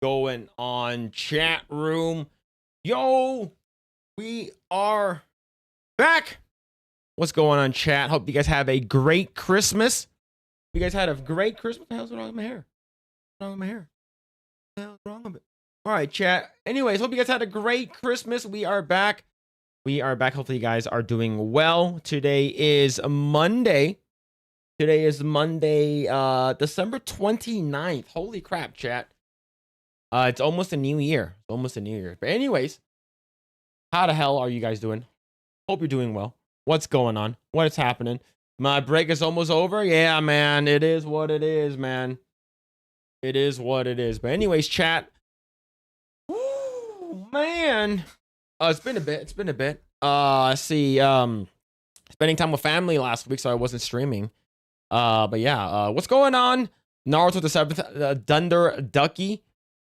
going on, chat room? Yo, we are back. What's going on, chat? Hope you guys have a great Christmas. You guys had a great Christmas. What the hell's wrong with my hair? What's wrong with my hair? What the hell's wrong with it? All right, chat. Anyways, hope you guys had a great Christmas. We are back. We are back. Hopefully, you guys are doing well. Today is Monday. Today is Monday, December 29th. Holy crap, chat. It's almost a new year. It's almost a new year. But anyways, how the hell are you guys doing? Hope you're doing well. What's going on? What is happening? My break is almost over? Yeah, man. It is what it is, man. It is what it is. But anyways, chat. Woo, man. It's been a bit. It's been a bit. Let's see. Spending time with family last week, so I wasn't streaming. But yeah, what's going on? Naruto the 7th, Dunder Ducky,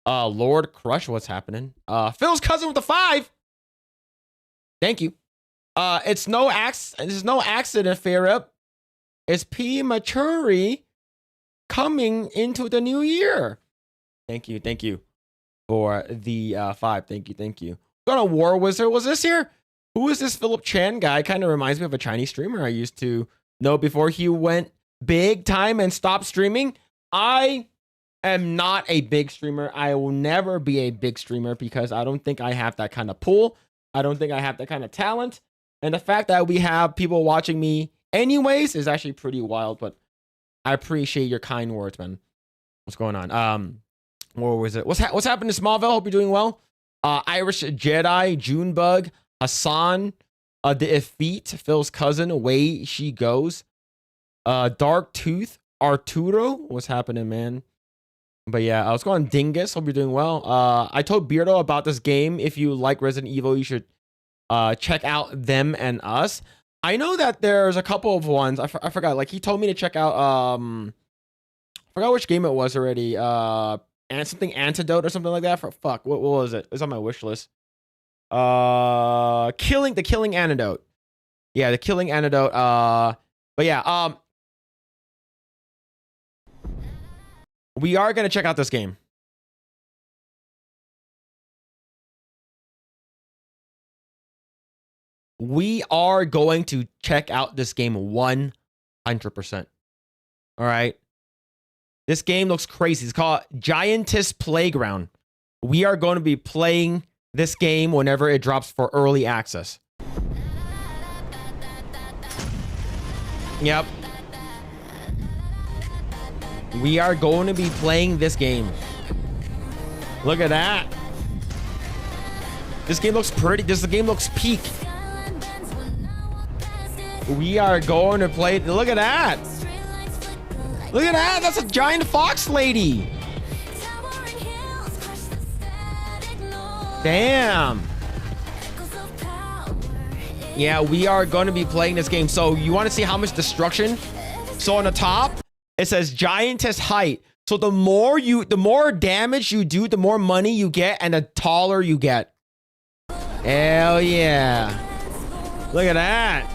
Lord Crush, what's happening? Phil's cousin with the 5. Thank you. It's no accident, Philip. It's Premature coming into the new year. Thank you for the 5. Thank you. Going on, War Wizard. Was this here? Who is this Philip Chan guy? Kind of reminds me of a Chinese streamer I used to know before he went big time and stopped streaming. I am not a big streamer. I will never be a big streamer because I don't think I have that kind of pull. I don't think I have that kind of talent. And the fact that we have people watching me anyways is actually pretty wild, but I appreciate your kind words, man. What's going on? What was it? What's happening to Smallville? Hope you're doing well. Irish Jedi, Junebug, Hassan, the Effete, Phil's cousin, away she goes. Dark Tooth, Arturo, what's happening, man? But yeah, what's going on, Dingus? Hope you're doing well. I told Beardo about this game. If you like Resident Evil, you should check out Them and Us. I know that there's a couple of ones. I forgot. Like, he told me to check out. I forgot which game it was already. And something Antidote or something like that. What was it? It's on my wish list. The Killing Antidote. Yeah, the Killing Antidote. But yeah, we are gonna check out this game. We are going to check out this game 100%. All right. This game looks crazy. It's called Giantess Playground. We are going to be playing this game whenever it drops for early access. Yep. We are going to be playing this game. Look at that. This game looks pretty. This game looks peak. We are going to play. Look at that. Look at that. That's a giant fox lady. Damn. Yeah, we are going to be playing this game. So you want to see how much destruction? So on the top, it says Giantess height. So the more damage you do, the more money you get and the taller you get. Hell yeah. Look at that.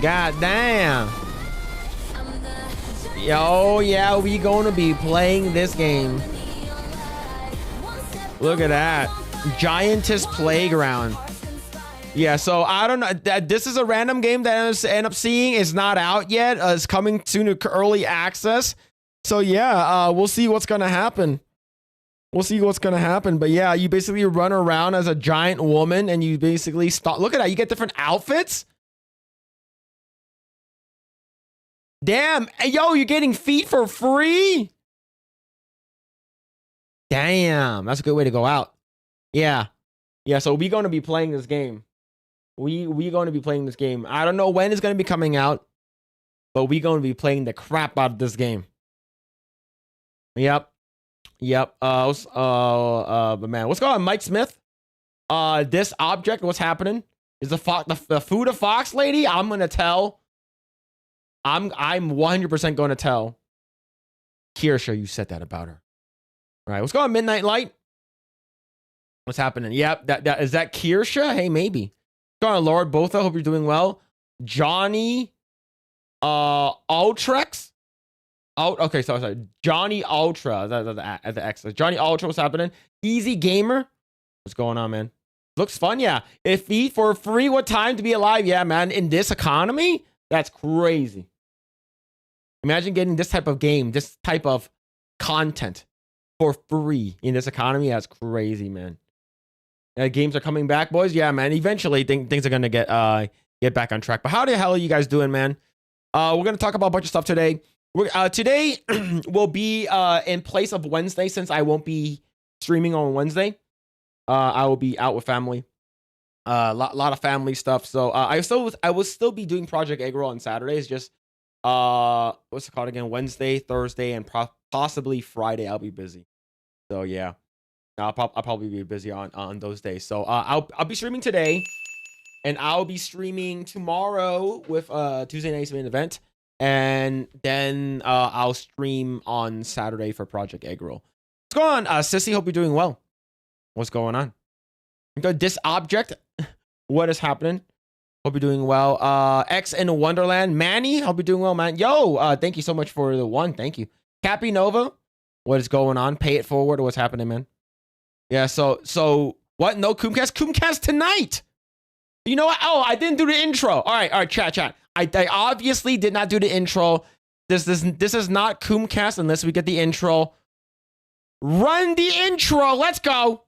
God damn. Yo, yeah, we gonna be playing this game. Look at that. Giantess Playground. Yeah, so I don't know. This is a random game that I end up seeing. It's not out yet. It's coming soon to early access. So yeah, we'll see what's gonna happen. We'll see what's gonna happen. But yeah, you basically run around as a giant woman and you basically stop. Look at that. You get different outfits. Damn. Hey, yo, you're getting feet for free? Damn. That's a good way to go out. Yeah. Yeah, so we're going to be playing this game. We're going to be playing this game. I don't know when it's going to be coming out, but we're going to be playing the crap out of this game. Yep. But man, what's going on, Mike Smith? This object, what's happening? Is the food a fox lady? I'm going to tell. I'm 100% going to tell Kirsha you said that about her. All right, what's going on, Midnight Light? What's happening? Yep, is that Kirsha? Hey, maybe. What's going on, Lord Botha? Hope you're doing well. Johnny Ultrex? Okay, sorry. Johnny Ultra, the X. Johnny Ultra, what's happening? Easy Gamer, what's going on, man? Looks fun, yeah. If eat for free, what time to be alive? Yeah, man. In this economy, that's crazy. Imagine getting this type of game, this type of content for free in this economy. That's crazy, man. Games are coming back, boys. Yeah, man. Eventually, things are gonna get back on track. But how the hell are you guys doing, man? We're gonna talk about a bunch of stuff today. Today will be in place of Wednesday, since I won't be streaming on Wednesday. I will be out with family. Lot of family stuff. So I will still be doing Project Egg Roll on Saturdays. Just what's it called again? Wednesday, Thursday, and possibly Friday. I'll be busy. So yeah, I'll probably be busy on those days. So I'll be streaming today, and I'll be streaming tomorrow with Tuesday night's main event. And then I'll stream on Saturday for Project Egg Roll. What's going on, Sissy? Hope you're doing well. What's going on? This object, what is happening? Hope you're doing well. X in Wonderland, Manny. Hope you're doing well, man. Yo, thank you so much for the one. Thank you, Cappy Nova. What is going on? Pay it forward. What's happening, man? Yeah. So what? No CoomCast. CoomCast tonight. You know what? Oh, I didn't do the intro. All right, chat. I obviously did not do the intro. This is not CoomCast unless we get the intro. Run the intro. Let's go.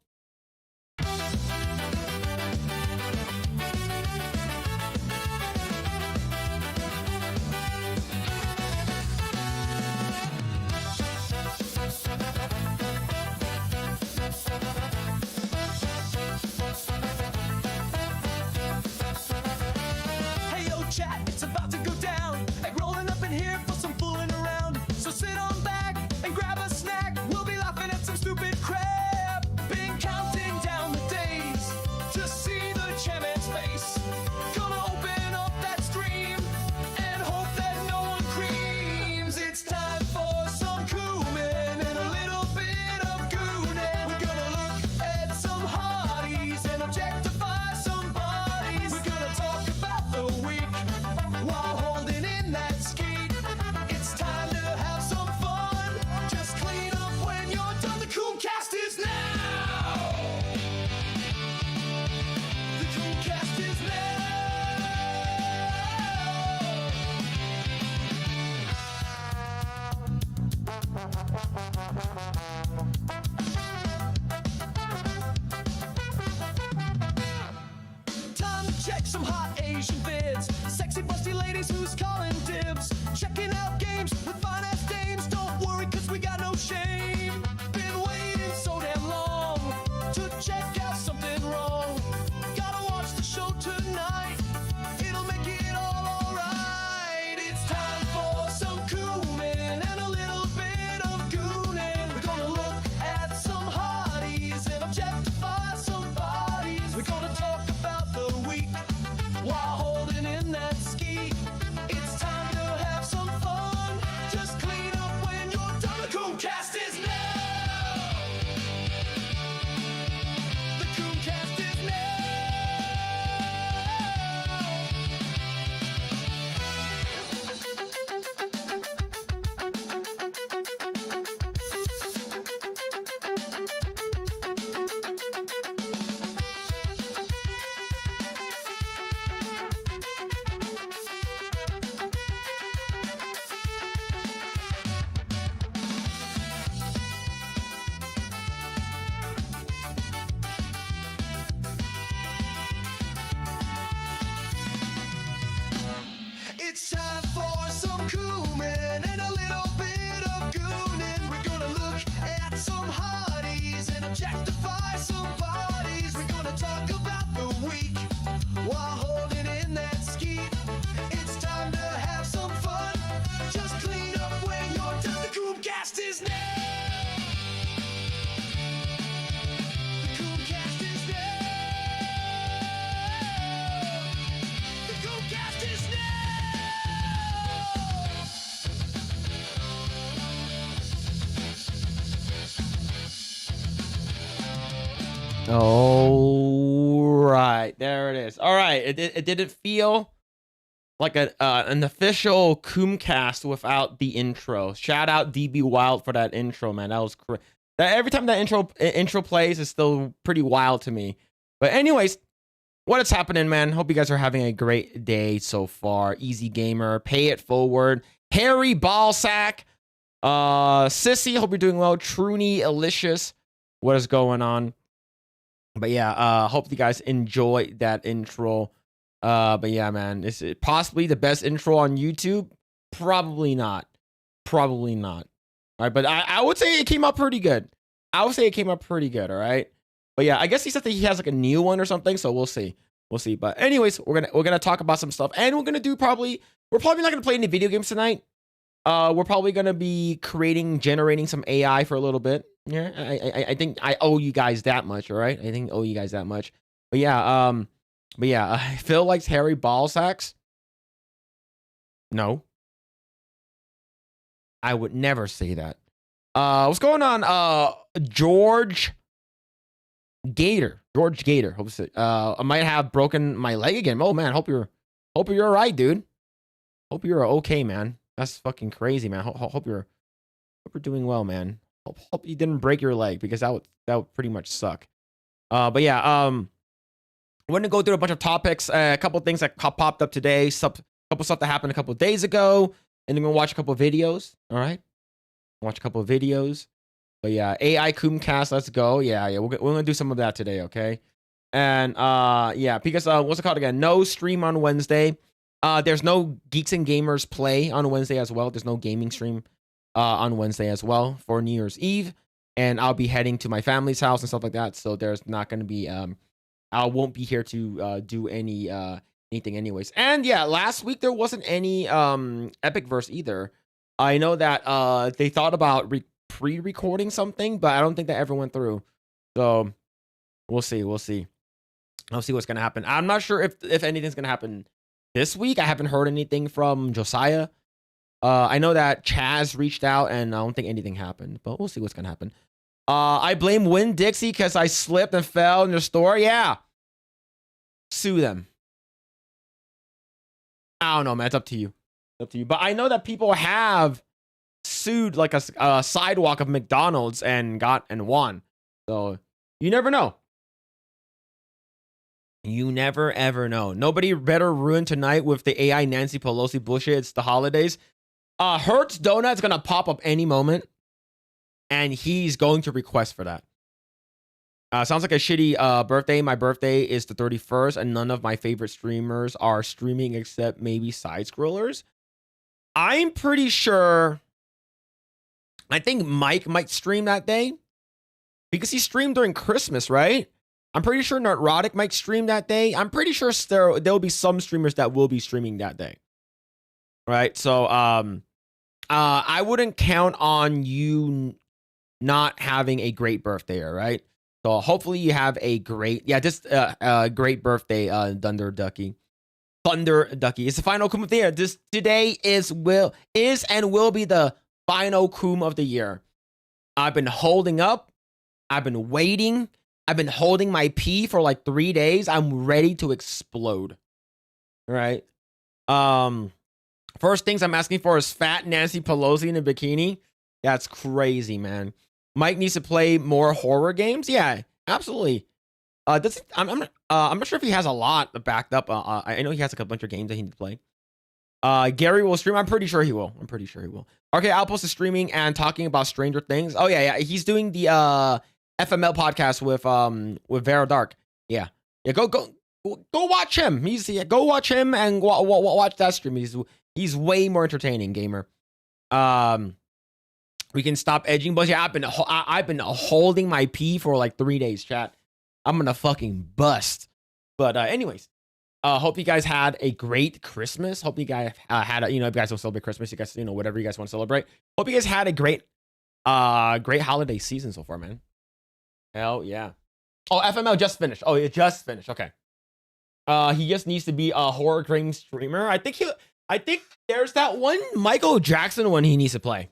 Chat, it's about to go down. Egg rolling up in here for some fooling around. So sit on back and grab a snack. We'll be laughing at some stupid crap. Been counting down the days to see the chairman's face. Gonna open up that stream and hope that no one creams. It's time for some cumin and a little bit of goonin'. We're gonna look at some hotties and objectify some bodies. We're gonna talk about the week while holding in that skeet. It's time to have some fun. Just clean up when you're done. The CoomCast is now. The CoomCast is time to check some hot Asian vids. Sexy busty ladies who's calling dibs. Checking out games with fine ass dames. Don't worry, cause we got no shame. Been waiting so damn long to check out something wrong. Gotta watch the show tonight. It'll make it all alright. It's time for some cumin and a little bit of goonin'. We're gonna look at some hotties and objectify some bodies. We're gonna talk about the week while holding in that ski. It's time to have some fun. Just clean up when you're done. The CoomCast is now. The CoomCast is now. It's time for some cumin and a little bit of goonin'. We're gonna look at some hotties and objectify some bodies. We're gonna talk about the week while holding in that skeet. It's time to have some fun. Just clean up when you're done. The CoomCast is now. The CoomCast is now. The CoomCast is now. All right, there it is. All right, it didn't feel like an official CoomCast without the intro. Shout out DB Wild for that intro, man. That was that every time that intro plays is still pretty wild to me. But anyways, what is happening, man? Hope you guys are having a great day so far. Easy Gamer, Pay It Forward, Harry Ballsack, Sissy, hope you're doing well. Truny, Alicious, what is going on? But yeah, hope you guys enjoy that intro. But yeah, man, is it possibly the best intro on YouTube? Probably not. Probably not. All right, but I would say it came out pretty good. I would say it came out pretty good. All right. But yeah, I guess he said that he has like a new one or something, so we'll see. We'll see. But anyways, we're gonna talk about some stuff, and we're probably not gonna play any video games tonight. We're probably gonna be generating some AI for a little bit. Yeah, I think I owe you guys that much. All right, I think I owe you guys that much. But yeah, Phil likes Harry Ballsacks. No, I would never say that. What's going on? George Gator. I might have broken my leg again. Oh man, hope you're all right, dude. Hope you're okay, man. That's fucking crazy, man. Hope you're doing well, man. Hope you didn't break your leg, because that would pretty much suck. But yeah, we're gonna go through a bunch of topics, a couple things that popped up today, couple stuff that happened a couple of days ago, and then we're gonna watch a couple of videos. All right, watch a couple of videos. But yeah, AI CoomCast, let's go. Yeah, we're gonna do some of that today, okay? And yeah, because what's it called again? No stream on Wednesday. There's no Geeks and Gamers play on Wednesday as well. There's no gaming stream on Wednesday as well for New Year's Eve. And I'll be heading to my family's house and stuff like that. So there's not gonna be I won't be here to do anything anyways. And yeah, last week there wasn't any Epic Verse either. I know that they thought about pre-recording something, but I don't think that ever went through. So we'll see. I'll see what's gonna happen. I'm not sure if anything's gonna happen this week. I haven't heard anything from Josiah. I know that Chaz reached out, and I don't think anything happened, but we'll see what's gonna happen. I blame Win Dixie because I slipped and fell in the store. Yeah, sue them. I don't know, man. It's up to you. But I know that people have sued like a sidewalk of McDonald's and won. So you never know. You never ever know. Nobody better ruin tonight with the AI Nancy Pelosi bullshit. It's the holidays. Hertz Donut's gonna pop up any moment, and he's going to request for that. Sounds like a shitty birthday. My birthday is the 31st, and none of my favorite streamers are streaming except maybe side scrollers. I'm pretty sure. I think Mike might stream that day because he streamed during Christmas, right? I'm pretty sure Neurotic might stream that day. I'm pretty sure there'll be some streamers that will be streaming that day, right? So I wouldn't count on you not having a great birthday, all right? So hopefully you have a great, great birthday, Thunder Ducky. It's the final Coom of the year. Today is and will be the final Coom of the year. I've been holding up. I've been waiting. I've been holding my pee for like 3 days. I'm ready to explode. All right. First things I'm asking for is fat Nancy Pelosi in a bikini. That's crazy, man. Mike needs to play more horror games. Yeah, absolutely. I'm not sure if he has a lot backed up. I know he has like a bunch of games that he needs to play. Gary will stream. I'm pretty sure he will. Okay, Outpost is streaming and talking about Stranger Things. Oh yeah. He's doing the FML podcast with Vera Dark. Yeah. Go watch him. Go watch him and watch that stream. He's way more entertaining, gamer. We can stop edging, but yeah, I've been holding my pee for like 3 days, chat. I'm gonna fucking bust. But anyways, hope you guys had a great Christmas. Hope you guys had if you guys don't celebrate Christmas, you guys whatever you guys want to celebrate. Hope you guys had a great holiday season so far, man. Hell yeah. Oh, FML just finished. Oh, it just finished. Okay. He just needs to be a horror game streamer. I think there's that one Michael Jackson one he needs to play.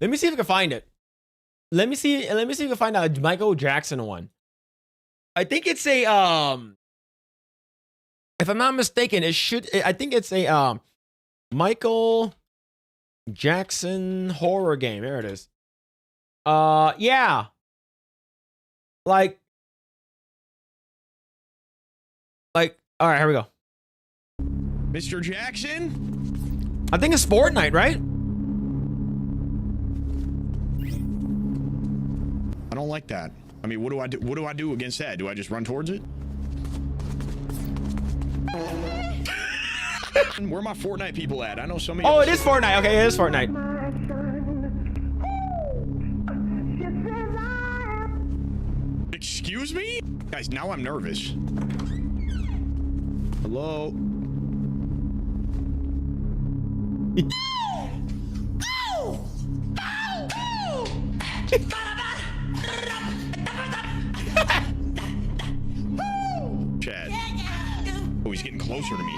Let me see if I can find it. Let me see if I can find a Michael Jackson one. I think it's a If I'm not mistaken, it should. I think it's a Michael Jackson horror game. There it is. Yeah. Like, all right, here we go. Mr. Jackson? I think it's Fortnite, right? I don't like that. I mean, what do I do? What do I do against that? Do I just run towards it? Where are my Fortnite people at? I know some of you. Oh, it is Fortnite. Okay, it is Fortnite. Excuse me? Guys, now I'm nervous. Hello? Chad. Oh, he's getting closer to me.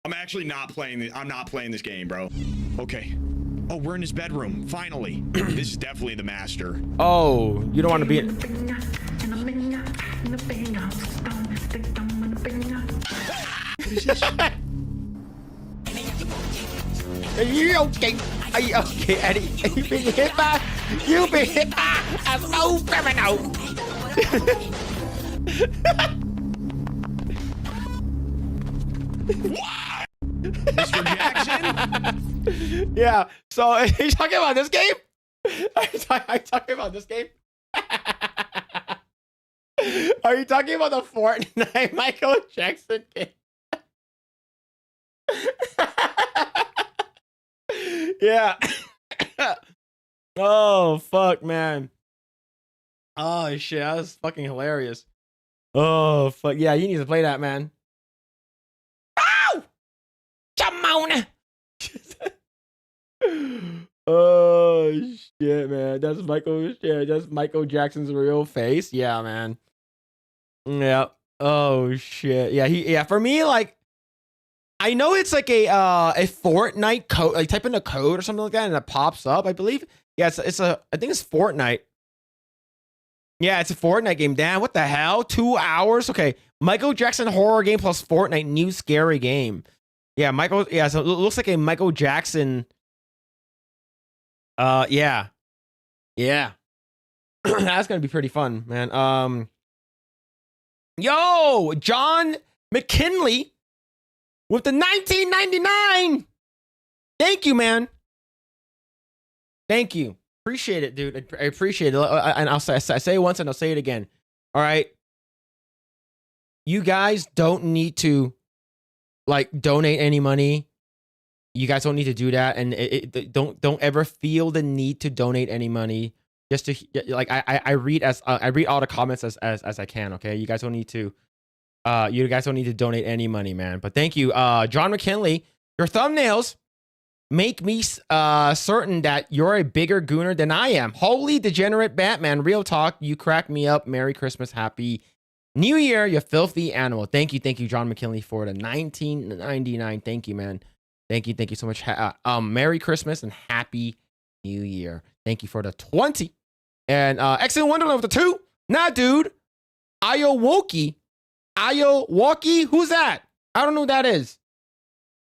I'm actually not playing I'm not playing this game, bro. Okay. Oh, we're in his bedroom. Finally. This is definitely the master. Oh, you don't want to be in. What is this? Are you okay? Are you okay, Eddie? You've been hit by a slow criminal. What? Mr. Jackson? Yeah. So are you talking about this game? Are you talking about this game? Are you talking about the Fortnite Michael Jackson game? Yeah. Oh fuck, man. Oh shit, that was fucking hilarious. Oh fuck, yeah, you need to play that, man. Ow! Come on. Oh shit, man. That's Michael Jackson's real face. Yeah, man. Yeah. Oh shit. Yeah, for me, like, I know it's like a Fortnite code, like type in a code or something like that and it pops up, I believe. Yeah, I think it's Fortnite. Yeah, it's a Fortnite game. Damn, what the hell? 2 hours? Okay. Michael Jackson horror game plus Fortnite new scary game. Yeah, so it looks like a Michael Jackson. Yeah. That's gonna be pretty fun, man. Yo, John McKinley with the 1999. Thank you, man. Thank you. Appreciate it, dude. I appreciate it. And I say it once and I'll say it again. All right. You guys don't need to like donate any money. You guys don't need to do that, and don't ever feel the need to donate any money. Just to like I read all the comments as I can. Okay, you guys don't need to donate any money, man. But thank you, John McKinley. Your thumbnails make me certain that you're a bigger gooner than I am. Holy degenerate Batman, real talk. You crack me up. Merry Christmas, Happy New Year, you filthy animal. Thank you, John McKinley, for the 1999. Thank you, man. Thank you so much. Merry Christmas and Happy New Year. Thank you for the 20. And Excellent Wonderland with the 2. Nah, dude. Ayowoki. Who's that? I don't know who that is. Is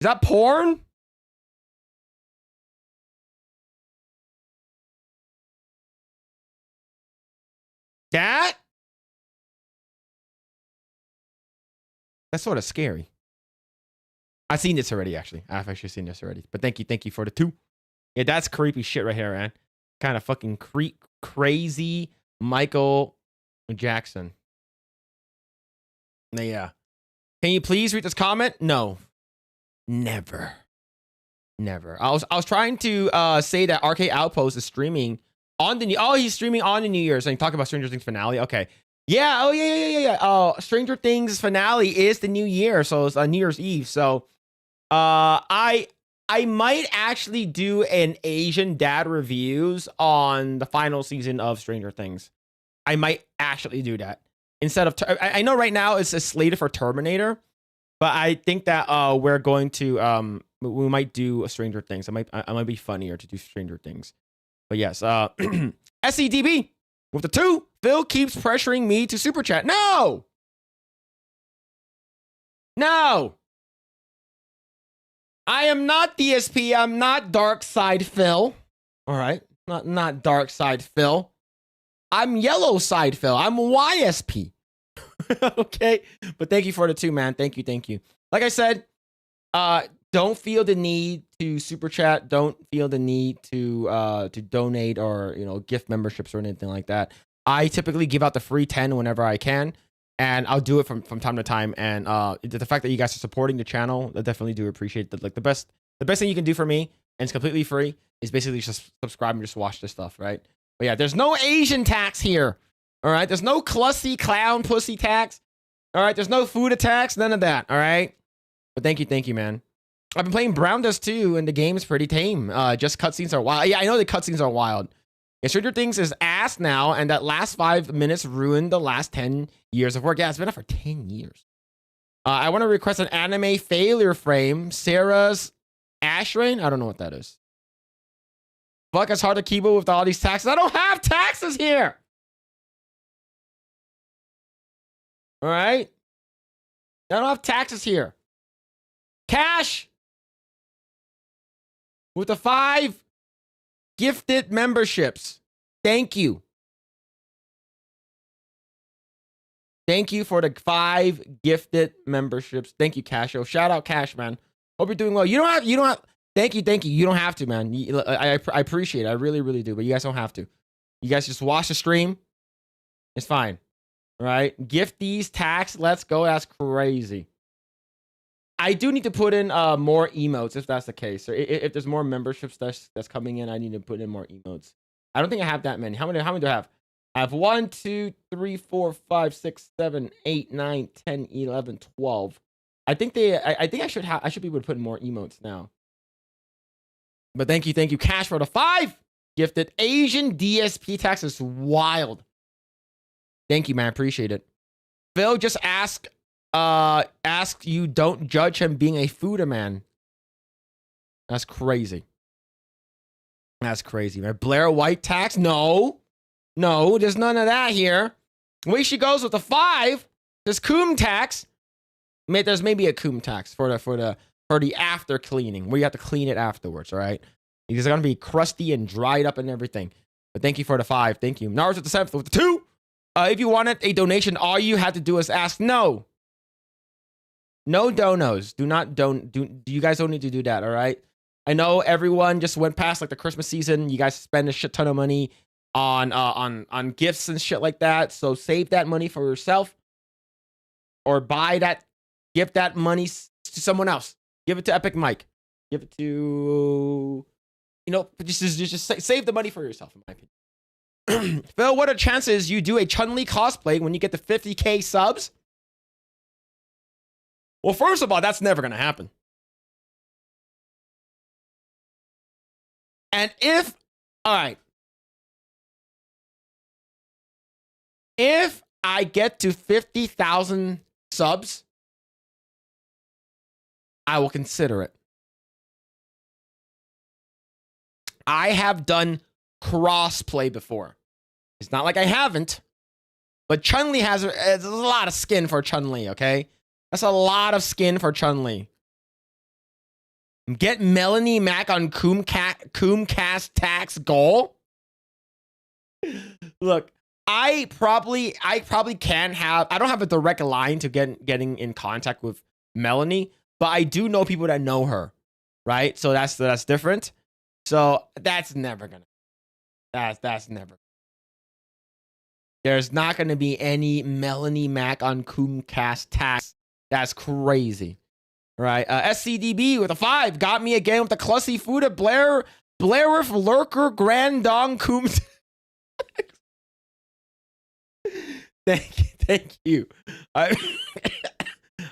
that porn? That's sort of scary. I've seen this already, actually. I've actually seen this already. But thank you for the 2. Yeah, that's creepy shit right here, man. Kind of fucking crazy Michael Jackson. Yeah. Can you please read this comment? No. Never. I was trying to say that Arcade Outpost is streaming on the he's streaming on the New Year's. And talking about Stranger Things finale. Okay. Yeah. Oh yeah. Stranger Things finale is the New Year, so it's New Year's Eve. So, I might actually do an Asian dad reviews on the final season of Stranger Things. I might actually do that instead of. I know right now it's slated for Terminator, but I think that we're going to we might do a Stranger Things. I might be funnier to do Stranger Things. But yes, SCDB with the 2 Phil keeps pressuring me to super chat. No! No! I am not DSP. I'm not Dark Side Phil. All right? Not Dark Side Phil. I'm Yellow Side Phil. I'm YSP. Okay? But thank you for the 2, man. Thank you. Like I said, don't feel the need to super chat. Don't feel the need to donate or, gift memberships or anything like that. I typically give out the free 10 whenever I can, and I'll do it from time to time. And the fact that you guys are supporting the channel, I definitely do appreciate that. Like the best thing you can do for me, and it's completely free, is basically just subscribe and just watch this stuff, right? But yeah, there's no Asian tax here. All right, there's no clussy clown pussy tax. All right, there's no food attacks, none of that. All right, but thank you, man. I've been playing Brown Dust too, and the game's pretty tame. Just cutscenes are wild. Yeah, I know the cutscenes are wild. Yeah, Stranger Things is ass now, and that last 5 minutes ruined the last 10 years of work. Yeah, it's been up for 10 years. I want to request an anime failure frame. Sarah's Ash Rain? I don't know what that is. Fuck, it's hard to keep up with all these taxes. I don't have taxes here. All right? I don't have taxes here. Cash with the 5 gifted memberships. Thank you. Thank you for the 5 gifted memberships. Thank you, Casho. Shout out Cash, man. Hope you're doing well. You don't have, thank you. You don't have to, man. I appreciate it. I really do, but you guys don't have to. You guys just watch the stream. It's fine. All right? Gift these tax. Let's go. That's crazy. I do need to put in more emotes if that's the case. Or if there's more memberships that's coming in, I need to put in more emotes. I don't think I have that many. How many do I have? I have 1, 2, 3, 4, 5, 6, 7, 8, 9, 10, 11, 12. I think I should be able to put in more emotes now. But thank you, Cash, for the 5 gifted. Asian DSP tax is wild. Thank you, man. I appreciate it. Phil just ask you don't judge him being a foodie man. That's crazy. That's crazy, man. Blair White tax? No, there's none of that here. The way she goes with the 5, there's Coom tax. There's maybe a Coom tax for the after cleaning, where you have to clean it afterwards. All right, it's gonna be crusty and dried up and everything. But thank you for the 5. Thank you. Naruto with the 7th with the 2. If you wanted a donation, all you had to do is ask. No donos. Do you guys don't need to do that, all right? I know everyone just went past like the Christmas season. You guys spend a shit ton of money on gifts and shit like that. So save that money for yourself, or give that money to someone else. Give it to Epic Mike. Give it to, just save the money for yourself, in my opinion. Phil, what are chances you do a Chun-Li cosplay when you get to 50K subs? Well, first of all, that's never going to happen. And if I get to 50,000 subs, I will consider it. I have done crossplay before. It's not like I haven't, but Chun-Li has a lot of skin for Chun-Li, okay? That's a lot of skin for Chun-Li. Get Melanie Mac on CoomCast tax goal. Look, I probably can have. I don't have a direct line to getting in contact with Melanie, but I do know people that know her, right? So that's different. So that's never gonna. That's never. There's not gonna be any Melanie Mac on CoomCast tax. That's crazy. Right, SCDB with a 5 got me again with the clussy food at Blair with Lurker Grand Dong Coom. Thank you. I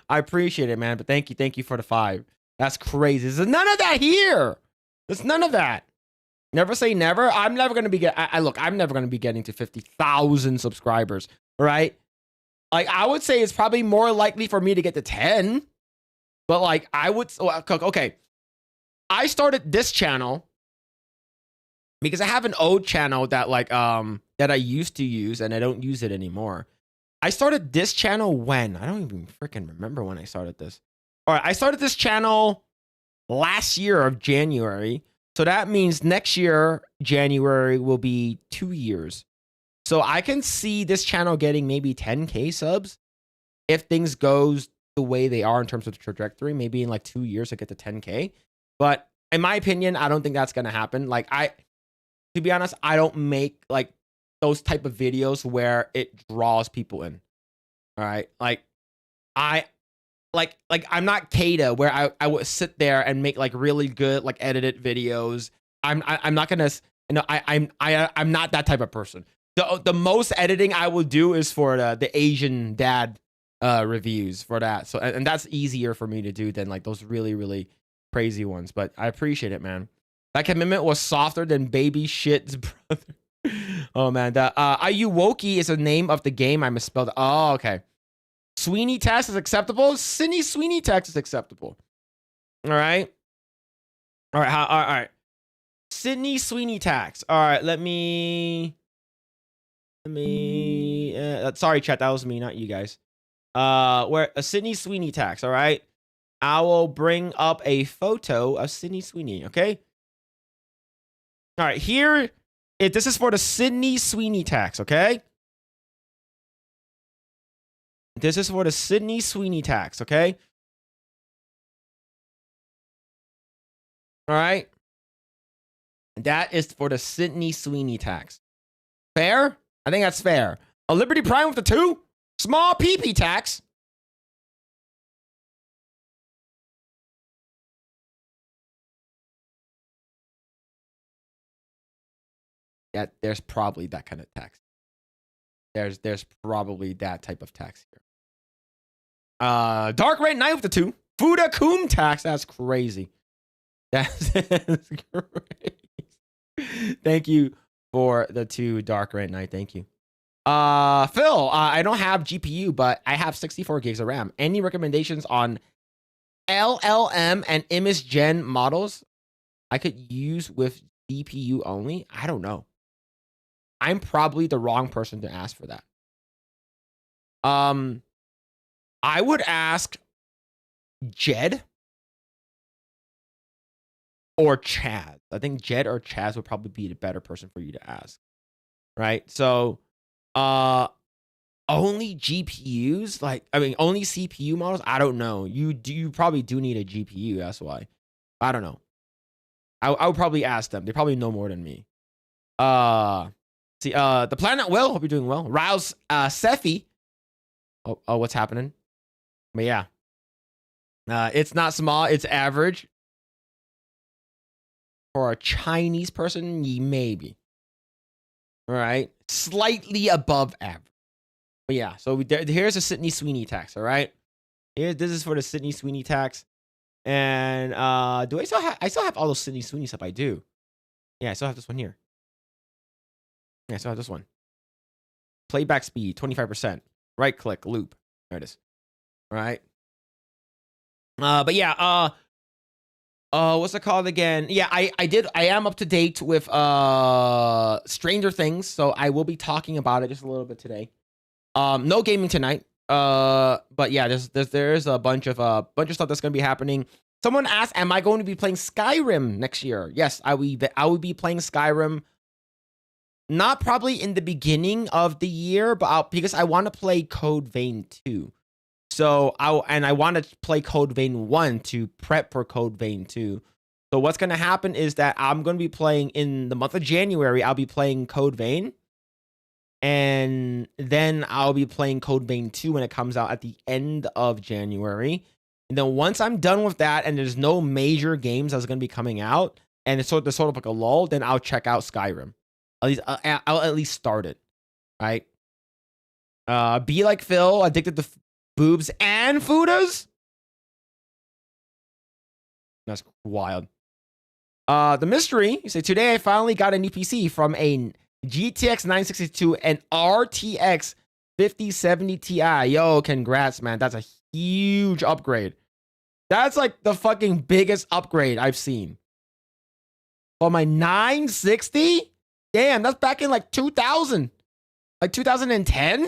appreciate it, man. But thank you for the 5. That's crazy. There's none of that here. There's none of that. Never say never. I'm never gonna be I'm never gonna be getting to 50,000 subscribers. Right? Like I would say it's probably more likely for me to get to 10. But like I would, okay, I started this channel because I have an old channel that like that I used to use and I don't use it anymore. I started this channel when? I don't even freaking remember when I started this. All right, I started this channel last year of January. So that means next year, January, will be 2 years. So I can see this channel getting maybe 10K subs if things goes the way they are in terms of the trajectory. Maybe in like 2 years I get to 10K. But in my opinion, I don't think that's gonna happen. Like to be honest, I don't make like those type of videos where it draws people in. All right, like I'm not Kata where I would sit there and make like really good like edited videos. I'm not gonna, you know, I'm not that type of person. The most editing I will do is for the Asian dad reviews for that. So and that's easier for me to do than like those really crazy ones. But I appreciate it, man. That commitment was softer than baby shit's brother. Oh man, the Ayuwoki is the name of the game. I misspelled it. Oh, okay. Sweeney Tax is acceptable. Sydney Sweeney Tax is acceptable. All right. All right. All right. Sydney Sweeney Tax. All right. Let me. Sorry, chat. That was me, not you guys. Where a Sydney Sweeney Tax. All right. I will bring up a photo of Sydney Sweeney. Okay. All right. Here, this is for the Sydney Sweeney Tax. Okay. This is for the Sydney Sweeney Tax, okay? All right. That is for the Sydney Sweeney Tax. Fair? I think that's fair. A Liberty Prime with the 2? Small PP tax. Yeah, there's probably that kind of tax. There's probably that type of tax here. Dark Red Knight with the 2. Fuda Coom tax. That's crazy. That's crazy. Thank you for the 2 Dark Red Knight. Thank you. Phil, I don't have GPU, but I have 64 gigs of RAM. Any recommendations on LLM and image gen models I could use with CPU only? I don't know. I'm probably the wrong person to ask for that. I would ask Jed or Chaz. I think Jed or Chaz would probably be the better person for you to ask. Right? So, only GPUs, like only CPU models. I don't know. You probably do need a GPU. That's why. I don't know. I would probably ask them. They probably know more than me. See, the Planet Will. Hope you're doing well. Rouse, Sephi. Oh, what's happening? But yeah, it's not small. It's average. For a Chinese person, maybe. All right, slightly above average. But yeah, so here's a Sydney Sweeney tax. All right, this is for the Sydney Sweeney tax. And do I still have? I still have all those Sydney Sweeney stuff. I do. Yeah, I still have this one here. Yeah, I still have this one. Playback speed 25%. Right click loop. There it is. All right. But yeah, what's it called again? Yeah, I am up to date with Stranger Things, so I will be talking about it just a little bit today. No gaming tonight. But yeah, there's a bunch of stuff that's gonna be happening. Someone asked, am I going to be playing Skyrim next year? Yes, I will be playing Skyrim. Not probably in the beginning of the year, but because I want to play Code Vein 2. So I want to play Code Vein 1 to prep for Code Vein 2. So what's going to happen is that I'm going to be playing in the month of January. I'll be playing Code Vein. And then I'll be playing Code Vein 2 when it comes out at the end of January. And then once I'm done with that and there's no major games that's going to be coming out and it's sort of like a lull, then I'll check out Skyrim. At least I'll at least start it. Right? Be like Phil, addicted to boobs and Fudas? That's wild. The mystery, you say, today I finally got a new PC from a GTX 962 and RTX 5070 Ti. Yo, congrats, man. That's a huge upgrade. That's like the fucking biggest upgrade I've seen. Oh, my 960? Damn, that's back in like 2000. Like 2010?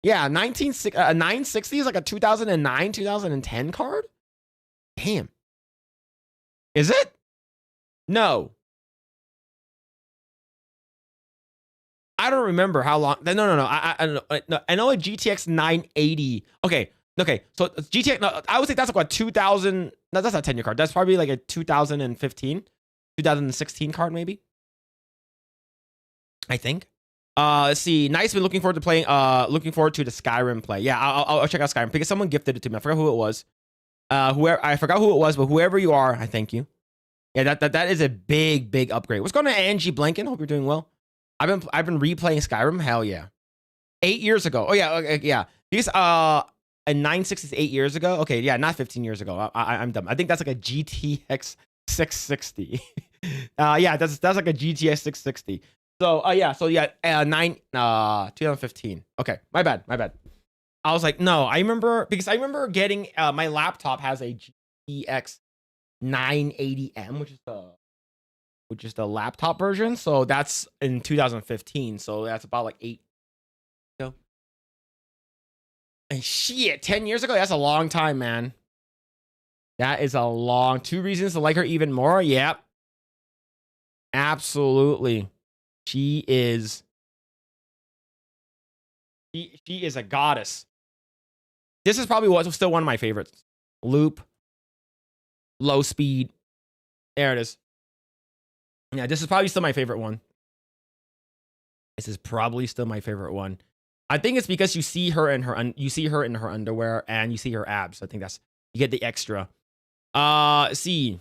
Yeah, 960 is like a 2009, 2010 card? Damn. Is it? No. I don't remember how long. No. I don't know. No, I know a GTX 980. Okay. So GTX. No, I would say that's like what 2000. No, that's not a 10-year card. That's probably like a 2015, 2016 card maybe. I think. Let's see. Nice. Been looking forward to playing. Looking forward to the Skyrim play. Yeah, I'll check out Skyrim because someone gifted it to me. I forgot who it was. Whoever I forgot who it was, but whoever you are, I thank you. Yeah, that is a big upgrade. What's going on, Angie Blanken? Hope you're doing well. I've been replaying Skyrim. Hell yeah. 8 years ago. Oh yeah, yeah. Because a 960 is 8 years ago. Okay, yeah, not 15 years ago. I'm dumb. I think that's like a GTX 660. Yeah, that's like a GTX 660. So 2015. Okay, my bad. I was like, no, I remember getting my laptop has a GTX 980M, which is the laptop version. So that's in 2015. So that's about like 8. And shit, 10 years ago, that's a long time, man. That is a long. 2 reasons to like her even more. Yep. Absolutely. She is a goddess. This is probably what's still one of my favorites. Loop. Low speed. There it is. Yeah, this is probably still my favorite one. I think it's because you see her in her underwear and you see her abs. I think you get the extra. See.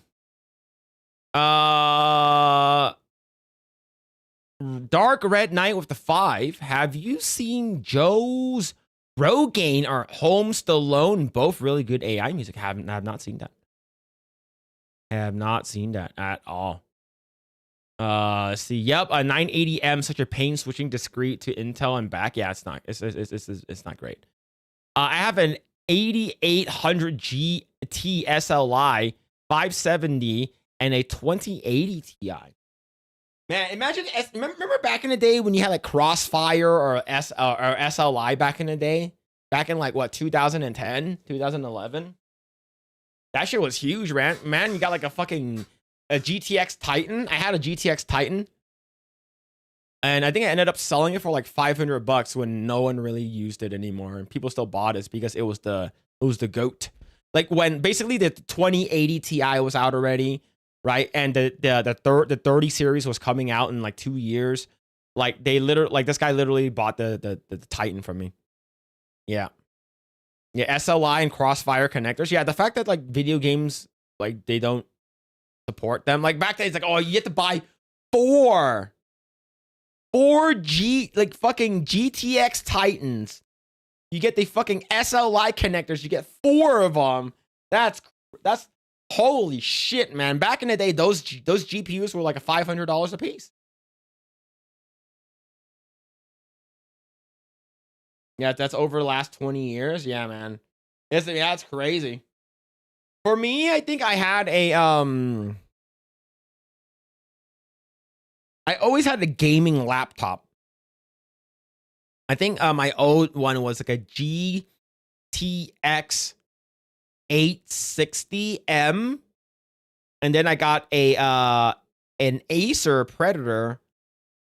Dark Red Knight with the 5. Have you seen Joe's Rogaine or Holmes Stallone? Both really good AI music. Have not seen that. Have not seen that at all. See, yep, a 980M, such a pain switching discrete to Intel and back. Yeah, it's not great. I have an 8800 GT SLI 570 and a 2080 Ti. Man, imagine, remember back in the day when you had like Crossfire or SLI back in the day? Back in like what, 2010, 2011? That shit was huge, man. Man, you got like a GTX Titan. I had a GTX Titan. And I think I ended up selling it for like $500 when no one really used it anymore. And people still bought it because it was the GOAT. Like when basically the 2080 Ti was out already, right? And the 30 series was coming out in like 2 years. Like this guy literally bought the Titan from me. Yeah. Yeah, SLI and Crossfire connectors. Yeah, the fact that like video games, like they don't support them. Like back then it's like, oh, you have to buy four like fucking GTX Titans. You get the fucking SLI connectors. You get 4 of them. That's holy shit, man. Back in the day, those GPUs were like $500 a piece. Yeah, that's over the last 20 years. Yeah, man. That's crazy. For me, I think I had I always had a gaming laptop. I think my old one was like a GTX 860M. And then I got an Acer Predator.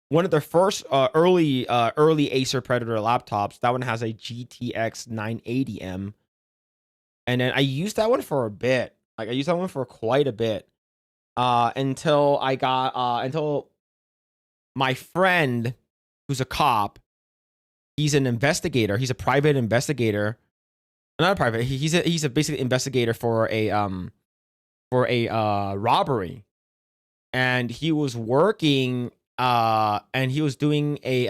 One of the first early Acer Predator laptops. That one has a GTX 980M. And then I used that one for a bit. Like I used that one for quite a bit. Until my friend, who's a cop, he's an investigator. He's a private investigator. Not a private. He's a basically investigator for a robbery. And he was working and he was doing a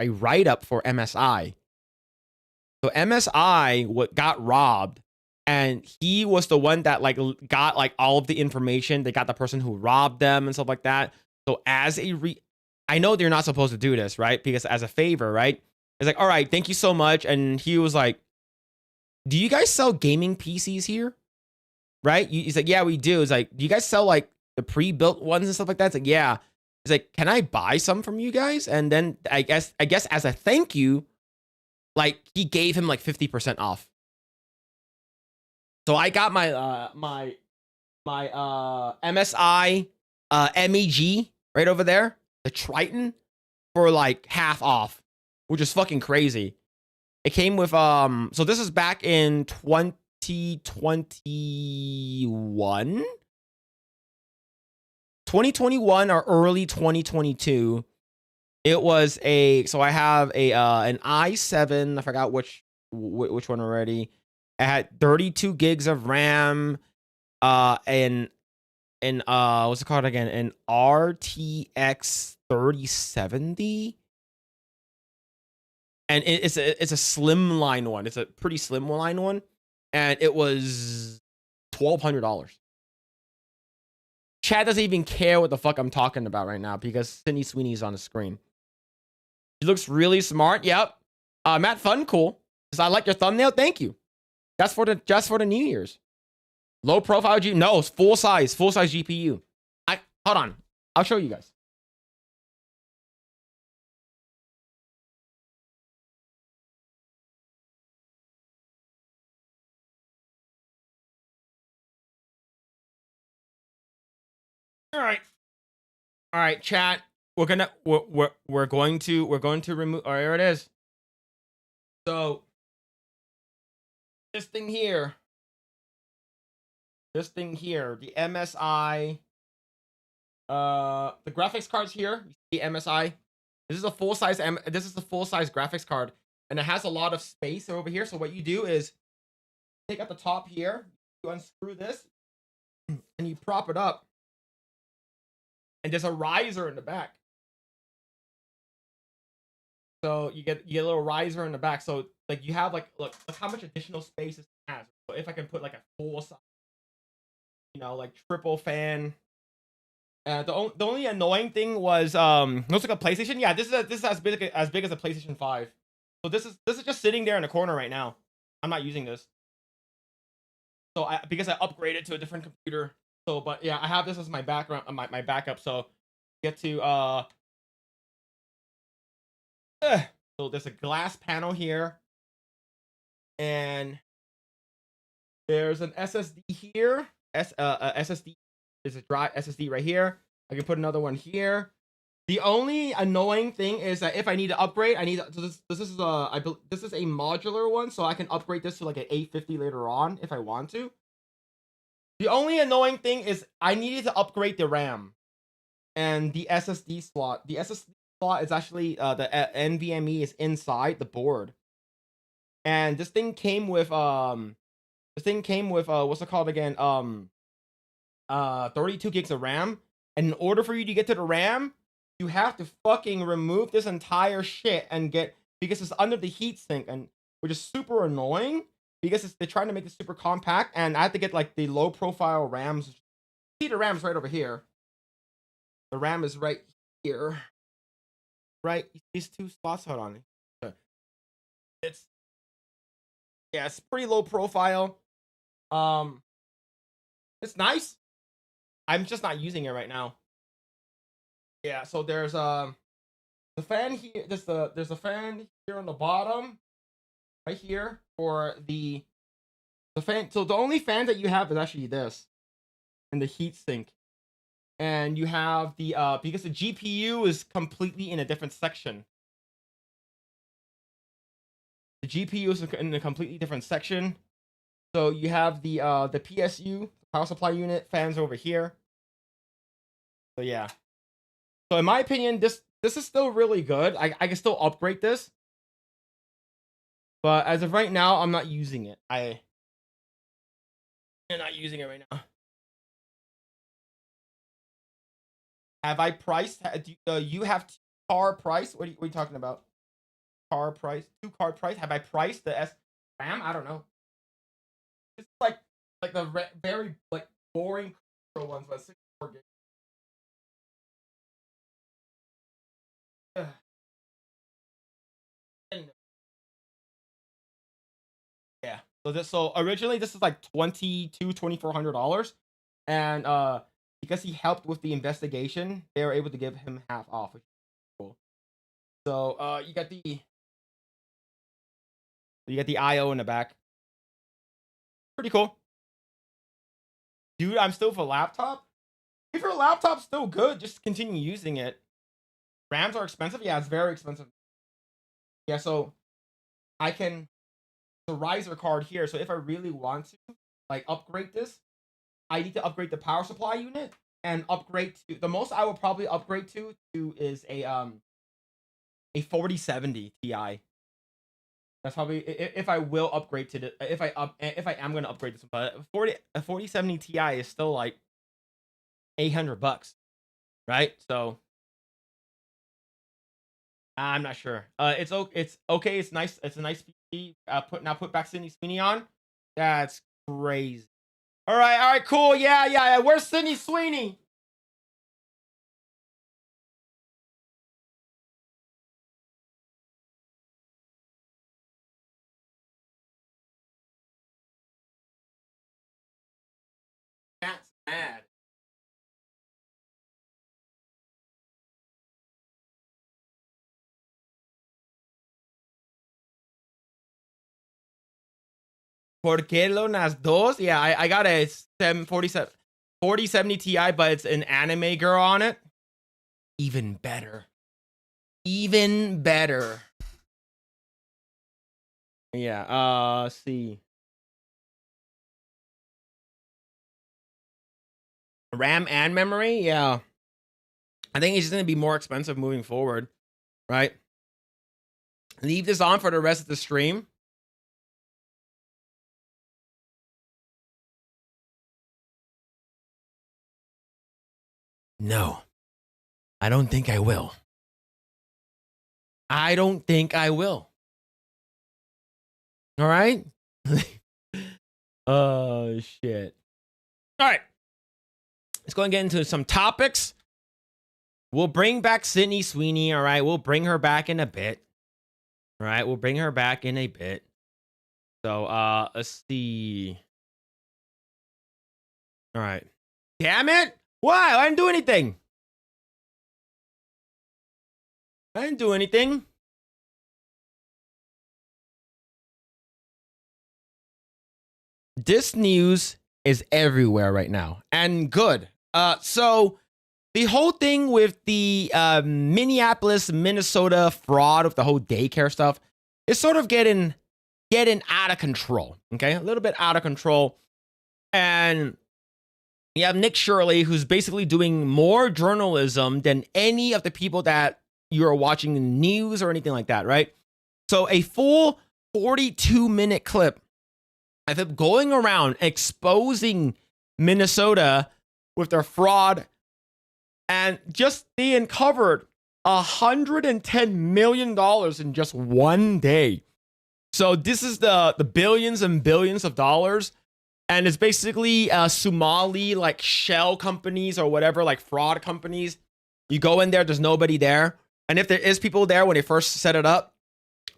write-up for MSI. So MSI got robbed, and he was the one that like got like all of the information. They got the person who robbed them and stuff like that. So as I know they're not supposed to do this, right? Because as a favor, right? It's like, all right, thank you so much. And he was like, do you guys sell gaming PCs here? Right? He's like, yeah, we do. It's like, do you guys sell like the pre-built ones and stuff like that. It's like, yeah. He's like, can I buy some from you guys? And then I guess as a thank you, like he gave him like 50% off. So I got my MSI MEG right over there, the Triton, for like half off, which is fucking crazy. It came with so this is back in 2021 or early 2022. It was so I have an i7, I forgot which one already. It had 32 gigs of RAM, and what's it called again? An RTX 3070. And it's a slimline one. It's a pretty slimline one, and it was $1,200. Chad doesn't even care what the fuck I'm talking about right now because Sydney Sweeney's on the screen. She looks really smart. Yep. Matt Fun, cool. Because I like your thumbnail. Thank you. That's for the New Year's. Low profile no, it's full size GPU. Hold on. I'll show you guys. All right, chat. We're going to remove. Oh, there it is. So this thing here, the MSI, the graphics cards here, the MSI. This is a full size graphics card, and it has a lot of space over here. So what you do is take out the top here, you unscrew this, and you prop it up. And there's a riser in the back. So you get a little riser in the back. So like you have like look how much additional space this has. So if I can put like a full size, like triple fan. The only annoying thing was looks like a PlayStation. Yeah, this is as big as a PlayStation 5. So this is just sitting there in the corner right now. I'm not using this. So because I upgraded to a different computer. So, but yeah, I have this as my background, my backup. So, get to so there's a glass panel here, and there's an SSD here. SSD. There's a dry SSD right here. I can put another one here. The only annoying thing is that if I need to upgrade, so this is this is a modular one, so I can upgrade this to like an 850 later on if I want to. The only annoying thing is I needed to upgrade the RAM and the SSD slot. The SSD slot is actually the NVMe is inside the board, and this thing came with what's it called again? 32 gigs of RAM. And in order for you to get to the RAM, you have to fucking remove this entire shit and because it's under the heatsink, and which is super annoying. Because they're trying to make it super compact, and I have to get like the low profile RAMs. See, the RAM's right over here. The RAM is right here. Right? These two spots. Hold on. It's pretty low profile. It's nice. I'm just not using it right now. Yeah, so there's the fan here. There's a fan here on the bottom. Right here for the fan. So the only fan that you have is actually this and the heatsink. And you have the because the GPU is completely in a different section. The GPU is in a completely different section. So you have the PSU power supply unit fans over here. So yeah. So in my opinion, this is still really good. I can still upgrade this. But as of right now, I'm not using it. I'm not using it right now. Have I priced? You have car price? What are you talking about? Car price? 2 car price? Have I priced the RAM? I don't know. It's like the very like boring ones, but 64 gigs. Yeah. So originally this is like $2,400, and because he helped with the investigation, they were able to give him half off, which is cool. So you got the IO in the back. Pretty cool. Dude, I'm still for laptop. If your laptop's still good, just continue using it. RAMs are expensive. Yeah, it's very expensive. Yeah, so I can the riser card here. So if I really want to like upgrade this, I need to upgrade the power supply unit and upgrade to the most I will probably upgrade to is a 4070 Ti. That's probably if I will upgrade to the if I am gonna upgrade this, but a 4070 Ti is still like $800, right? So I'm not sure. It's okay. It's nice. It's a nice PC. Put back Sydney Sweeney on. That's crazy. All right, cool. Yeah. Where's Sydney Sweeney? That's mad. ¿Por qué lo nas dos? Yeah, I got a 4070 Ti, but it's an anime girl on it. Even better. Even better. Yeah, let's see. RAM and memory? Yeah. I think it's just going to be more expensive moving forward, right? Leave this on for the rest of the stream. No, I don't think I will. I don't think I will. All right. Oh, shit. All right. Let's go and get into some topics. We'll bring back Sydney Sweeney. All right. We'll bring her back in a bit. All right. We'll bring her back in a bit. So, let's see. All right. Damn it. Why? I didn't do anything. I didn't do anything. This news is everywhere right now, and good. So the whole thing with the Minneapolis, Minnesota fraud with the whole daycare stuff is sort of getting out of control. Okay, a little bit out of control, and you have Nick Shirley, who's basically doing more journalism than any of the people that you're watching the news or anything like that, right? So a full 42-minute clip of him going around exposing Minnesota with their fraud and just they uncovered $110 million in just one day. So this is the billions and billions of dollars. And it's basically Somali like shell companies or whatever, like fraud companies. You go in there, there's nobody there. And if there is people there when they first set it up,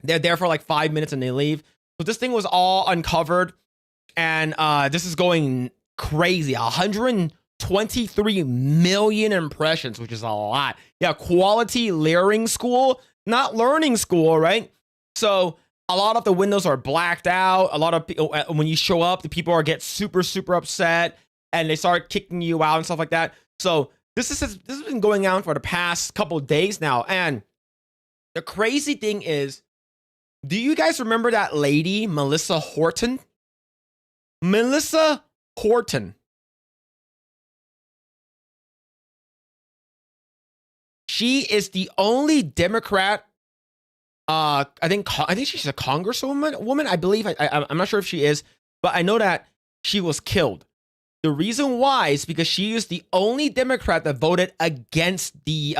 they're there for like 5 minutes and they leave. So this thing was all uncovered. And this is going crazy. 123 million impressions, which is a lot. Yeah, quality learning school, not learning school, right? So a lot of the windows are blacked out. A lot of people, when you show up, the people get super, super upset and they start kicking you out and stuff like that. So this has been going on for the past couple of days now. And the crazy thing is, do you guys remember that lady, Melissa Horton? Melissa Horton. She is the only Democrat. I think she's a congresswoman. I believe. I'm not sure if she is, but I know that she was killed. The reason why is because she is the only Democrat that voted against the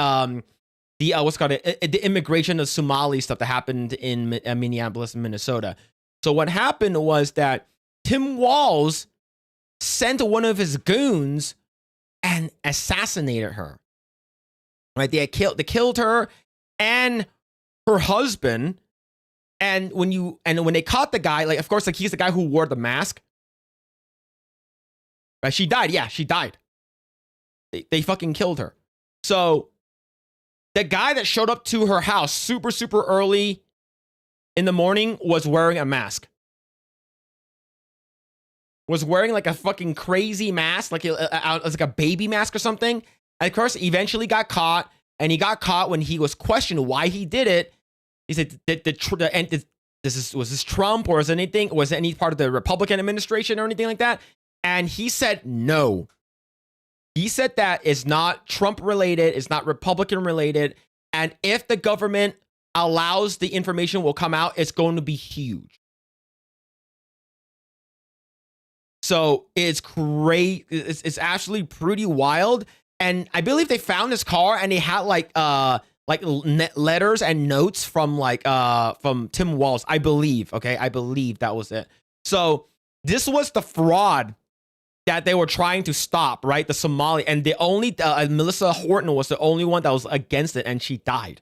what's called the immigration of Somali stuff that happened in Minneapolis, Minnesota. So what happened was that Tim Walz sent one of his goons and assassinated her. Right? They killed her and her husband. And when they caught the guy, like of course, like he's the guy who wore the mask. Right? She died. Yeah, she died. They fucking killed her. So the guy that showed up to her house super, super early in the morning was wearing a mask. Was wearing like a fucking crazy mask, like a baby mask or something. And of course, eventually got caught. And he got caught when he was questioned why he did it. He said, was this Trump or was it any part of the Republican administration or anything like that? And he said no. He said that it's not Trump related, it's not Republican related. And if the government allows the information will come out, it's going to be huge. So it's great. It's actually pretty wild. And I believe they found his car and they had like letters and notes from from Tim Walz, I believe. Okay, I believe that was it. So this was the fraud that they were trying to stop, right? The Somali, and the only Melissa Horton was the only one that was against it, and she died.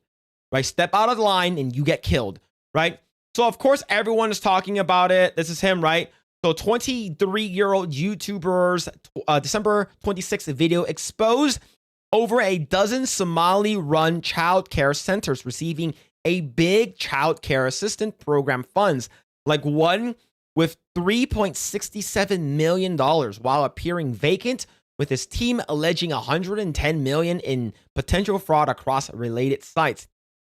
Right, step out of the line and you get killed. Right. So of course everyone is talking about it. This is him, right? So 23-year-old YouTuber's December 26th video exposed over a dozen Somali-run childcare centers receiving a big childcare assistance program funds, like one with $3.67 million while appearing vacant, with his team alleging $110 million in potential fraud across related sites.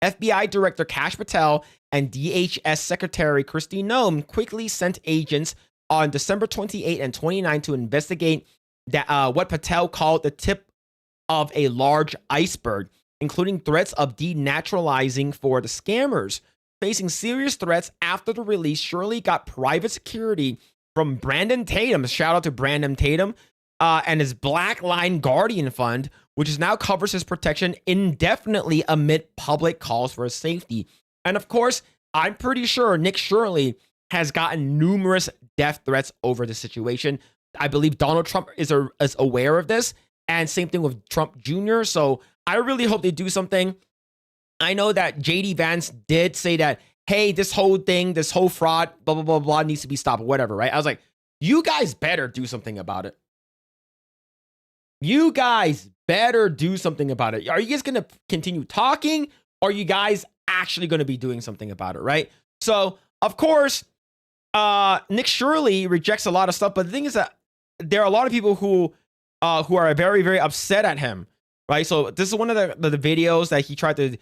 FBI Director Kash Patel and DHS Secretary Kristi Noem quickly sent agents on December 28 and 29 to investigate that what Patel called the tip of a large iceberg, including threats of denaturalizing for the scammers. Facing serious threats after the release, Shirley got private security from Brandon Tatum, shout out to Brandon Tatum, and his Black Line Guardian Fund, which now covers his protection indefinitely amid public calls for his safety. And of course, I'm pretty sure Nick Shirley has gotten numerous death threats over the situation. I believe Donald Trump is aware of this, and same thing with Trump Jr. So I really hope they do something. I know that JD Vance did say that, hey, this whole thing, this whole fraud, blah, blah, blah, blah, needs to be stopped, whatever, right? I was like, you guys better do something about it. You guys better do something about it. Are you guys going to continue talking, or are you guys actually going to be doing something about it, right? So, of course, Nick Shirley rejects a lot of stuff, but the thing is that there are a lot of people who are very, very upset at him, right? So this is one of the videos that he tried to,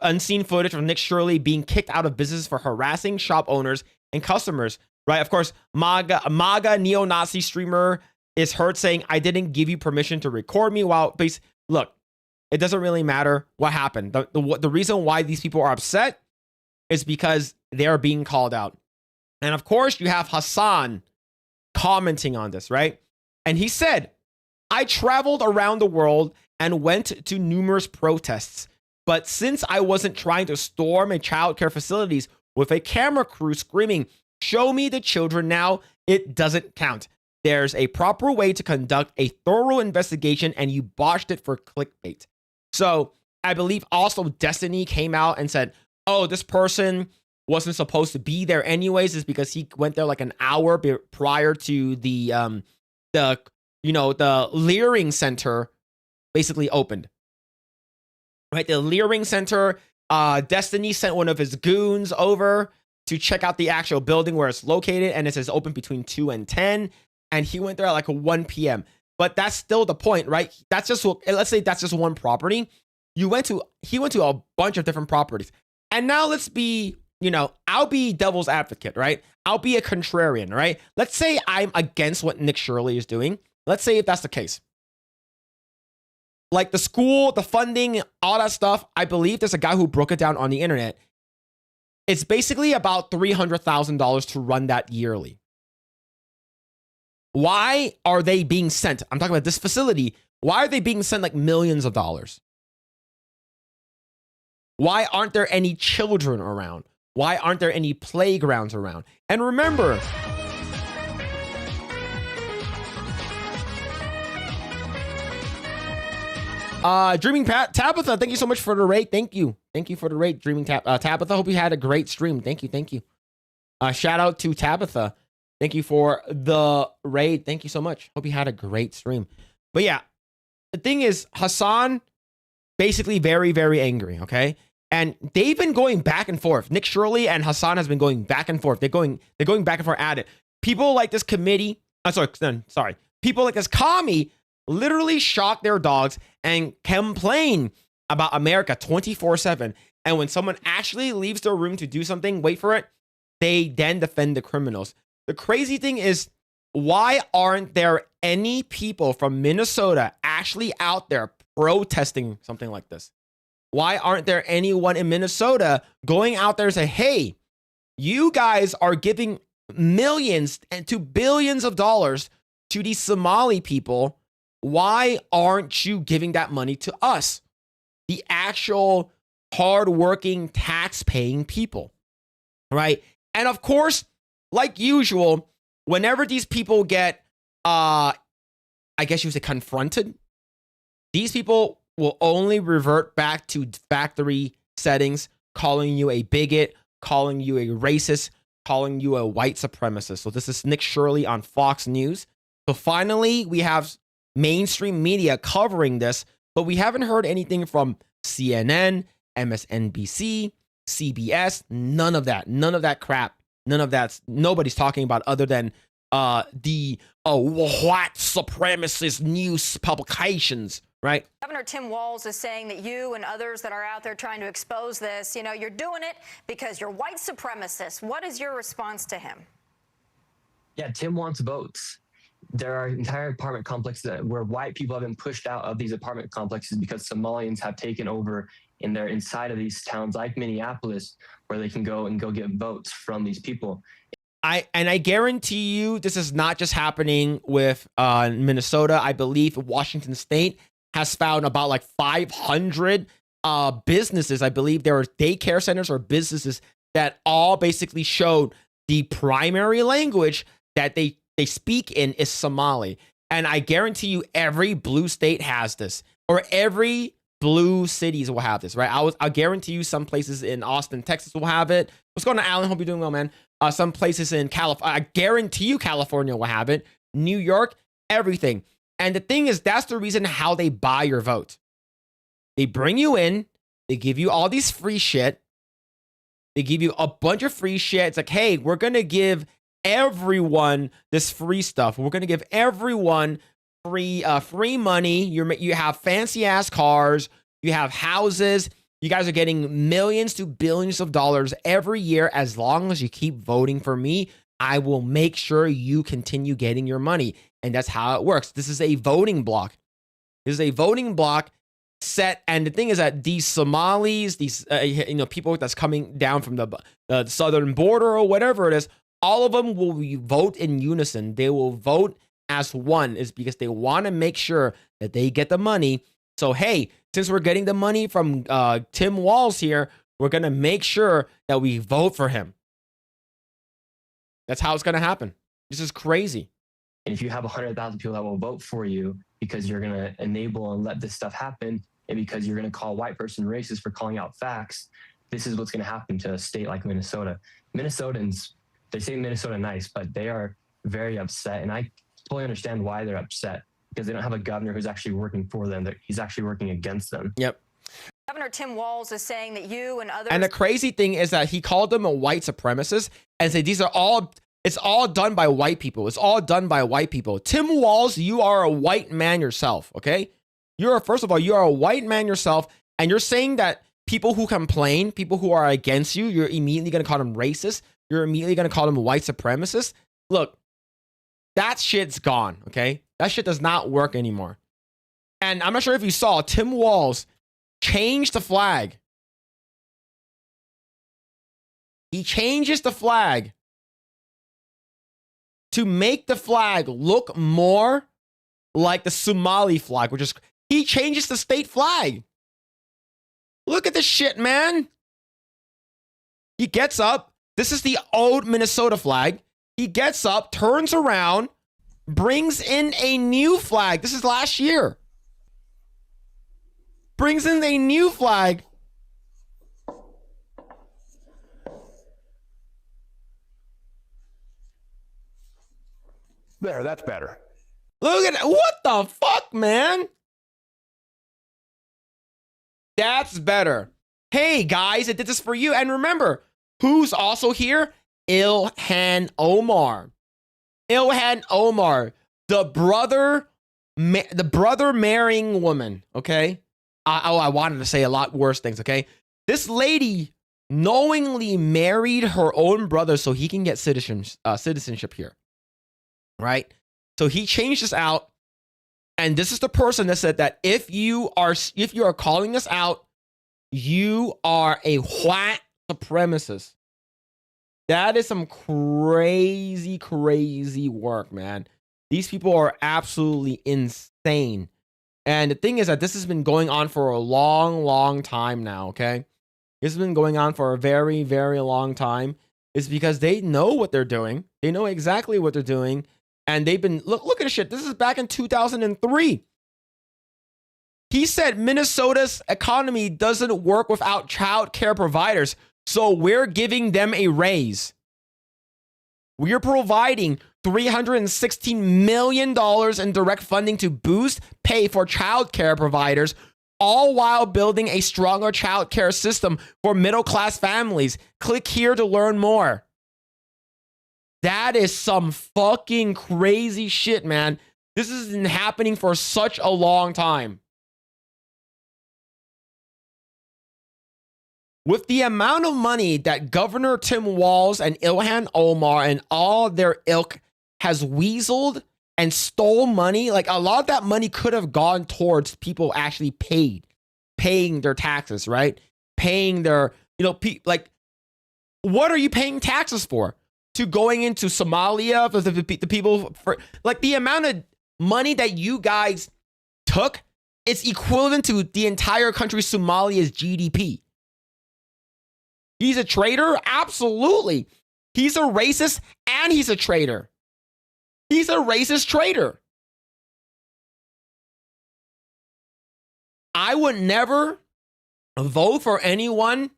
unseen footage of Nick Shirley being kicked out of business for harassing shop owners and customers, right? Of course, MAGA neo-Nazi streamer is heard saying, "I didn't give you permission to record me." While look, it doesn't really matter what happened. The reason why these people are upset is because they are being called out. And of course, you have Hassan commenting on this, right? And he said, "I traveled around the world and went to numerous protests. But since I wasn't trying to storm a childcare facilities with a camera crew screaming, 'Show me the children now,' it doesn't count. There's a proper way to conduct a thorough investigation, and you botched it for clickbait." So I believe also Destiny came out and said, "Oh, this person wasn't supposed to be there anyways," is because he went there like an hour prior to the Leering Center basically opened. Right, the Leering Center, Destiny sent one of his goons over to check out the actual building where it's located, and it says open between 2 and 10, and he went there at like 1 p.m. But that's still the point, right? That's just, let's say that's just one property. He went to a bunch of different properties. And now let's be, I'll be devil's advocate, right? I'll be a contrarian, right? Let's say I'm against what Nick Shirley is doing. Let's say if that's the case. Like the school, the funding, all that stuff, I believe there's a guy who broke it down on the internet. It's basically about $300,000 to run that yearly. Why are they being sent? I'm talking about this facility. Why are they being sent like millions of dollars? Why aren't there any children around? Why aren't there any playgrounds around? And remember, Dreaming Tabitha, thank you so much for the rate. Thank you for the rate, Dreaming Tabitha. Hope you had a great stream. Thank you. Shout out to Tabitha. Thank you for the raid. Thank you so much. Hope you had a great stream. But yeah, the thing is, Hassan basically very, very angry, okay? And they've been going back and forth. Nick Shirley and Hassan has been going back and forth. They're going back and forth at it. People like this committee, sorry. People like this commie literally shock their dogs and complain about America 24/7. And when someone actually leaves their room to do something, wait for it, they then defend the criminals. The crazy thing is, why aren't there any people from Minnesota actually out there protesting something like this? Why aren't there anyone in Minnesota going out there and say, hey, you guys are giving millions and to billions of dollars to these Somali people. Why aren't you giving that money to us, the actual hardworking, tax-paying people, right? And of course, like usual, whenever these people get, I guess you would say confronted, these people will only revert back to factory settings, calling you a bigot, calling you a racist, calling you a white supremacist. So this is Nick Shirley on Fox News. So finally, we have mainstream media covering this, but we haven't heard anything from CNN, MSNBC, CBS, none of that crap. None of that. Nobody's talking about other than the white supremacist news publications, right? Governor Tim Walz is saying that you and others that are out there trying to expose this, you're doing it because you're white supremacists. What is your response to him? Yeah, Tim wants votes. There are entire apartment complexes where white people have been pushed out of these apartment complexes because Somalians have taken over and they're inside of these towns like Minneapolis where they can go get votes from these people. I guarantee you this is not just happening with Minnesota. I believe Washington State has found about like 500 businesses. I believe there are daycare centers or businesses that all basically showed the primary language that they speak in is Somali. And I guarantee you every blue state has this, or every blue cities will have this, right? I'll guarantee you some places in Austin, Texas will have it. What's going on, Alan? Hope you're doing well, man. Some places in California, I guarantee you California will have it. New York, everything. And the thing is, that's the reason how they buy your vote. They bring you in, they give you all these free shit. They give you a bunch of free shit. It's like, hey, we're going to give everyone this free stuff. We're going to give everyone free money. You have fancy ass cars. You have houses. You guys are getting millions to billions of dollars every year. As long as you keep voting for me, I will make sure you continue getting your money. And that's how it works. This is a voting block. This is a voting block set. And the thing is that these Somalis, these people that's coming down from the southern border or whatever it is, all of them will vote in unison. They will vote as one, is because they want to make sure that they get the money. So, hey, since we're getting the money from Tim Walz here, we're going to make sure that we vote for him. That's how it's going to happen. This is crazy. And if you have 100,000 people that will vote for you because you're going to enable and let this stuff happen, and because you're going to call a white person racist for calling out facts, this is what's going to happen to a state like Minnesota. Minnesotans, they say Minnesota nice, but they are very upset. And I totally understand why they're upset, because they don't have a governor who's actually working for them. He's actually working against them. Yep. Governor Tim Walz is saying that you and others... And the crazy thing is that he called them a white supremacist and said it's all done by white people. It's all done by white people. Tim Walz, you are a white man yourself, okay? First of all, you are a white man yourself, and you're saying that people who complain, people who are against you, you're immediately going to call them racist. You're immediately going to call them white supremacists. Look, that shit's gone, okay? That shit does not work anymore. And I'm not sure if you saw, Tim Walz changed the flag. He changes the flag to make the flag look more like the Somali flag, which is, he changes the state flag. Look at this shit, man. He gets up. This is the old Minnesota flag. He gets up, turns around, brings in a new flag. This is last year. Brings in a new flag. There, that's better. Look at it. What the fuck, man? That's better. Hey guys, I did this for you. And remember, who's also here? Ilhan Omar. Ilhan Omar, the brother marrying woman. Okay. I wanted to say a lot worse things. Okay. This lady knowingly married her own brother so he can get citizenship here. Right. So he changed this out. And this is the person that said that if you are calling us out, you are a white supremacist. That is some crazy, crazy work, man. These people are absolutely insane. And the thing is that this has been going on for a long, long time now, okay? This has been going on for a very, very long time. It's because they know what they're doing. They know exactly what they're doing. And they've been, look at this shit. This is back in 2003. He said Minnesota's economy doesn't work without child care providers, so we're giving them a raise. We're providing $316 million in direct funding to boost pay for child care providers, all while building a stronger child care system for middle-class families. Click here to learn more. That is some fucking crazy shit, man. This has been happening for such a long time. With the amount of money that Governor Tim Walz and Ilhan Omar and all their ilk has weaseled and stole money, like a lot of that money could have gone towards people actually paying their taxes, right? Paying their, like, what are you paying taxes for? To going into Somalia for the people, for like the amount of money that you guys took, it's equivalent to the entire country Somalia's GDP. He's a traitor? Absolutely. He's a racist and he's a traitor. He's a racist traitor. I would never vote for anyone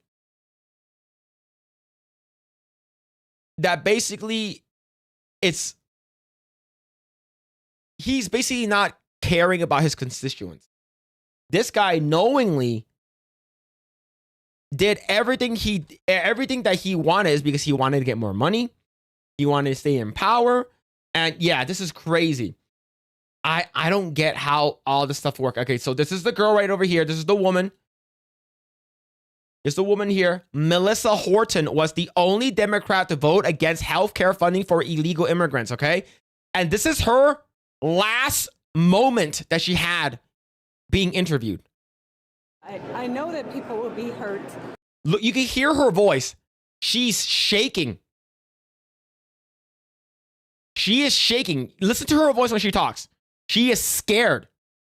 that basically he's basically not caring about his constituents. This guy knowingly did everything that he wanted is because he wanted to get more money. He wanted to stay in power. And yeah, this is crazy. I don't get how all this stuff works. Okay, so this is the girl right over here. This is the woman. It's the woman here. Melissa Horton was the only Democrat to vote against healthcare funding for illegal immigrants, okay? And this is her last moment that she had being interviewed. I know that people will be hurt. Look, you can hear her voice. She's shaking. She is shaking. Listen to her voice when she talks. She is scared.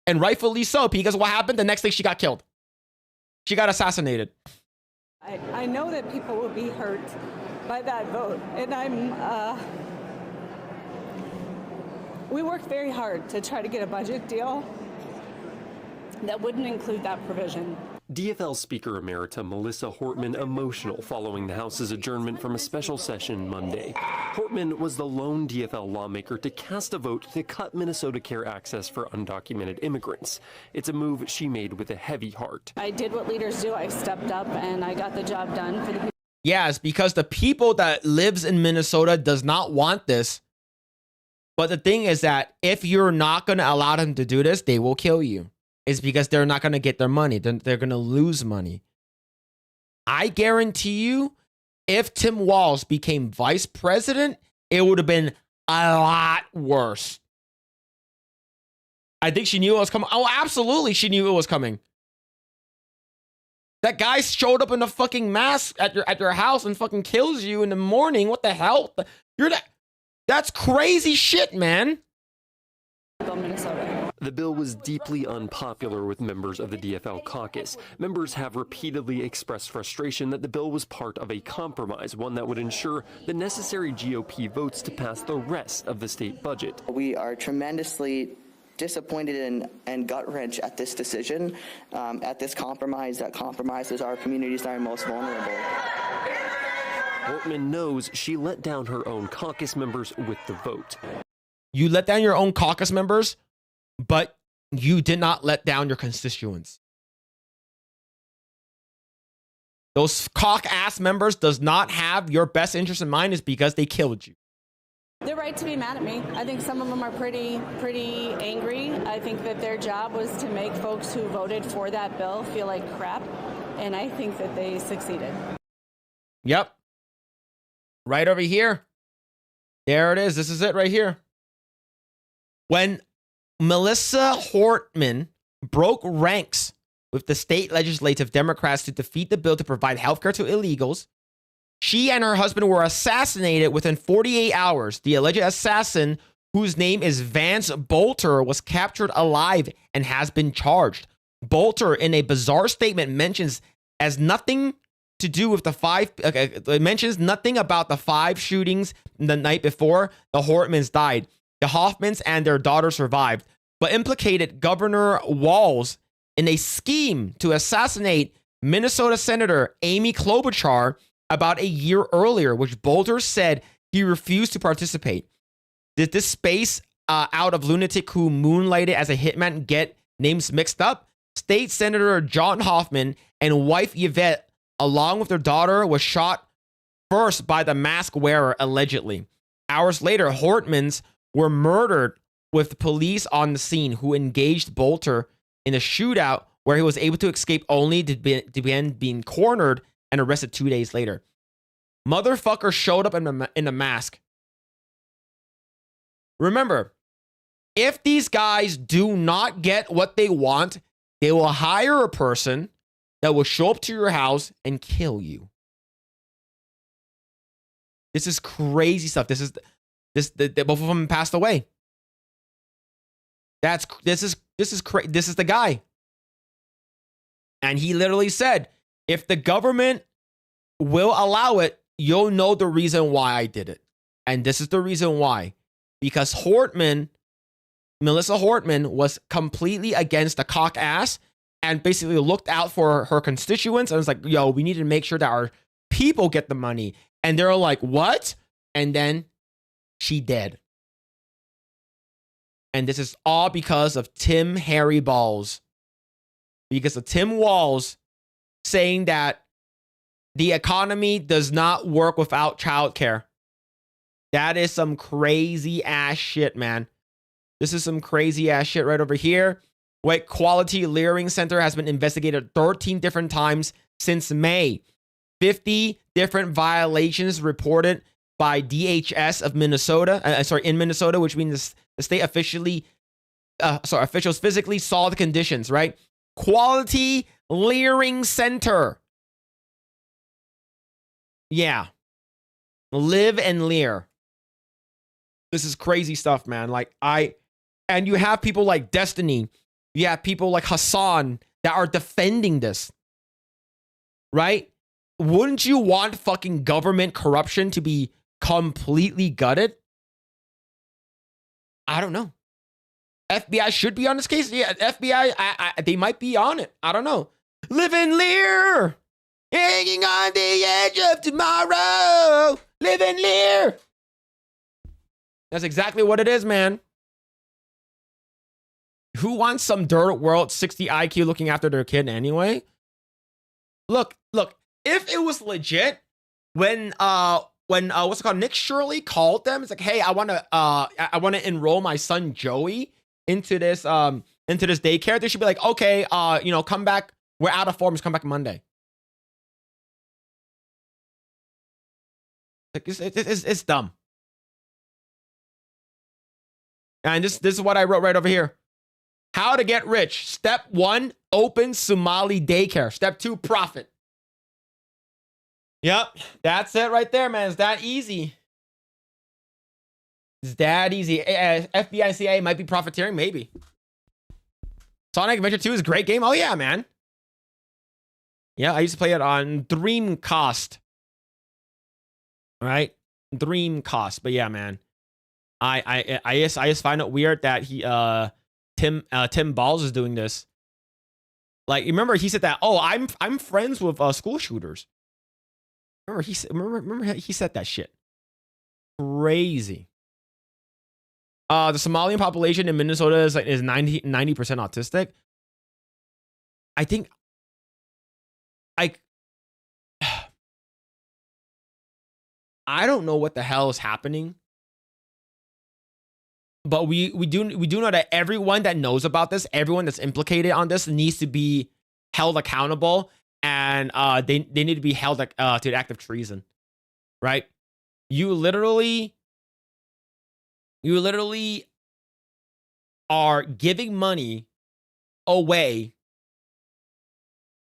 And rightfully so, because what happened? The next day she got killed. She got assassinated. I know that people will be hurt by that vote. And we worked very hard to try to get a budget deal that wouldn't include that provision. DFL Speaker Emerita Melissa Hortman emotional following the House's adjournment from a special session Monday. Hortman was the lone DFL lawmaker to cast a vote to cut Minnesota Care access for undocumented immigrants. It's a move she made with a heavy heart. I did what leaders do. I stepped up and I got the job done for the people. Yes, because the people that lives in Minnesota does not want this. But the thing is that if you're not going to allow them to do this, they will kill you. It's because they're not going to get their money. They're going to lose money. I guarantee you, if Tim Walz became vice president, it would have been a lot worse. I think she knew it was coming. Oh, absolutely, she knew it was coming. That guy showed up in a fucking mask at your house and fucking kills you in the morning. What the hell? That's crazy shit, man. The bill was deeply unpopular with members of the DFL caucus. Members have repeatedly expressed frustration that the bill was part of a compromise, one that would ensure the necessary GOP votes to pass the rest of the state budget. We are tremendously disappointed and gut-wrenched at this decision, at this compromise that compromises our communities that are most vulnerable. Hortman knows she let down her own caucus members with the vote. You let down your own caucus members, but you did not let down your constituents. those cock-ass members does not have your best interest in mind is because they killed you. They're right to be mad at me. I think some of them are pretty angry. I think that their job was to make folks who voted for that bill feel like crap, and I think that they succeeded. Yep. Right over here. There it is. This is it right here. When Melissa Hortman broke ranks with the state legislative Democrats to defeat the bill to provide healthcare to illegals, she and her husband were assassinated within 48 hours. The alleged assassin, whose name is Vance Bolter, was captured alive and has been charged. Bolter, in a bizarre statement, mentions as nothing to do with the it mentions nothing about the 5 shootings the night before the Hortmans died. The Hoffmans and their daughter survived, but implicated Governor Walz in a scheme to assassinate Minnesota Senator Amy Klobuchar about a year earlier, which Bolter said he refused to participate. Did this space out of lunatic who moonlighted as a hitman get names mixed up? State Senator John Hoffman and wife Yvette, along with their daughter, was shot first by the mask wearer, allegedly. Hours later, Hortmans were murdered with police on the scene, who engaged Bolter in a shootout where he was able to escape only to begin being cornered and arrested 2 days later. Motherfucker showed up in a mask. Remember, if these guys do not get what they want, they will hire a person that will show up to your house and kill you. This is crazy stuff. Both of them passed away. This is the guy. And he literally said, if the government will allow it, you'll know the reason why I did it. And this is the reason why. Because Melissa Hortman was completely against the cock ass and basically looked out for her constituents and was like, yo, we need to make sure that our people get the money. And they're like, what? And then she dead. And this is all because of Tim Harry Balls. Because of Tim Walz saying that the economy does not work without childcare. That is some crazy ass shit, man. This is some crazy ass shit right over here. White Quality Leering Center has been investigated 13 different times since May. 50 different violations reported by DHS of Minnesota. In Minnesota, which means the state officials physically saw the conditions, right? Quality Leering Center. Yeah. Live and leer. This is crazy stuff, man. And you have people like Destiny. You have people like Hassan that are defending this. Right? Wouldn't you want fucking government corruption to be completely gutted? I don't know. FBI should be on this case. Yeah, FBI, they might be on it. I don't know. Live and leer. Hanging on the edge of tomorrow. Live and leer. That's exactly what it is, man. Who wants some dirt world 60 IQ looking after their kid anyway? Look, if it was legit, when what's it called? Nick Shirley called them. It's like, hey, I wanna enroll my son Joey into this daycare. They should be like, okay, come back. We're out of forms. Come back Monday. Like it's dumb. And this is what I wrote right over here. How to get rich. Step 1, open Somali daycare. Step 2, profit. Yep, that's it right there, man. It's that easy. It's that easy. FBI and CIA might be profiteering, maybe. Sonic Adventure 2 is a great game. Oh yeah, man. Yeah, I used to play it on Dreamcast. All right, Dreamcast. But yeah, man. I just find it weird that Tim Balls is doing this. Like, remember he said that, oh, I'm friends with school shooters. Remember he said that shit. Crazy. The Somalian population in Minnesota is 90% autistic. I think I don't know what the hell is happening. But we do know that everyone that knows about this, everyone that's implicated on this, needs to be held accountable, and they need to be held to the act of treason, right? You literally are giving money away,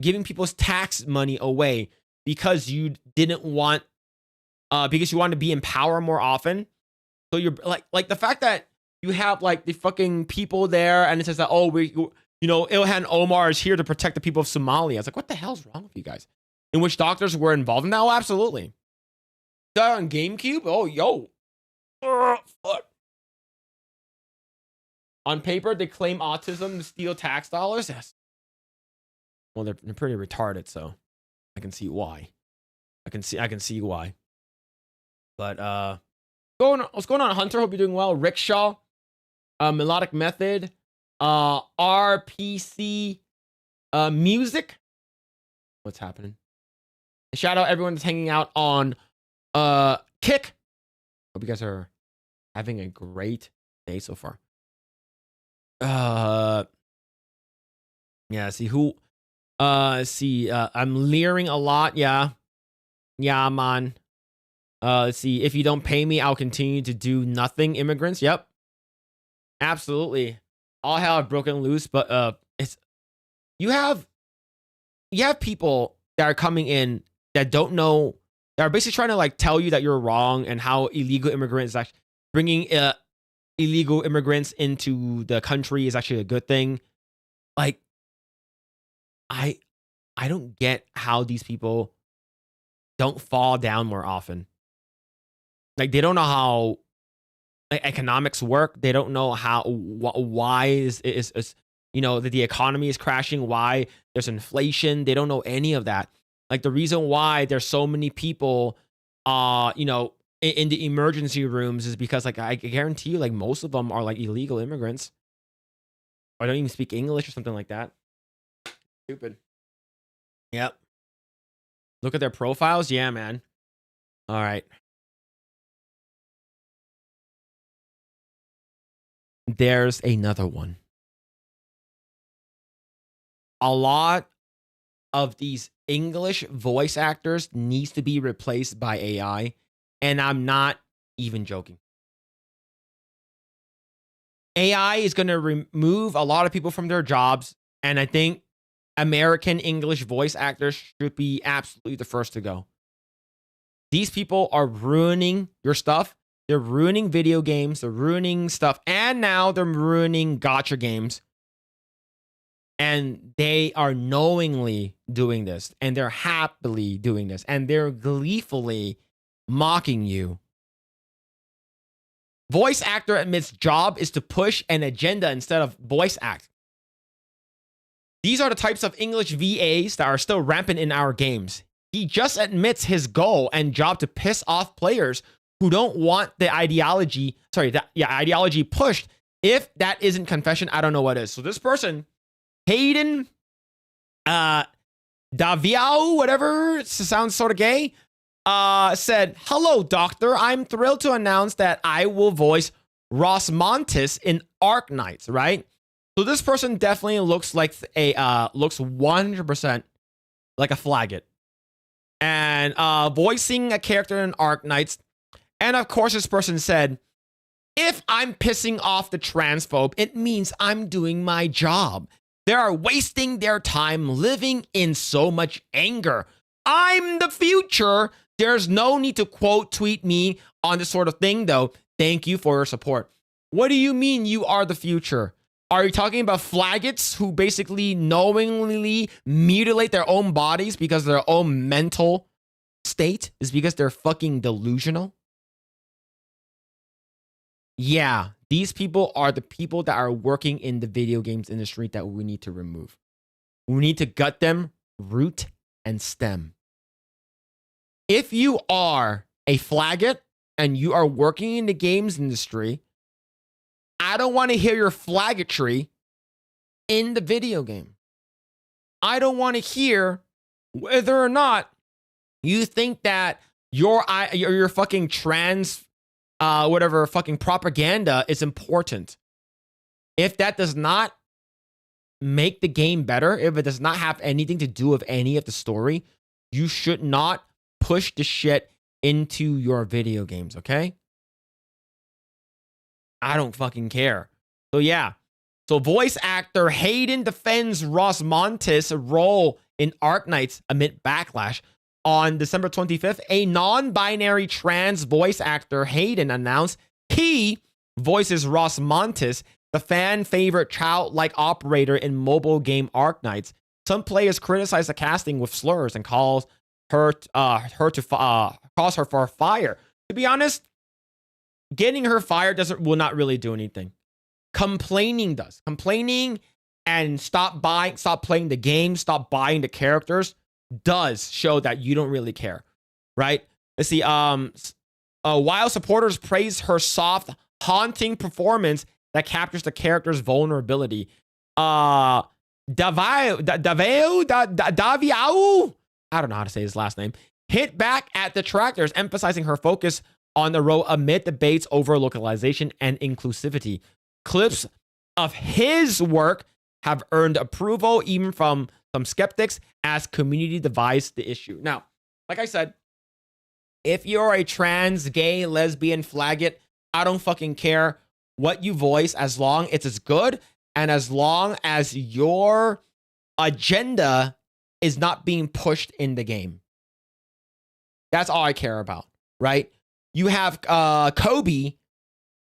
giving people's tax money away because you didn't want, because you wanted to be in power more often. So you're like the fact that you have like the fucking people there, and it says that, oh, Ilhan Omar is here to protect the people of Somalia. It's like, what the hell's wrong with you guys? In which doctors were involved in that? Oh, absolutely. That on GameCube? Oh, yo. Fuck. On paper, they claim autism to steal tax dollars. Yes. Well, they're pretty retarded, so I can see why. I can see why. But what's going on, Hunter? Hope you're doing well. Rickshaw, Melodic Method, RPC, Music. What's happening? Shout out everyone that's hanging out on Kick. Hope you guys are having a great day so far. Yeah, I'm leering a lot. Yeah, man. Let's see. If you don't pay me, I'll continue to do nothing. Immigrants. Yep. Absolutely. All hell have broken loose, but it's you have people that are coming in that don't know, that are basically trying to like tell you that you're wrong and how illegal immigrants actually bringing illegal immigrants into the country is actually a good thing. Like, I don't get how these people don't fall down more often. Like, they don't know how economics work. They don't know how why is that the economy is crashing, why there's inflation. They don't know any of that. Like, the reason why there's so many people in the emergency rooms is because, like, I guarantee you, like, most of them are like illegal immigrants or don't even speak English or something like that. Stupid. Yep. Look at their profiles. Yeah, man. All right. There's another one. A lot of these English voice actors needs to be replaced by AI, and I'm not even joking. AI is going to remove a lot of people from their jobs, and I think American English voice actors should be absolutely the first to go. These people are ruining your stuff. They're ruining video games. They're ruining stuff. And now they're ruining gacha games. And they are knowingly doing this. And they're happily doing this. And they're gleefully mocking you. Voice actor admits job is to push an agenda instead of voice act. These are the types of English VAs that are still rampant in our games. He just admits his goal and job to piss off players who don't want the ideology pushed. If that isn't confession, I don't know what is. So this person, Hayden Daviau, whatever, it sounds sort of gay, said, "Hello, doctor. I'm thrilled to announce that I will voice Rosmontis in Ark Knights," right? So this person definitely looks like looks 100% like a flaggot. And voicing a character in Ark Knights. And of course, this person said, "If I'm pissing off the transphobe, it means I'm doing my job. They are wasting their time living in so much anger. I'm the future. There's no need to quote tweet me on this sort of thing, though. Thank you for your support." What do you mean you are the future? Are you talking about flaggots who basically knowingly mutilate their own bodies because of their own mental state? Is because they're fucking delusional? Yeah, these people are the people that are working in the video games industry that we need to remove. We need to gut them, root and stem. If you are a flaggot and you are working in the games industry, I don't want to hear your flaggotry in the video game. I don't want to hear whether or not you think that your fucking trans whatever fucking propaganda is important. If that does not make the game better, if it does not have anything to do with any of the story, you should not push the shit into your video games, okay? I don't fucking care. So yeah. So voice actor Hayden defends Ross Montes' role in Arknights amid backlash. On December 25th, a non-binary trans voice actor, Hayden, announced he voices Ross Montes, the fan-favorite childlike operator in mobile game Arknights. Some players criticize the casting with slurs and calls her for fire. To be honest, getting her fired will not really do anything. Complaining does. Complaining and stop playing the game, stop buying the characters does show that you don't really care, right? Let's see. While supporters praise her soft, haunting performance that captures the character's vulnerability, Daviau, I don't know how to say his last name, hit back at detractors, emphasizing her focus on the role amid debates over localization and inclusivity. Clips of his work have earned approval even from some skeptics as community divides the issue. Now, like I said, if you're a trans, gay, lesbian, faggot, I don't fucking care what you voice as long as it's good and as long as your agenda is not being pushed in the game. That's all I care about, right? You have Kobe.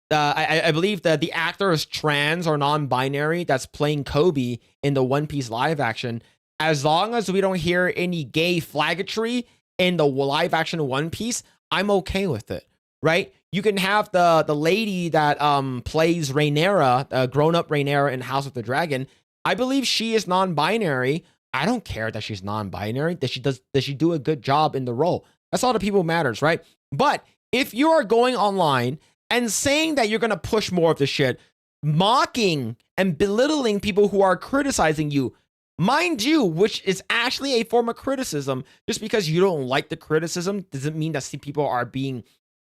I believe that the actor is trans or non-binary that's playing Kobe in the One Piece live action. As long as we don't hear any gay flaggatry in the live action One Piece, I'm okay with it, right? You can have the lady that plays Rhaenyra, grown-up Rhaenyra in House of the Dragon. I believe she is non-binary. I don't care that she's non-binary. Does she do a good job in the role? That's all the people matters, right? But if you are going online and saying that you're going to push more of the shit, mocking and belittling people who are criticizing you, mind you, which is actually a form of criticism, just because you don't like the criticism doesn't mean that people are being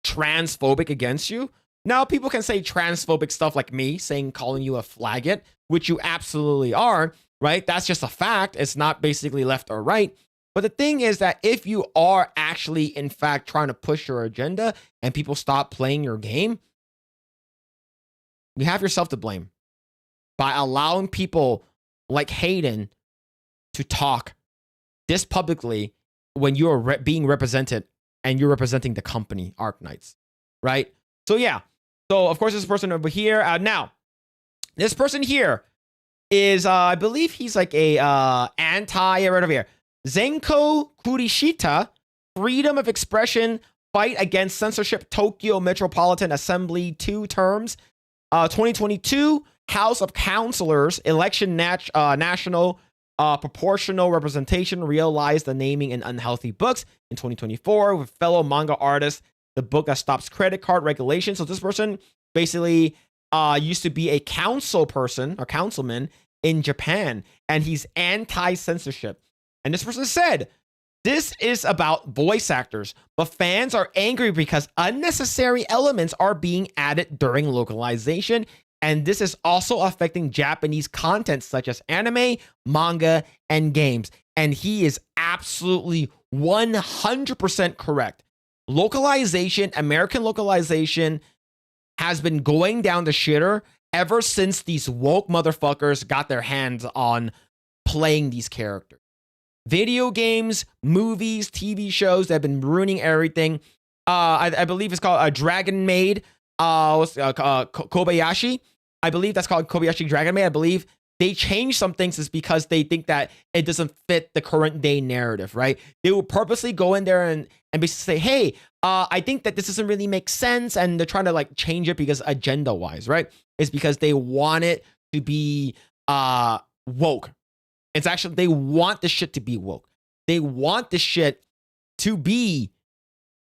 transphobic against you. Now, people can say transphobic stuff like me, calling you a flaggot, which you absolutely are, right? That's just a fact. It's not basically left or right. But the thing is that if you are actually, in fact, trying to push your agenda and people stop playing your game, you have yourself to blame by allowing people like Hayden to talk this publicly when you're being represented and you're representing the company, Arknights, right? So yeah. So of course, this person over here. Now, this person here is, I believe he's like a anti, right over here. Zenko Kurishita, freedom of expression, fight against censorship, Tokyo Metropolitan Assembly, 2 terms. 2022, House of Councilors, election national proportional representation, realized the naming in unhealthy books. In 2024, with fellow manga artist, the book that stops credit card regulation. So this person basically used to be a council person or councilman in Japan, and he's anti-censorship. And this person said, this is about voice actors, but fans are angry because unnecessary elements are being added during localization. And this is also affecting Japanese content such as anime, manga, and games. And he is absolutely 100% correct. Localization, American localization, has been going down the shitter ever since these woke motherfuckers got their hands on playing these characters. Video games, movies, TV shows that have been ruining everything. I believe it's called Dragon Maid, Kobayashi. I believe that's called Kobayashi Dragon Maid. I believe they changed some things is because they think that it doesn't fit the current day narrative, right? They will purposely go in there and basically say, hey, I think that this doesn't really make sense. And they're trying to like change it because agenda wise, right? It's because they want it to be woke. It's actually, they want the shit to be woke. They want the shit to be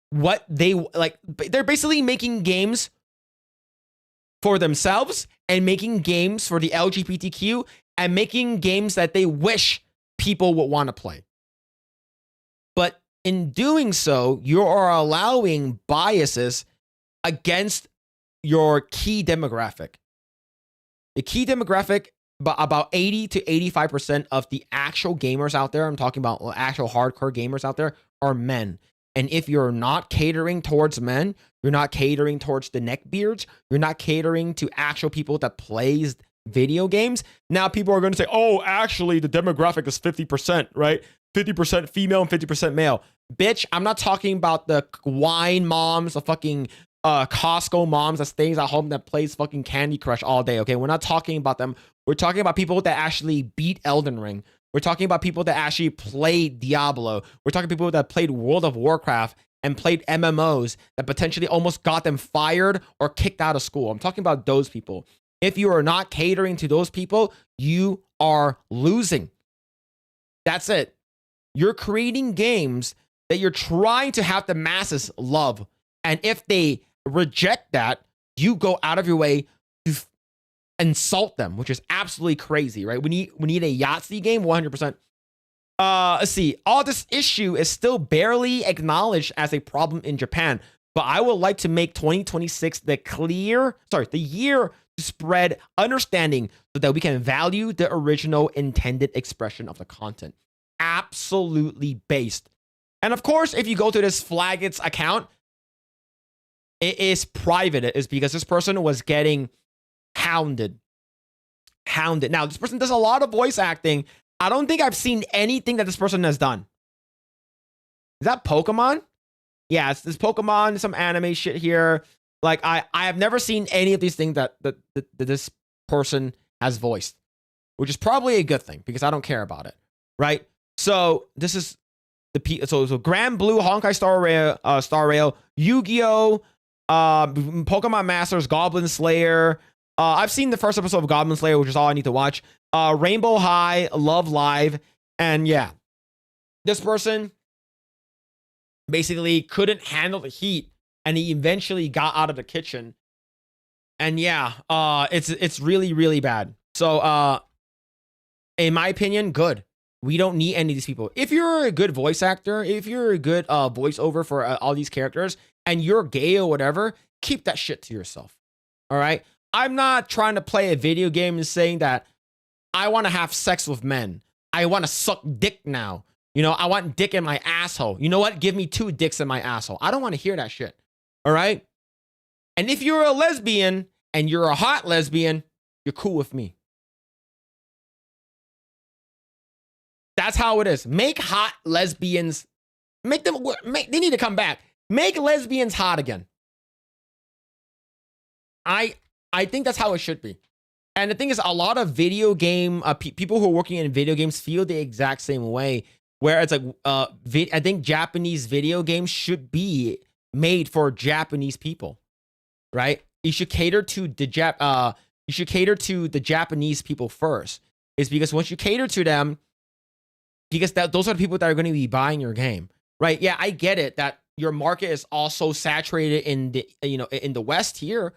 what they like. They're basically making games for themselves and making games for the LGBTQ and making games that they wish people would want to play. But in doing so, you are allowing biases against your key demographic. The key demographic, but about 80 to 85% of the actual gamers out there, I'm talking about actual hardcore gamers out there, are men. And if you're not catering towards men, you're not catering towards the neckbeards, you're not catering to actual people that plays video games. Now people are going to say, oh, actually the demographic is 50%, right? 50% female and 50% male. Bitch, I'm not talking about the wine moms, the fucking Costco moms that stays at home that plays fucking Candy Crush all day, okay? We're not talking about them. We're talking about people that actually beat Elden Ring. We're talking about people that actually played Diablo. We're talking people that played World of Warcraft and played MMOs that potentially almost got them fired or kicked out of school. I'm talking about those people. If you are not catering to those people, you are losing. That's it. You're creating games that you're trying to have the masses love. And if they reject that, you go out of your way to insult them, which is absolutely crazy, right? We need a Yahtzee game, 100%. Let's see. All this issue is still barely acknowledged as a problem in Japan, but I would like to make 2026 the year to spread understanding so that we can value the original intended expression of the content. Absolutely based. And of course, if you go to this Flaggots account, it is private. It is because this person was getting hounded. Now, this person does a lot of voice acting. I don't think I've seen anything that this person has done. Is that Pokemon? Yeah, it's this Pokemon, some anime shit here. Like, I have never seen any of these things that this person has voiced, which is probably a good thing because I don't care about it, right? So this is so Grand Blue, Honkai Star Rail, Yu-Gi-Oh, Pokemon Masters, Goblin Slayer. I've seen the first episode of Goblin Slayer, which is all I need to watch. Rainbow High, Love Live, and yeah, this person basically couldn't handle the heat, and he eventually got out of the kitchen. And yeah, it's really, really bad. So, in my opinion, good. We don't need any of these people. If you're a good voice actor, if you're a good voiceover for all these characters, and you're gay or whatever, keep that shit to yourself. All right? I'm not trying to play a video game and saying that I want to have sex with men. I want to suck dick now. You know, I want dick in my asshole. You know what? Give me 2 dicks in my asshole. I don't want to hear that shit. All right? And if you're a lesbian and you're a hot lesbian, you're cool with me. That's how it is. Make hot lesbians, they need to come back. Make lesbians hot again. I think that's how it should be. And the thing is, a lot of video game people who are working in video games feel the exact same way. Where it's like, I think Japanese video games should be made for Japanese people, right? You should cater to the Japanese people first. It's because once you cater to them, because those are the people that are going to be buying your game, right? Yeah, I get it that your market is also saturated in the in the West here,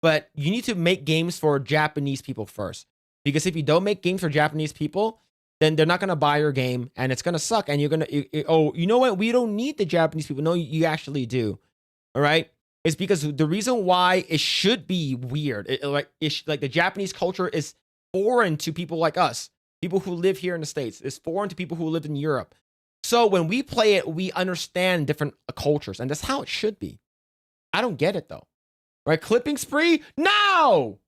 but you need to make games for Japanese people first. Because if you don't make games for Japanese people, then they're not going to buy your game and it's going to suck. And you're going to, oh, you know what? We don't need the Japanese people. No, you actually do. All right. It's because the reason why it should be weird, like the Japanese culture is foreign to people like us, people who live here in the States. It's foreign to people who live in Europe. So when we play it, we understand different cultures, and that's how it should be. I don't get it though. Right? Clipping spree? No.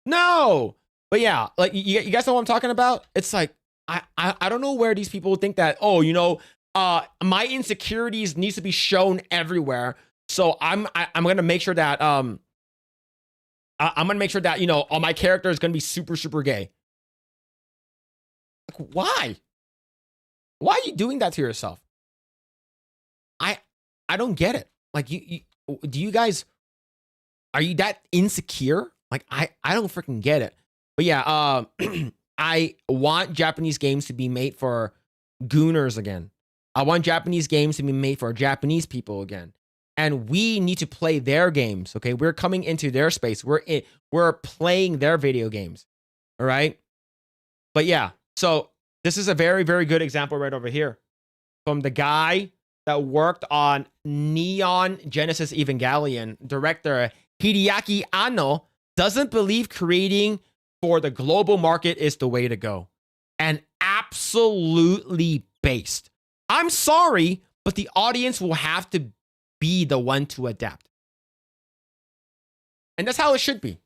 But yeah, like you guys know what I'm talking about? It's like, I don't know where these people think that, oh, my insecurities needs to be shown everywhere. So I'm gonna make sure that all my character is gonna be super, super gay. Like, why? Why are you doing that to yourself? I don't get it. Like, do you guys, are you that insecure? Like, I don't freaking get it. But yeah, I want Japanese games to be made for gooners again. I want Japanese games to be made for Japanese people again. And we need to play their games, okay? We're coming into their space. We're playing their video games, all right? But yeah, so this is a very, very good example right over here from the guy that worked on Neon Genesis Evangelion, director Hideaki Anno, doesn't believe creating for the global market is the way to go. And absolutely based. I'm sorry, but the audience will have to be the one to adapt. And that's how it should be.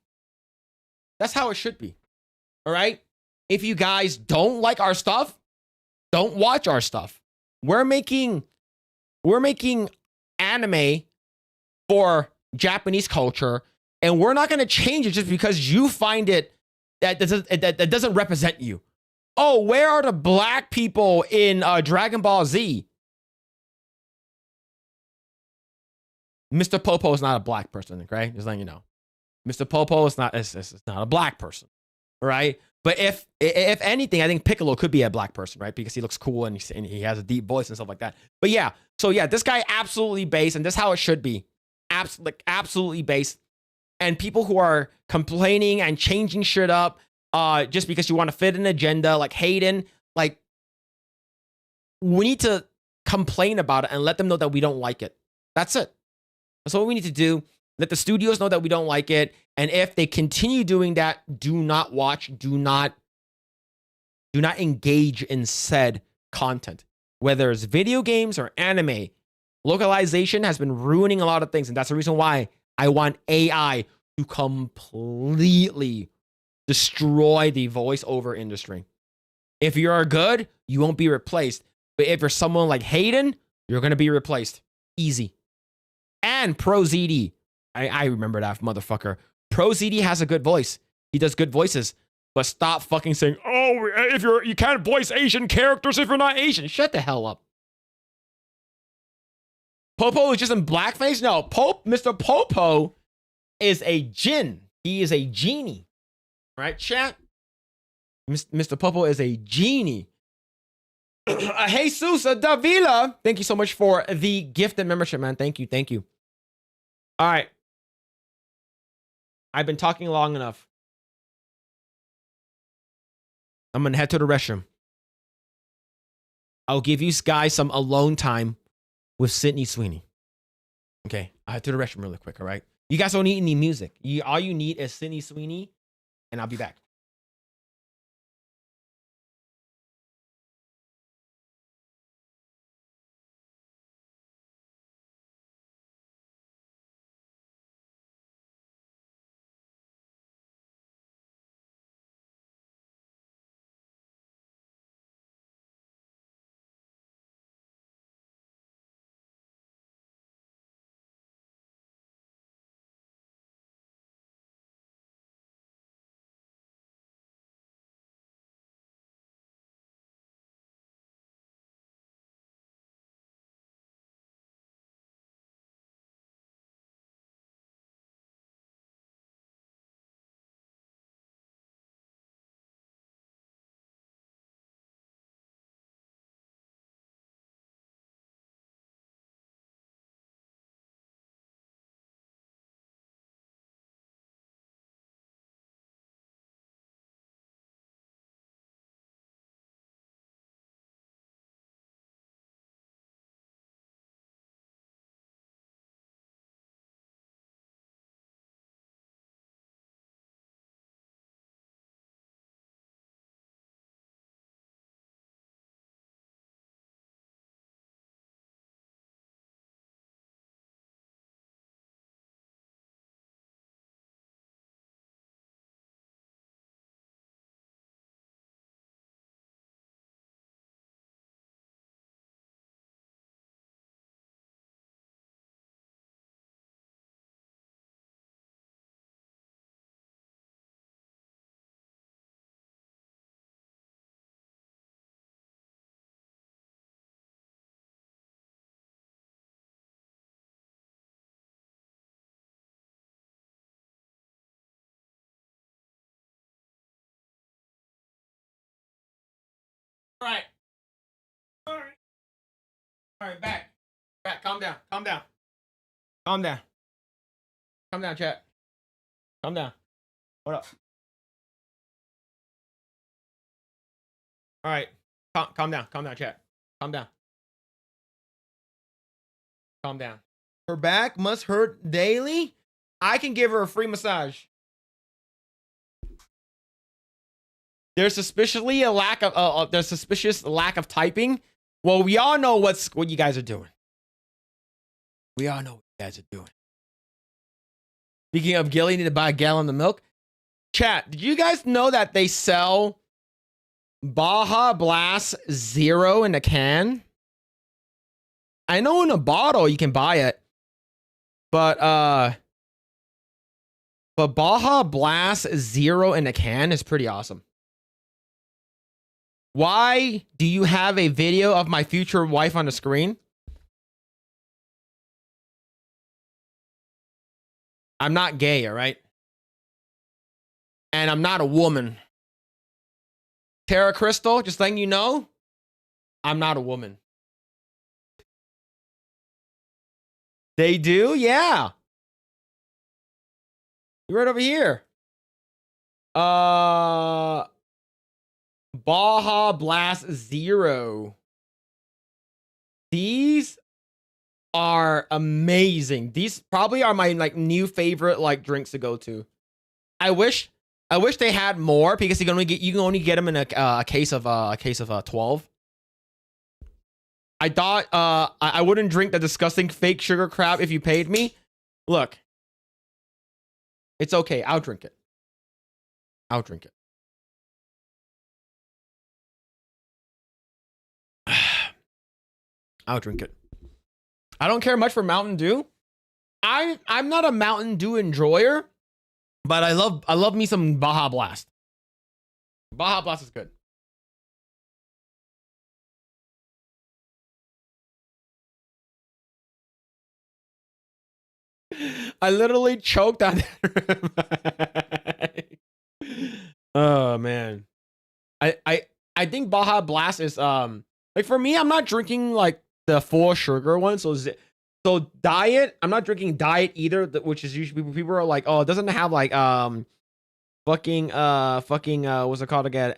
That's how it should be. All right? If you guys don't like our stuff, don't watch our stuff. We're making anime for Japanese culture, and we're not going to change it just because you find it that doesn't represent you. Oh, where are the black people in Dragon Ball Z? Mr. Popo is not a black person, okay? Just letting you know. Mr. Popo is not a black person, right? But if anything, I think Piccolo could be a black person, right? Because he looks cool and he has a deep voice and stuff like that. But yeah, so yeah, this guy absolutely based, and this is how it should be. Absolutely based. And people who are complaining and changing shit up just because you want to fit an agenda, like Hayden, like, we need to complain about it and let them know that we don't like it. That's it. That's what we need to do. Let the studios know that we don't like it. And if they continue doing that, do not watch, do not engage in said content. Whether it's video games or anime, localization has been ruining a lot of things. And that's the reason why I want AI to completely destroy the voiceover industry. If you're good, you won't be replaced. But if you're someone like Hayden, you're going to be replaced. Easy. And ProZD. I remember that motherfucker. ProZD has a good voice. He does good voices. But stop fucking saying, oh, if you can't voice Asian characters if you're not Asian. Shut the hell up. Popo is just in blackface? No, Mr. Popo is a jinn. He is a genie. Right, chat? Mr. Popo is a genie. Jesus Davila, thank you so much for the gift and membership, man. Thank you, thank you. All right. I've been talking long enough. I'm going to head to the restroom. I'll give you guys some alone time with Sydney Sweeney. Okay, I head to the restroom really quick, all right? You guys don't need any music. All you need is Sydney Sweeney, and I'll be back. All right. All right. All right, back. Back. Calm down. Calm down. Calm down. Calm down, chat. Calm down. What up? All right. Calm down. Calm down, chat. Calm down. Calm down. Her back must hurt daily. I can give her a free massage. There's suspiciously a lack of there's suspicious lack of typing. Well, we all know what you guys are doing. We all know what you guys are doing. Speaking of Gilly, need to buy a gallon of milk. Chat, did you guys know that they sell Baja Blast Zero in a can? I know in a bottle you can buy it, but Baja Blast Zero in a can is pretty awesome. Why do you have a video of my future wife on the screen? I'm not gay, all right? And I'm not a woman. Tara Crystal, just letting you know, I'm not a woman. They do? Yeah. You're right over here. Baja Blast Zero. These are amazing. These probably are my like new favorite like drinks to go to. I wish they had more because you can only get them in a case of 12. I thought I wouldn't drink the disgusting fake sugar crap if you paid me. Look, it's okay. I'll drink it. I'll drink it. I'll drink it. I don't care much for Mountain Dew. I'm not a Mountain Dew enjoyer, but I love me some Baja Blast. Baja Blast is good. I literally choked on that. Oh man. I think Baja Blast is like for me, I'm not drinking like the full sugar one. So diet, I'm not drinking diet either, which is usually people are like, oh, it doesn't have like fucking what's it called again?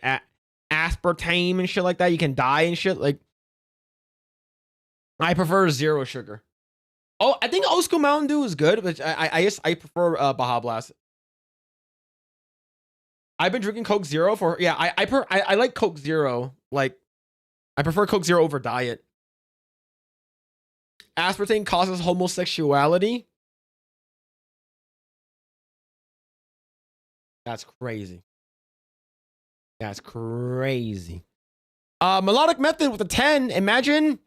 Aspartame and shit like that. You can die and shit. Like I prefer zero sugar. Oh, I think Old School Mountain Dew is good, but I prefer Baja Blast. I've been drinking Coke Zero for I like Coke Zero. Like I prefer Coke Zero over diet. Aspartame causes homosexuality. That's crazy. That's crazy. Melodic Method with a 10. Imagine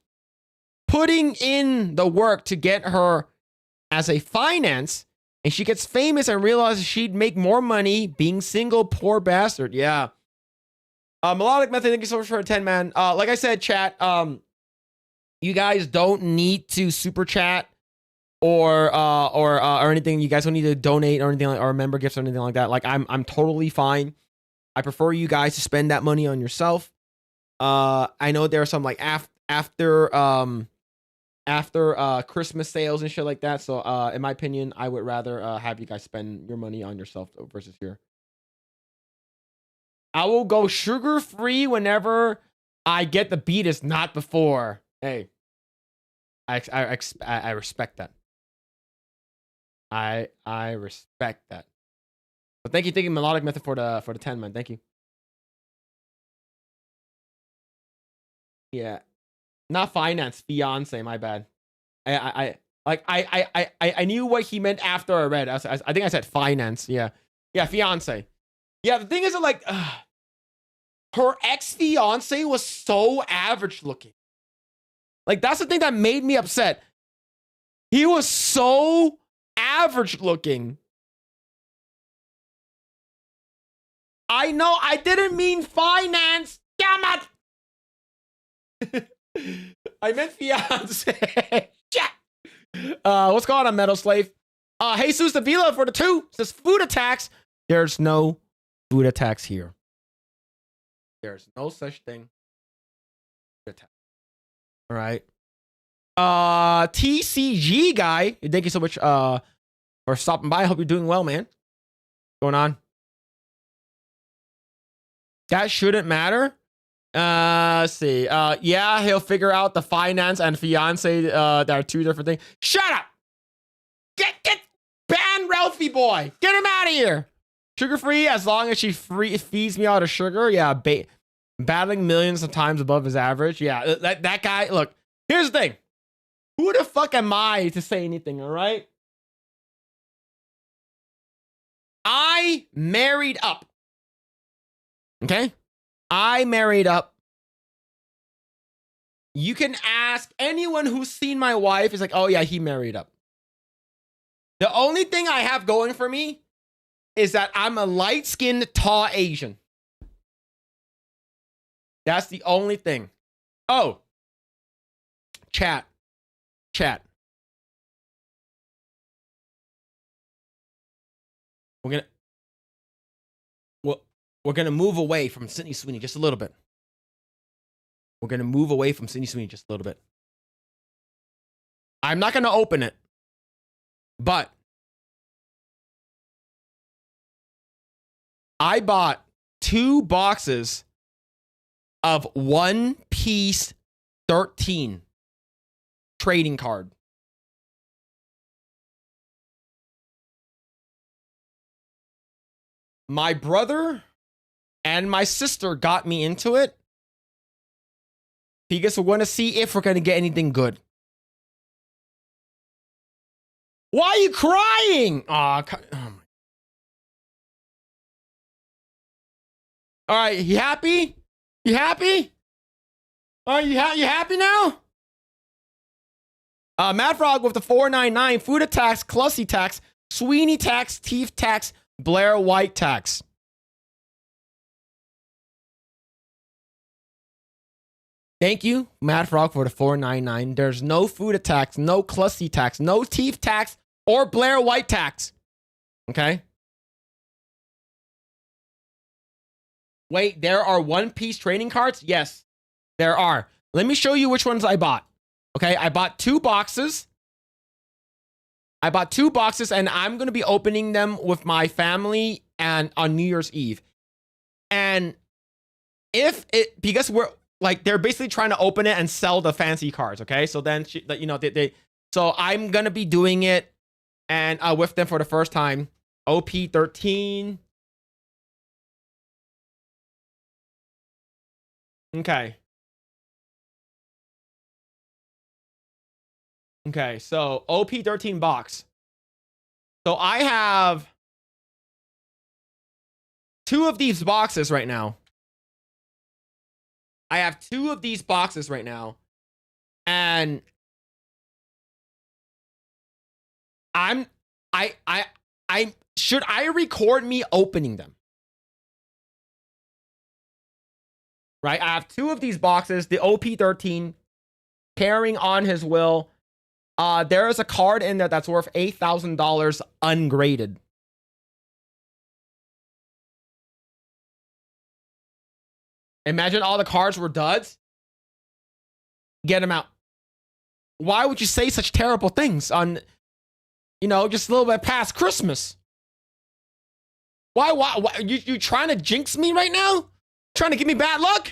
putting in the work to get her as a finance, and she gets famous and realizes she'd make more money being single. Poor bastard. Yeah. Melodic Method, thank you so much for a 10, man. Like I said, chat, you guys don't need to super chat or anything. You guys don't need to donate or anything like, or member gifts or anything like that. Like I'm totally fine. I prefer you guys to spend that money on yourself. I know there are some like after Christmas sales and shit like that. So in my opinion, I would rather have you guys spend your money on yourself versus here. I will go sugar free whenever I get the beat, is not before. Hey, I respect that. I respect that. But thank you, Melodic Method for the 10, man. Thank you. Yeah, not finance, fiance. My bad. I knew what he meant after I read. I think I said finance. Yeah, fiance. Yeah, the thing is that like her ex-fiance was so average looking. Like that's the thing that made me upset. He was so average looking. I know I didn't mean finance. Damn it. I meant fiance. What's going on, Metal Slave? Jesus Davila for the 2 says food attacks. There's no food attacks here. There's no such thing. Attack. All right. TCG guy, thank you so much for stopping by. I hope you're doing well, man. What's going on? That shouldn't matter. Let's see. Yeah, he'll figure out the finance and fiance that are two different things. Shut up! Get ban Ralphie boy! Get him out of here! Sugar free as long as she feeds me all the sugar. Yeah, battling millions of times above his average. Yeah, that guy. Look, here's the thing. Who the fuck am I to say anything? All right. I married up. Okay? I married up. You can ask anyone who's seen my wife. Is like, oh yeah, he married up. The only thing I have going for me is that I'm a light-skinned, tall Asian. That's the only thing. Oh. Chat. We're gonna move away from Sydney Sweeney just a little bit. We're gonna move away from Sydney Sweeney just a little bit. I'm not gonna open it, but I bought 2 boxes of One Piece 13 trading card. My brother and my sister got me into it because we're going to see if we're going to get anything good. Why are you crying? Oh my. All right, you happy? You happy? Are you happy now? Mad Frog with the 499 food tax, Clussy tax, Sweeney tax, Teeth tax, Blair White tax. Thank you, Mad Frog, for the 499. There's no food tax, no Clussy tax, no Teeth tax, or Blair White tax. Okay? Wait, there are One Piece trading cards? Yes, there are. Let me show you which ones I bought. Okay, I bought 2 boxes. And I'm going to be opening them with my family and on New Year's Eve. And because we're like, they're basically trying to open it and sell the fancy cards. Okay, so then, so I'm going to be doing it and with them for the first time. OP13. Okay. Okay, so OP13 box. So I have 2 of these boxes right now. And should I record me opening them? Right? I have 2 of these boxes, the OP13 carrying on his will. There is a card in there that's worth $8,000 ungraded. Imagine all the cards were duds. Get them out. Why would you say such terrible things on, just a little bit past Christmas? Why you trying to jinx me right now? Trying to give me bad luck?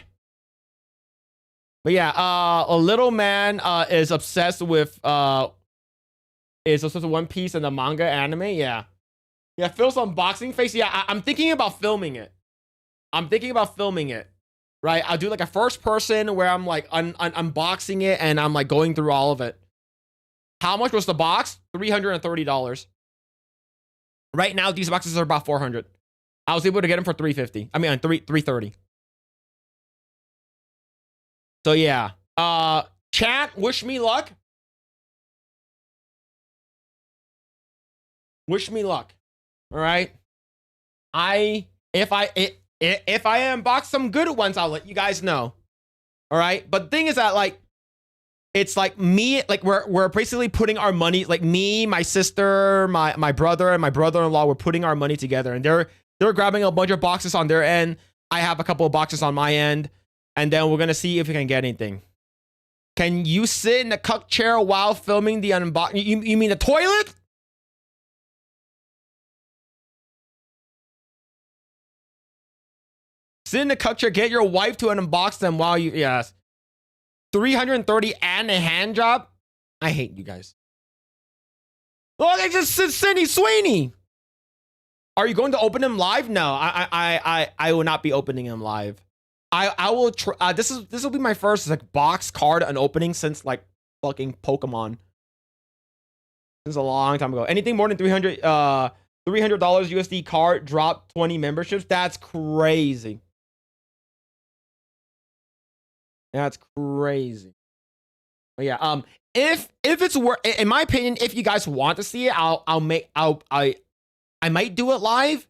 But yeah, a little man is obsessed with One Piece and the manga anime. Yeah, Phil's unboxing face. Yeah, I'm thinking about filming it. Right, I'll do like a first person where I'm like unboxing it and I'm like going through all of it. How much was the box? $330. Right now, these boxes are about $400. I was able to get them for $350. I mean, $330. So yeah, chat, wish me luck. Wish me luck. All right. If I unbox some good ones, I'll let you guys know. All right. But the thing is that it's like me, like we're basically putting our money, like me, my sister, my brother, and my brother-in-law, we're putting our money together, and they're grabbing a bunch of boxes on their end. I have a couple of boxes on my end. And then we're going to see if we can get anything. Can you sit in the cuck chair while filming the unboxing? You mean the toilet? Sit in the cuck chair, get your wife to unbox them while you, yes. 330 and a hand job. I hate you guys. Look, I just said Cindy Sweeney. Are you going to open them live? No, I will not be opening them live. I will try. This will be my first like box card unopening since like fucking Pokemon. This is a long time ago. Anything more than $300 USD card drop 20 memberships. That's crazy. That's crazy. But yeah, if it's worth, in my opinion, if you guys want to see it, I might do it live.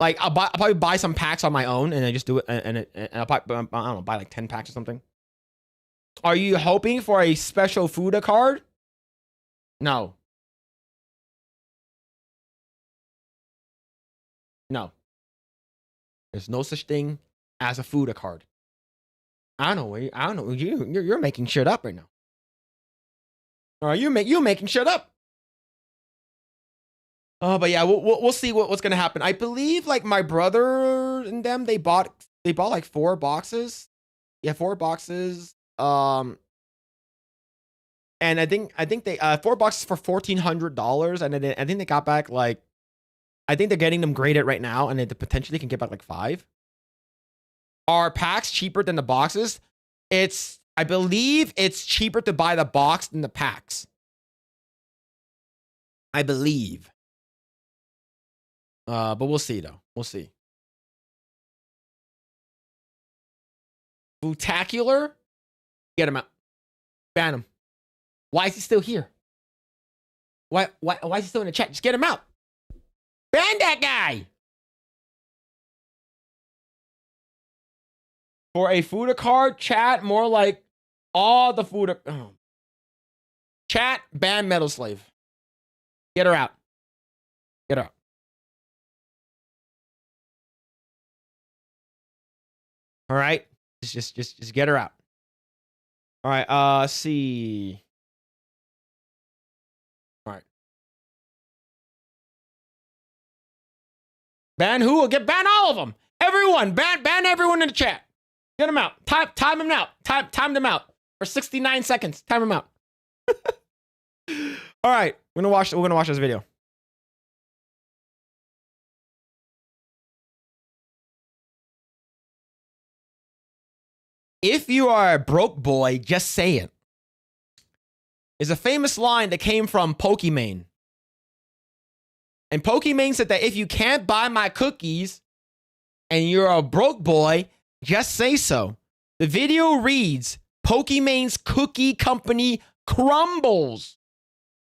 Like I'll probably buy some packs on my own and I just do it and I'll probably, I don't know, buy like 10 packs or something. Are you hoping for a special Fuda card? No. No. There's no such thing as a Fuda card. I don't know. You're making shit up right now. All right, you're making shit up. Oh, but yeah, we'll see what's gonna happen. I believe like my brother and them they bought like 4 boxes. Yeah, 4 boxes. And I think they 4 boxes for $1,400, and then I think they got back like, I think they're getting them graded right now, and they potentially can get back like 5. Are packs cheaper than the boxes? I believe it's cheaper to buy the box than the packs. I believe. But we'll see though. We'll see. Bootacular? Get him out. Ban him. Why is he still here? Why is he still in the chat? Just get him out. Ban that guy. For a Fuda card, chat, more like all the Fuda. Oh. Chat, ban Metal Slave. Get her out. Get her out. All right. Just get her out. All right. See. All right. Ban who? Ban all of them. Everyone. Ban everyone in the chat. Get them out. Time them out. Time them out for 69 seconds. Time them out. All right. We're gonna watch this video. If you are a broke boy, just say it. Is a famous line that came from Pokimane. And Pokimane said that if you can't buy my cookies and you're a broke boy, just say so. The video reads, Pokimane's cookie company crumbles.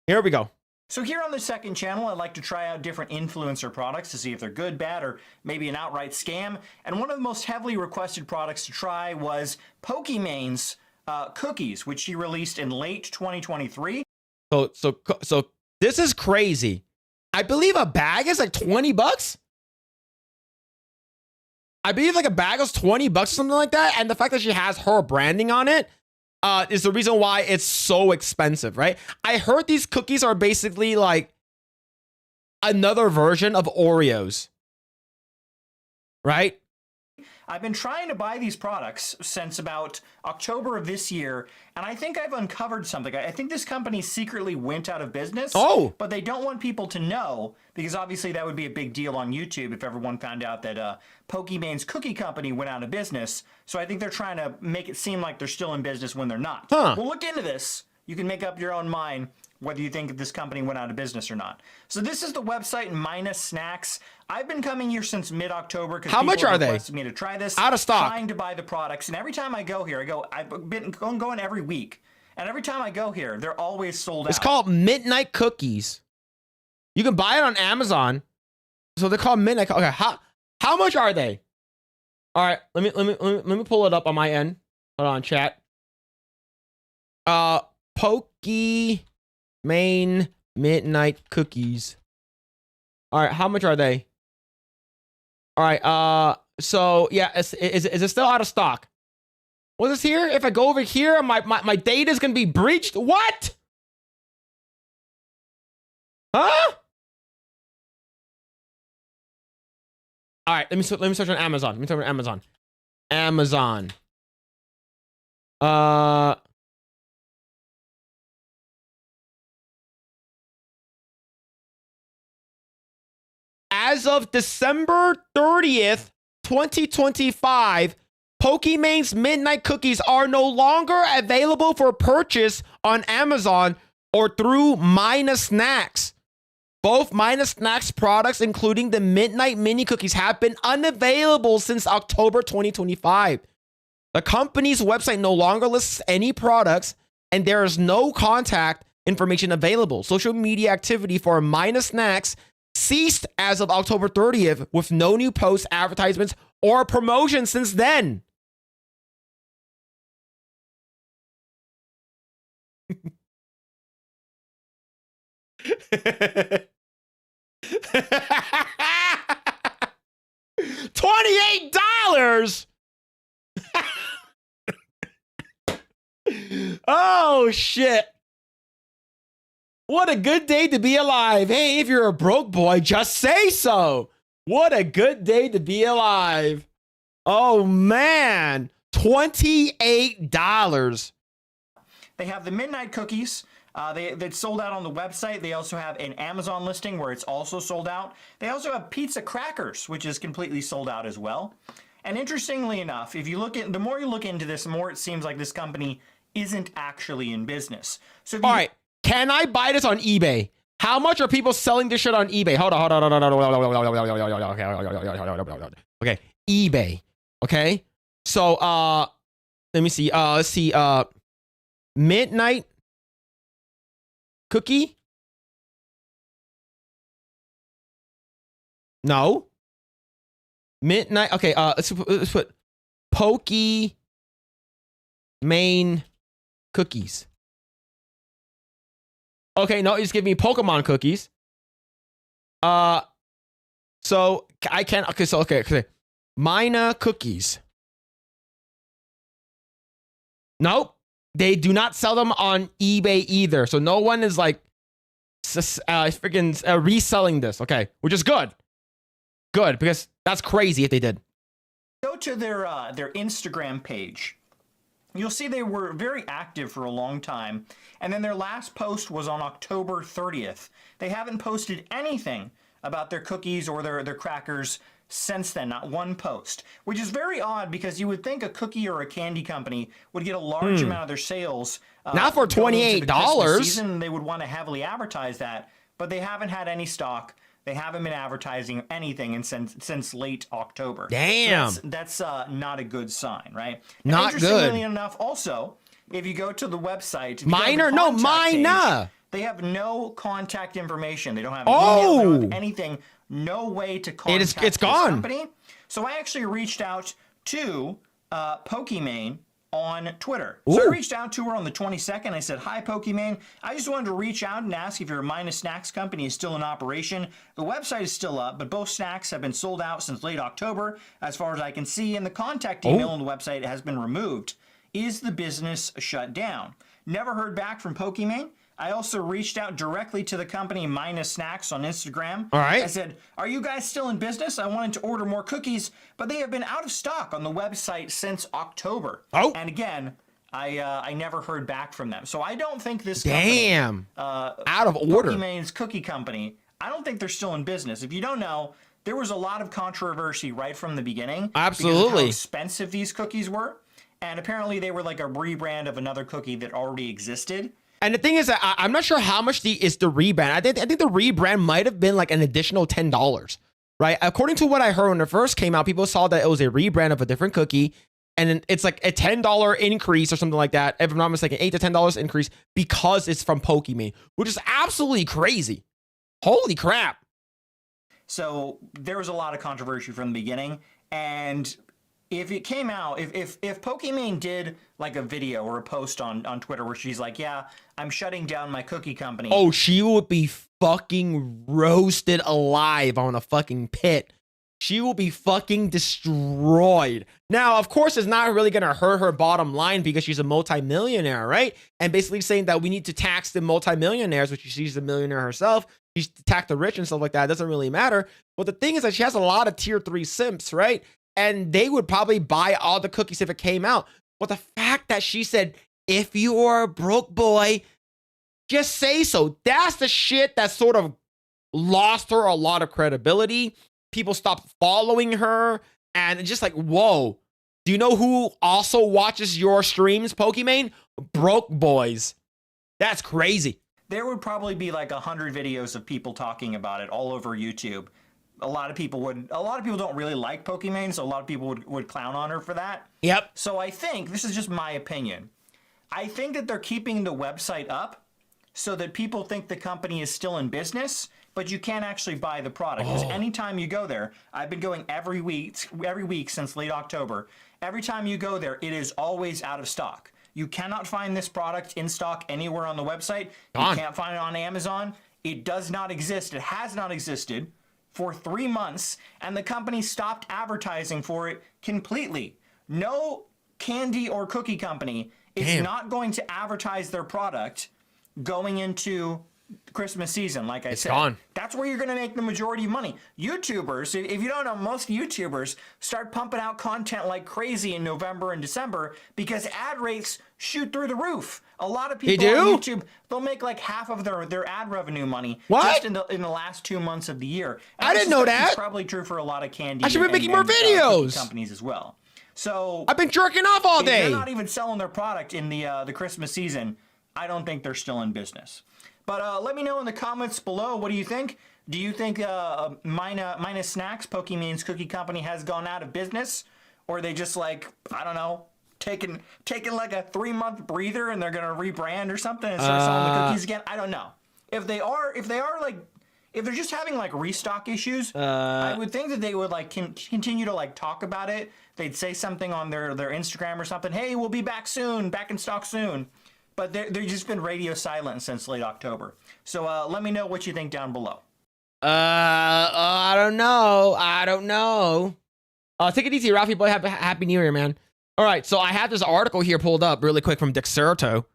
Here we go. So here on the second channel, I like to try out different influencer products to see if they're good, bad, or maybe an outright scam. And one of the most heavily requested products to try was Pokimane's cookies, which she released in late 2023. So this is crazy. I believe a bag is like $20. I believe like a bag was $20 or something like that. And the fact that she has her branding on it is the reason why it's so expensive, right? I heard these cookies are basically like another version of Oreos, right? I've been trying to buy these products since about October of this year, and I think I've uncovered something. I think this company secretly went out of business. Oh! But they don't want people to know, because obviously that would be a big deal on YouTube if everyone found out that Pokimane's cookie company went out of business. So I think they're trying to make it seem like they're still in business when they're not. Huh. We'll look into this. You can make up your own mind whether you think this company went out of business or not. So this is the website Minus Snacks. I've been coming here since mid-October because how much are they? Requested me to try this. Out of stock. Trying to buy the products, and every time I go here, I've been going every week, and every time I go here, they're always sold out. It's called Midnight Cookies. You can buy it on Amazon. So they're called Midnight. Okay, how much are they? All right, let me pull it up on my end. Hold on, chat. Pokimane Midnight Cookies. All right, how much are they? All right, so yeah, is it still out of stock? What's this here? If I go over here, my data is gonna be breached. What? Huh? All right, let me search on Amazon. Let me search on Amazon. Amazon. As of December 30th, 2025, Pokémon's Midnight Cookies are no longer available for purchase on Amazon or through Mina Snacks. Both Mina Snacks products, including the Midnight Mini Cookies, have been unavailable since October 2025. The company's website no longer lists any products, and there is no contact information available. Social media activity for Mina Snacks ceased as of October 30th, with no new posts, advertisements, or promotions since then. $28. Oh shit. What a good day to be alive. Hey, if you're a broke boy, just say so. What a good day to be alive. Oh man, $28. They have the Midnight Cookies. They sold out on the website. They also have an Amazon listing where it's also sold out. They also have pizza crackers, which is completely sold out as well. And interestingly enough, if you look at the more you look into this, the more it seems like this company isn't actually in business. So, all right, can I buy this on eBay? How much are people selling this shit on eBay? Hold on. Okay, eBay. Okay, so let me see. Let's see. Midnight Cookie? No. Midnight. Okay. Let's put Pokey Main Cookies. Okay. No, it's giving me Pokemon cookies. So I can't. Okay. So okay. Mina Cookies. Nope. They do not sell them on eBay either. So no one is like freaking reselling this. Okay, which is good. Good, because that's crazy if they did. Go to their Instagram page. You'll see they were very active for a long time. And then their last post was on October 30th. They haven't posted anything about their cookies or their crackers since then, not one post, which is very odd because you would think a cookie or a candy company would get a large amount of their sales. Not for $28. They would want to heavily advertise that, but they haven't had any stock. They haven't been advertising anything since late October. Damn. So that's not a good sign, right? Not good. Interestingly enough, also, if you go to the website, Mina. They have no contact information. They don't have email, they don't have anything. No way to contact it's gone. Company. So I actually reached out to Pokimane on Twitter. Ooh. So I reached out to her on the 22nd. I said, "Hi, Pokimane. I just wanted to reach out and ask if your Mina Snacks company is still in operation. The website is still up, but both snacks have been sold out since late October, as far as I can see, and the contact email on the website has been removed. Is the business shut down?" Never heard back from Pokimane. I also reached out directly to the company Mina Snacks on Instagram. All right. I said, "Are you guys still in business? I wanted to order more cookies, but they have been out of stock on the website since October." Oh. And again, I never heard back from them. So I don't think this Damn. company, out of order. Pokimane's cookie company, I don't think they're still in business. If you don't know, there was a lot of controversy right from the beginning. Absolutely. Because of how expensive these cookies were. And apparently they were like a rebrand of another cookie that already existed. And the thing is that I'm not sure how much is the rebrand. I think the rebrand might have been like an additional $10, right? According to what I heard when it first came out, people saw that it was a rebrand of a different cookie, and it's like a $10 increase or something like that. If I'm not mistaken, $8 to $10 increase because it's from Pokimane, which is absolutely crazy. Holy crap! So there was a lot of controversy from the beginning, and if it came out, if Pokimane did like a video or a post on Twitter where she's like, "Yeah, I'm shutting down my cookie company." Oh, she would be fucking roasted alive on a fucking pit. She will be fucking destroyed. Now, of course, it's not really going to hurt her bottom line because she's a multimillionaire, right? And basically saying that we need to tax the multimillionaires, which she's a millionaire herself. she's attacked the rich and stuff like that. It doesn't really matter. But the thing is that she has a lot of tier 3 simps, right? And they would probably buy all the cookies if it came out. But the fact that she said, if you are a broke boy, just say so. That's the shit that sort of lost her a lot of credibility. People stopped following her. And it's just like, whoa. Do you know who also watches your streams, Pokimane? Broke boys. That's crazy. There would probably be like 100 videos of people talking about it all over YouTube. A lot of people don't really like Pokimane, so a lot of people would clown on her for that. Yep. So I think, this is just my opinion, I think that they're keeping the website up so that people think the company is still in business, but you can't actually buy the product. Because anytime you go there, I've been going every week since late October. Every time you go there, it is always out of stock. You cannot find this product in stock anywhere on the website. You can't find it on Amazon. It does not exist. It has not existed for 3 months, and the company stopped advertising for it completely. No candy or cookie company is not going to advertise their product going into Christmas season, like I said. Gone. That's where you're going to make the majority of money. YouTubers, if you don't know, most YouTubers start pumping out content like crazy in November and December because ad rates shoot through the roof. A lot of people on YouTube, they'll make like half of their ad revenue money just in the last 2 months of the year. And I didn't know that. It's probably true for a lot of candy. I should be making more videos. Companies as well. So I've been jerking off all day. They're not even selling their product in the Christmas season. I don't think they're still in business. But let me know in the comments below. What do you think? Do you think Mina Snacks, Pokimane's cookie company, has gone out of business, or are they just like, I don't know, taking like a 3-month breather and they're gonna rebrand or something and start selling the cookies again? I don't know. If they're just having like restock issues, I would think that they would like continue to like talk about it. They'd say something on their Instagram or something. Hey, we'll be back soon, back in stock soon. But they've just been radio silent since late October. So let me know what you think down below. I don't know. Take it easy, Ralphie boy. Happy New Year, man. All right, so I have this article here pulled up really quick from Dexerto,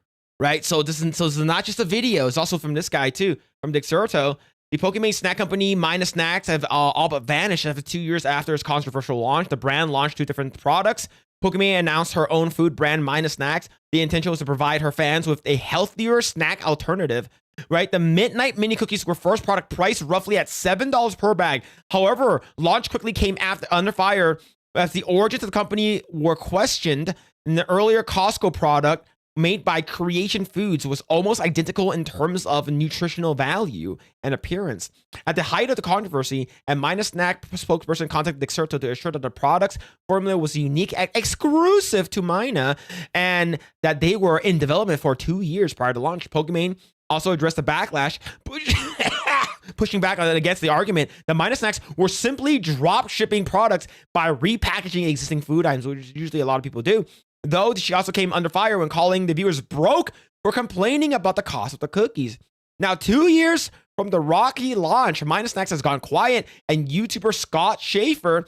right? So this is not just a video. It's also from this guy too, from Dexerto. The Pokimane snack company, Mina Snacks, have all but vanished after 2 years after its controversial launch. The brand launched 2 different products. Pokimane announced her own food brand, Mina Snacks. The intention was to provide her fans with a healthier snack alternative, right? The Midnight Mini Cookies were first product priced roughly at $7 per bag. However, launch quickly came under fire as the origins of the company were questioned. And the earlier Costco product, made by Creation Foods, was almost identical in terms of nutritional value and appearance. At the height of the controversy, a Mina Snack spokesperson contacted Dexerto to assure that the product's formula was unique and exclusive to Mina, and that they were in development for 2 years prior to launch. Pokimane also addressed the backlash, pushing back against the argument that Mina Snacks were simply drop shipping products by repackaging existing food items, which usually a lot of people do. Though she also came under fire when calling the viewers broke for complaining about the cost of the cookies. Now, 2 years from the rocky launch, Mina Snacks has gone quiet, and YouTuber Scott Schaefer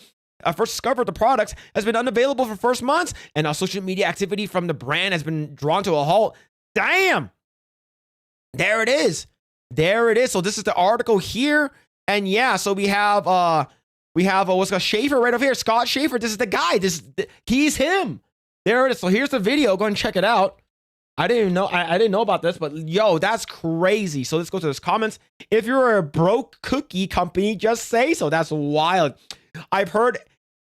first discovered the products has been unavailable for first months, and social media activity from the brand has been drawn to a halt. Damn! There it is. So this is the article here, and yeah, so we have what's called Schaefer right over here. Scott Schaefer. This is the guy. He's him. There it is. So here's the video. Go and check it out. I didn't know about this, but yo, that's crazy. So let's go to those comments. If you're a broke cookie company, just say so. That's wild. I've heard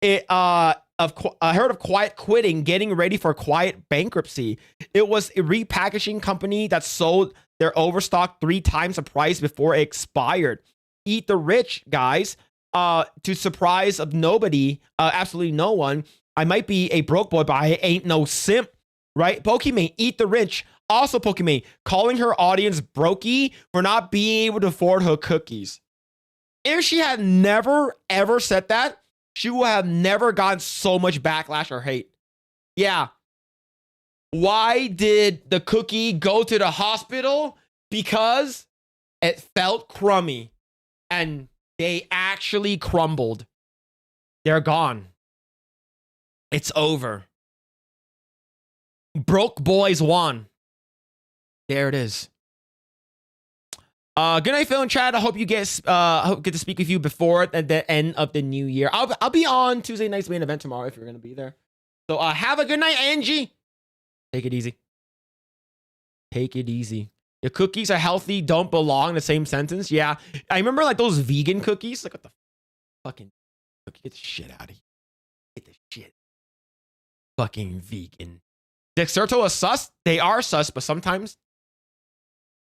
of quiet quitting, getting ready for quiet bankruptcy. It was a repackaging company that sold their overstock 3 times the price before it expired. Eat the rich, guys. To surprise of nobody, absolutely no one. I might be a broke boy, but I ain't no simp, right? Pokimane, eat the rich. Also, Pokimane, calling her audience brokey for not being able to afford her cookies. If she had never, ever said that, she would have never gotten so much backlash or hate. Yeah. Why did the cookie go to the hospital? Because it felt crummy. And they actually crumbled. They're gone. It's over. Broke boys won. There it is. Good night, Phil and Chad. I hope you get to speak with you before the end of the new year. I'll be on Tuesday night's main event tomorrow if you're gonna be there. So have a good night, Angie. Take it easy. Take it easy. Your cookies are healthy, don't belong in the same sentence. Yeah, I remember like those vegan cookies. Like what the fucking cookie? Get the shit out of here. Get the shit. Fucking vegan. Dexerto is sus. They are sus, but sometimes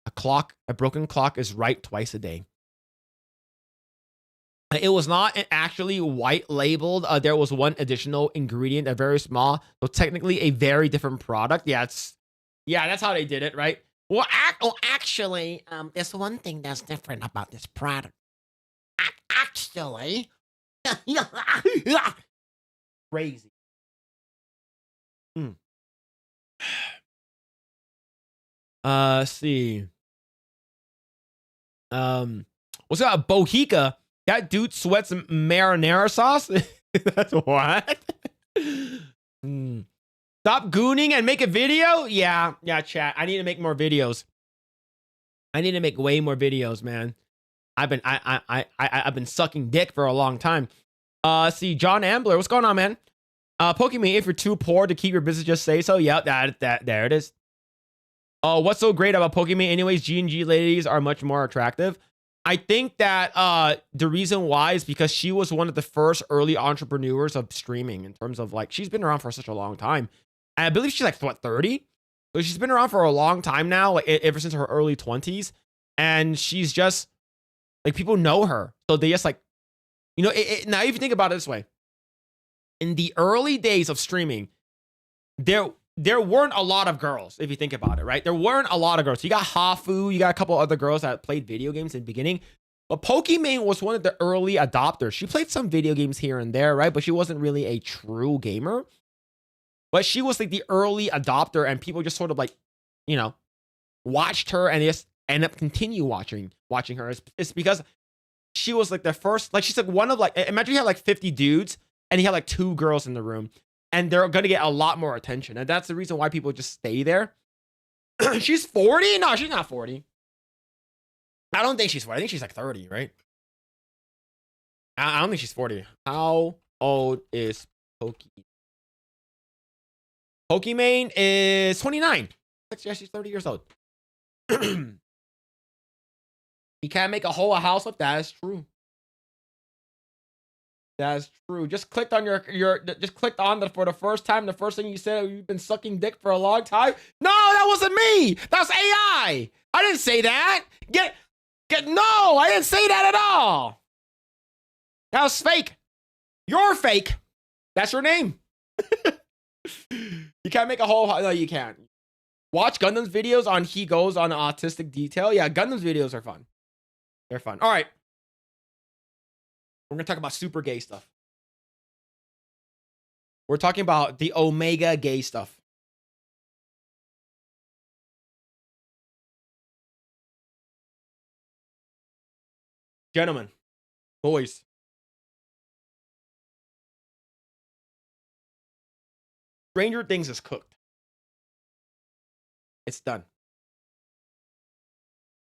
a broken clock is right twice a day. It was not actually white labeled. There was one additional ingredient, a very small, so technically a very different product. Yeah, that's how they did it, right? Well, actually, there's one thing that's different about this product. Actually, crazy. Let's see. What's up, Bohica? That dude sweats marinara sauce. That's what. Stop gooning and make a video. Yeah, chat. I need to make more videos. I need to make way more videos, man. I've been sucking dick for a long time. See, John Ambler, what's going on, man? Pokemon, if you're too poor to keep your business, just say so. Yep, there it is. What's so great about Pokemon? Anyways, G&G ladies are much more attractive. I think that the reason why is because she was one of the first early entrepreneurs of streaming in terms of like, she's been around for such a long time. And I believe she's like, what, 30? So she's been around for a long time now, like ever since her early 20s. And she's just, like, people know her. So they just like, you know, now if you think about it this way, in the early days of streaming, there weren't a lot of girls, if you think about it, right? There weren't a lot of girls. You got Hafu, you got a couple other girls that played video games in the beginning. But Pokimane was one of the early adopters. She played some video games here and there, right? But she wasn't really a true gamer. But she was like the early adopter, and people just sort of like, you know, watched her and just end up continue watching her. It's because she was like the first, like she's like one of like, imagine you had like 50 dudes and you had like 2 girls in the room. And they're going to get a lot more attention. And that's the reason why people just stay there. She's 40? No, she's not 40. I don't think she's 40. I think she's like 30, right? I don't think she's 40. How old is Pokimane is 29. Yeah, she's 30 years old. You can't make a whole house up. That is true. That's true. Just clicked on just clicked on for the first time. The first thing you said, you've been sucking dick for a long time. No, that wasn't me. That's AI. I didn't say that. No, I didn't say that at all. That was fake. You're fake. That's your name. You can't make a whole, no, you can't. Watch Gundam's videos on He Goes on Autistic Detail. Yeah, Gundam's videos are fun. They're fun. All right. We're going to talk about super gay stuff. We're talking about the Omega gay stuff. Gentlemen, boys. Stranger Things is cooked. It's done.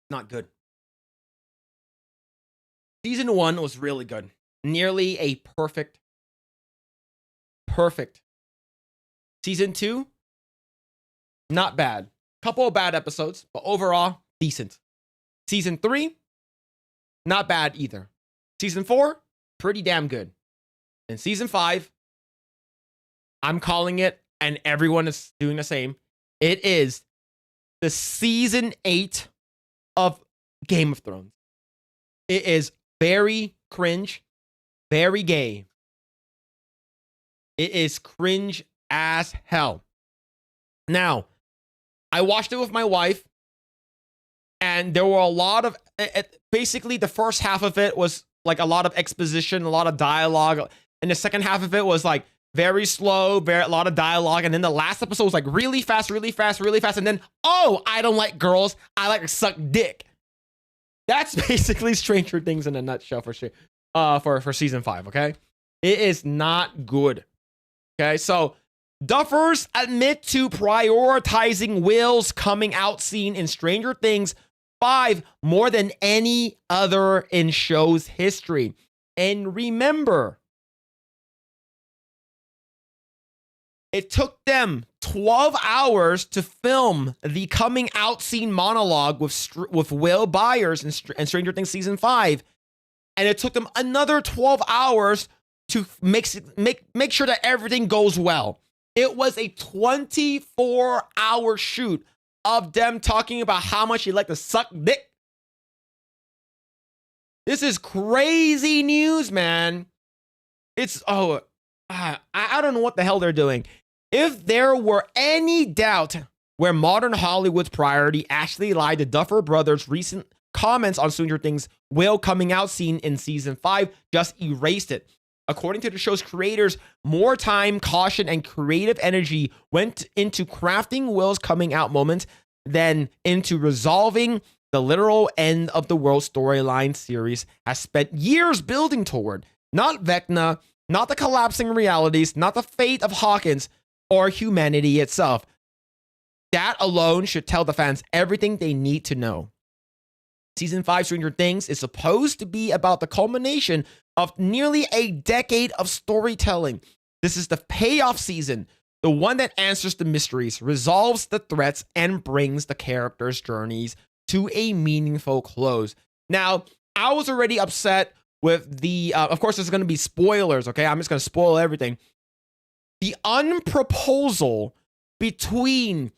Not good. Season 1 was really good. Nearly a perfect. Season 2, not bad. Couple of bad episodes, but overall, decent. Season 3, not bad either. Season 4, pretty damn good. And Season 5, I'm calling it, and everyone is doing the same. It is the Season 8 of Game of Thrones. It is very cringe, very gay. It is cringe as hell. Now, I watched it with my wife, and there were a lot of, basically the first half of it was like a lot of exposition, a lot of dialogue, and the second half of it was like very slow, a lot of dialogue, and then the last episode was like really fast, and then, oh, I don't like girls, I like to suck dick. That's basically Stranger Things in a nutshell for season 5, okay? It is not good. Okay, so Duffers admit to prioritizing Will's coming out scene in Stranger Things 5 more than any other in show's history. And remember, it took them 12 hours to film the coming out scene monologue with Will Byers and Stranger Things Season 5. And it took them another 12 hours to make sure that everything goes well. It was a 24-hour shoot of them talking about how much you like to suck dick. This is crazy news, man. It's, I don't know what the hell they're doing. If there were any doubt where modern Hollywood's priority actually lied, the Duffer Brothers' recent comments on Stranger Things' Will coming out scene in season 5 just erased it. According to the show's creators, more time, caution, and creative energy went into crafting Will's coming out moment than into resolving the literal end of the world storyline series has spent years building toward. Not Vecna, not the collapsing realities, not the fate of Hawkins, or humanity itself. That alone should tell the fans everything they need to know. Season 5 Stranger Things is supposed to be about the culmination of nearly a decade of storytelling. This is the payoff season, the one that answers the mysteries, resolves the threats, and brings the characters' journeys to a meaningful close. Now, I was already upset with the, of course, there's going to be spoilers, okay? I'm just going to spoil everything. The unproposal between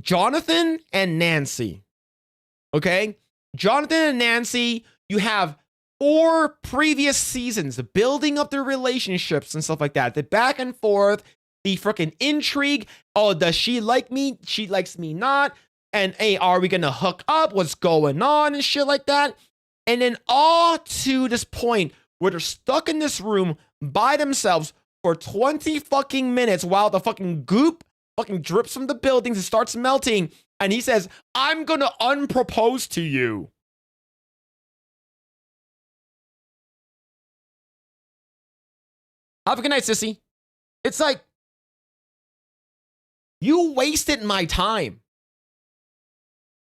Jonathan and Nancy, okay? Jonathan and Nancy, you have 4 previous seasons building up their relationships and stuff like that. The back and forth, the freaking intrigue. Oh, does she like me? She likes me not. And hey, are we gonna hook up? What's going on and shit like that? And then all to this point where they're stuck in this room by themselves for 20 fucking minutes while the fucking goop fucking drips from the buildings and starts melting. And he says, I'm gonna unpropose to you. Have a good night, sissy. It's like, you wasted my time.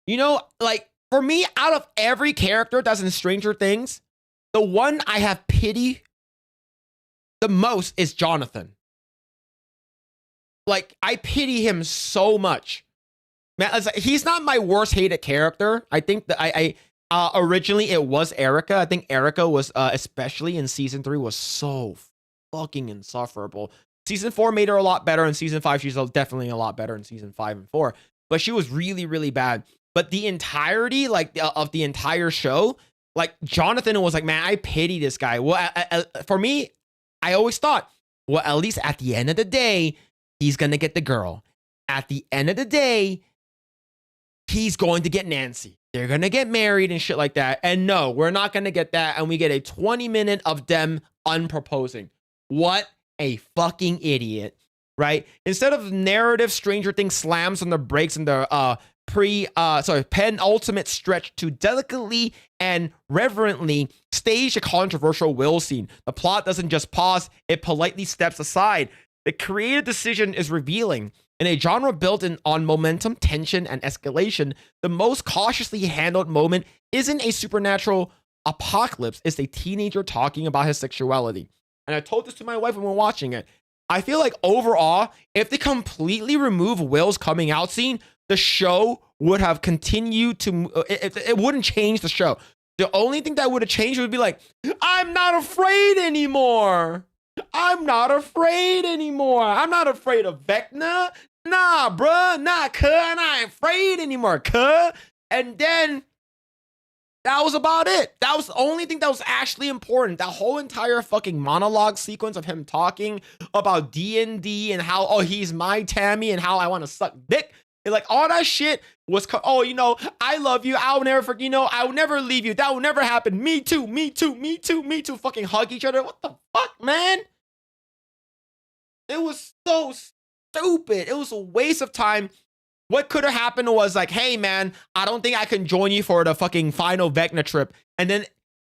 You know, like, for me, out of every character that's in Stranger Things, the one I have pity the most is Jonathan. Like, I pity him so much. Man, he's not my worst hated character. I think that originally it was Erica. I think Erica was, especially in season 3, was so fucking insufferable. Season 4 made her a lot better. In season 5, she's definitely a lot better in season 5 and 4. But she was really, really bad. But the entirety, like, of the entire show, like, Jonathan was like, man, I pity this guy. Well, for me, I always thought, well, at least at the end of the day, he's going to get the girl. At the end of the day, he's going to get Nancy. They're going to get married and shit like that. And no, we're not going to get that. And we get a 20-minute of them unproposing. What a fucking idiot, right? Instead of narrative, Stranger Things slams on the brakes in the penultimate stretch to delicately and reverently stage a controversial Will scene. The plot doesn't just pause, it politely steps aside. The creative decision is revealing. In a genre built on momentum, tension, and escalation, the most cautiously handled moment isn't a supernatural apocalypse, it's a teenager talking about his sexuality. And I told this to my wife when we were watching it. I feel like overall, if they completely remove Will's coming out scene, the show would have continued to, it wouldn't change the show. The only thing that would have changed would be like, I'm not afraid anymore. I'm not afraid anymore. I'm not afraid of Vecna. Nah, bruh. Nah, cuh. I ain't afraid anymore, cuh. And then that was about it. That was the only thing that was actually important. That whole entire fucking monologue sequence of him talking about D&D and how, oh, he's my Tammy and how I want to suck dick. And like all that shit was, oh, you know, I love you. I'll never forget, you know, I'll never leave you. That will never happen. Me too, me too, me too, me too. Fucking hug each other. What the fuck, man? It was so stupid. It was a waste of time. What could have happened was like, hey, man, I don't think I can join you for the fucking final Vecna trip. And then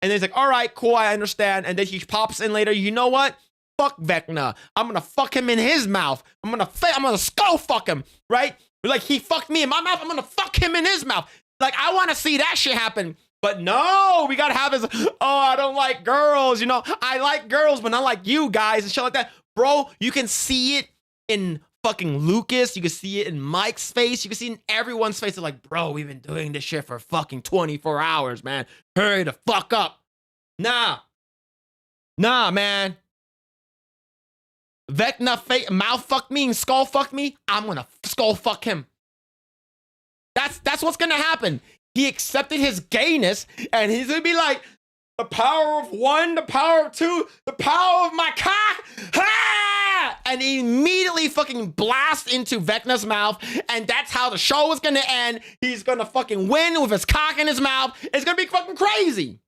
he's like, all right, cool, I understand. And then he pops in later. You know what? Fuck Vecna. I'm gonna fuck him in his mouth. I'm gonna skull fuck him, right? Like he fucked me in my mouth. I'm gonna fuck him in his mouth. Like, I want to see that shit happen. But no, we gotta have his, oh, I don't like girls, you know. I like girls, but not like you guys and shit like that. Bro, you can see it in fucking Lucas. You can see it in Mike's face. You can see it in everyone's face. They're like, bro, we've been doing this shit for fucking 24 hours, man. Hurry the fuck up. Nah, man. Vecna mouth fuck me and skull fuck me. I'm gonna skull fuck him. That's what's gonna happen. He accepted his gayness, and he's gonna be like, the power of one, the power of two, the power of my cock, ah! And he immediately fucking blast into Vecna's mouth, and that's how the show is gonna end. He's gonna fucking win with his cock in his mouth. It's gonna be fucking crazy.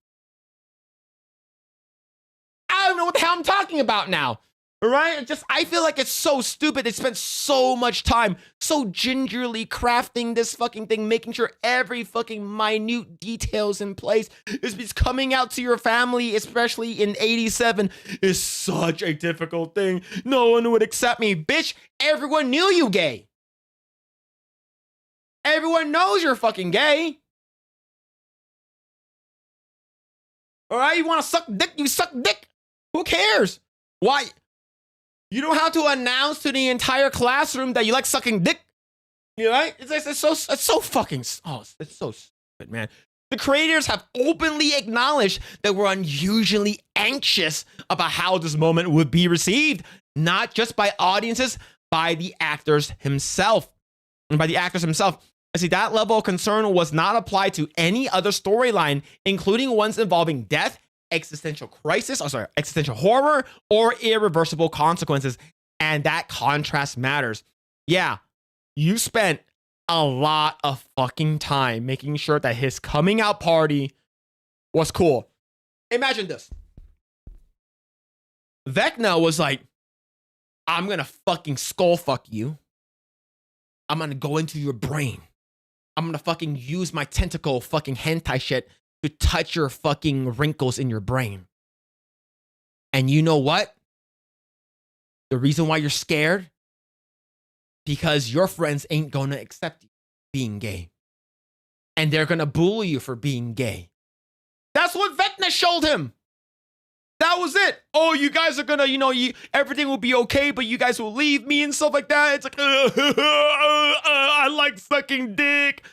I don't know what the hell I'm talking about now. Right? I feel like it's so stupid. They spent so much time so gingerly crafting this fucking thing, making sure every fucking minute details in place is coming out to your family, especially in 87, is such a difficult thing. No one would accept me. Bitch, everyone knew you gay. Everyone knows you're fucking gay. All right? You want to suck dick? You suck dick. Who cares? Why? You don't have to announce to the entire classroom that you like sucking dick. You know, right? It's so fucking, oh, it's so stupid, man. The creators have openly acknowledged that we're unusually anxious about how this moment would be received, not just by audiences, by the actors himself. And by the actors himself. I see that level of concern was not applied to any other storyline, including ones involving death, existential horror, or irreversible consequences. And that contrast matters. Yeah, you spent a lot of fucking time making sure that his coming out party was cool. Imagine this. Vecna was like, I'm gonna fucking skull fuck you. I'm gonna go into your brain. I'm gonna fucking use my tentacle fucking hentai shit to touch your fucking wrinkles in your brain. And you know what? The reason why you're scared? Because your friends ain't gonna accept you being gay. And they're gonna bully you for being gay. That's what Vecna showed him. That was it. Oh, you guys are gonna, everything will be okay, but you guys will leave me and stuff like that. It's like, I like sucking dick.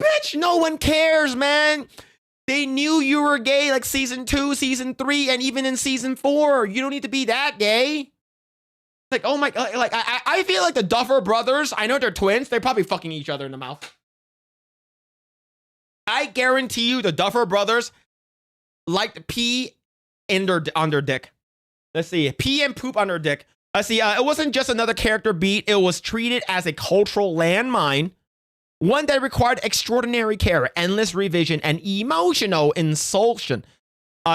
Bitch, no one cares, man. They knew you were gay like season 2, season 3, and even in season 4. You don't need to be that gay. Like, oh my God, like, I feel like the Duffer brothers, I know they're twins, they're probably fucking each other in the mouth. I guarantee you the Duffer brothers like to pee on their dick. Let's see, pee and poop on their dick. Let's see, it wasn't just another character beat, it was treated as a cultural landmine. One that required extraordinary care, endless revision, and emotional insulation.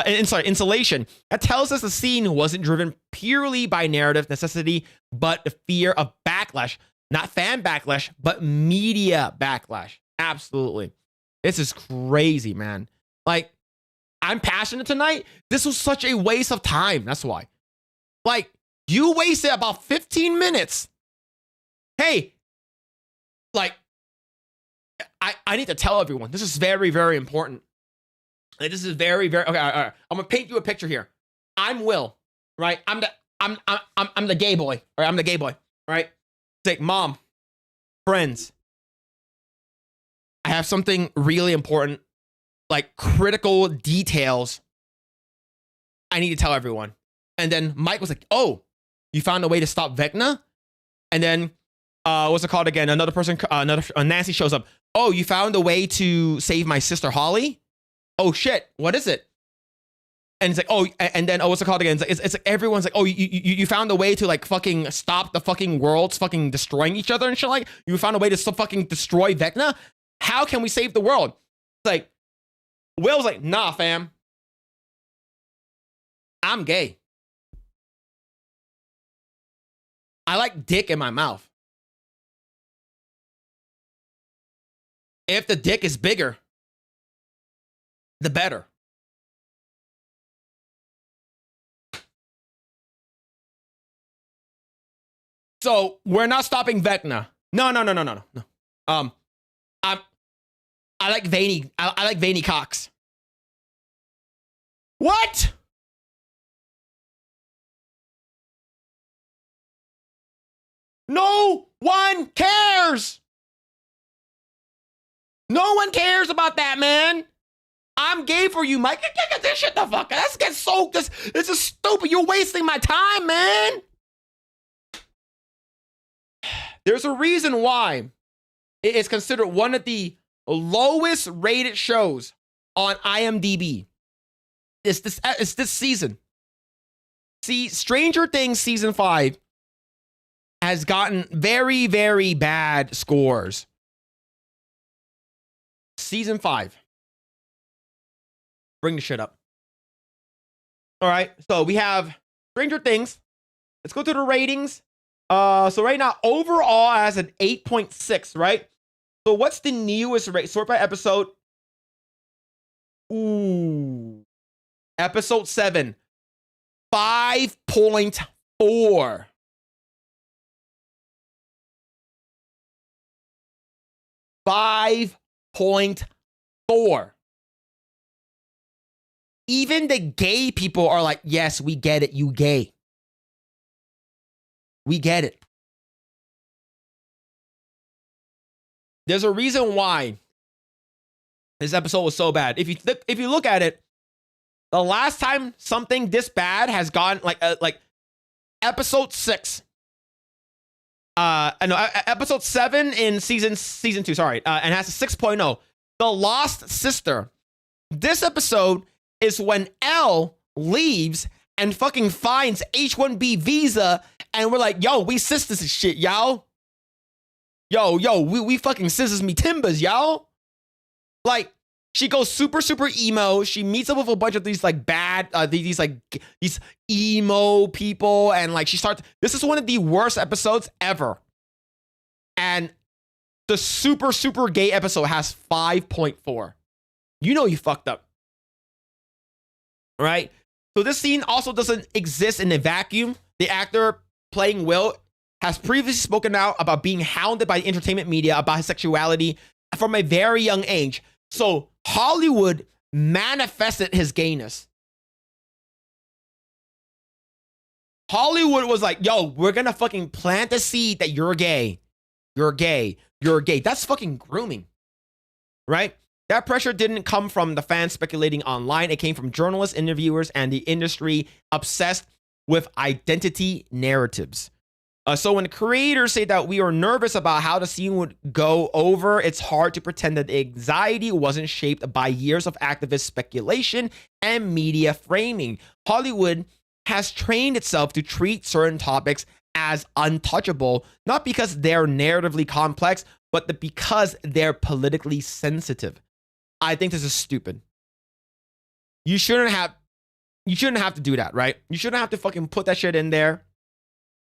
Insulation. That tells us the scene wasn't driven purely by narrative necessity, but the fear of backlash. Not fan backlash, but media backlash. Absolutely. This is crazy, man. Like, I'm passionate tonight. This was such a waste of time. That's why. Like, you wasted about 15 minutes. Hey, like, I need to tell everyone. This is very, very important. Like, this is very, very okay. All right. I'm gonna paint you a picture here. I'm Will, right? I'm the gay boy, right? I'm the gay boy, right? It's like, mom, friends, I have something really important, like critical details I need to tell everyone. And then Mike was like, oh, you found a way to stop Vecna? And then what's it called again? Another person, Nancy shows up. Oh, you found a way to save my sister Holly? Oh shit, what is it? And it's like, oh, and then, oh, what's it called again? It's like everyone's like, oh, you found a way to like fucking stop the fucking worlds fucking destroying each other and shit like? You found a way to fucking destroy Vecna? How can we save the world? It's like, Will's like, nah, fam. I'm gay. I like dick in my mouth. If the dick is bigger, the better. So we're not stopping Vecna. No. I'm I like veiny. I like veiny cocks. What? No one cares. No one cares about that, man. I'm gay for you, Mike. Get this shit the fuck. Let's get so. This is stupid. You're wasting my time, man. There's a reason why it is considered one of the lowest rated shows on IMDb. It's this season. See, Stranger Things season 5 has gotten very, very bad scores. Season 5. Bring the shit up. All right, so we have Stranger Things. Let's go to the ratings. So right now, overall, has an 8.6, right? So what's the newest rate? Sort by episode. Ooh. Episode 7. 5.4. 5.4. Even the gay people are like, yes, we get it, you gay. We get it. There's a reason why this episode was so bad. If you look at it, the last time something this bad has gone like episode 6. Episode 7 in season 2, sorry, and has a 6.0. The Lost Sister. This episode is when Elle leaves and fucking finds H-1B visa, and we're like, yo, we sisters and shit, y'all. Yo, we fucking sisters me timbers, y'all. Like, she goes super, super emo. She meets up with a bunch of these like bad, these emo people, and like she starts. This is one of the worst episodes ever. And the super, super gay episode has 5.4. You know you fucked up. Right? So this scene also doesn't exist in a vacuum. The actor playing Will has previously spoken out about being hounded by the entertainment media about his sexuality from a very young age. So Hollywood manifested his gayness. Hollywood was like, yo, we're gonna fucking plant the seed that you're gay. You're gay. You're gay. That's fucking grooming. Right? That pressure didn't come from the fans speculating online. It came from journalists, interviewers, and the industry obsessed with identity narratives. So when creators say that we are nervous about how the scene would go over, it's hard to pretend that the anxiety wasn't shaped by years of activist speculation and media framing. Hollywood has trained itself to treat certain topics as untouchable, not because they're narratively complex, but because they're politically sensitive. I think this is stupid. You shouldn't have to do that, right? You shouldn't have to fucking put that shit in there.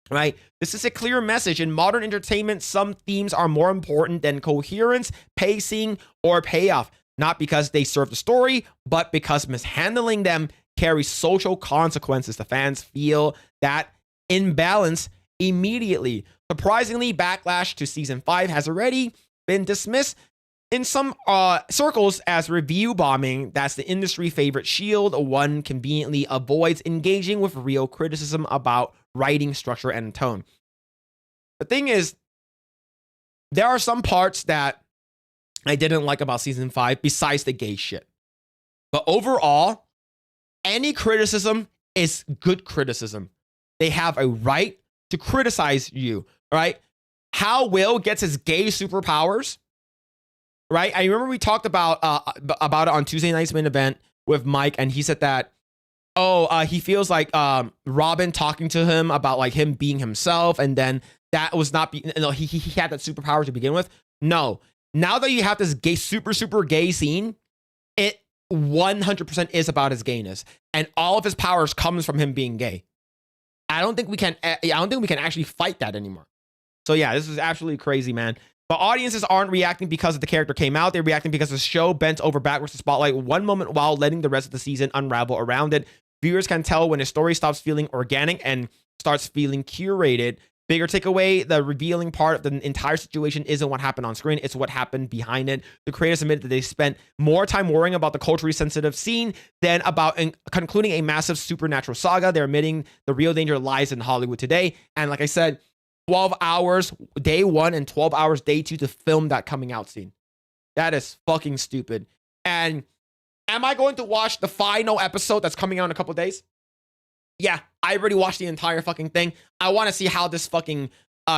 Right? This is a clear message. In modern entertainment, some themes are more important than coherence, pacing, or payoff. Not because they serve the story, but because mishandling them carries social consequences. The fans feel that imbalance immediately. Surprisingly, backlash to season 5 has already been dismissed in some circles as review bombing. That's the industry favorite shield. One conveniently avoids engaging with real criticism about writing, structure, and tone. The thing is, there are some parts that I didn't like about season 5 besides the gay shit. But overall, any criticism is good criticism. They have a right to criticize you, right? How Will gets his gay superpowers, right? I remember we talked about it on Tuesday night's main event with Mike, and he said that, he feels like Robin talking to him about like him being himself, and then that was not he had that superpower to begin with. No, now that you have this gay, super, super gay scene, it 100% is about his gayness, and all of his powers comes from him being gay. I don't think we can actually fight that anymore. So yeah, this is absolutely crazy, man. But audiences aren't reacting because the character came out. They're reacting because the show bent over backwards to spotlight one moment while letting the rest of the season unravel around it. Viewers can tell when a story stops feeling organic and starts feeling curated. bigger takeaway, the revealing part of the entire situation isn't what happened on screen. It's what happened behind it. The creators admit that they spent more time worrying about the culturally sensitive scene than about concluding a massive supernatural saga. They're admitting the real danger lies in Hollywood today. And like I said, 12 hours day one and 12 hours day two to film that coming out scene. That is fucking stupid. And am I going to watch the final episode that's coming out in a couple days? Yeah, I already watched the entire fucking thing. I want to see how this fucking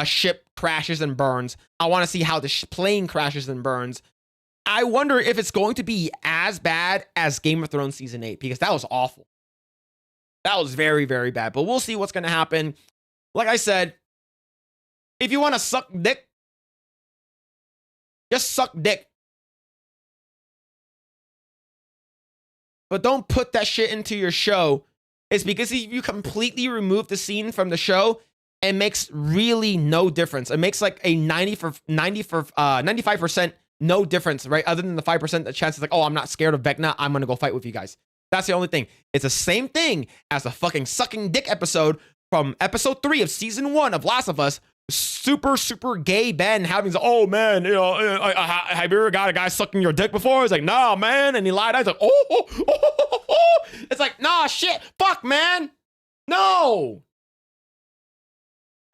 ship crashes and burns. I want to see how the plane crashes and burns. I wonder if it's going to be as bad as Game of Thrones Season 8, because that was awful. That was very, very bad. But we'll see what's going to happen. Like I said, if you want to suck dick, just suck dick. But don't put that shit into your show. It's because if you completely remove the scene from the show, it makes really no difference. It makes like a 95% no difference, right? Other than the 5% the chance is like, oh, I'm not scared of Vecna, I'm gonna go fight with you guys. That's the only thing. It's the same thing as the fucking sucking dick episode from episode 3 of season 1 of Last of Us. Super gay Ben having, oh man, you know, have you ever got a guy sucking your dick before? He's like, nah, man. And he lied. I was like, oh. It's like, nah, shit, fuck, man. No.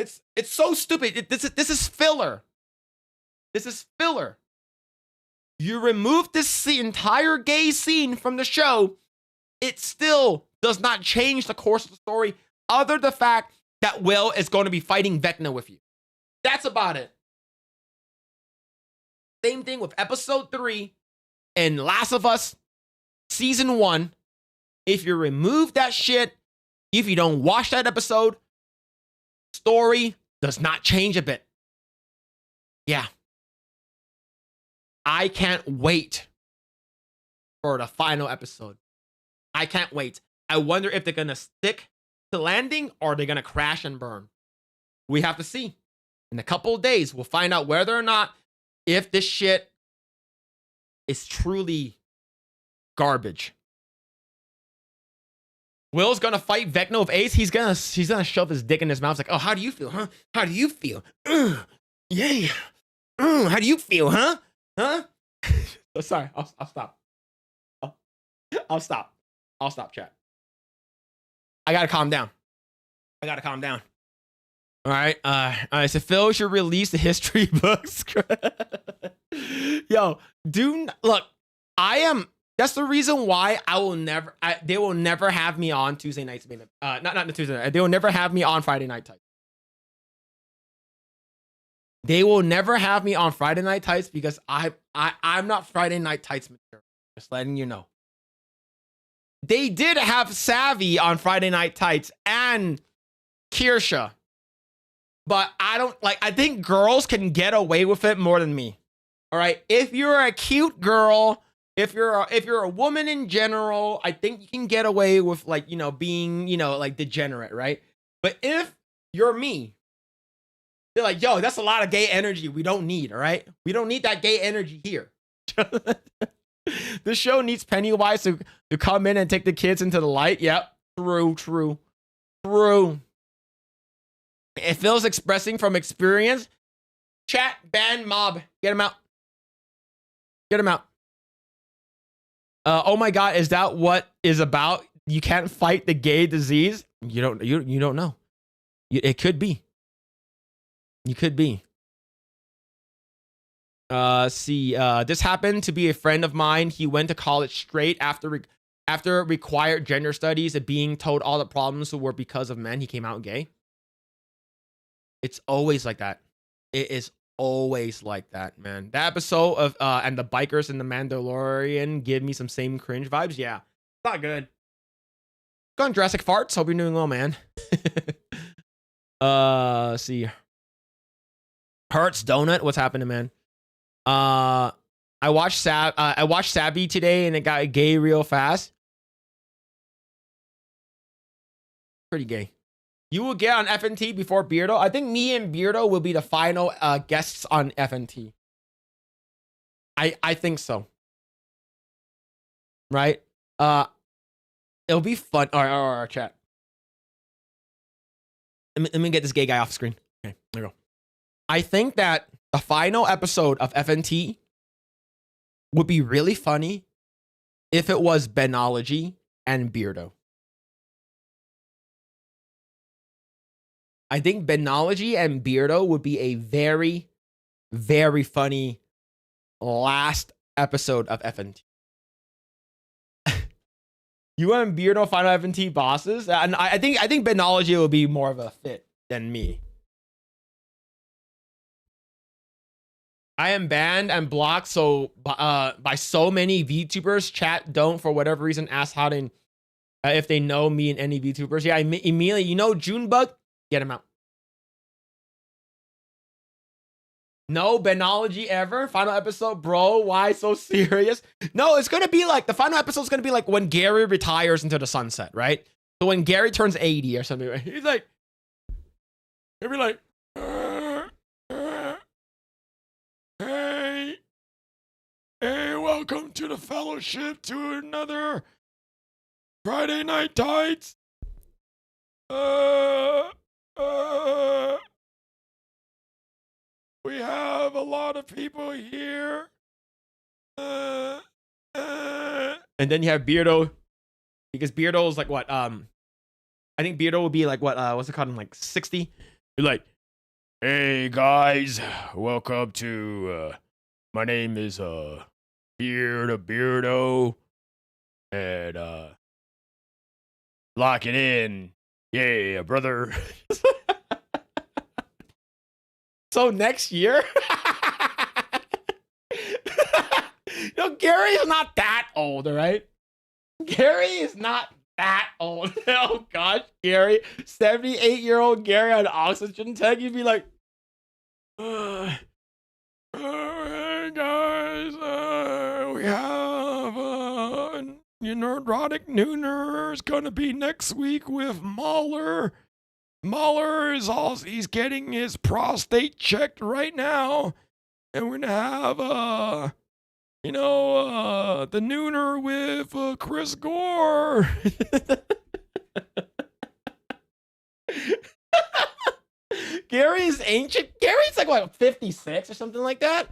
It's so stupid. This is filler. This is filler. You remove this entire gay scene from the show, it still does not change the course of the story, other than the fact that Will is going to be fighting Vecna with you. That's about it. Same thing with episode 3 in Last of Us season 1. If you remove that shit, if you don't watch that episode, story does not change a bit. Yeah. I can't wait for the final episode. I can't wait. I wonder if they're going to stick to landing or they're going to crash and burn. We have to see. In a couple of days, we'll find out whether or not if this shit is truly garbage. Will's gonna fight Vecna with Ace. He's gonna shove his dick in his mouth. It's like, oh, how do you feel, huh? How do you feel? Yeah. How do you feel, huh? Huh? Oh, sorry, I'll stop. I'll stop, chat. I gotta calm down. All right. So Phil should release the history books. Yo, look, that's the reason why they will never have me on Tuesday nights. Not the Tuesday night. They will never have me on Friday Night Tights. They will never have me on Friday Night Tights because I'm not Friday Night Tights material. Just letting you know. They did have Savvy on Friday Night Tights and Kirsha. But I think girls can get away with it more than me. All right. If you're a cute girl, if you're a woman in general, I think you can get away with being, degenerate, right? But if you're me, they're like, yo, that's a lot of gay energy we don't need, all right? We don't need that gay energy here. The show needs Pennywise to come in and take the kids into the light. Yep. True. It feels expressing from experience. Chat, ban, mob. Get him out. Oh my God, is that what is about? You can't fight the gay disease? You don't know. It could be. You could be. This happened to be a friend of mine. He went to college straight after required gender studies and being told all the problems were because of men. He came out gay. It's always like that. It is always like that, man. That episode of and the bikers in the Mandalorian give me some same cringe vibes. Yeah, it's not good. Going Jurassic farts. Hope you're doing well, man. See. Hertz Donut. What's happening, man? I watched Sabby today and it got gay real fast. Pretty gay. You will get on FNT before Beardo. I think me and Beardo will be the final guests on FNT. I think so. Right? It'll be fun. All right, chat. Let me get this gay guy off screen. Okay, there you go. I think that the final episode of FNT would be really funny if it was Benology and Beardo. I think Benology and Beardo would be a very, very funny last episode of FNT. You and Beardo final FNT bosses, and I think Benology will be more of a fit than me. I am banned and blocked by so many VTubers. Chat don't, for whatever reason, ask how to if they know me and any VTubers. Yeah, immediately, you know, Junebug, get him out. No Benology ever. Final episode, bro. Why so serious? No, it's gonna be like the final episode's gonna be like when Gary retires into the sunset, right? So when Gary turns 80 or something, right? He's like, he'll be like, hey, welcome to the fellowship, to another Friday Night Tights. We have a lot of people here. And then you have Beardo, because Beardo is like what? I think Beardo would be like what? What's it called? Like 60. You're like, hey guys, welcome to. My name is Beardo, and lock it in, yeah, brother. So next year, Gary is not that old, all right? Gary is not that old. Oh gosh, Gary, 78-year-old Gary on oxygen tank, you'd be like, hey guys, we have your neurotic nooner is gonna be next week with Mahler. Mahler is he's getting his prostate checked right now. And we're gonna have the nooner with Chris Gore. Gary's ancient. Gary's like what, 56 or something like that?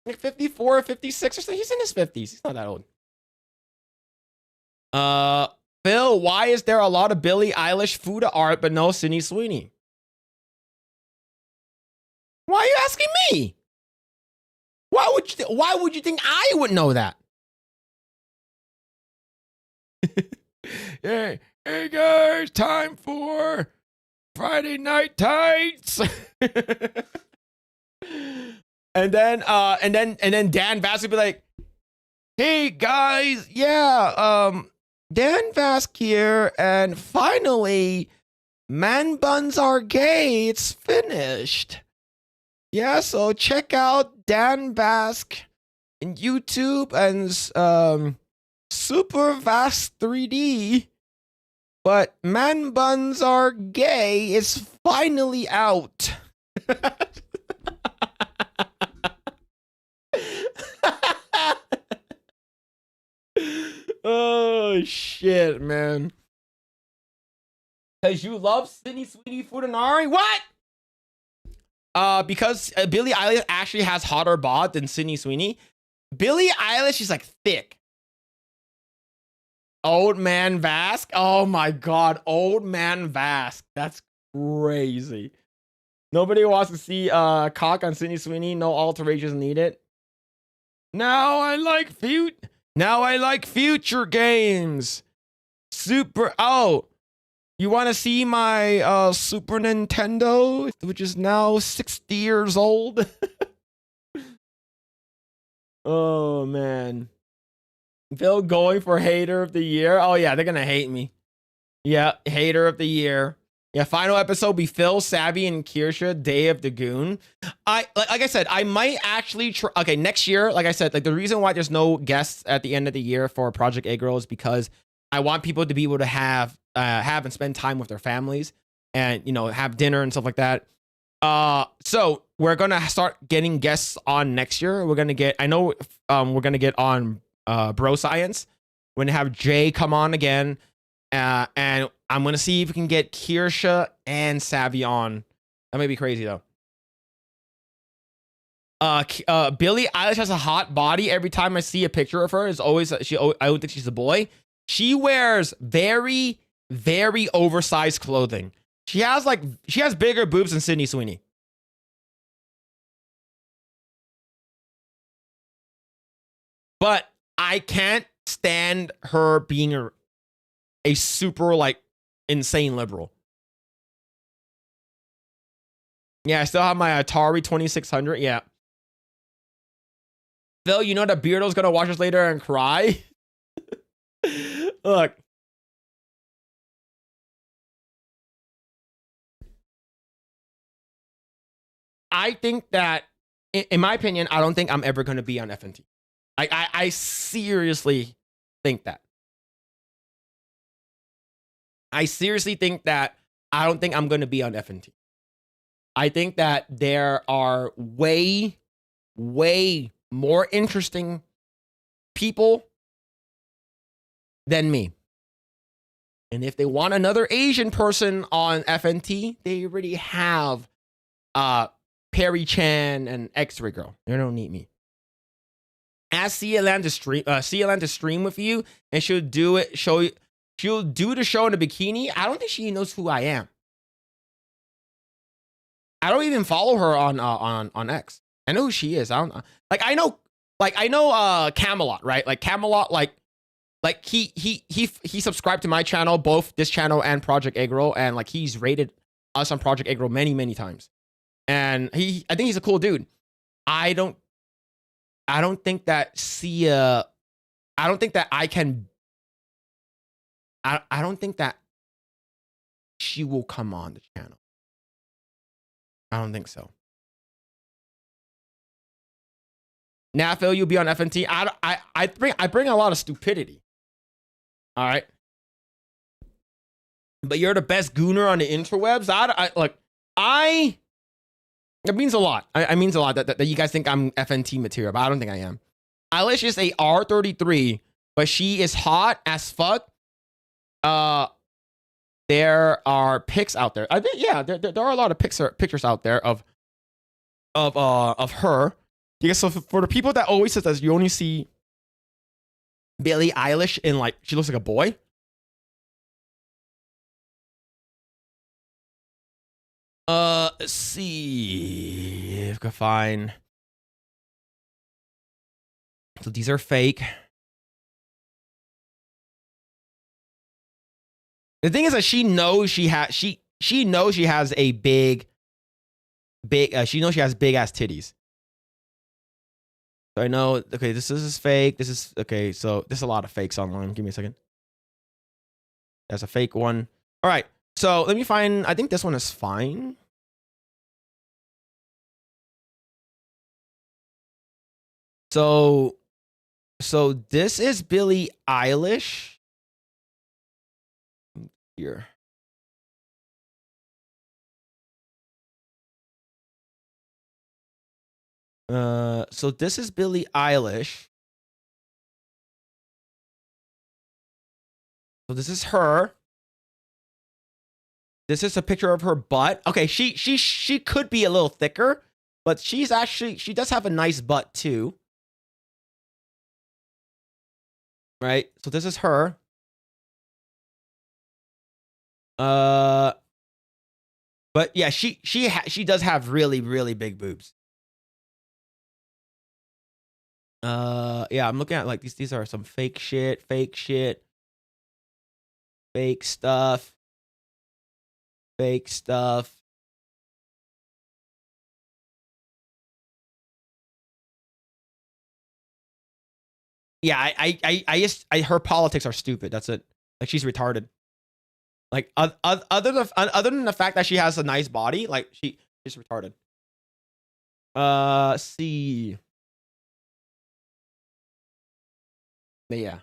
Like 54 or 56 or something. He's in his 50s. He's not that old. Phil, why is there a lot of Billie Eilish food art but no Sydney Sweeney? Why are you asking me? Why would you think I would know that? Hey guys, time for Friday Night Tights. and then Dan Vask would be like, hey guys, yeah, Dan Vask here, and finally, Man Buns Are Gay, it's finished. Yeah, so check out Dan Vask in YouTube and Super Vast 3D. But Man Buns Are Gay is finally out. Oh shit, man. Because you love Sydney Sweeney Fudanari? What? Because Billie Eilish actually has hotter bod than Sydney Sweeney. Billie Eilish is like thick. Old Man Vask? Oh my god, Old Man Vask. That's crazy. Nobody wants to see cock on Sydney Sweeney. No alterations needed. Now I like future games. Oh, you want to see my Super Nintendo, which is now 60 years old? Oh man. Phil going for hater of the year. Oh yeah, they're gonna hate me. Yeah, hater of the year. Yeah, final episode be Phil, Sabby, and Kirsha, Day of the Goon. Like I said, I might actually try. Okay, next year, like I said, like the reason why there's no guests at the end of the year for Project Egg Girl is because I want people to be able to have and spend time with their families and have dinner and stuff like that. So we're gonna start getting guests on next year. We're gonna get. I know. We're gonna get on Bro Science. We're gonna have Jay come on again. And I'm going to see if we can get Kirsha and Savvy on That may be crazy though. Billie Eilish has a hot body. Every time I see a picture of her, it's always I don't think she's a boy. She wears very, very oversized clothing. She has bigger boobs than Sydney Sweeney. But I can't stand her being a super like insane liberal. Yeah, I still have my Atari 2600. Yeah. Phil, you know that Beardo's gonna watch us later and cry? Look. I think that, in my opinion, I don't think I'm ever gonna be on FNT. I seriously think that. I seriously think that I don't think I'm gonna be on FNT. I think that there are way, way more interesting people than me. And if they want another Asian person on FNT, they already have Perry Chan and X-Ray Girl. They don't need me. Ask Cia Land to stream with you, and she'll do it. She'll do the show in a bikini. I don't think she knows who I am. I don't even follow her on X. I know who she is. I know Camelot, right? Like Camelot, like he subscribed to my channel, both this channel and Project Eggroll, and like he's rated us on Project Eggroll many times. And I think he's a cool dude. I don't think that Cia, I don't think that I can, I don't think that she will come on the channel. I don't think so. Now, Phil, you'll be on FNT. I bring a lot of stupidity. All right. But you're the best gooner on the interwebs. It means a lot. It means a lot that you guys think I'm FNT material, but I don't think I am. Eilish is a R33, but she is hot as fuck. There are pics out there. I think, yeah, there are a lot of pictures out there of her. Because so for the people that always says that you only see Billie Eilish in like she looks like a boy. Let's see if I can find. So these are fake. The thing is that she knows she knows she has a big she knows she has big ass titties. So I know, okay, this is fake. This is okay, so there's a lot of fakes online. Give me a second. That's a fake one. All right. So let me find, I think this one is fine. So this is Billie Eilish. Here. So this is Billie Eilish. So this is her. This is a picture of her butt. Okay, she could be a little thicker, but she does have a nice butt too. Right? So this is her. But yeah, she does have really, really big boobs. Yeah, I'm looking at like these are some fake shit, fake stuff. Fake stuff. Yeah, her politics are stupid. That's it. Like she's retarded. Like other than the fact that she has a nice body, like she's retarded. See. But yeah.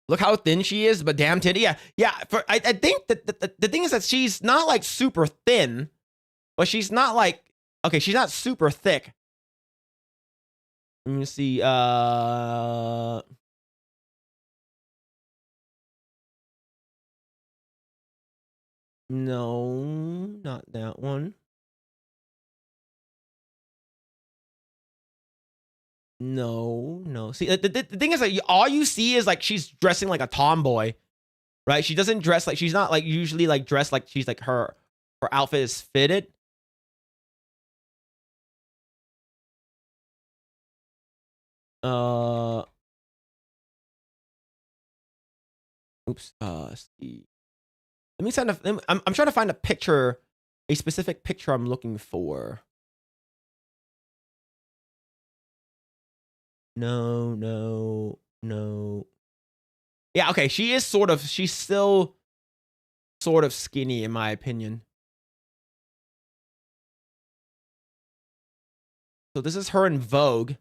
Look how thin she is, but damn titty. Yeah. I think that the thing is that she's not like super thin, but she's not like, okay, she's not super thick. Let me see. No, not that one. No. See, the thing is, like, all you see is like she's dressing like a tomboy, right? She doesn't dress like she's not like usually like dressed like she's like her outfit is fitted. Oops. See. Let me send a. I'm trying to find a picture, a specific picture I'm looking for. No. Yeah, okay. She's still sort of skinny in my opinion. So this is her in Vogue.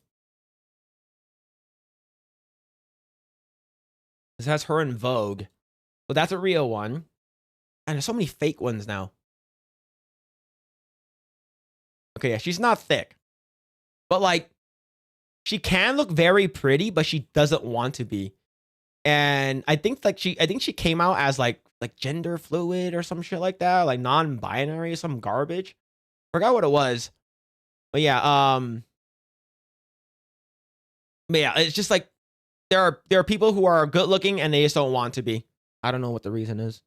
This has her in Vogue. So that's a real one. And there's so many fake ones now. Okay, yeah, she's not thick. But like, she can look very pretty, but she doesn't want to be. And I think she came out as like gender fluid or some shit like that, like non-binary, some garbage. Forgot what it was. But yeah, it's just like there are people who are good looking and they just don't want to be. I don't know what the reason is.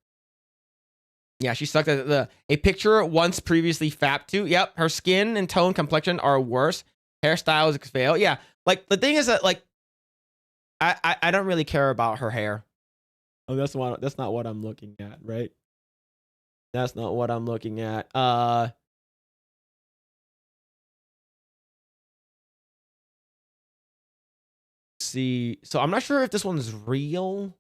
Yeah, she sucked at a picture once previously fapped to. Yep, her skin and tone complexion are worse. Hairstyles fail. Yeah, like the thing is that like I don't really care about her hair. Oh, that's not what I'm looking at, right? That's not what I'm looking at. See, so I'm not sure if this one's real.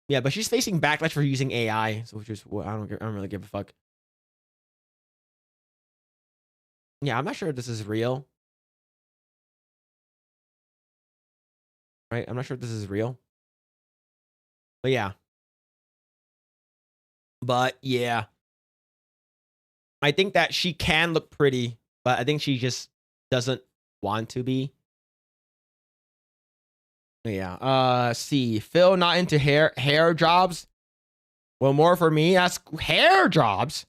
Yeah, but she's facing backlash for using AI, so which is what I don't really give a fuck. Yeah, I'm not sure if this is real. Right? I'm not sure if this is real. But yeah. I think that she can look pretty, but I think she just doesn't want to be. Yeah. See, Phil not into hair jobs. Well, more for me. That's hair jobs.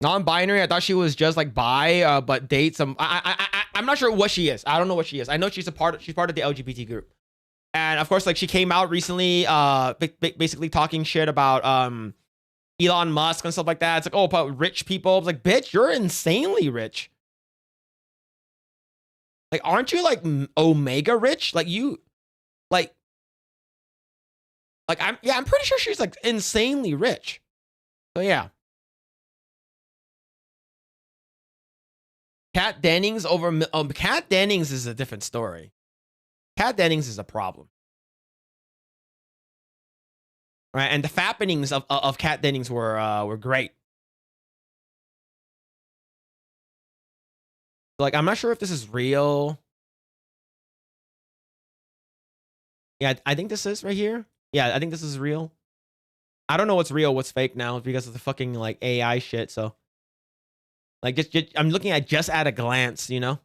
Non-binary. I thought she was just like bi, but dates some. I'm not sure what she is. I don't know what she is. I know she's part of the LGBT group, and of course, like she came out recently, basically talking shit about Elon Musk and stuff like that. It's like, oh, about rich people. It's like, bitch, you're insanely rich. Like, aren't you like Omega rich? Like you, like I'm pretty sure she's like insanely rich. So yeah. Kat Dennings over Kat Dennings is a different story. Kat Dennings is a problem. Right, and the fappenings of Kat Dennings were great. Like, I'm not sure if this is real. Yeah, I think this is right here. Yeah, I think this is real. I don't know what's real, what's fake now because of the fucking like AI shit. So, like, just I'm looking at just at a glance, you know.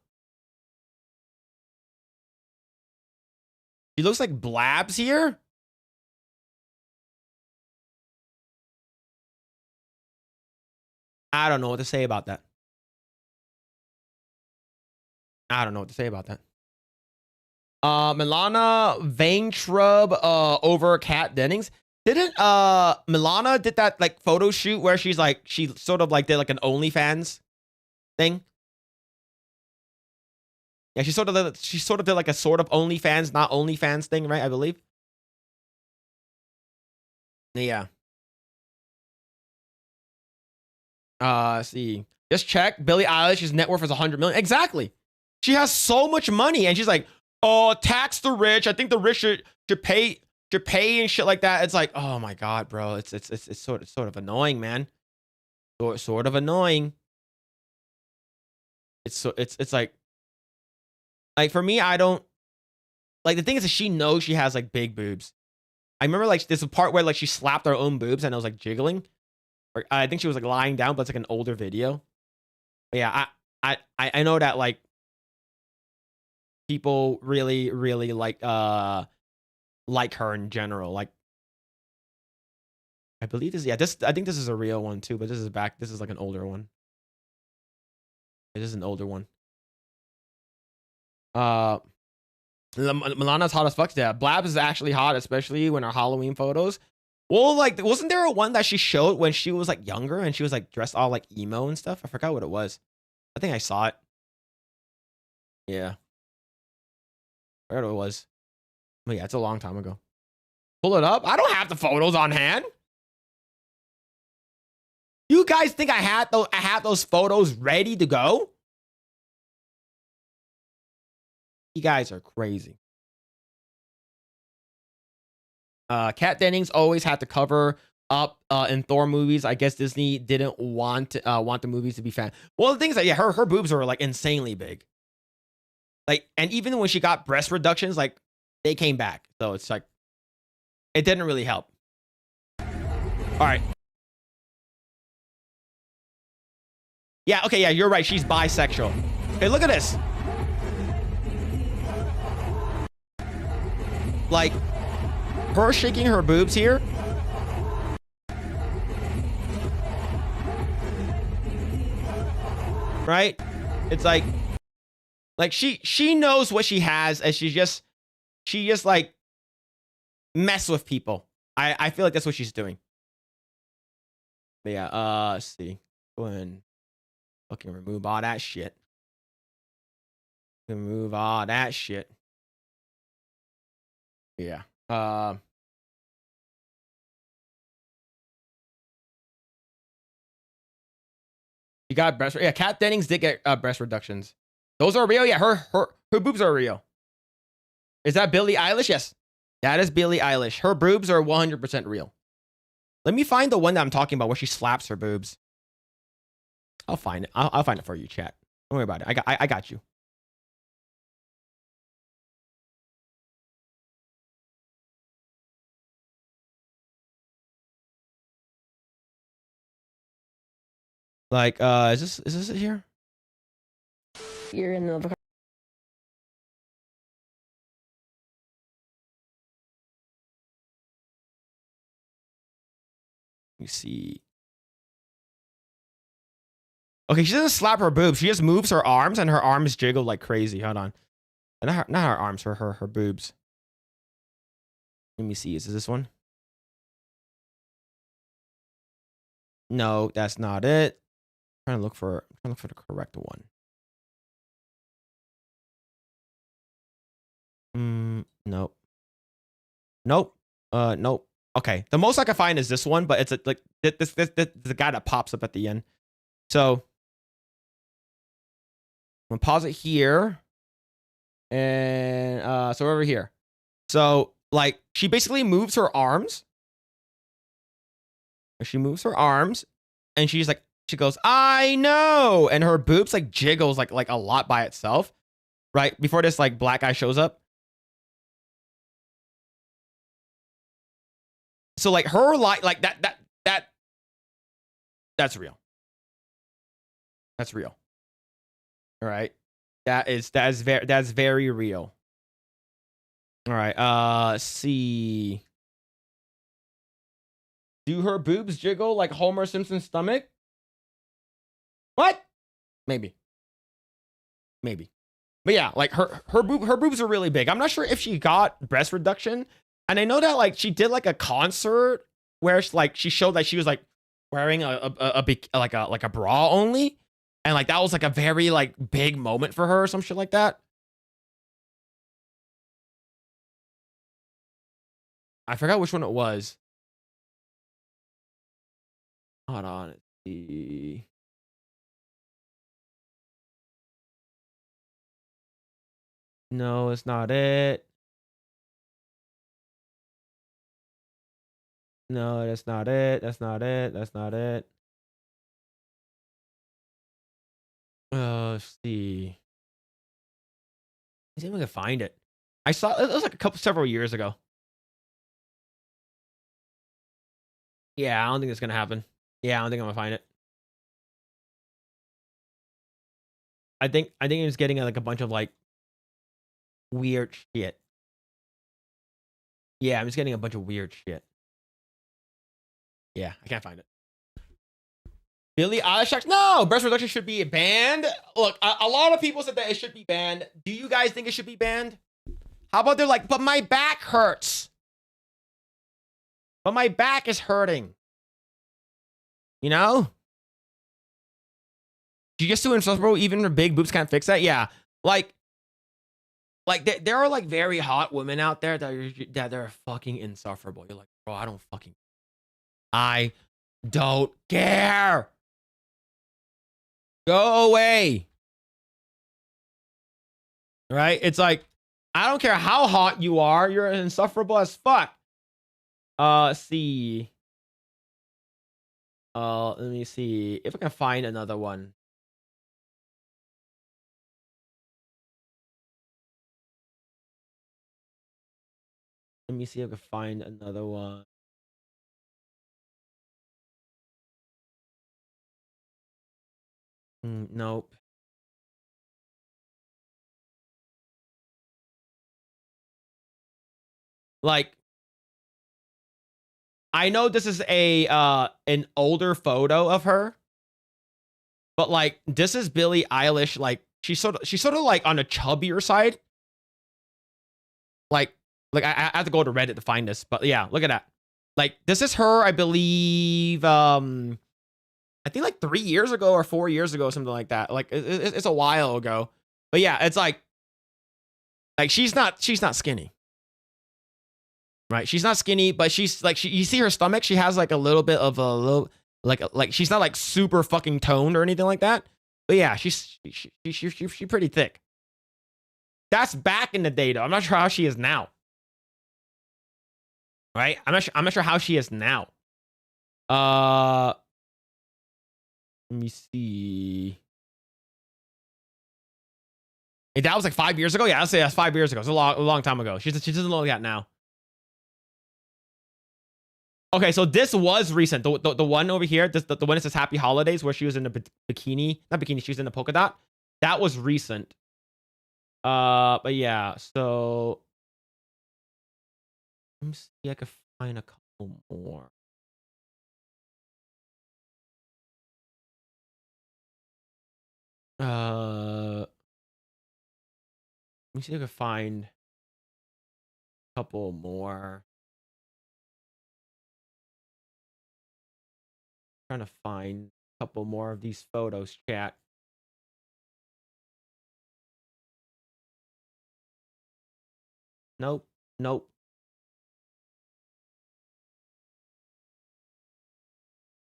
She looks like Blabs here. I don't know what to say about that. Milana Vaintrub over Kat Dennings. Didn't Milana did that like photo shoot where she sort of like did like an OnlyFans thing? Yeah, she sort of did like a sort of OnlyFans, not OnlyFans thing, right? I believe. Yeah. See. Just check. Billie Eilish's net worth is 100 million. Exactly. She has so much money, and she's like, "Oh, tax the rich. I think the rich should pay and shit like that." It's like, oh my god, bro. It's sort of annoying, man. Sort of annoying. It's like for me, I don't like the thing is that she knows she has like big boobs. I remember like there's a part where like she slapped her own boobs and it was like jiggling. Or I think she was like lying down, but it's like an older video. But yeah, I know that like people really like like her in general. Like, I believe this. Yeah, I think this is a real one too, but this is back. This is like an older one. It is an older one. Milana's hot as fuck. Yeah, Blabs is actually hot, especially when her Halloween photos. Well, like, wasn't there a one that she showed when she was like younger and she was like dressed all like emo and stuff? I forgot what it was. I think I saw it. Yeah. I forgot what it was. But yeah, it's a long time ago. Pull it up. I don't have the photos on hand. You guys think I had those photos ready to go? You guys are crazy. Kat Dennings always had to cover up in Thor movies. I guess Disney didn't want the movies to be fan. Well, the thing is that yeah, her boobs are like insanely big. Like, and even when she got breast reductions, like they came back. So it's like it didn't really help. All right. Yeah, okay, yeah, you're right. She's bisexual. Okay, look at this. Like, her shaking her boobs here. Right? It's like she knows what she has, and she just like mess with people. I feel like that's what she's doing. But yeah, let's see. Go ahead and fucking remove all that shit. Remove all that shit. Yeah. You got breast. Yeah, Kat Dennings did get breast reductions. Those are real. Yeah, her boobs are real. Is that Billie Eilish? Yes, that is Billie Eilish. Her boobs are 100% real. Let me find the one that I'm talking about where she slaps her boobs. I'll find it. I'll find it for you, chat. Don't worry about it. I got you. Like, is this it here? You're in the. Let me see. Okay, she doesn't slap her boobs. She just moves her arms, and her arms jiggle like crazy. Hold on. Not her arms, her boobs. Let me see. Is this one? No, that's not it. I'm trying to look for the correct one. Nope. Nope. Nope. Okay. The most I can find is this one, but it's like this the guy that pops up at the end. So I'm gonna pause it here. And so over here. So like she basically moves her arms. She moves her arms and she's like, she goes, I know. And her boobs like jiggles like a lot by itself. Right? Before this like black guy shows up. So like her like that's real. That's real. All right. That's very real. All right. Let's see. Do her boobs jiggle like Homer Simpson's stomach? What? Maybe. But yeah, like her boobs are really big. I'm not sure if she got breast reduction. And I know that like she did like a concert where she showed that she was like wearing a bra only. And like that was like a very like big moment for her or some shit like that. I forgot which one it was. Hold on. Let's see. No, it's not it. No, that's not it. That's not it. That's not it. Let's see. Let's see if I can find it. I saw it was like several years ago. Yeah, I don't think it's gonna happen. Yeah, I don't think I'm gonna find it. I think it's getting like a bunch of like weird shit. Yeah, I'm just getting a bunch of weird shit. Yeah, I can't find it. Billie Eilish, no, breast reduction should be banned. Look, a lot of people said that it should be banned. Do you guys think it should be banned? How about they're like, but my back hurts. But my back is hurting. You know? You just do insufferable, even her big boobs can't fix that? Yeah. Like there are like very hot women out there that they're fucking insufferable. You're like, bro, I don't care. Go away. Right? It's like, I don't care how hot you are, you're insufferable as fuck. Let's see. Let me see if I can find another one. Let me see if I can find another one. Nope. Like, I know this is an older photo of her, but like this is Billie Eilish. Like she's sort of like on the chubbier side. Like I have to go to Reddit to find this, but yeah, look at that. Like this is her, I believe. I think like 3 years ago or 4 years ago, something like that. Like it's a while ago, but yeah, it's like she's not skinny. Right, she's not skinny, but she's like you see her stomach. She has like a little bit of a little like she's not like super fucking toned or anything like that. But yeah, she's pretty thick. That's back in the day though. I'm not sure how she is now. Right, I'm not sure how she is now. Let me see. Hey, that was like 5 years ago. Yeah, I'll say that's 5 years ago. It's a long time ago. She doesn't look like that now. Okay, so this was recent. The one over here, the one that says Happy Holidays, where she was in the bikini, not bikini, she was in the polka dot. That was recent. But yeah, so let me see if I can find a couple more. Let me see if I can find a couple more. Trying to find a couple more of these photos, chat. Nope. Nope.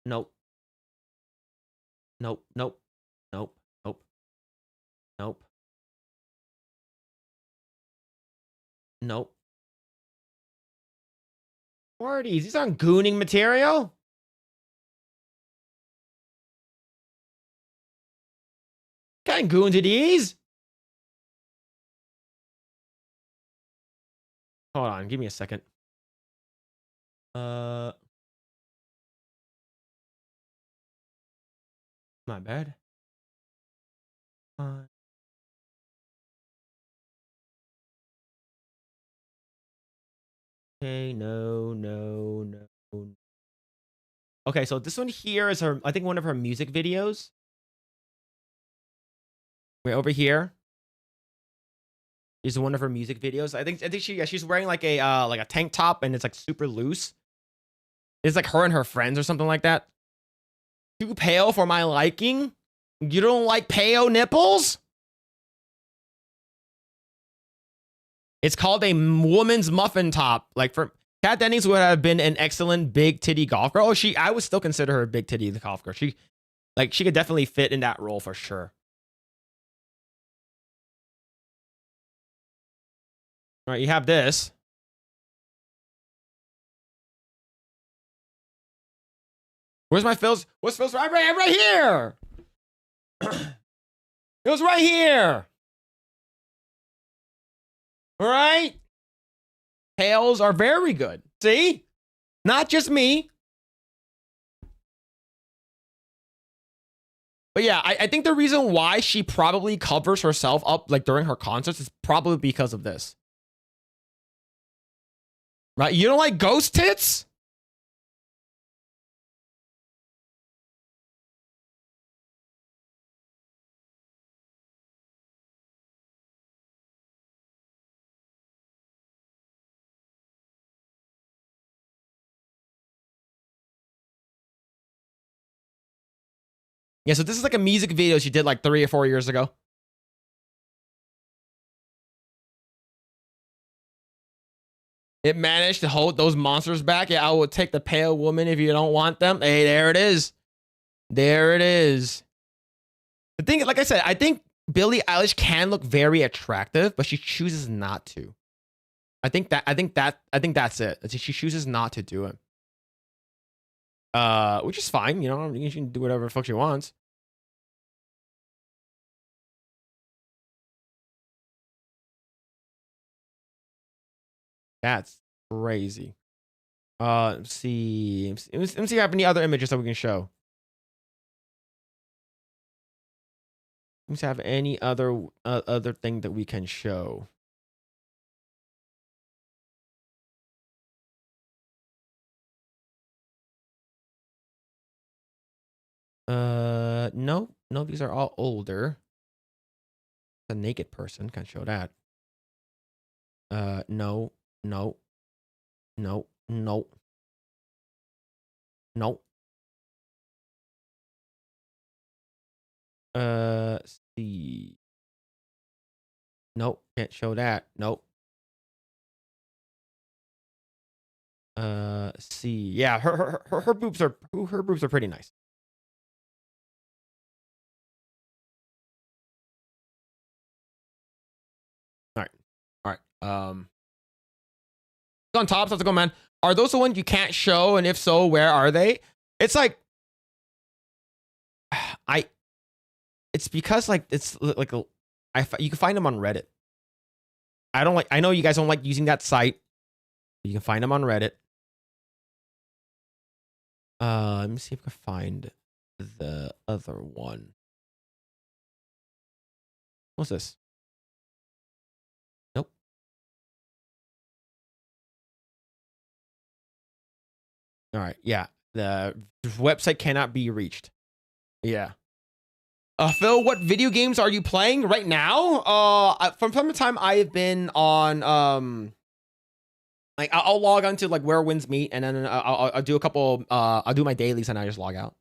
Nope. Nope. Nope. Nope. Nope. Nope. Nope. What are these? These aren't gooning material. Can't goon to these. Hold on, give me a second. My bad. Okay, no. Okay, so this one here is her, I think one of her music videos. Right over here is one of her music videos. I think she's wearing like a tank top and it's like super loose. It's like her and her friends or something like that. Too pale for my liking. You don't like pale nipples? It's called a woman's muffin top. Like for Kat Dennings would have been an excellent big titty golf girl. Oh, I would still consider her a big titty golf girl. She could definitely fit in that role for sure. All right, you have this. Where's my Phil's? What's Phil's? Right here. It was right here. All right. Tails are very good. See? Not just me. But yeah, I think the reason why she probably covers herself up like during her concerts is probably because of this. Right? You don't like ghost tits? Yeah, so this is like a music video she did like 3 or 4 years ago. It managed to hold those monsters back. Yeah, I will take the pale woman if you don't want them. Hey, there it is. There it is. The thing, like I said, I think Billie Eilish can look very attractive, but she chooses not to. I think that's it. She chooses not to do it. Which is fine, you know. She can do whatever the fuck she wants. That's crazy. Let's see. Let's see if I have any other images that we can show. Let's have any other other thing that we can show. No, these are all older. A naked person can show that. No. See. Nope, can't show that. Nope. See. Yeah, her boobs are pretty nice. All right. On top, so let's go, man. Are those the ones you can't show? And if so, where are they? It's like, it's because like it's like you can find them on Reddit. I know you guys don't like using that site. But you can find them on Reddit. Let me see if I can find the other one. What's this? Nope. All right. Yeah. The website cannot be reached. Yeah. Phil, what video games are you playing right now? From time to time, I have been on like I'll log on to like Where Winds Meet, and then I'll do a couple. I'll do my dailies, and I just log out.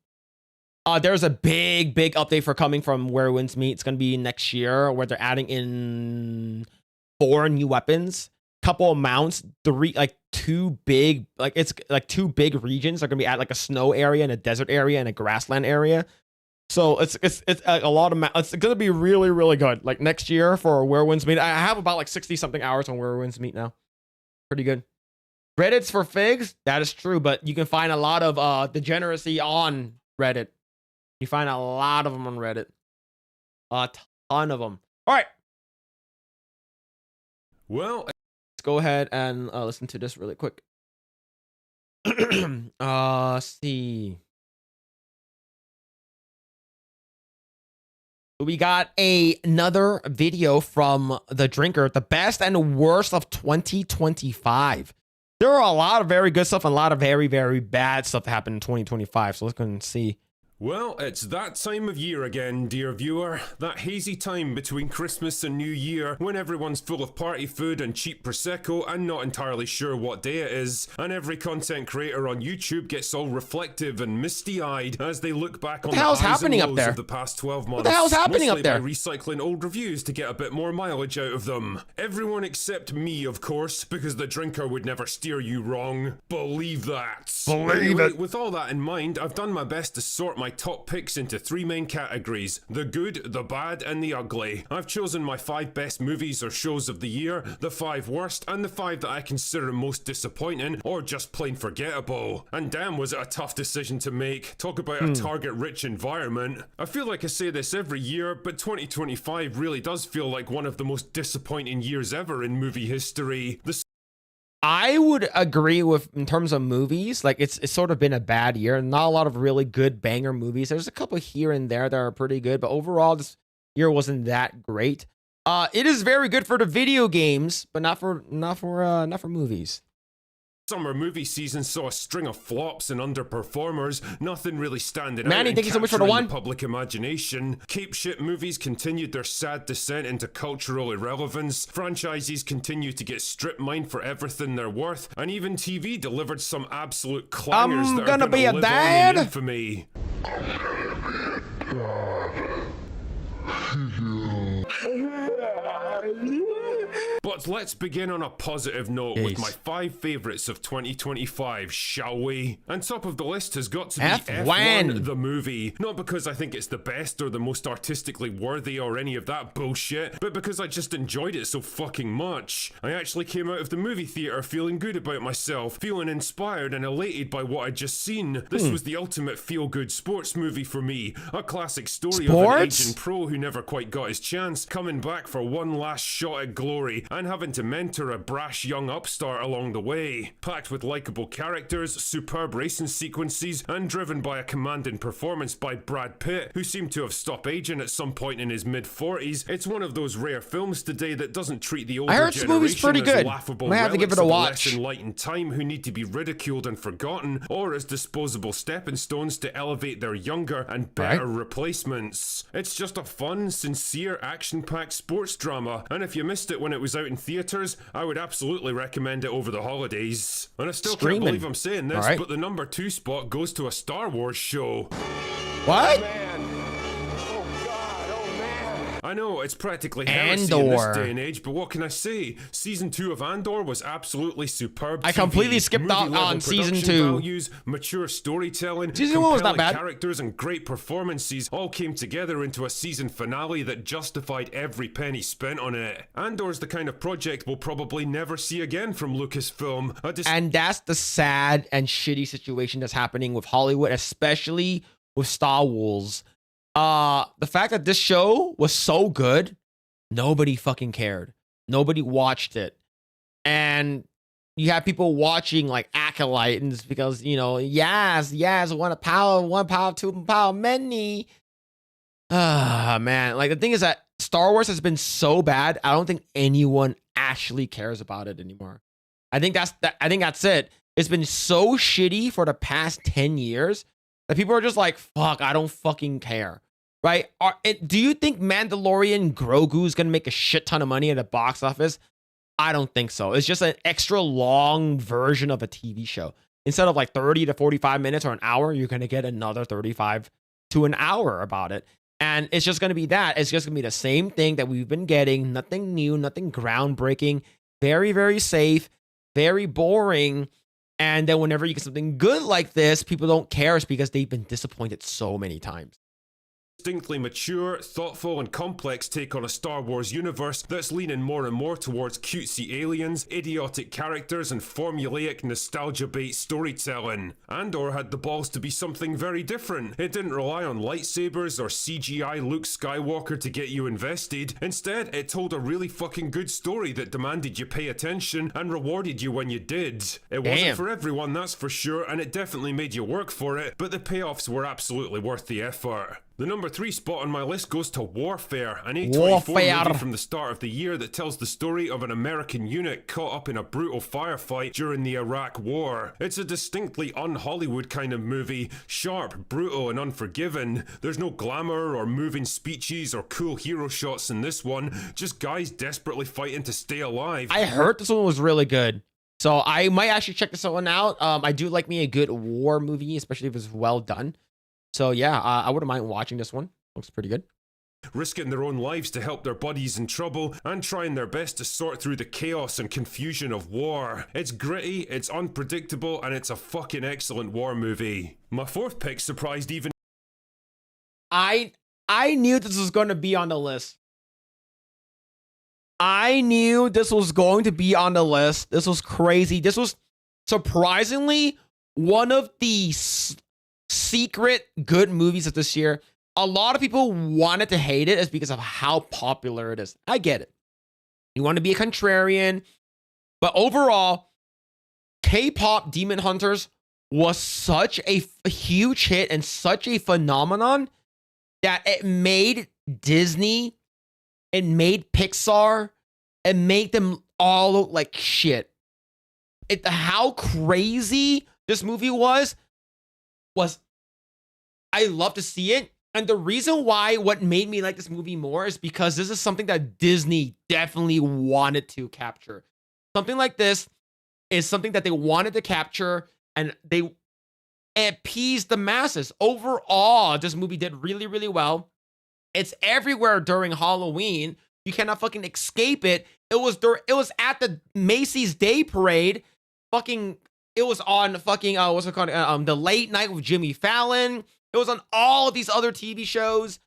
There's a big update for coming from Where Winds Meet. It's gonna be next year, where they're adding in 4 new weapons, couple of mounts, 2 big, like it's like 2 big regions. They're gonna be at like a snow area and a desert area and a grassland area. So it's a lot of it's gonna be really good. Like next year for Where Winds Meet, I have about like 60 something hours on Where Winds Meet now. Pretty good. Reddit's for figs. That is true, but you can find a lot of degeneracy on Reddit. You find a lot of them on Reddit. A ton of them. All right. Well, let's go ahead and listen to this really quick. See. We got another video from The Drinker, the best and worst of 2025. There are a lot of very good stuff and a lot of very bad stuff that happened in 2025. So let's go and see. Well, it's that time of year again, dear viewer. That hazy time between Christmas and New Year, when everyone's full of party food and cheap Prosecco and not entirely sure what day it is, and every content creator on YouTube gets all reflective and misty-eyed as they look back on the highs and lows of the past 12 months. What the hell's happening up there? By recycling old reviews to get a bit more mileage out of them. Everyone except me, of course, because The Drinker would never steer you wrong. Believe that. Believe it. With all that in mind, I've done my best to sort my top picks into 3 main categories: the good, the bad, and the ugly. I've chosen my 5 best movies or shows of the year, the 5 worst, and the 5 that I consider most disappointing or just plain forgettable. And damn, was it a tough decision to make. Talk about a target-rich environment. I feel like I say this every year, but 2025 really does feel like one of the most disappointing years ever in movie history. I would agree with, in terms of movies, like it's sort of been a bad year. Not a lot of really good banger movies. There's a couple here and there that are pretty good, but overall this year wasn't that great. It is very good for the video games, but not for movies. Summer movie season saw a string of flops and underperformers, nothing really standing Manny, out thank you so much for the capturing one. public imagination. Cape shit movies continued their sad descent into cultural irrelevance, franchises continue to get strip mined for everything they're worth, and even TV delivered some absolute clangers that are gonna be a live dad. on in infamy. But let's begin on a positive note with my 5 favourites of 2025, shall we? And top of the list has got to be F1 the movie. Not because I think it's the best or the most artistically worthy or any of that bullshit, but because I just enjoyed it so fucking much. I actually came out of the movie theatre feeling good about myself, feeling inspired and elated by what I'd just seen. This was the ultimate feel-good sports movie for me. A classic story of an aging pro who never quite got his chance, coming back for one last shot at glory, and having to mentor a brash young upstart along the way. Packed with likeable characters, superb racing sequences, and driven by a commanding performance by Brad Pitt, who seemed to have stopped aging at some point in his mid-40s, it's one of those rare films today that doesn't treat the older generation as laughable Might have to give it a watch. less enlightened time who need to be ridiculed and forgotten, or as disposable stepping stones to elevate their younger and better replacements. It's just a fun, sincere, action-packed sports drama, and if you missed it when it was out in theaters, I would absolutely recommend it over the holidays. And I still can't believe I'm saying this, but the number 2 spot goes to a Star Wars show. What? I know, it's practically heresy in this day and age, but what can I say? Season 2 of Andor was absolutely superb. I completely skipped out on season 2. Values, mature storytelling, season 1 was not bad. Characters and great performances all came together into a season finale that justified every penny spent on it. Andor's the kind of project we'll probably never see again from Lucasfilm. And that's the sad and shitty situation that's happening with Hollywood, especially with Star Wars. The fact that this show was so good, nobody fucking cared. Nobody watched it. And you have people watching like Acolyte, and it's because, you know, yes, one power, two power, many. Man. Like, the thing is that Star Wars has been so bad, I don't think anyone actually cares about it anymore. I think that's it. It's been so shitty for the past 10 years that people are just like, fuck, I don't fucking care. Right? Do you think Mandalorian Grogu's gonna make a shit ton of money at the box office? I don't think so. It's just an extra long version of a TV show. Instead of like 30 to 45 minutes or an hour, you're gonna get another 35 to an hour about it. And it's just gonna be that. It's just gonna be the same thing that we've been getting. Nothing new, nothing groundbreaking. Very, very safe, very boring. And then whenever you get something good like this, people don't care. It's because they've been disappointed so many times. Distinctly mature, thoughtful, and complex take on a Star Wars universe that's leaning more and more towards cutesy aliens, idiotic characters, and formulaic nostalgia-bait storytelling. Andor had the balls to be something very different. It didn't rely on lightsabers or CGI Luke Skywalker to get you invested. Instead, it told a really fucking good story that demanded you pay attention and rewarded you when you did. It wasn't for everyone, that's for sure, and it definitely made you work for it, but the payoffs were absolutely worth the effort. The number 3 spot on my list goes to Warfare, an A24 movie from the start of the year that tells the story of an American unit caught up in a brutal firefight during the Iraq War. It's a distinctly un-Hollywood kind of movie, sharp, brutal, and unforgiving. There's no glamour or moving speeches or cool hero shots in this one, just guys desperately fighting to stay alive. I heard this one was really good, so I might actually check this one out. I do like me a good war movie, especially if it's well done. So yeah, I wouldn't mind watching this one. Looks pretty good. Risking their own lives to help their buddies in trouble and trying their best to sort through the chaos and confusion of war. It's gritty, it's unpredictable, and it's a fucking excellent war movie. My 4th pick surprised even... I knew this was going to be on the list. I knew this was going to be on the list. This was crazy. This was surprisingly one of the secret good movies of this year. A lot of people wanted to hate it is because of how popular it is. I get it. You want to be a contrarian, but overall, K-pop Demon Hunters was such a huge hit and such a phenomenon that it made Disney, it made Pixar, it made them all look like shit. how crazy this movie was I love to see it. And the reason why what made me like this movie more is because this is something that Disney definitely wanted to capture. Something like this is something that they wanted to capture, and they appeased the masses. Overall, this movie did really, really well. It's everywhere during Halloween. You cannot fucking escape it. It was at the Macy's Day Parade. Fucking, it was on fucking what's it called? The Late Night with Jimmy Fallon. It was on all of these other TV shows.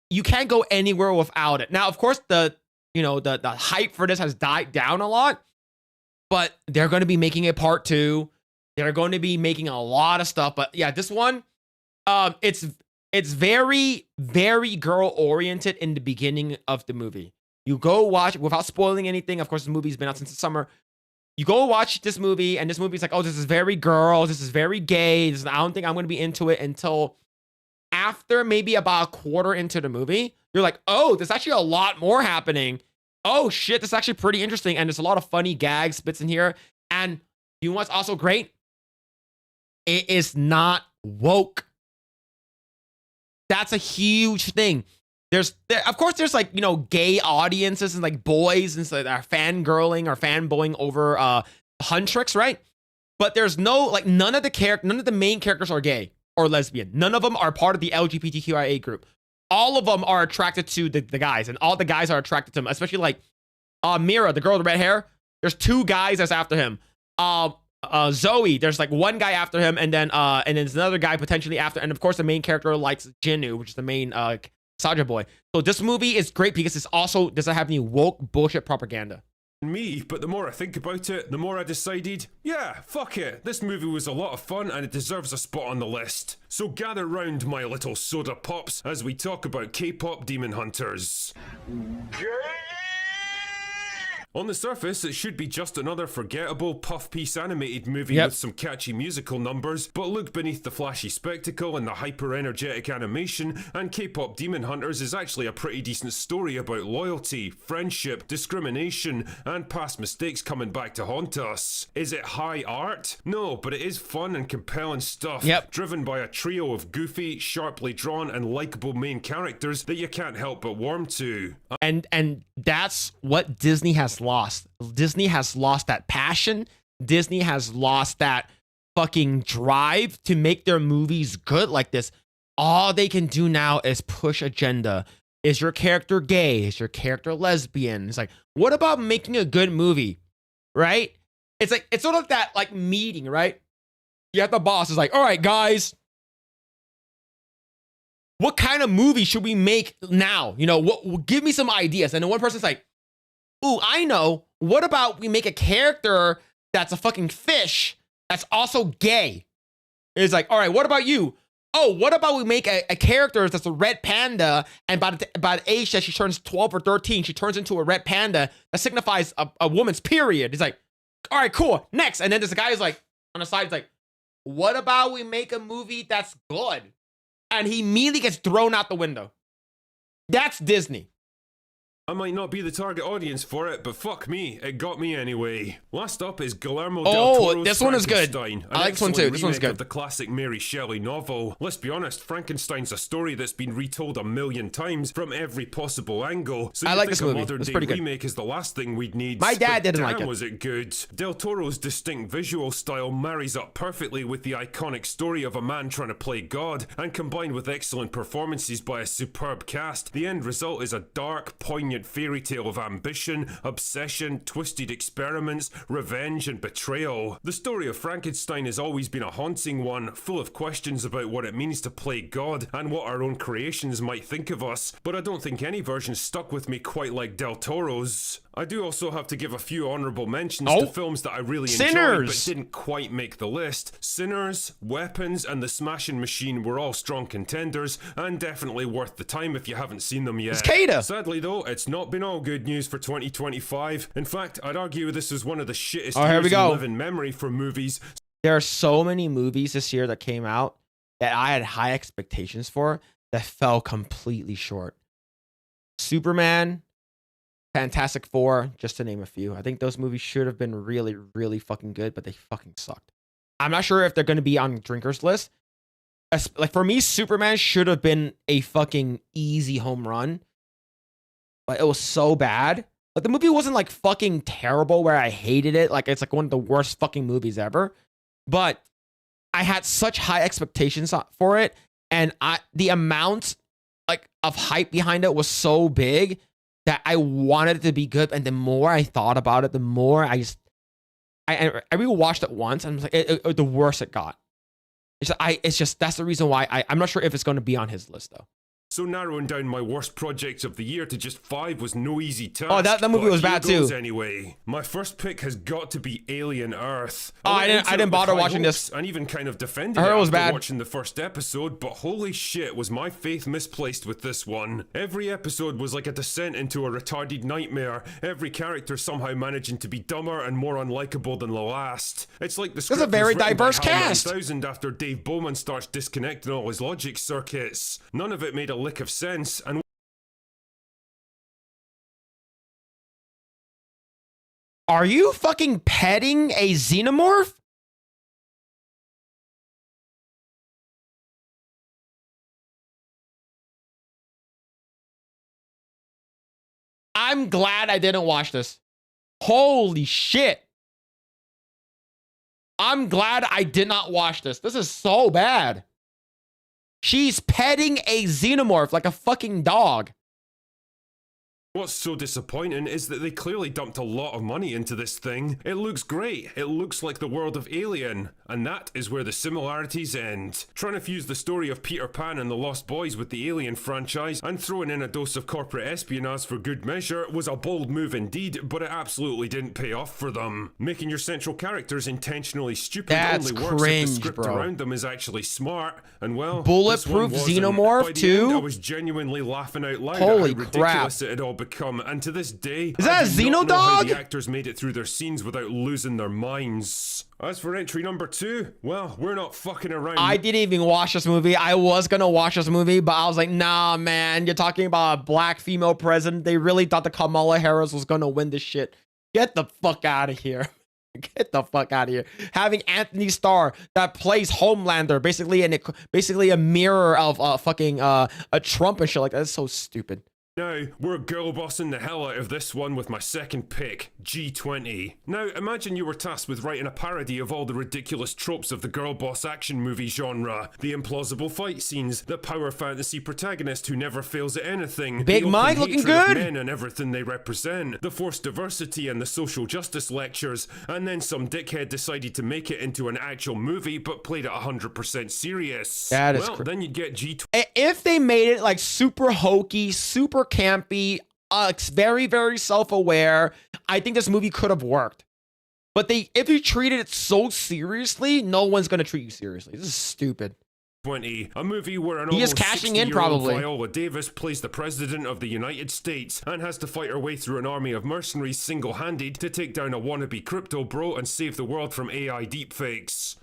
You can't go anywhere without it. Now, of course, the hype for this has died down a lot, but they're going to be making a part 2. They're going to be making a lot of stuff. But yeah, this one, it's very, very girl oriented in the beginning of the movie. You go watch without spoiling anything. Of course, the movie's been out since the summer. You go watch this movie, and this movie's like, oh, this is very girls. This is very gay. I don't think I'm going to be into it until after maybe about a quarter into the movie. You're like, oh, there's actually a lot more happening. Oh, shit, this is actually pretty interesting. And there's a lot of funny gags, bits in here. And you know what's also great? It is not woke. That's a huge thing. Of course, there's like, gay audiences and like boys and so that are fangirling or fanboying over Huntrix, right? But there's none of the main characters are gay or lesbian. None of them are part of the LGBTQIA group. All of them are attracted to the guys, and all the guys are attracted to him, especially like Mira, the girl with the red hair. There's 2 guys that's after him. Zoe, there's like 1 guy after him, and then there's another guy potentially after, and of course the main character likes Jinnu, which is the main Saja boy. So this movie is great because it's also doesn't have any woke bullshit propaganda. Me, but the more I think about it, the more I decided, yeah, fuck it. This movie was a lot of fun and it deserves a spot on the list. So gather round, my little soda pops, as we talk about K-pop Demon Hunters. On the surface, it should be just another forgettable, puff-piece animated movie with some catchy musical numbers, but look beneath the flashy spectacle and the hyper-energetic animation, and K-pop Demon Hunters is actually a pretty decent story about loyalty, friendship, discrimination, and past mistakes coming back to haunt us. Is it high art? No, but it is fun and compelling stuff, driven by a trio of goofy, sharply drawn, and likable main characters that you can't help but warm to. And that's what Disney has lost. Disney has lost that passion. Disney has lost that fucking drive to make their movies good like this. All they can do now is push agenda. Is your character gay? Is your character lesbian? It's like, what about making a good movie? Right? It's like, it's sort of that like meeting, right? You have the boss is like, all right, guys, what kind of movie should we make now? Give me some ideas. And then one person's like, ooh, I know. What about we make a character that's a fucking fish that's also gay? It's like, all right, what about you? Oh, what about we make a character that's a red panda, and by the age that she turns 12 or 13, she turns into a red panda that signifies a woman's period. It's like, all right, cool, next. And then this guy is like, on the side, he's like, what about we make a movie that's good? And he immediately gets thrown out the window. That's Disney. I might not be the target audience for it, but fuck me, it got me anyway. Last up is Guillermo del Toro's this one is good. Frankenstein, I like this one too. This one's good. Of the classic Mary Shelley novel. Let's be honest, Frankenstein's a story that's been retold a million times from every possible angle. So I like this movie. A modern day remake is the last thing we'd need. My dad didn't like it. Was it good? Del Toro's distinct visual style marries up perfectly with the iconic story of a man trying to play God, and combined with excellent performances by a superb cast, the end result is a dark, poignant fairy tale of ambition, obsession, twisted experiments, revenge, and betrayal. The story of Frankenstein has always been a haunting one, full of questions about what it means to play God and what our own creations might think of us, but I don't think any version stuck with me quite like Del Toro's. I do also have to give a few honorable mentions to films that I really enjoyed but didn't quite make the list. Sinners, Weapons, and The Smashing Machine were all strong contenders and definitely worth the time if you haven't seen them yet. Sadly though, it's not been all good news for 2025. In fact, I'd argue this is one of the shittest years in living memory for movies. There are so many movies this year that came out that I had high expectations for that fell completely short. Superman, Fantastic Four, just to name a few. I think those movies should have been really, really fucking good, but they fucking sucked. I'm not sure if they're going to be on Drinker's list. Like for me, Superman should have been a fucking easy home run, but it was so bad. Like the movie wasn't like fucking terrible where I hated it. Like it's like one of the worst fucking movies ever. But I had such high expectations for it, and the amount like of hype behind it was so big that I wanted it to be good. And the more I thought about it, the more I rewatched it once, and I was like, the worse it got. It's just that's the reason why I'm not sure if it's going to be on his list though. So narrowing down my worst projects of the year to just 5 was no easy task. Oh, that movie was bad too. Anyway, my first pick has got to be Alien Earth. Oh, I didn't bother watching this. And even kind of defended I heard it it was after bad. watching the first episode, but holy shit, was my faith misplaced with this one. Every episode was like a descent into a retarded nightmare. Every character somehow managing to be dumber and more unlikable than the last. It's like the script There's a very was written diverse by HAL cast. 9000 after Dave Bowman starts disconnecting all his logic circuits. None of it made a lick of sense. And are you fucking petting a xenomorph? I'm glad I didn't watch this. Holy shit. I'm glad I did not watch this. This is so bad. She's petting a xenomorph like a fucking dog. what's so disappointing is that they clearly dumped a lot of money into this thing. It looks great. It looks like the world of Alien. And that is where the similarities end. Trying to fuse the story of Peter Pan and the Lost Boys with the Alien franchise and throwing in a dose of corporate espionage for good measure was a bold move indeed, but it absolutely didn't pay off for them. Making your central characters intentionally stupid only works if the script around them is actually smart. And well, Bulletproof Xenomorph by the too? end, I was genuinely laughing out loud Holy at how crap. ridiculous it had all become, and to this day, Is that I a do not know how Xenodog? the actors made it through their scenes without losing their minds. As for entry number 2, well, we're not fucking around. I didn't even watch this movie. I was gonna watch this movie, but I was like, nah, man, you're talking about a black female president. They really thought that Kamala Harris was gonna win this shit. Get the fuck out of here. Get the fuck out of here. Having Anthony Starr that plays Homelander, basically a mirror of fucking a Trump and shit like that. That's so stupid. Now, we're girl bossing the hell out of this one with my second pick, G20. Now, imagine you were tasked with writing a parody of all the ridiculous tropes of the girl boss action movie genre. The implausible fight scenes, the power fantasy protagonist who never fails at anything, Big the open Mike looking hatred of good. men and everything they represent, the forced diversity and the social justice lectures, and then some dickhead decided to make it into an actual movie but played it 100% serious. That is well, then you'd get G20. If they made it like super hokey, super campy, very, very self-aware, I think this movie could have worked. But if you treated it so seriously, no one's gonna treat you seriously. This is stupid. 20, a movie where an He is almost cashing in, 60-year-old probably. Viola Davis plays the President of the United States and has to fight her way through an army of mercenaries single-handed to take down a wannabe crypto bro and save the world from AI deepfakes.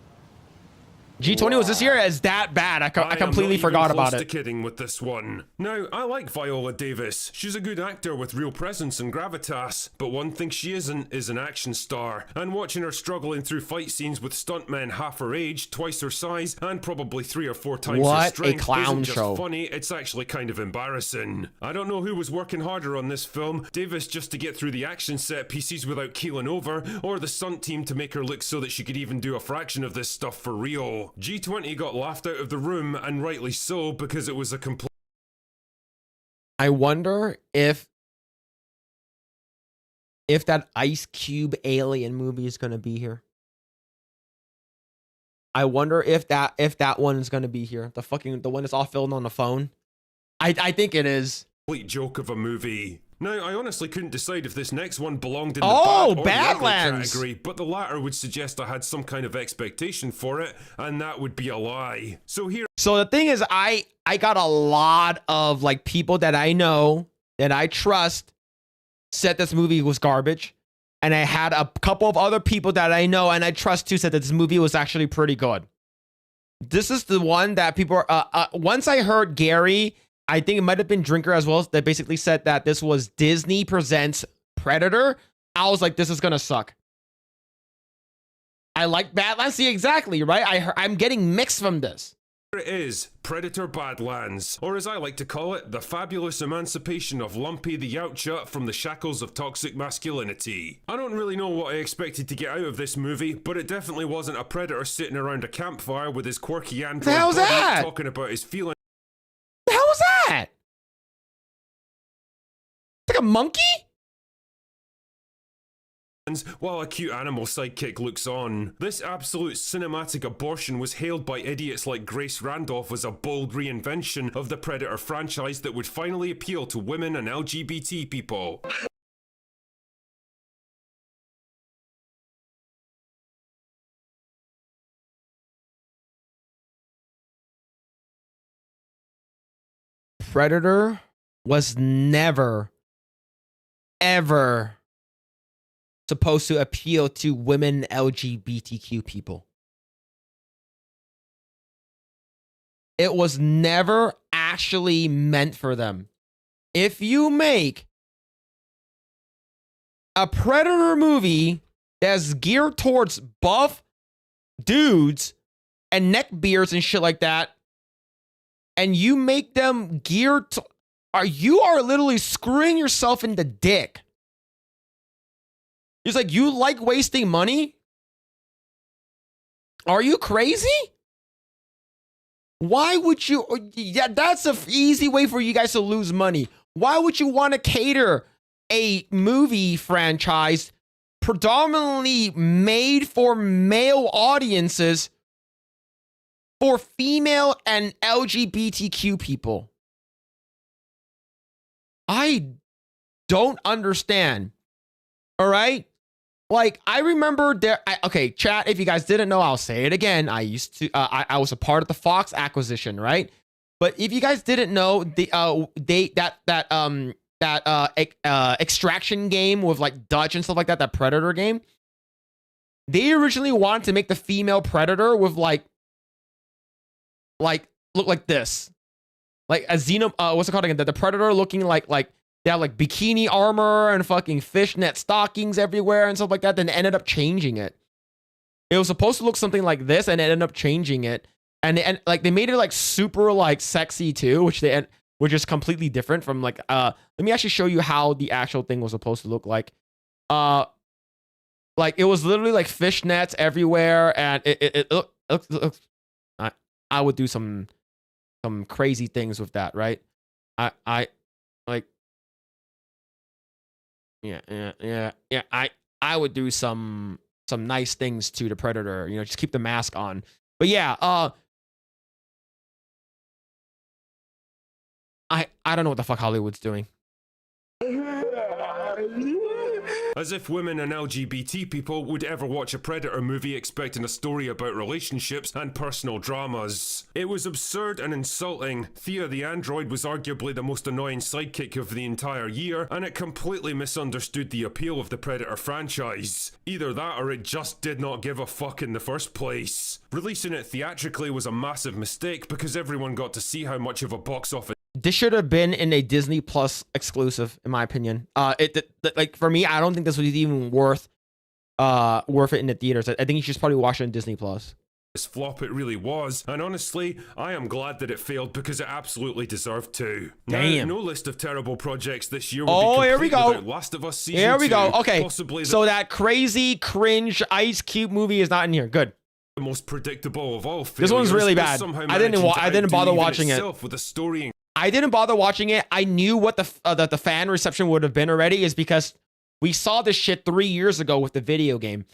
G20 was this year as that bad. I completely forgot about I'm not even close it. to kidding with this one. Now, I like Viola Davis. She's a good actor with real presence and gravitas, but one thing she isn't is an action star. And watching her struggling through fight scenes with stuntmen half her age, twice her size, and probably 3 or 4 times her What a strength clown isn't just show. funny, it's actually kind of embarrassing. I don't know who was working harder on this film, Davis just to get through the action set pieces without keeling over, or the stunt team to make her look so that she could even do a fraction of this stuff for real. G20 got laughed out of the room, and rightly so, because it was a complete... I wonder if that Ice Cube Alien movie is gonna be here. I wonder if that one is gonna be here. The one that's all filmed on the phone. I think it is. complete joke of a movie. Now, I honestly couldn't decide if this next one belonged in the Oh, bad or the ugly Badlands! category, but the latter would suggest I had some kind of expectation for it, and that would be a lie. So here... So the thing is, I got a lot of like people that I know, that I trust, said this movie was garbage. And I had a couple of other people that I know and I trust too said that this movie was actually pretty good. This is the one that people are, once I heard Gary I think it might have been Drinker as well, that basically said that this was Disney presents Predator. I was like, this is gonna suck. I like Badlands. See, exactly, right? I'm getting mixed from this. Here it is, Predator Badlands, or as I like to call it, the fabulous emancipation of Lumpy the Yautja from the shackles of toxic masculinity. I don't really know what I expected to get out of this movie, but it definitely wasn't a predator sitting around a campfire with his quirky android hell's body that? talking about his feelings. The hell was that? It's like a monkey? While a cute animal sidekick looks on. This absolute cinematic abortion was hailed by idiots like Grace Randolph as a bold reinvention of the Predator franchise that would finally appeal to women and LGBT people. Predator was never, ever supposed to appeal to women LGBTQ people. It was never actually meant for them. If you make a Predator movie that's geared towards buff dudes and neckbeards and shit like that, and you make them geared to, you are literally screwing yourself in the dick. It's like, you like wasting money? Are you crazy? Why would you? Yeah, that's an easy way for you guys to lose money. Why would you want to cater a movie franchise predominantly made for male audiences for female and LGBTQ people? I don't understand. All right? Like, I remember there. Okay, chat, if you guys didn't know, I'll say it again. I used to, I was a part of the Fox acquisition, right? But if you guys didn't know, extraction game with like Dutch and stuff like that, that Predator game, they originally wanted to make the female Predator with like look like this, like a what's it called again? The Predator looking like they have like bikini armor and fucking fishnet stockings everywhere and stuff like that. Then they ended up changing it. It was supposed to look something like this, and it ended up changing it. And like they made it like super like sexy too, which is completely different from like let me actually show you how the actual thing was supposed to look like. Like it was literally like fishnets everywhere, and it looks I would do some crazy things with that, right? I like yeah. I would do some nice things to the Predator, you know, just keep the mask on. But yeah, I don't know what the fuck Hollywood's doing. As if women and LGBT people would ever watch a Predator movie expecting a story about relationships and personal dramas. It was absurd and insulting. Thea the android was arguably the most annoying sidekick of the entire year, and it completely misunderstood the appeal of the Predator franchise. Either that or it just did not give a fuck in the first place. Releasing it theatrically was a massive mistake because everyone got to see how much of a box office. This should have been in a Disney Plus exclusive, in my opinion. Like for me, I don't think this was even worth it in the theaters. I think you should probably watch it on Disney Plus. This flop it really was, and honestly, I am glad that it failed because it absolutely deserved to. Damn. Now, no list of terrible projects this year would be complete here we go. without Last of Us Season 2. Here we go. Okay, Possibly so that crazy cringe Ice Cube movie is not in here. Good. The most predictable of all failures. This one's really bad. I didn't bother watching it. With a story. I didn't bother watching it. I knew what the fan reception would have been already, is because we saw this shit 3 years ago with the video game.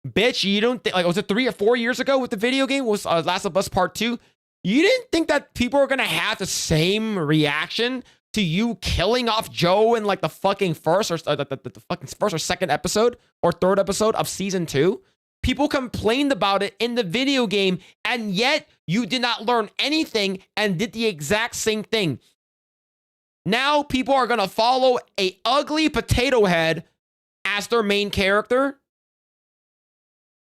Bitch, you don't think, like, was it 3 or 4 years ago with the video game? Was Last of Us Part 2? You didn't think that people were gonna have the same reaction to you killing off Joe in like the fucking first or the fucking first or second episode or third episode of season 2? People complained about it in the video game, and yet you did not learn anything and did the exact same thing. Now people are going to follow a ugly potato head as their main character.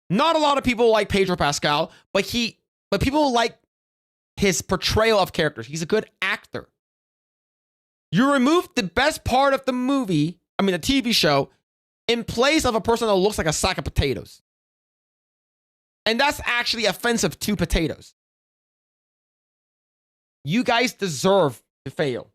Not a lot of people like Pedro Pascal, but people like his portrayal of characters. He's a good actor. You removed the best part of the movie, I mean the TV show, in place of a person that looks like a sack of potatoes. And that's actually offensive to potatoes. You guys deserve to fail.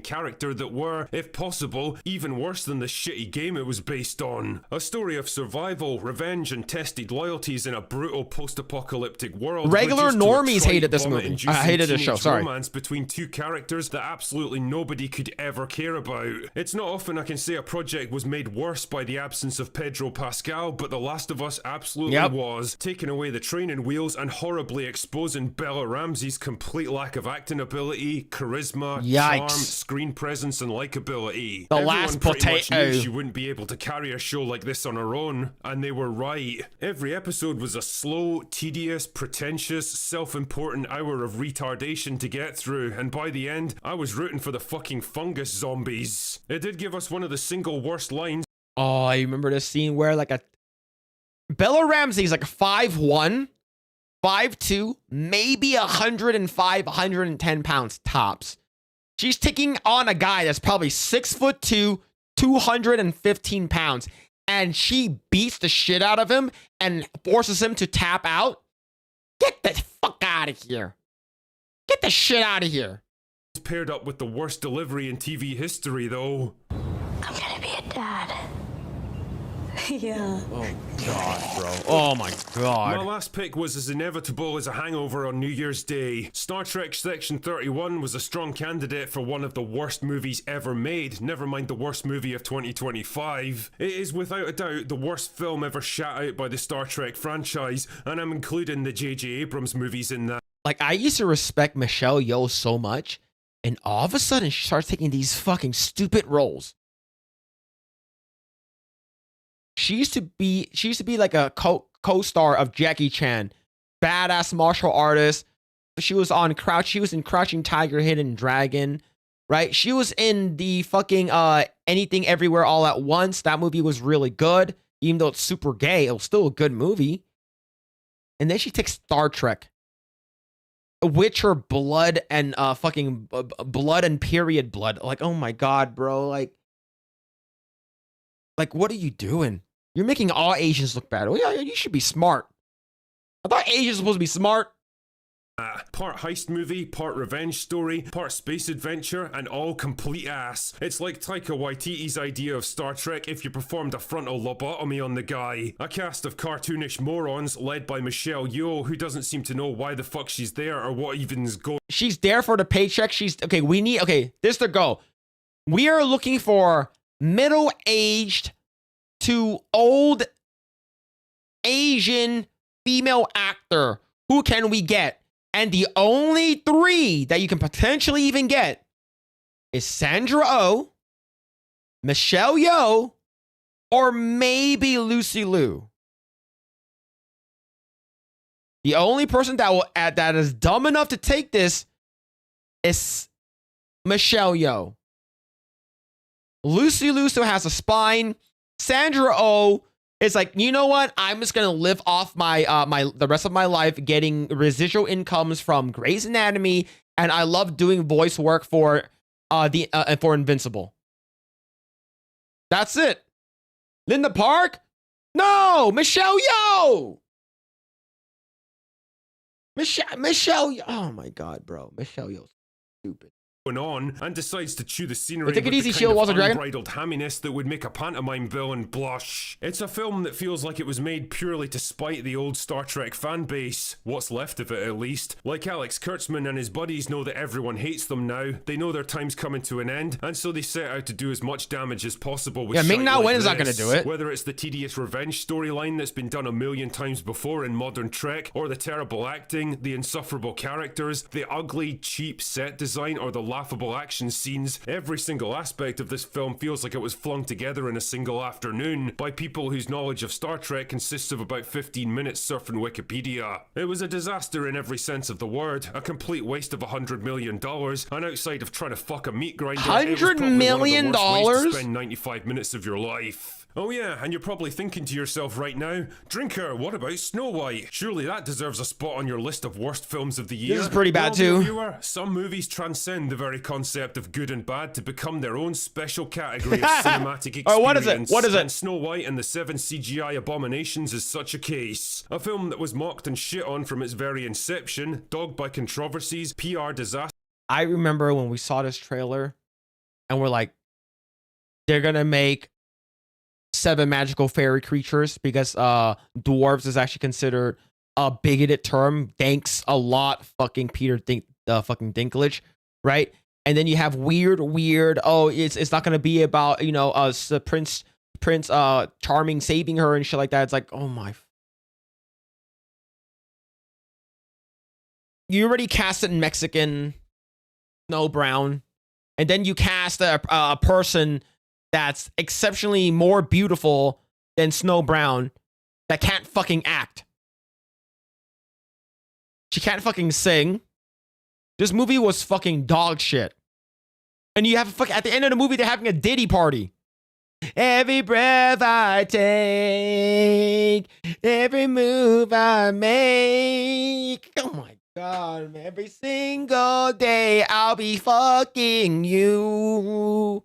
Character that were, if possible, even worse than the shitty game it was based on. A story of survival, revenge, and tested loyalties in a brutal post-apocalyptic world. Regular reduced to a normies trite, hated this movie. I vomit-inducing hated this show, teenage sorry. romance between two characters that absolutely nobody could ever care about. It's not often I can say a project was made worse by the absence of Pedro Pascal, but The Last of Us absolutely was. Taking away the training wheels and horribly exposing Bella Ramsey's complete lack of acting ability, charisma, charm, screen presence, and likability. The Everyone last pretty much knew potato. she wouldn't be able to carry a show like this on her own, and they were right. Every episode was a slow, tedious, pretentious, self-important hour of retardation to get through, and by the end, I was rooting for the fucking fungus zombies. It did give us one of the single worst lines. Oh, I remember this scene where like a Bella Ramsey's like 5'1", 5'2", maybe 105, 110 pounds tops. She's taking on a guy that's probably 6'2", 215 pounds, and she beats the shit out of him and forces him to tap out. Get the fuck out of here. Get the shit out of here. Paired up with the worst delivery in TV history, though. I'm gonna be a dad. Yeah. Oh god, bro. Oh my god. My last pick was as inevitable as a hangover on New Year's Day. Star Trek Section 31 was a strong candidate for one of the worst movies ever made, never mind the worst movie of 2025. It is without a doubt the worst film ever shot out by the Star Trek franchise, and I'm including the J.J. Abrams movies in that. Like, I used to respect Michelle Yeoh so much, and all of a sudden she starts taking these fucking stupid roles. She used to be like a co-star of Jackie Chan, badass martial artist. She was in Crouching Tiger, Hidden Dragon, right? She was in the fucking Anything Everywhere All at Once. That movie was really good, even though it's super gay. It was still a good movie. And then she takes Star Trek, which her blood and fucking blood and period blood. Like, oh my god, bro, like what are you doing? You're making all Asians look bad. Well, yeah, you should be smart. I thought Asians were supposed to be smart. Part heist movie, part revenge story, part space adventure, and all complete ass. It's like Taika Waititi's idea of Star Trek if you performed a frontal lobotomy on the guy. A cast of cartoonish morons led by Michelle Yeoh, who doesn't seem to know why the fuck she's there or what even is going. She's there for the paycheck. This is the goal. We are looking for middle-aged to old Asian female actor. Who can we get? And the only three that you can potentially even get is Sandra Oh, Michelle Yeoh, or maybe Lucy Liu. The only person that is dumb enough to take this is Michelle Yeoh. Lucy Liu still has a spine. Sandra Oh is like, you know what? I'm just gonna live off the rest of my life getting residual incomes from Grey's Anatomy, and I love doing voice work for for Invincible. That's it. Linda Park? No, Michelle Yeoh. Michelle. Oh my god, bro, Michelle Yeoh's stupid. On and decides to chew the scenery take it with easy, the Shield kind Walls of of Dragon. unbridled hamminess that would make a pantomime villain blush. It's a film that feels like it was made purely to spite the old Star Trek fan base, what's left of it at least. Like Alex Kurtzman and his buddies know that everyone hates them now, they know their time's coming to an end, and so they set out to do as much damage as possible with Ming shite Na like Wen is not this. gonna do it. Whether it's the tedious revenge storyline that's been done a million times before in modern Trek, or the terrible acting, the insufferable characters, the ugly, cheap set design, or the laughable action scenes, every single aspect of this film feels like it was flung together in a single afternoon by people whose knowledge of Star Trek consists of about 15 minutes surfing Wikipedia. It was a disaster in every sense of the word, a complete waste of $100 million, and outside of trying to fuck a meat grinder, it was $100 probably million? one of the worst ways to spend 95 minutes of your life. Oh yeah, and you're probably thinking to yourself right now, Drinker, what about Snow White? Surely that deserves a spot on your list of worst films of the year. This is pretty bad Well, dear too. viewer, some movies transcend the very concept of good and bad to become their own special category of cinematic experience. Oh, what is it? What is it? And Snow White and the 7 CGI Abominations is such a case. A film that was mocked and shit on from its very inception, dogged by controversies, PR disasters. I remember when we saw this trailer and we're like, they're gonna make 7 magical fairy creatures because dwarves is actually considered a bigoted term. Thanks a lot, fucking Peter fucking Dinklage, right? And then you have weird, oh, it's not gonna be about, you know, Prince Charming saving her and shit like that. It's like, oh my. You already casted Mexican Snow Brown, and then you cast a person that's exceptionally more beautiful than Snow Brown that can't fucking act. She can't fucking sing. This movie was fucking dog shit. And you have at the end of the movie, they're having a Diddy party. Every breath I take, every move I make. Oh my God, every single day I'll be fucking you.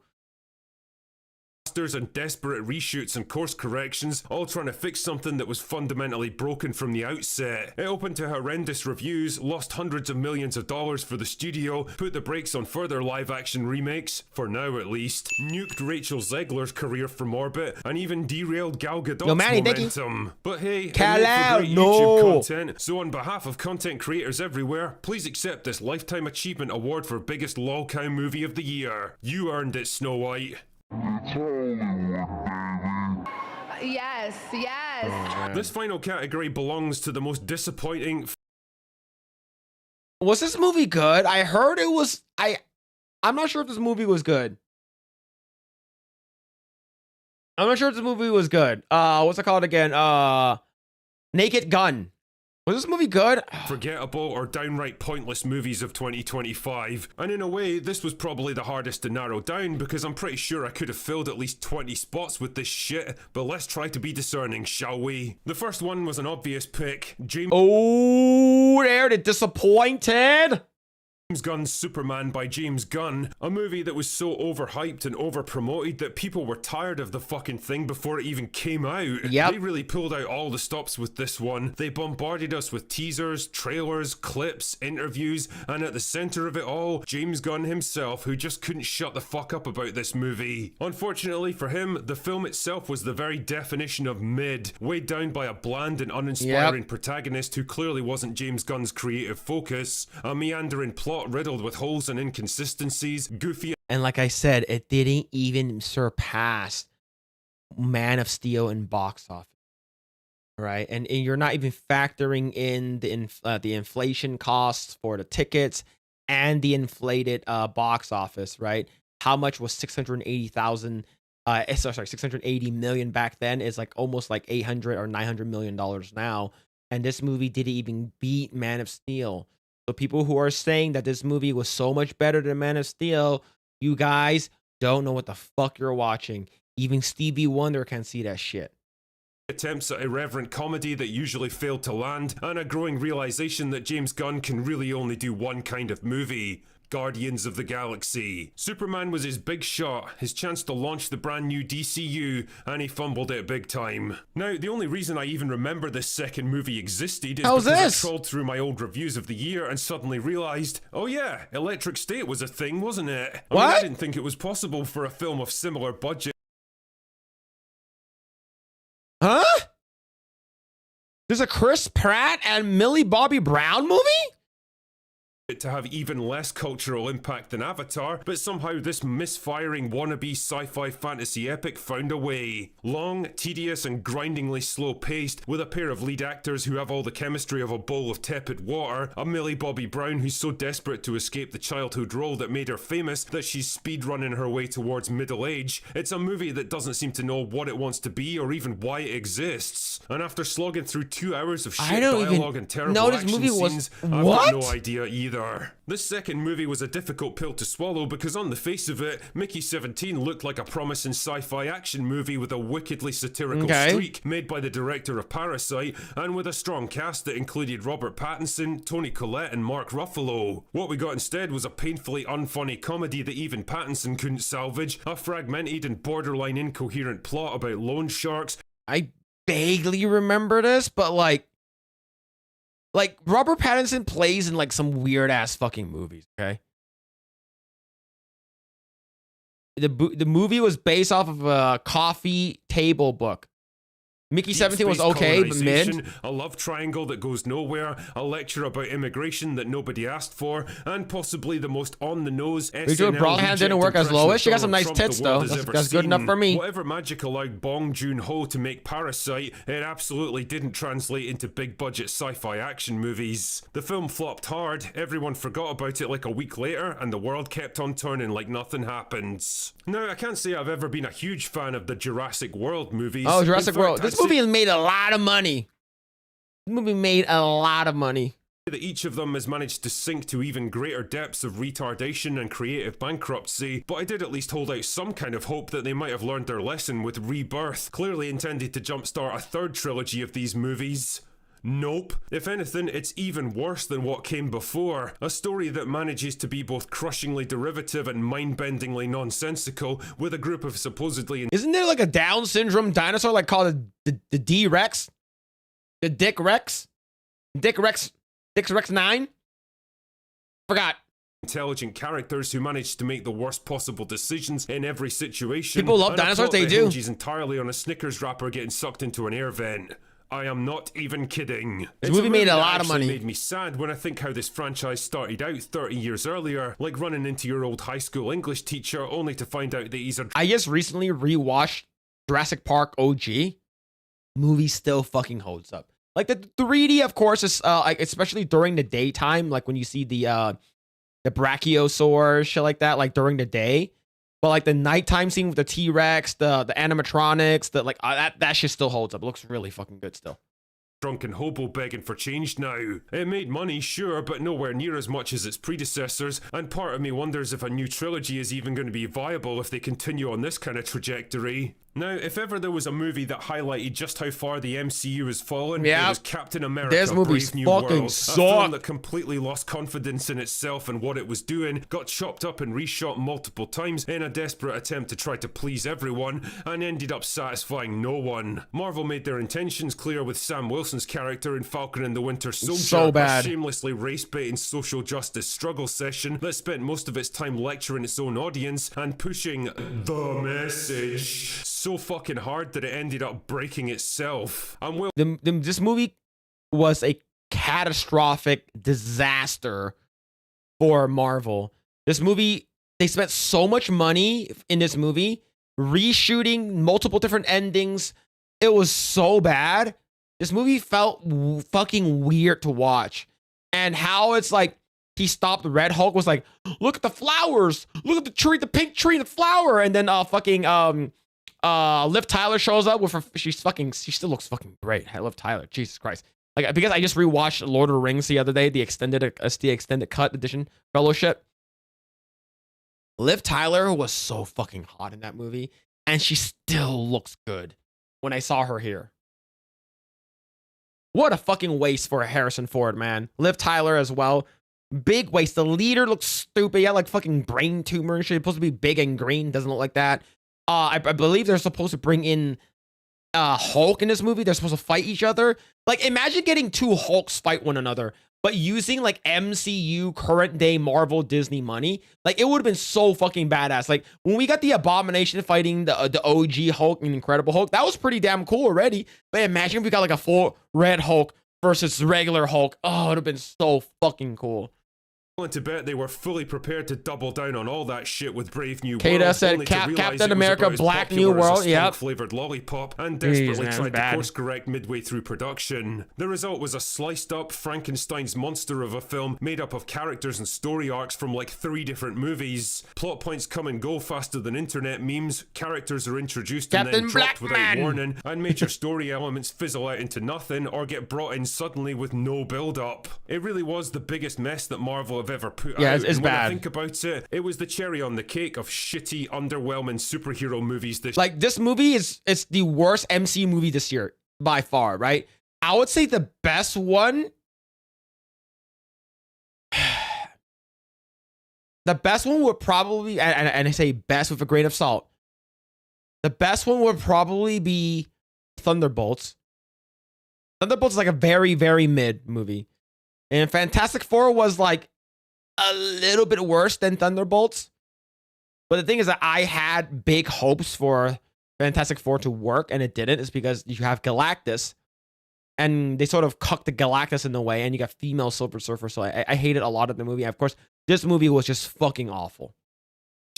And desperate reshoots and course corrections, all trying to fix something that was fundamentally broken from the outset. It opened to horrendous reviews, lost hundreds of millions of dollars for the studio, put the brakes on further live-action remakes, for now at least, nuked Rachel Zegler's career from orbit, and even derailed Gal Gadot's momentum. But hey, it made for great YouTube content, so on behalf of content creators everywhere, please accept this Lifetime Achievement Award for Biggest Lolcow Movie of the Year. You earned it, Snow White. Yes. Oh, this final category belongs to the most disappointing. Was this movie good? I heard it was. I'm not sure if this movie was good. What's it called again? Naked Gun. Was this movie good? Forgettable or downright pointless movies of 2025. And in a way, this was probably the hardest to narrow down because I'm pretty sure I could have filled at least 20 spots with this shit, but let's try to be discerning, shall we? The first one was an obvious pick. James disappointed. James Gunn's Superman by James Gunn, a movie that was so overhyped and overpromoted that people were tired of the fucking thing before it even came out. Yep. They really pulled out all the stops with this one. They bombarded us with teasers, trailers, clips, interviews, and at the center of it all, James Gunn himself, who just couldn't shut the fuck up about this movie. Unfortunately for him, the film itself was the very definition of mid, weighed down by a bland and uninspiring protagonist who clearly wasn't James Gunn's creative focus, a meandering plot riddled with holes and inconsistencies, goofy. And like I said, it didn't even surpass Man of Steel in box office, right? And you're not even factoring in the inflation costs for the tickets and the inflated box office, right? How much was 680,000? 680 million back then is like almost like 800 or 900 million dollars now. And this movie didn't even beat Man of Steel. So people who are saying that this movie was so much better than Man of Steel, you guys don't know what the fuck you're watching. Even Stevie Wonder can see that shit. Attempts at irreverent comedy that usually failed to land, and a growing realization that James Gunn can really only do one kind of movie. Guardians of the Galaxy. Superman was his big shot, his chance to launch the brand new DCU, and he fumbled it big time. Now, the only reason I even remember this second movie existed is because I trolled through my old reviews of the year and suddenly realized, oh yeah, Electric State was a thing, wasn't it? I mean, I didn't think it was possible for a film of similar budget. Huh? There's a Chris Pratt and Millie Bobby Brown movie? To have even less cultural impact than Avatar, but somehow this misfiring wannabe sci-fi fantasy epic found a way. Long, tedious, and grindingly slow-paced, with a pair of lead actors who have all the chemistry of a bowl of tepid water, a Millie Bobby Brown who's so desperate to escape the childhood role that made her famous that she's speedrunning her way towards middle age. It's a movie that doesn't seem to know what it wants to be or even why it exists. And after slogging through 2 hours of shit dialogue and terrible action scenes, I've got no idea either. either. This second movie was a difficult pill to swallow because on the face of it, Mickey 17 looked like a promising sci-fi action movie with a wickedly satirical streak made by the director of Parasite, and with a strong cast that included Robert Pattinson, Toni Collette and Mark Ruffalo. What we got instead was a painfully unfunny comedy that even Pattinson couldn't salvage, a fragmented and borderline incoherent plot about loan sharks. I vaguely remember this, but like Robert Pattinson plays in like some weird ass fucking movies, okay? The movie was based off of a coffee table book. Mickey 17 was okay, but mid. A love triangle that goes nowhere, a lecture about immigration that nobody asked for, and possibly the most on-the-nose Rachel Brosnahan didn't work as Lois. She got some nice tits, though. That's good enough for me. Whatever magic allowed Bong Joon-ho to make Parasite, it absolutely didn't translate into big-budget sci-fi action movies. The film flopped hard, everyone forgot about it like a week later, and the world kept on turning like nothing happened. Now, I can't say I've ever been a huge fan of the Jurassic World movies. Oh, Jurassic World. This movie has made a lot of money. This movie made a lot of money. That each of them has managed to sink to even greater depths of retardation and creative bankruptcy, but I did at least hold out some kind of hope that they might have learned their lesson with Rebirth, clearly intended to jumpstart a third trilogy of these movies. Nope. If anything, it's even worse than what came before. A story that manages to be both crushingly derivative and mind-bendingly nonsensical, with a group of supposedly... Isn't there like a Down syndrome dinosaur like called the D-Rex? The Dick Rex? Dick Rex 9? Forgot. Intelligent characters who manage to make the worst possible decisions in every situation. People love dinosaurs, they do. Hinges entirely on a Snickers wrapper getting sucked into an air vent. I am not even kidding. This movie made a lot of money. It made me sad when I think how this franchise started out 30 years earlier, like running into your old high school English teacher only to find out that he's a... I just recently rewatched Jurassic Park OG. Movie still fucking holds up. Like the 3D, of course, is like especially during the daytime, like when you see the brachiosaur shit like that, like during the day. But like the nighttime scene with the T-Rex, the animatronics, that shit still holds up. It looks really fucking good still. Drunken hobo begging for change now. It made money, sure, but nowhere near as much as its predecessors, and part of me wonders if a new trilogy is even going to be viable if they continue on this kind of trajectory. Now, if ever there was a movie that highlighted just how far the MCU has fallen, it was Captain America: this movie's Brave New fucking World. sucked. A film that completely lost confidence in itself and what it was doing, got chopped up and reshot multiple times in a desperate attempt to try to please everyone, and ended up satisfying no one. Marvel made their intentions clear with Sam Wilson's character in Falcon and the Winter Soldier, so bad. A shamelessly race-baiting social justice struggle session that spent most of its time lecturing its own audience and pushing the message so fucking hard that it ended up breaking itself. This movie was a catastrophic disaster for Marvel. This movie, they spent so much money in this movie, reshooting multiple different endings. It was so bad. This movie felt fucking weird to watch. And how it's like, he stopped Red Hulk was like, look at the flowers, look at the tree, the pink tree, the flower. And then Liv Tyler shows up with her. She still looks fucking great. I love Tyler. Jesus Christ. Like, because I just rewatched Lord of the Rings the other day, the extended cut edition Fellowship. Liv Tyler was so fucking hot in that movie, and she still looks good when I saw her here. What a fucking waste for a Harrison Ford, man. Liv Tyler as well. Big waste. The leader looks stupid. He had like fucking brain tumor and shit. He's supposed to be big and green. Doesn't look like that. I believe they're supposed to bring in Hulk in this movie. They're supposed to fight each other. Like, imagine getting two Hulks fight one another, but using like MCU current day Marvel Disney money. Like, it would have been so fucking badass. Like, when we got the Abomination fighting the OG Hulk and Incredible Hulk, that was pretty damn cool already. But imagine if we got like a full Red Hulk versus regular Hulk. Oh, it would have been so fucking cool. To bet they were fully prepared to double down on all that shit with Brave New Kata World. said Captain America Black New World, yep. Flavored lollipop, and desperately tried to course correct midway through production. The result was a sliced up Frankenstein's monster of a film made up of characters and story arcs from like 3 different movies. Plot points come and go faster than internet memes, characters are introduced and then dropped without warning, and major story elements fizzle out into nothing or get brought in suddenly with no build up. It really was the biggest mess that Marvel have have ever put Yeah, out. it's And when I bad. think about it, it was the cherry on the cake of shitty, underwhelming superhero movies this Like, this movie it's the worst MCU movie this year by far, right? I would say the best one. The best one would probably, and I say best with a grain of salt. The best one would probably be Thunderbolts. Thunderbolts is like a very, very mid movie. And Fantastic Four was like a little bit worse than Thunderbolts. But the thing is that I had big hopes for Fantastic Four to work, and it didn't. It's because you have Galactus, and they sort of cucked the Galactus in a way, and you got female Silver Surfer. So I hated a lot of the movie. And of course, this movie was just fucking awful.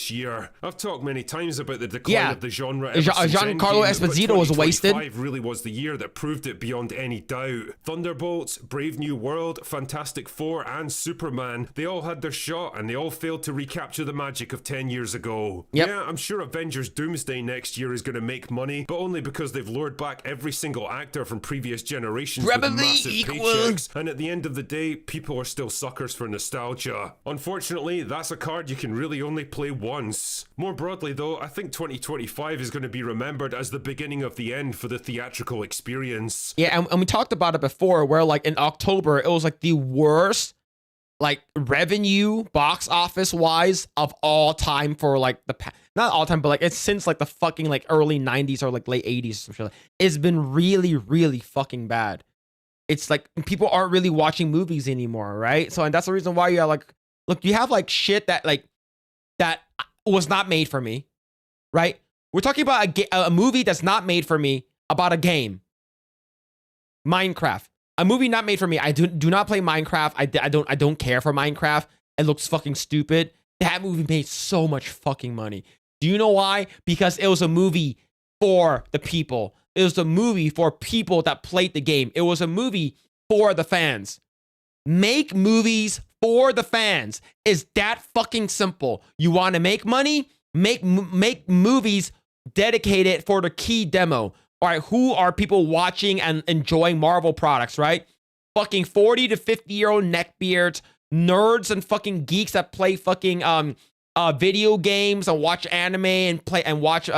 year. I've talked many times about the decline of the genre. ever since Giancarlo Endgame, but Esposito was wasted. 2025 really was the year that proved it beyond any doubt. Thunderbolts, Brave New World, Fantastic Four, and Superman, they all had their shot and they all failed to recapture the magic of 10 years ago. Yep. Yeah, I'm sure Avengers Doomsday next year is going to make money, but only because they've lured back every single actor from previous generations with massive paychecks. And at the end of the day, people are still suckers for nostalgia. Unfortunately, that's a card you can really only play once. More broadly though, I think 2025 is going to be remembered as the beginning of the end for the theatrical experience. Yeah, and we talked about it before, where like in October, it was like the worst like revenue box office wise of all time for like not all time, but like it's since like the fucking like early 90s or like late 80s or some shit. It's been really, really fucking bad. It's like people aren't really watching movies anymore, right? So, and that's the reason why you like, look, you have like shit that like that was not made for me, right? We're talking about a movie that's not made for me about a game. Minecraft, a movie not made for me. I do not play Minecraft. I don't care for Minecraft. It looks fucking stupid. That movie made so much fucking money. Do you know why? Because it was a movie for the people. It was a movie for people that played the game. It was a movie for the fans. Make movies for the fans. Is that fucking simple? You want to make money? Make movies dedicated for the key demo. All right, who are people watching and enjoying Marvel products, right? Fucking 40 to 50-year-old neckbeards, nerds and fucking geeks that play fucking video games and watch anime and watch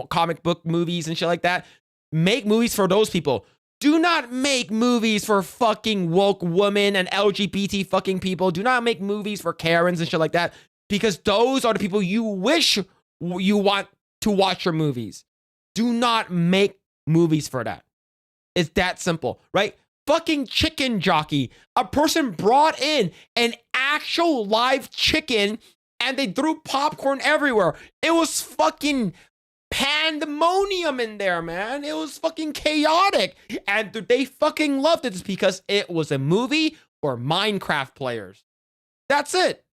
comic book movies and shit like that. Make movies for those people. Do not make movies for fucking woke women and LGBT fucking people. Do not make movies for Karens and shit like that, because those are the people you wish you want to watch your movies. Do not make movies for that. It's that simple, right? Fucking chicken jockey. A person brought in an actual live chicken and they threw popcorn everywhere. It was fucking pandemonium in there, man. It was fucking chaotic. And they fucking loved it. It's because it was a movie for Minecraft players. That's it.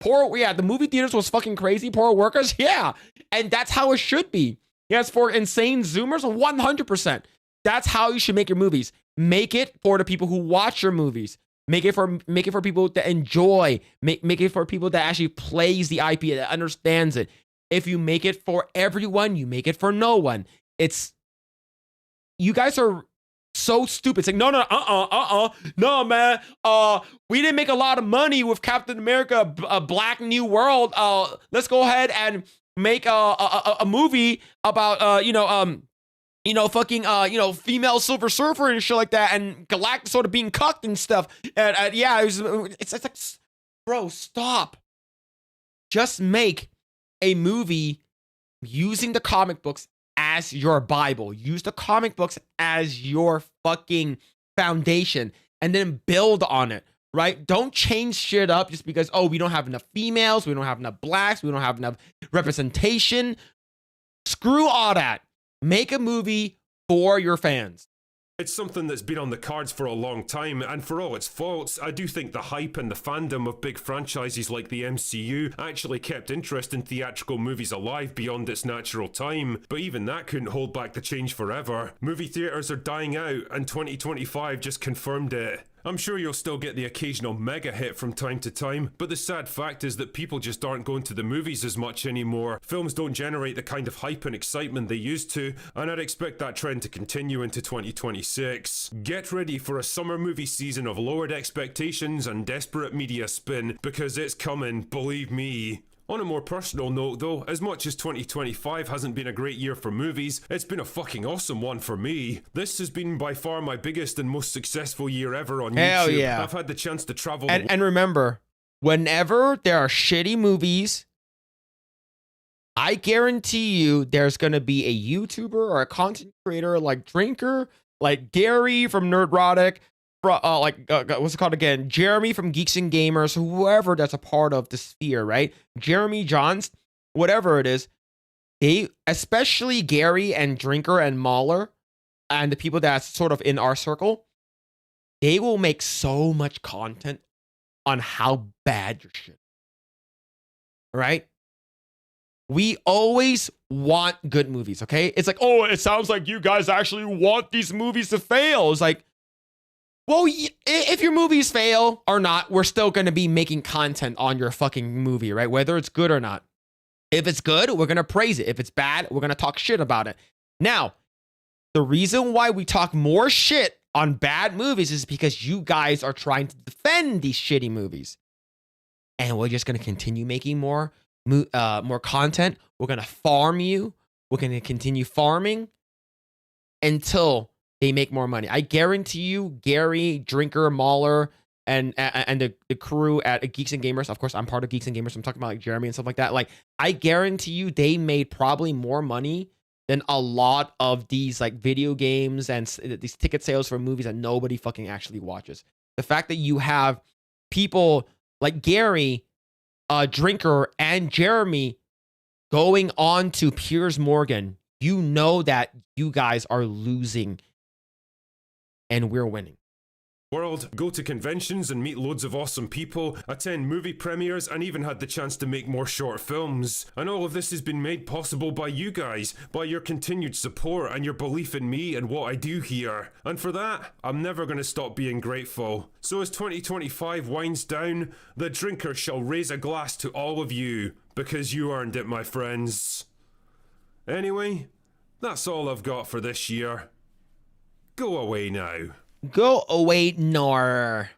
The movie theaters was fucking crazy. Poor workers, yeah. And that's how it should be. Yes, for insane Zoomers, 100%. That's how you should make your movies. Make it for the people who watch your movies. Make it for people that enjoy. Make it for people that actually plays the IP, that understands it. If you make it for everyone, you make it for no one. You guys are so stupid. It's like, no, man. We didn't make a lot of money with Captain America, a Black New World. Let's go ahead and make a movie about female Silver Surfer and shit like that, and Galactus sort of being cucked and stuff. And it's like, bro, stop. Just make a movie using the comic books as your Bible. Use the comic books as your fucking foundation, and then build on it, right? Don't change shit up just because, we don't have enough females, we don't have enough blacks, we don't have enough representation. Screw all that. Make a movie for your fans. It's something that's been on the cards for a long time, and for all its faults, I do think the hype and the fandom of big franchises like the MCU actually kept interest in theatrical movies alive beyond its natural time, but even that couldn't hold back the change forever. Movie theaters are dying out, and 2025 just confirmed it. I'm sure you'll still get the occasional mega hit from time to time, but the sad fact is that people just aren't going to the movies as much anymore. Films don't generate the kind of hype and excitement they used to, and I'd expect that trend to continue into 2026. Get ready for a summer movie season of lowered expectations and desperate media spin, because it's coming, believe me. On a more personal note though, as much as 2025 hasn't been a great year for movies, it's been a fucking awesome one for me. This has been by far my biggest and most successful year ever on Hell YouTube. yeah. I've had the chance to travel And remember, whenever there are shitty movies, I guarantee you there's going to be a YouTuber or a content creator like Drinker, like Gary from Nerdrotic, what's it called again? Jeremy from Geeks and Gamers, whoever that's a part of the sphere, right? Jeremy Johns, whatever it is, they, especially Gary and Drinker and Mahler and the people that's sort of in our circle, they will make so much content on how bad your shit is. Right? We always want good movies, okay? It's like, oh, it sounds like you guys actually want these movies to fail. It's like, well, if your movies fail or not, we're still going to be making content on your fucking movie, right? Whether it's good or not. If it's good, we're going to praise it. If it's bad, we're going to talk shit about it. Now, the reason why we talk more shit on bad movies is because you guys are trying to defend these shitty movies. And we're just going to continue making more content. We're going to farm you. We're going to continue farming until they make more money. I guarantee you, Gary, Drinker, Mahler, and the crew at Geeks and Gamers. Of course, I'm part of Geeks and Gamers. So I'm talking about like Jeremy and stuff like that. Like, I guarantee you, they made probably more money than a lot of these like video games and these ticket sales for movies that nobody fucking actually watches. The fact that you have people like Gary, Drinker, and Jeremy going on to Piers Morgan, you know that you guys are losing and we're winning. World, go to conventions and meet loads of awesome people, attend movie premieres, and even had the chance to make more short films. And all of this has been made possible by you guys, by your continued support and your belief in me and what I do here. And for that, I'm never going to stop being grateful. So as 2025 winds down, the Drinker shall raise a glass to all of you, because you earned it, my friends. Anyway, that's all I've got for this year. Go away now. Go away, Nor.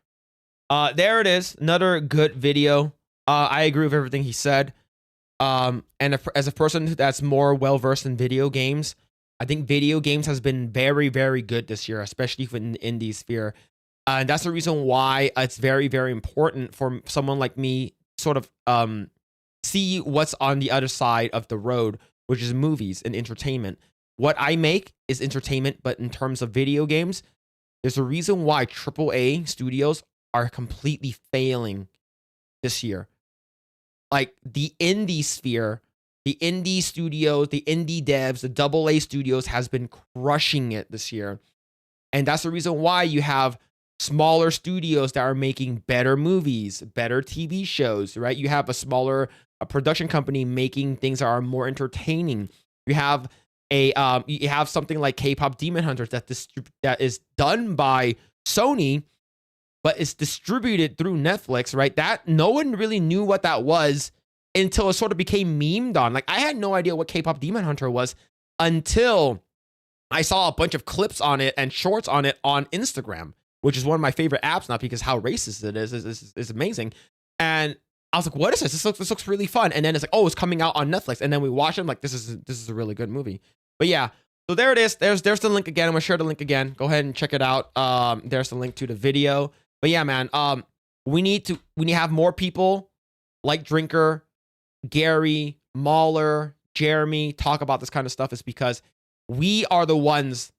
There it is. Another good video. I agree with everything he said. And as a person that's more well-versed in video games, I think video games has been very, very good this year, especially in the indie sphere. And that's the reason why it's very, very important for someone like me sort of see what's on the other side of the road, which is movies and entertainment. What I make is entertainment, but in terms of video games, there's a reason why AAA studios are completely failing this year. Like the indie sphere, the indie studios, the indie devs, the AA studios has been crushing it this year. And that's the reason why you have smaller studios that are making better movies, better TV shows, right? You have a production company making things that are more entertaining. You have you have something like K-pop Demon Hunters that is done by Sony, but it's distributed through Netflix, right? That no one really knew what that was until it sort of became memed on. Like, I had no idea what K-pop Demon Hunter was until I saw a bunch of clips on it and shorts on it on Instagram, which is one of my favorite apps, not because how racist it is. It's amazing. And I was like, what is this? This looks really fun. And then it's like, oh, it's coming out on Netflix. And then we watch it. I'm like, this is a really good movie. But yeah, so there it is. There's the link again. I'm gonna share the link again. Go ahead and check it out. There's the link to the video. But yeah, man, we need to have more people like Drinker, Gary, Mahler, Jeremy talk about this kind of stuff. Is because we are the ones.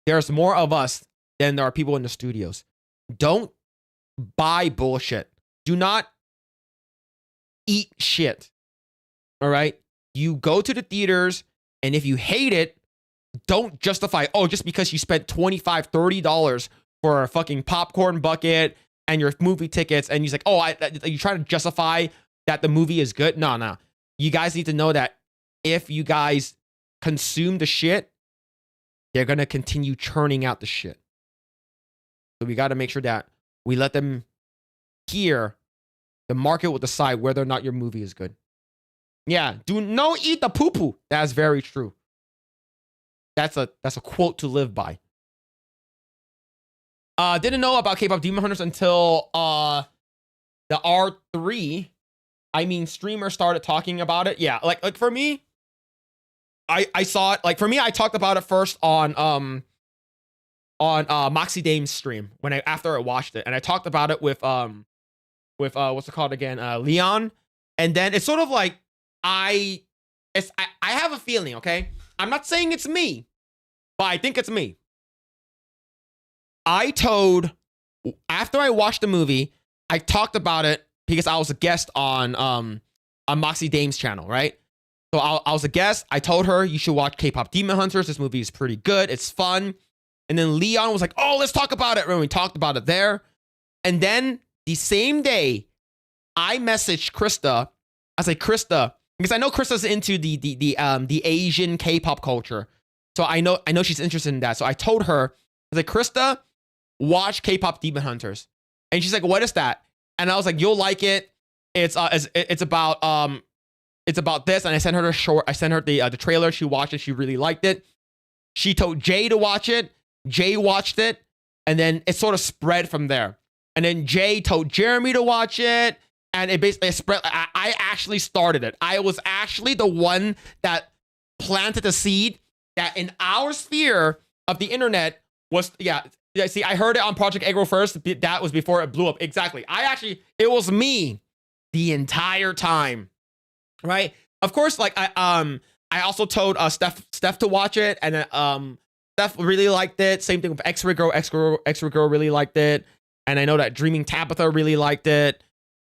There's more of us than there are people in the studios. Don't buy bullshit. Do not eat shit. All right? You go to the theaters, and if you hate it, don't justify, oh, just because you spent $25, $30 for a fucking popcorn bucket and your movie tickets, and you're like, oh, you trying to justify that the movie is good? No. You guys need to know that if you guys consume the shit, they're going to continue churning out the shit. So we got to make sure that we let them hear. The market will decide whether or not your movie is good. Yeah, no eat the poo poo. That's very true. That's a quote to live by. Didn't know about K-pop Demon Hunters until the R3. I mean, streamers started talking about it. Yeah, like for me, I saw it. Like for me, I talked about it first on Moxie Dame's stream after I watched it, and I talked about it with what's it called again, Leon, and then it's sort of like I have a feeling. Okay, I'm not saying it's me, but I think it's me. After I watched the movie, I talked about it because I was a guest on Moxie Dame's channel, right? So I was a guest. I told her you should watch K-pop Demon Hunters. This movie is pretty good. It's fun. And then Leon was like, "Oh, let's talk about it." And we talked about it there. And then the same day, I messaged Krista. I was like, "Krista," because I know Krista's into the Asian K-pop culture. So I know she's interested in that. So I told her, I was like, "Krista, watch K-pop Demon Hunters." And she's like, "What is that?" And I was like, "You'll like it. It's about this." And I sent her the short. I sent her the trailer. She watched it. She really liked it. She told Jay to watch it. Jay watched it, and then it sort of spread from there. And then Jay told Jeremy to watch it, and it basically spread. I actually started it. I was actually the one that planted the seed that in our sphere of the internet was, yeah, see, I heard it on Project Eggroll first. That was before it blew up. Exactly. It was me the entire time, right? Of course, like I also told Steph to watch it, and Steph really liked it. Same thing with X-Ray Girl. X-Ray Girl really liked it. And I know that Dreaming Tabitha really liked it.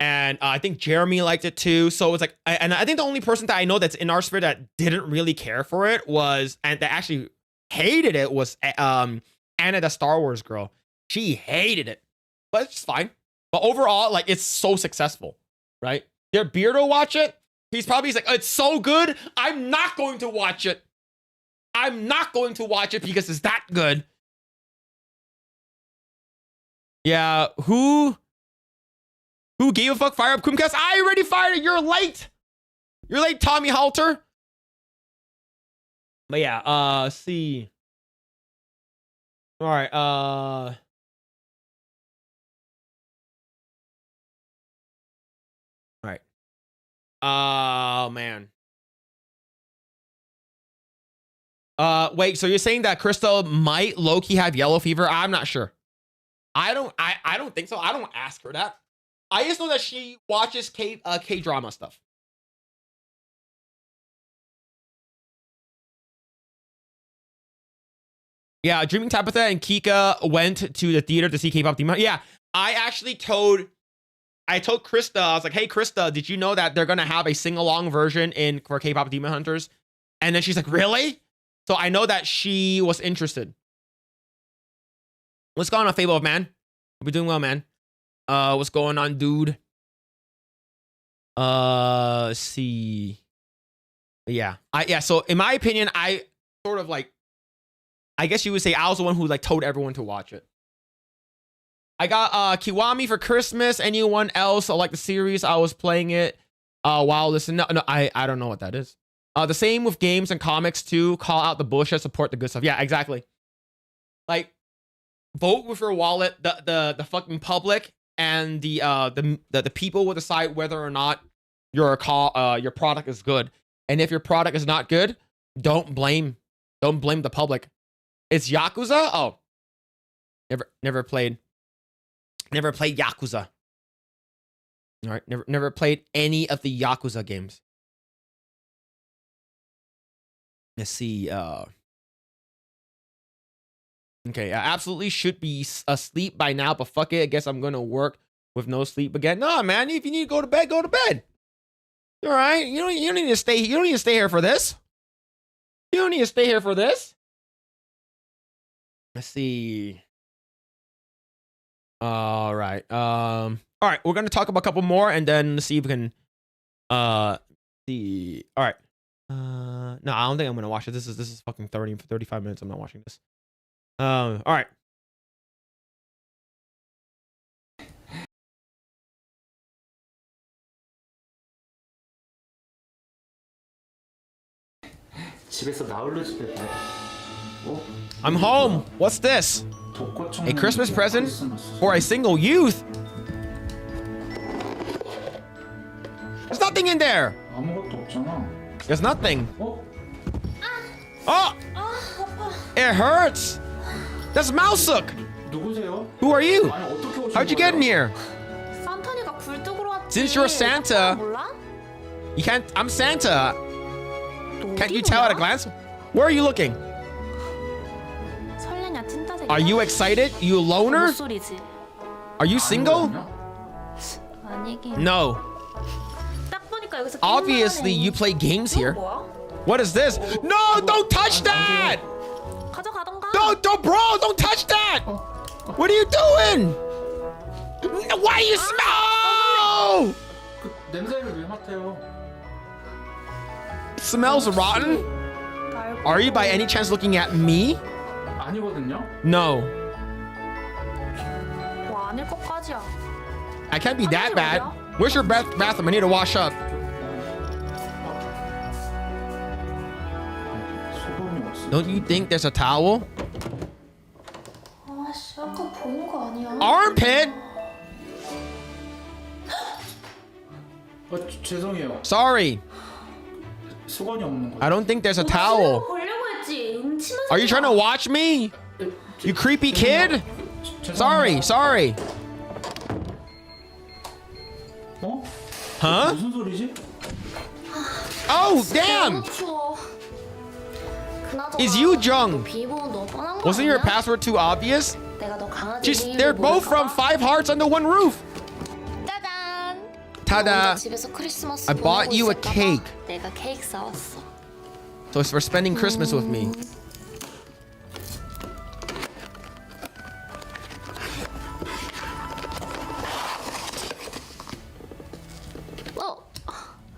And I think Jeremy liked it too. So it's like, and I think the only person that I know that's in our sphere that didn't really care for it and that actually hated it was Anna, the Star Wars girl. She hated it, but it's fine. But overall, like, it's so successful, right? Did Beardo watch it? He's like, "It's so good, I'm not going to watch it. I'm not going to watch it because it's that good." Yeah, who gave a fuck? Fire up CoomCast. I already fired it. You're late. You're late, Tommy Halter. But yeah, let's see. All right, all right. Oh man. Wait, so you're saying that Crystal might low-key have yellow fever? I'm not sure. I don't think so. I don't ask her that. I just know that she watches K-drama stuff. Yeah, Dreaming Tabitha and Kika went to the theater to see K-pop Demon. Yeah, I told Krista, I was like, "Hey Krista, did you know that they're gonna have a sing-along version for K-pop Demon Hunters?" And then she's like, "Really?" So I know that she was interested. What's going on, Fable of Man? Hope you're doing well, man. What's going on, dude? Let's see. Yeah. So in my opinion, I sort of like, I guess you would say I was the one who like told everyone to watch it. I got Kiwami for Christmas. Anyone else like the series? I was playing it while listening. No, I don't know what that is. The same with games and comics too. Call out the bullshit, support the good stuff. Yeah, exactly. Like, vote with your wallet. The fucking public and the people will decide whether or not your product is good. And if your product is not good, don't blame the public. It's Yakuza? Oh. Never played Yakuza. All right, never played any of the Yakuza games. Let's see. Okay, I absolutely should be asleep by now, but fuck it. I guess I'm gonna work with no sleep again. No, man. If you need to go to bed, go to bed. All right. You don't need to stay. You don't need to stay here for this. You don't need to stay here for this. Let's see. All right. All right. We're gonna talk about a couple more, and then see if we can. See. All right. No, I don't think I'm gonna watch it. This is fucking 35 minutes. I'm not watching this. All right. 집에서 나홀로 집에 가. I'm home. What's this? A Christmas present for a single youth? There's nothing in there. 아무것도 없잖아. There's nothing. Oh! It hurts. That's Mousuk. 누구세요? Who are you? 아니 어떻게 오신 How'd you get in here? 산타니가 굴뚝으로 왔지. Since you're Santa, 몰라? you can't. I'm Santa. Can't you tell at a glance? Where are you looking? 설레냐 찐따새끼야. Are you excited? You a loner? 소리지. Are you single? 아니긴. No. 딱 보니까 여기서 Obviously, you play games here. What is this? No! Don't touch that! 가져가던가. Don't, bro! Don't touch that! What are you doing? Why do you smell? 냄새를 왜 맡아요? Smells rotten. Are you by any chance looking at me? 아니거든요. No. 와 아닐 것까지야. I can't be that bad. Where's your bathroom? I need to wash up. Don't you think there's a towel? 아씨 아까 보는 거 아니야? Armpit? 죄송해요. Sorry. 수건이 없는 거. I don't think there's a towel. 보려고 했지. 음침한. Are you trying to watch me? You creepy kid? Sorry. 어? Huh? 무슨 소리지? Oh, damn! Is you Jung? Wasn't your password too obvious? Just, they're both from 5 Hearts Under One Roof. Tada! I bought you a cake. So it's for spending Christmas with me.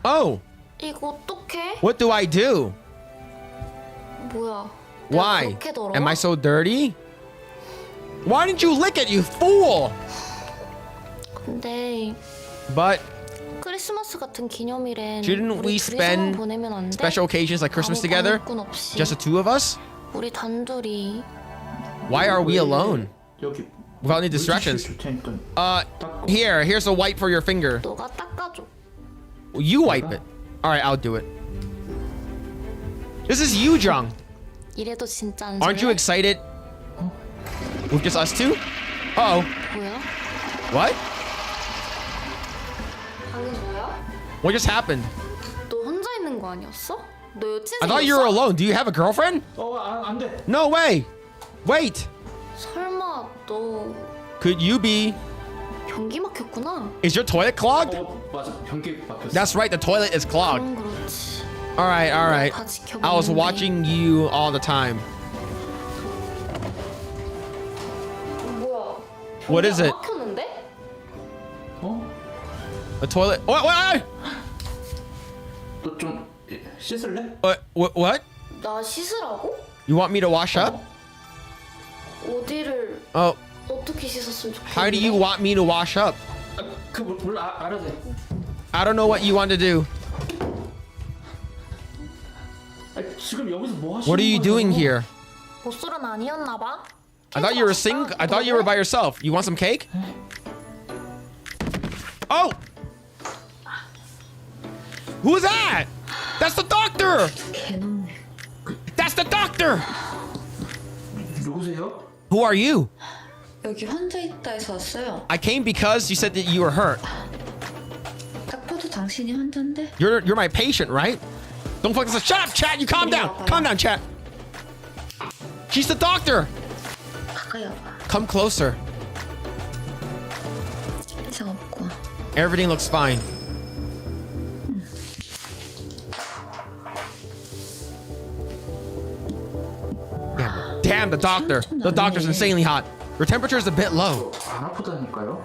Oh! 이거 어떡해? What do I do? 뭐야? Why? Am I so dirty? Why didn't you lick it, you fool? 근데 But 크리스마스 같은 기념일엔 shouldn't we 우리 둘이서만 spend 보내면 안 돼? special occasions like Christmas together? Just the two of us? 우리 단둘이. Why are we alone? 여기 Without any distractions. Here's a wipe for your finger. 너가 닦아줘. You wipe it. Alright, I'll do it. This is you, Jung. 이래도 진짜 안 Aren't you 설레? excited? With just us two? Uh-oh. 뭐야? What? 방금 뭐야? What just happened? 너 혼자 있는 거 아니었어? 너 여친 I thought you were alone. Do you have a girlfriend? 안 돼. No way. Wait. 설마 너 Could you be... 변기 막혔구나. Is your toilet clogged? 맞아. 변기 막혔어. That's right, the toilet is clogged. 그럼 그렇지. Alright. I was watching you all the time. 뭐야? What is it? 막혔는데? A toilet... What? 너 좀 씻을래? What? 나 씻으라고? You want me to wash up? 어디를 Oh, 어떻게 씻었으면 좋겠는데? how do you want me to wash up? 그 몰라 알아서 해. I don't know what you want to do. 지금 여기서 뭐 하시는 What are you doing here? 보스는 아니었나 봐. I thought you were I thought you were by yourself. You want some cake? Oh! Who's that? That's the doctor! That's the doctor! 누구세요? Who are you? 여기 환자 있다 해서 왔어요. I came because you said that you were hurt. 딱 봐도 당신이 환자인데. You're my patient, right? Don't fucking say, shut up, chat! You calm down! Calm down, chat! She's the doctor! 가까이 와봐. Come closer. 이상 없고. Everything looks fine. Damn, the doctor. The doctor's insanely hot. Your temperature is a bit low. 안 아프다니까요?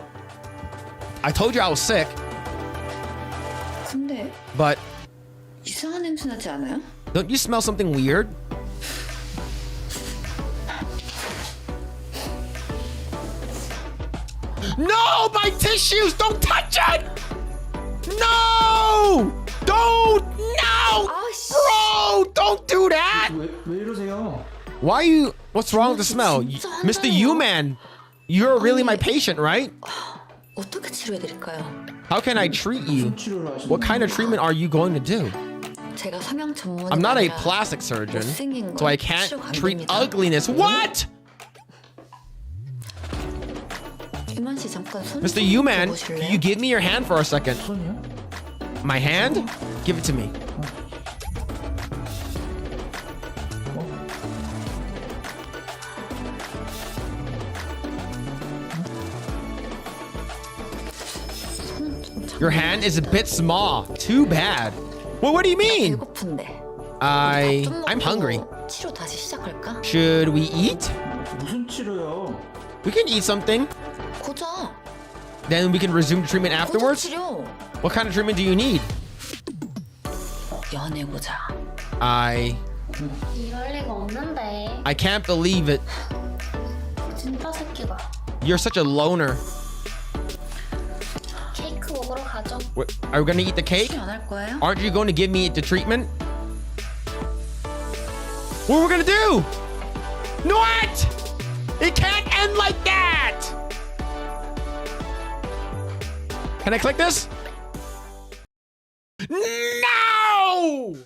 I told you I was sick, 근데 but 이상한 냄새 나지 않아요? don't you smell something weird? No, my tissues! Don't touch it! No! Don't! No! Bro, don't do that. 왜 이러세요? Why are you? What's wrong with the smell? Mr. U-Man, you're really my patient, right? 어떻게 치료해드릴까요? How can I treat you? What kind of treatment are you going to do? 제가 성형 전문이 I'm not a 아니라 plastic surgeon, 못생긴 so I 건 can't 치료가 안 treat 됩니다. ugliness. What? 유만 씨 잠깐 손 Mr. 좀 U-Man, 줘보실래요? can you give me your hand for a second? My hand? Give it to me. Your hand is a bit small. Too bad. Well, what do you mean? 배고픈데. I'm hungry. 치료 다시 시작할까? Should we eat? 무슨 치료요? We can eat something. 고자. Then we can resume treatment 고자 afterwards. 치료. What kind of treatment do you need? 연애 고자. 이럴 리가 없는데. I can't believe it. 진짜 새끼가. You're such a loner. 케이크 먹으러 가죠. Are we gonna eat the cake? 치료 안 할 거예요? Aren't you going to give me the treatment? What are we gonna do? What? It can't end like that. Can I click this? No!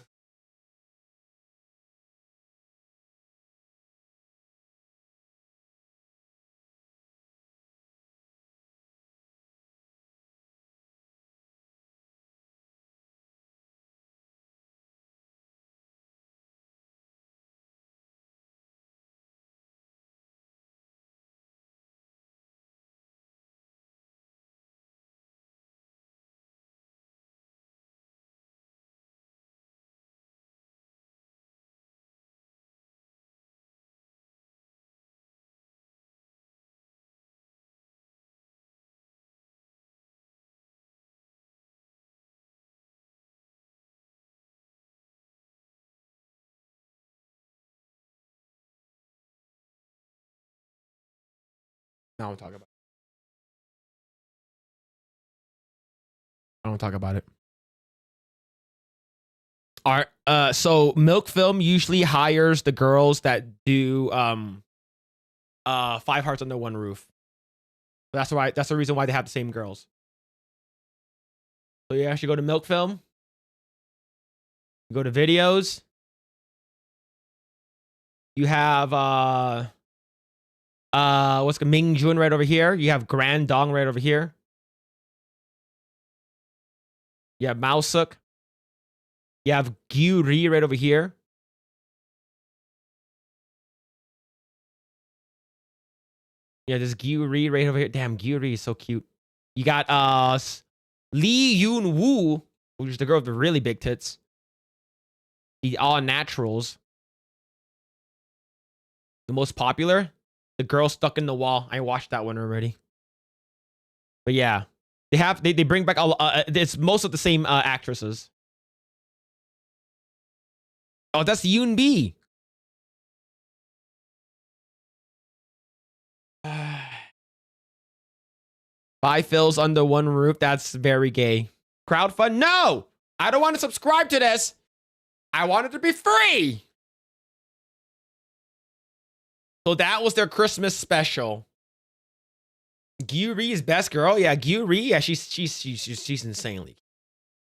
Now we'll talk about it. I don't talk about it. All right. So Milk Film usually hires the girls that do 5 Hearts Under One Roof. That's why. That's the reason why they have the same girls. So you actually go to Milk Film. You go to videos. You have what's the Ming Jun right over here. You have Grand Dong right over here. You have Mao Suk. You have Gyu Ri right over here. Yeah, there's Gyu Ri right over here. Damn, Gyu Ri is so cute. You got Lee Yoon Woo, which is the girl with the really big tits. The all naturals. The most popular, the girl stuck in the wall. I watched that one already. But yeah, they bring back it's most of the same actresses. Oh, that's Yoon B. Five fills under one roof. That's very gay. Crowdfund? No! I don't want to subscribe to this. I want it to be free. So that was their Christmas special. Gyu Ri's best girl. Yeah, Gyu Ri. Yeah, she's insanely.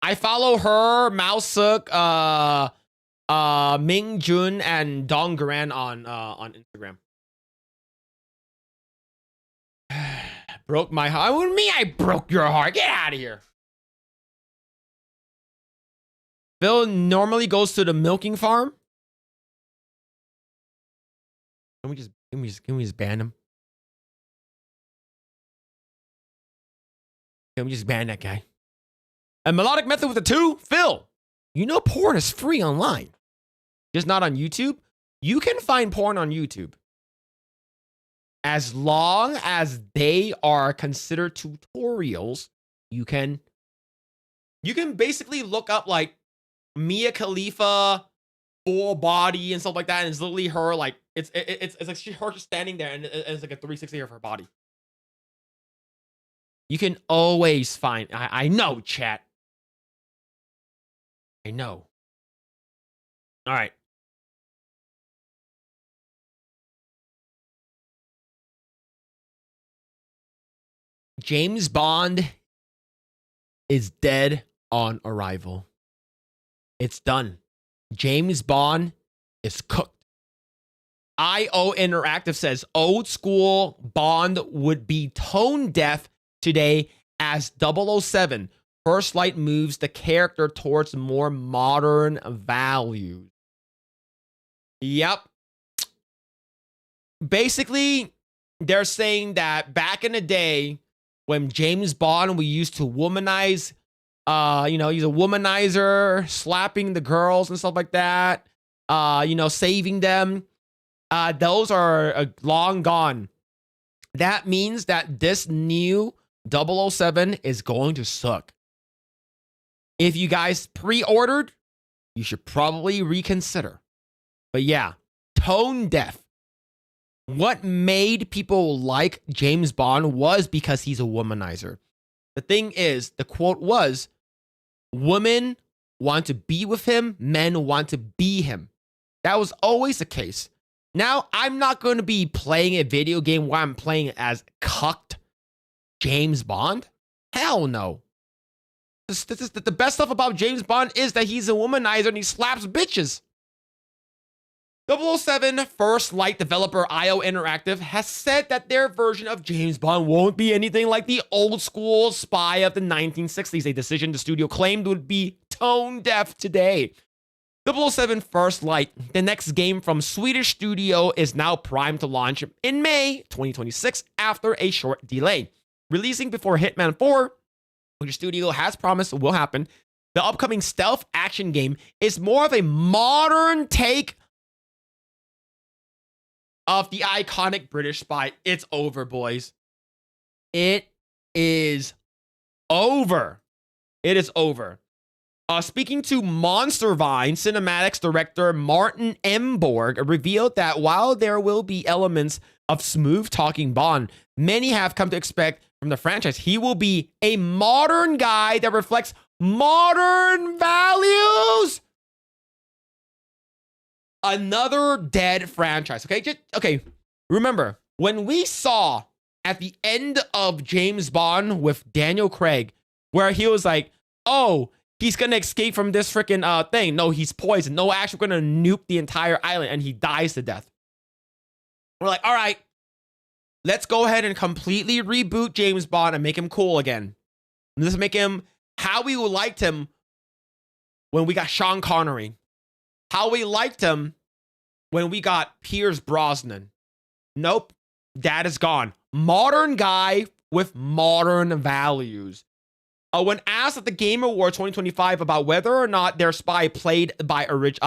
I follow her, Mao Suk, Ming Jun, and Dong Garan on Instagram. Broke my heart. What do you mean I broke your heart? Get out of here. Phil normally goes to the milking farm. Can we just ban him? Can we just ban that guy? A melodic method with a 2? Phil, you know porn is free online. Just not on YouTube. You can find porn on YouTube. As long as they are considered tutorials, you can basically look up like Mia Khalifa full body and stuff like that, and it's literally her like it's like her just standing there, and it's like a 360 of her body. You can always find. I know, chat. I know. All right. James Bond is dead on arrival. It's done. James Bond is cooked. IO Interactive says old school Bond would be tone deaf today as 007 First Light moves the character towards more modern values. Yep. Basically, they're saying that back in the day when James Bond, we used to womanize, he's a womanizer, slapping the girls and stuff like that, saving them. Those are long gone. That means that this new 007 is going to suck. If you guys pre-ordered, you should probably reconsider. But yeah, tone deaf. What made people like James Bond was because he's a womanizer. The thing is, the quote was, women want to be with him, men want to be him. That was always the case. Now, I'm not going to be playing a video game where I'm playing as cucked James Bond. Hell no. The best stuff about James Bond is that he's a womanizer and he slaps bitches. 007 First Light developer IO Interactive has said that their version of James Bond won't be anything like the old school spy of the 1960s, a decision the studio claimed would be tone deaf today. 007 First Light, the next game from Swedish studio, is now primed to launch in May 2026 after a short delay. Releasing before Hitman 4, which the studio has promised will happen, the upcoming stealth action game is more of a modern take of the iconic British spy. It's over, boys. It is over. It is over. Speaking to Monster Vine, Cinematics director Martin Emborg revealed that while there will be elements of smooth-talking Bond, many have come to expect from the franchise, he will be a modern guy that reflects modern values. Another dead franchise, okay? Remember, when we saw at the end of James Bond with Daniel Craig, where he was like, oh, he's going to escape from this freaking thing. No, he's poisoned. No, actually, we're going to nuke the entire island, and he dies to death. We're like, all right, let's go ahead and completely reboot James Bond and make him cool again. Let's make him how we liked him when we got Sean Connery. How we liked him when we got Pierce Brosnan. Nope, that is gone. Modern guy with modern values. When asked at the Game Awards 2025 about whether or not their spy played by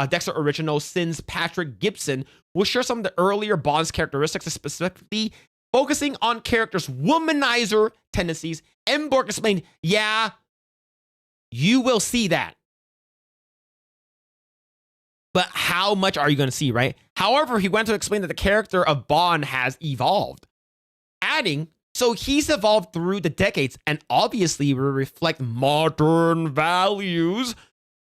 Dexter Original Sin's Patrick Gibson will share some of the earlier Bond's characteristics, specifically focusing on characters' womanizer tendencies, Emborg explained, yeah, you will see that. But how much are you going to see, right? However, he went to explain that the character of Bond has evolved, adding, so he's evolved through the decades and obviously will reflect modern values.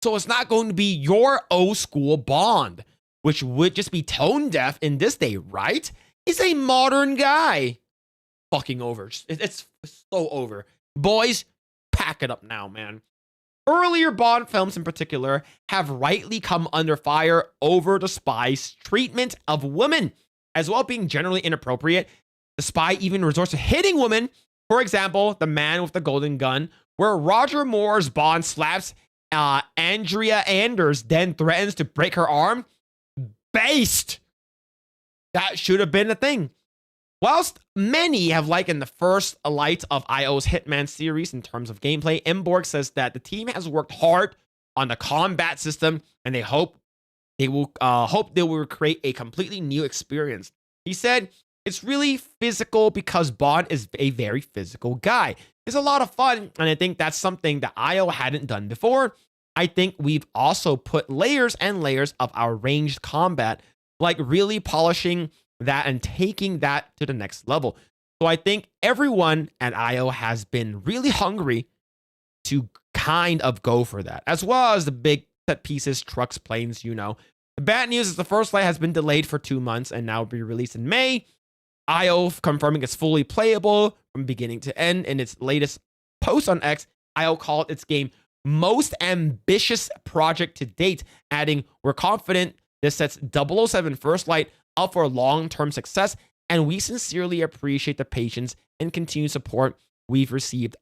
So it's not going to be your old school Bond, which would just be tone deaf in this day, right? He's a modern guy. Fucking over. It's so over. Boys, pack it up now, man. Earlier Bond films in particular have rightly come under fire over the spy's treatment of women, as well being generally inappropriate. The spy even resorts to hitting women. For example, The Man with the Golden Gun, where Roger Moore's Bond slaps Andrea Anders, then threatens to break her arm. Based. That should have been a thing. Whilst many have likened the first light of IO's Hitman series in terms of gameplay, Emborg says that the team has worked hard on the combat system and they hope they will create a completely new experience. He said, it's really physical because Bond is a very physical guy. It's a lot of fun, and I think that's something that IO hadn't done before. I think we've also put layers and layers of our ranged combat, like really polishing that and taking that to the next level. So I think everyone at IO has been really hungry to kind of go for that, as well as the big set pieces, trucks, planes, the The bad news is the first light has been delayed for 2 months and now will be released in May. IO confirming it's fully playable from beginning to end. In its latest post on X, IO called its game most ambitious project to date, adding, "We're confident this sets 007 First Light up for long-term success, and we sincerely appreciate the patience and continued support we've received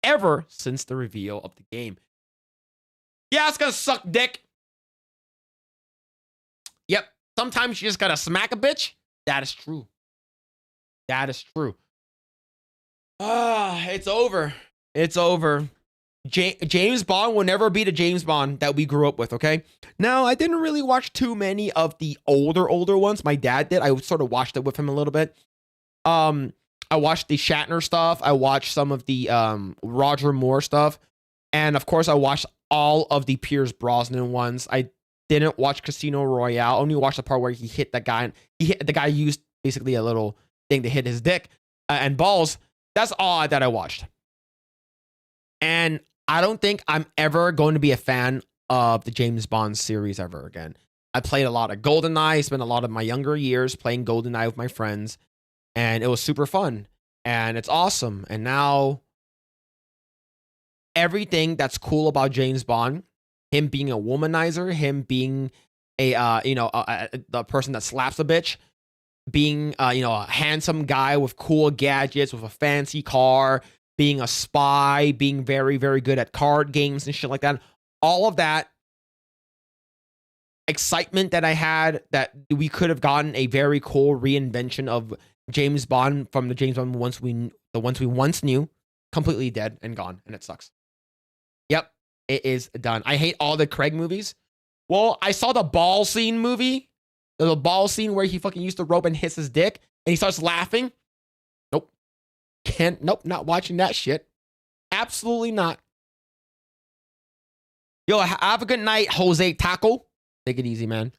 ever since the reveal of the game." Yeah, it's gonna suck dick. Yep. Sometimes you just gotta smack a bitch. That is true. That is true. It's over. It's over. James Bond will never be the James Bond that we grew up with, okay? Now, I didn't really watch too many of the older ones. My dad did. I sort of watched it with him a little bit. I watched the Shatner stuff. I watched some of the Roger Moore stuff. And of course, I watched all of the Pierce Brosnan ones. I didn't watch Casino Royale. I only watched the part where he hit that guy. The guy used basically a little thing to hit his dick and balls. That's all that I watched. And I don't think I'm ever going to be a fan of the James Bond series ever again. I played a lot of GoldenEye. I spent a lot of my younger years playing GoldenEye with my friends. And it was super fun. And it's awesome. And now everything that's cool about James Bond, him being a womanizer, him being the person that slaps a bitch, being a handsome guy with cool gadgets, with a fancy car, being a spy, being very, very good at card games and shit like that. All of that excitement that I had that we could have gotten a very cool reinvention of James Bond from the James Bond the ones we once knew, completely dead and gone, and it sucks. Yep, it is done. I hate all the Craig movies. Well, I saw the ball scene movie. The ball scene where he fucking used the rope and hits his dick and he starts laughing. Nope. Nope, not watching that shit. Absolutely not. Yo, have a good night, Jose Taco. Take it easy, man.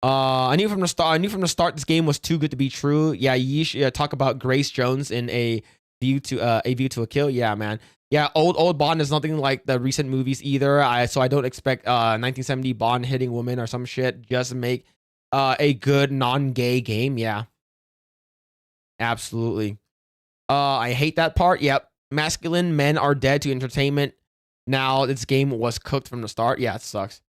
I knew from the start this game was too good to be true. Yeah, you should talk about Grace Jones in a View to a Kill. Yeah, man. Yeah, old Bond is nothing like the recent movies either. So I don't expect 1970 Bond hitting women or some shit. Just make a good non-gay game. Yeah, absolutely. I hate that part. Yep, masculine men are dead to entertainment. Now this game was cooked from the start. Yeah, it sucks.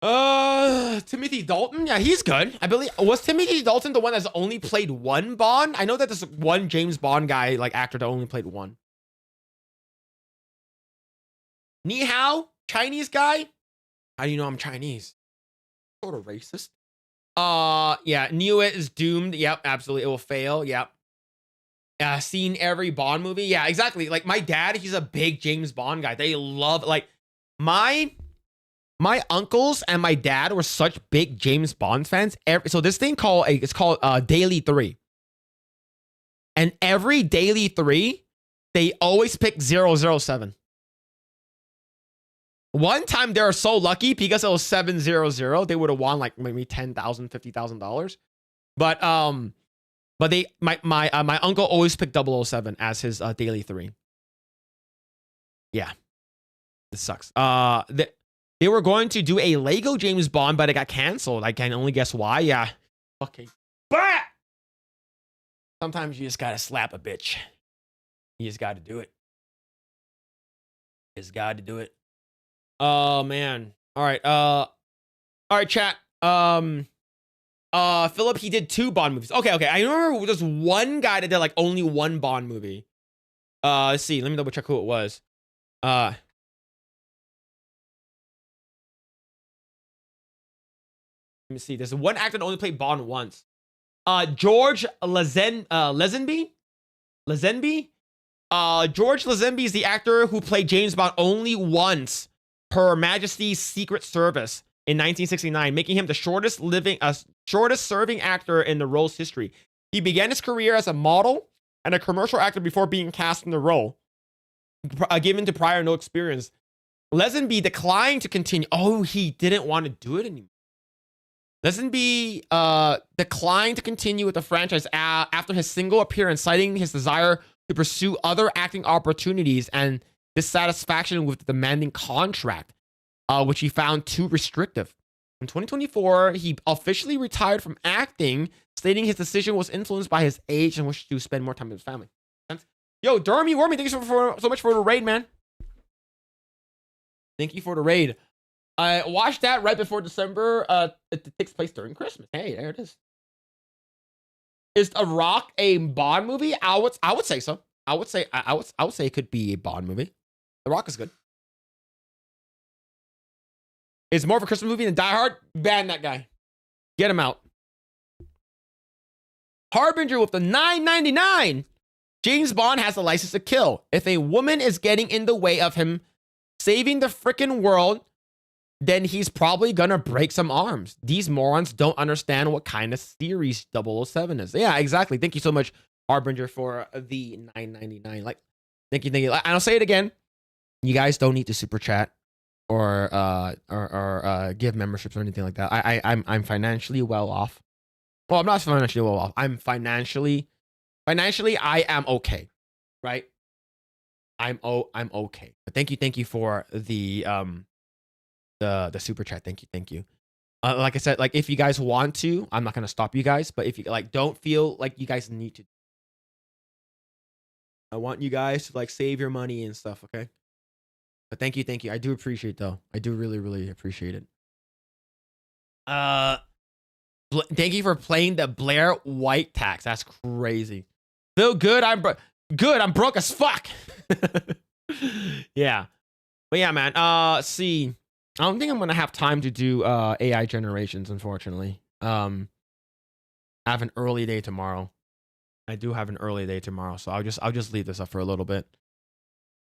Timothy Dalton. Yeah, he's good. I believe, was Timothy Dalton the one that's only played one Bond? I know that there's one James Bond guy, like actor, that only played one. Ni hao, Chinese guy. How do you know I'm Chinese? Sort of racist. Yeah, knew it is doomed. Yep, absolutely, it will fail. Yep. Seen every Bond movie. Yeah, exactly. Like my dad, he's a big James Bond guy. They love, like, my uncles and my dad were such big James Bond fans. So this thing called Daily 3. And every Daily 3, they always pick 007. One time they were so lucky because it was 700, they would have won like maybe $10,000, $50,000. But my uncle always picked 007 as his Daily 3. Yeah. This sucks. They were going to do a Lego James Bond, but it got canceled. I can only guess why. Yeah. Okay. But sometimes you just gotta slap a bitch. You just gotta do it. Just gotta do it. Oh man. All right. Chat. Philip, he did 2 Bond movies. Okay. I remember there's one guy that did like only one Bond movie. Let's see. Let me double check who it was. Let me see. There's one actor that only played Bond once. George Lazenby. George Lazenby is the actor who played James Bond only once. Her Majesty's Secret Service in 1969, making him the shortest serving actor in the role's history. He began his career as a model and a commercial actor before being cast in the role, given to prior no experience. Lazenby declined to continue. Oh, he didn't want to do it anymore. Lazenby declined to continue with the franchise after his single appearance, citing his desire to pursue other acting opportunities and dissatisfaction with the demanding contract, which he found too restrictive. In 2024, he officially retired from acting, stating his decision was influenced by his age and wished to spend more time with his family. Yo, Dermy Wormy, thank you so much for the raid, man. Thank you for the raid. I watched that right before December. It takes place during Christmas. Hey, there it is. Is A Rock a Bond movie? I would say so. I would say it could be a Bond movie. The Rock is good. It's more of a Christmas movie than Die Hard. Ban that guy. Get him out. Harbinger with the $9.99. James Bond has a license to kill. If a woman is getting in the way of him saving the frickin' world, then he's probably gonna break some arms. These morons don't understand what kind of series 007 is. Yeah, exactly. Thank you so much, Harbinger, for the $9.99. Like, thank you. I'll say it again. You guys don't need to super chat or give memberships or anything like that. I'm financially well off. Well, I'm not financially well off. I'm financially I am okay, right? I'm okay. But thank you for the super chat. Thank you. Like I said, like if you guys want to, I'm not gonna stop you guys. But if you like, don't feel like you guys need to. I want you guys to like save your money and stuff, okay? But thank you. I do appreciate though. I do really appreciate it. Thank you for playing the Blair White tax. That's crazy. Feel good. I'm broke as fuck. Yeah. But yeah, man. See, I don't think I'm gonna have time to do AI generations, unfortunately. I have an early day tomorrow. I do have an early day tomorrow, so I'll just leave this up for a little bit.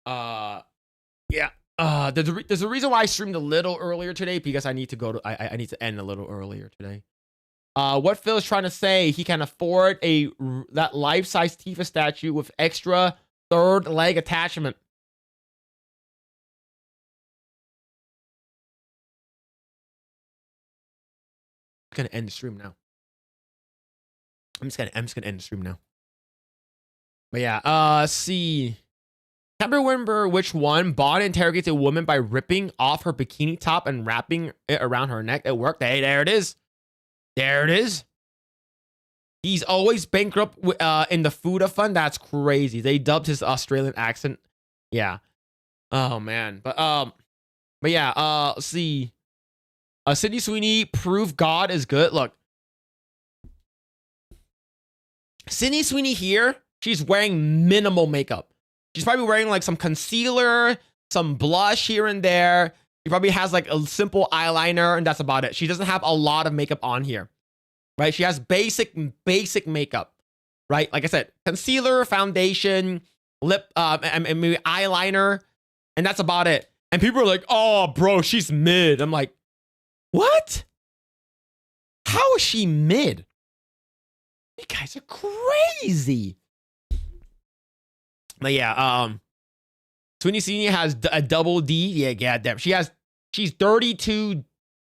Yeah. There's a reason why I streamed a little earlier today, because I need to go to I need to end a little earlier today. What Phil is trying to say, he can afford that life-size Tifa statue with extra third leg attachment. I'm gonna end the stream now. I'm just gonna end the stream now. But yeah, see. Can't remember which one. Bond interrogates a woman by ripping off her bikini top and wrapping it around her neck. It worked. Hey, there it is. There it is. He's always bankrupt in the Fuda Fund. That's crazy. They dubbed his Australian accent. Yeah. Oh man. But yeah. Let's see. Sydney Sweeney, prove God is good. Look, Sydney Sweeney here. She's wearing minimal makeup. She's probably wearing like some concealer, some blush here and there. She probably has like a simple eyeliner, and that's about it. She doesn't have a lot of makeup on here, right? She has basic makeup, right? Like I said, concealer, foundation, lip, and maybe eyeliner, and that's about it. And people are like, "Oh, bro, she's mid." I'm like, what? How is she mid? You guys are crazy. But yeah, Sweeney Senior has a double D. Yeah, goddamn. She's 32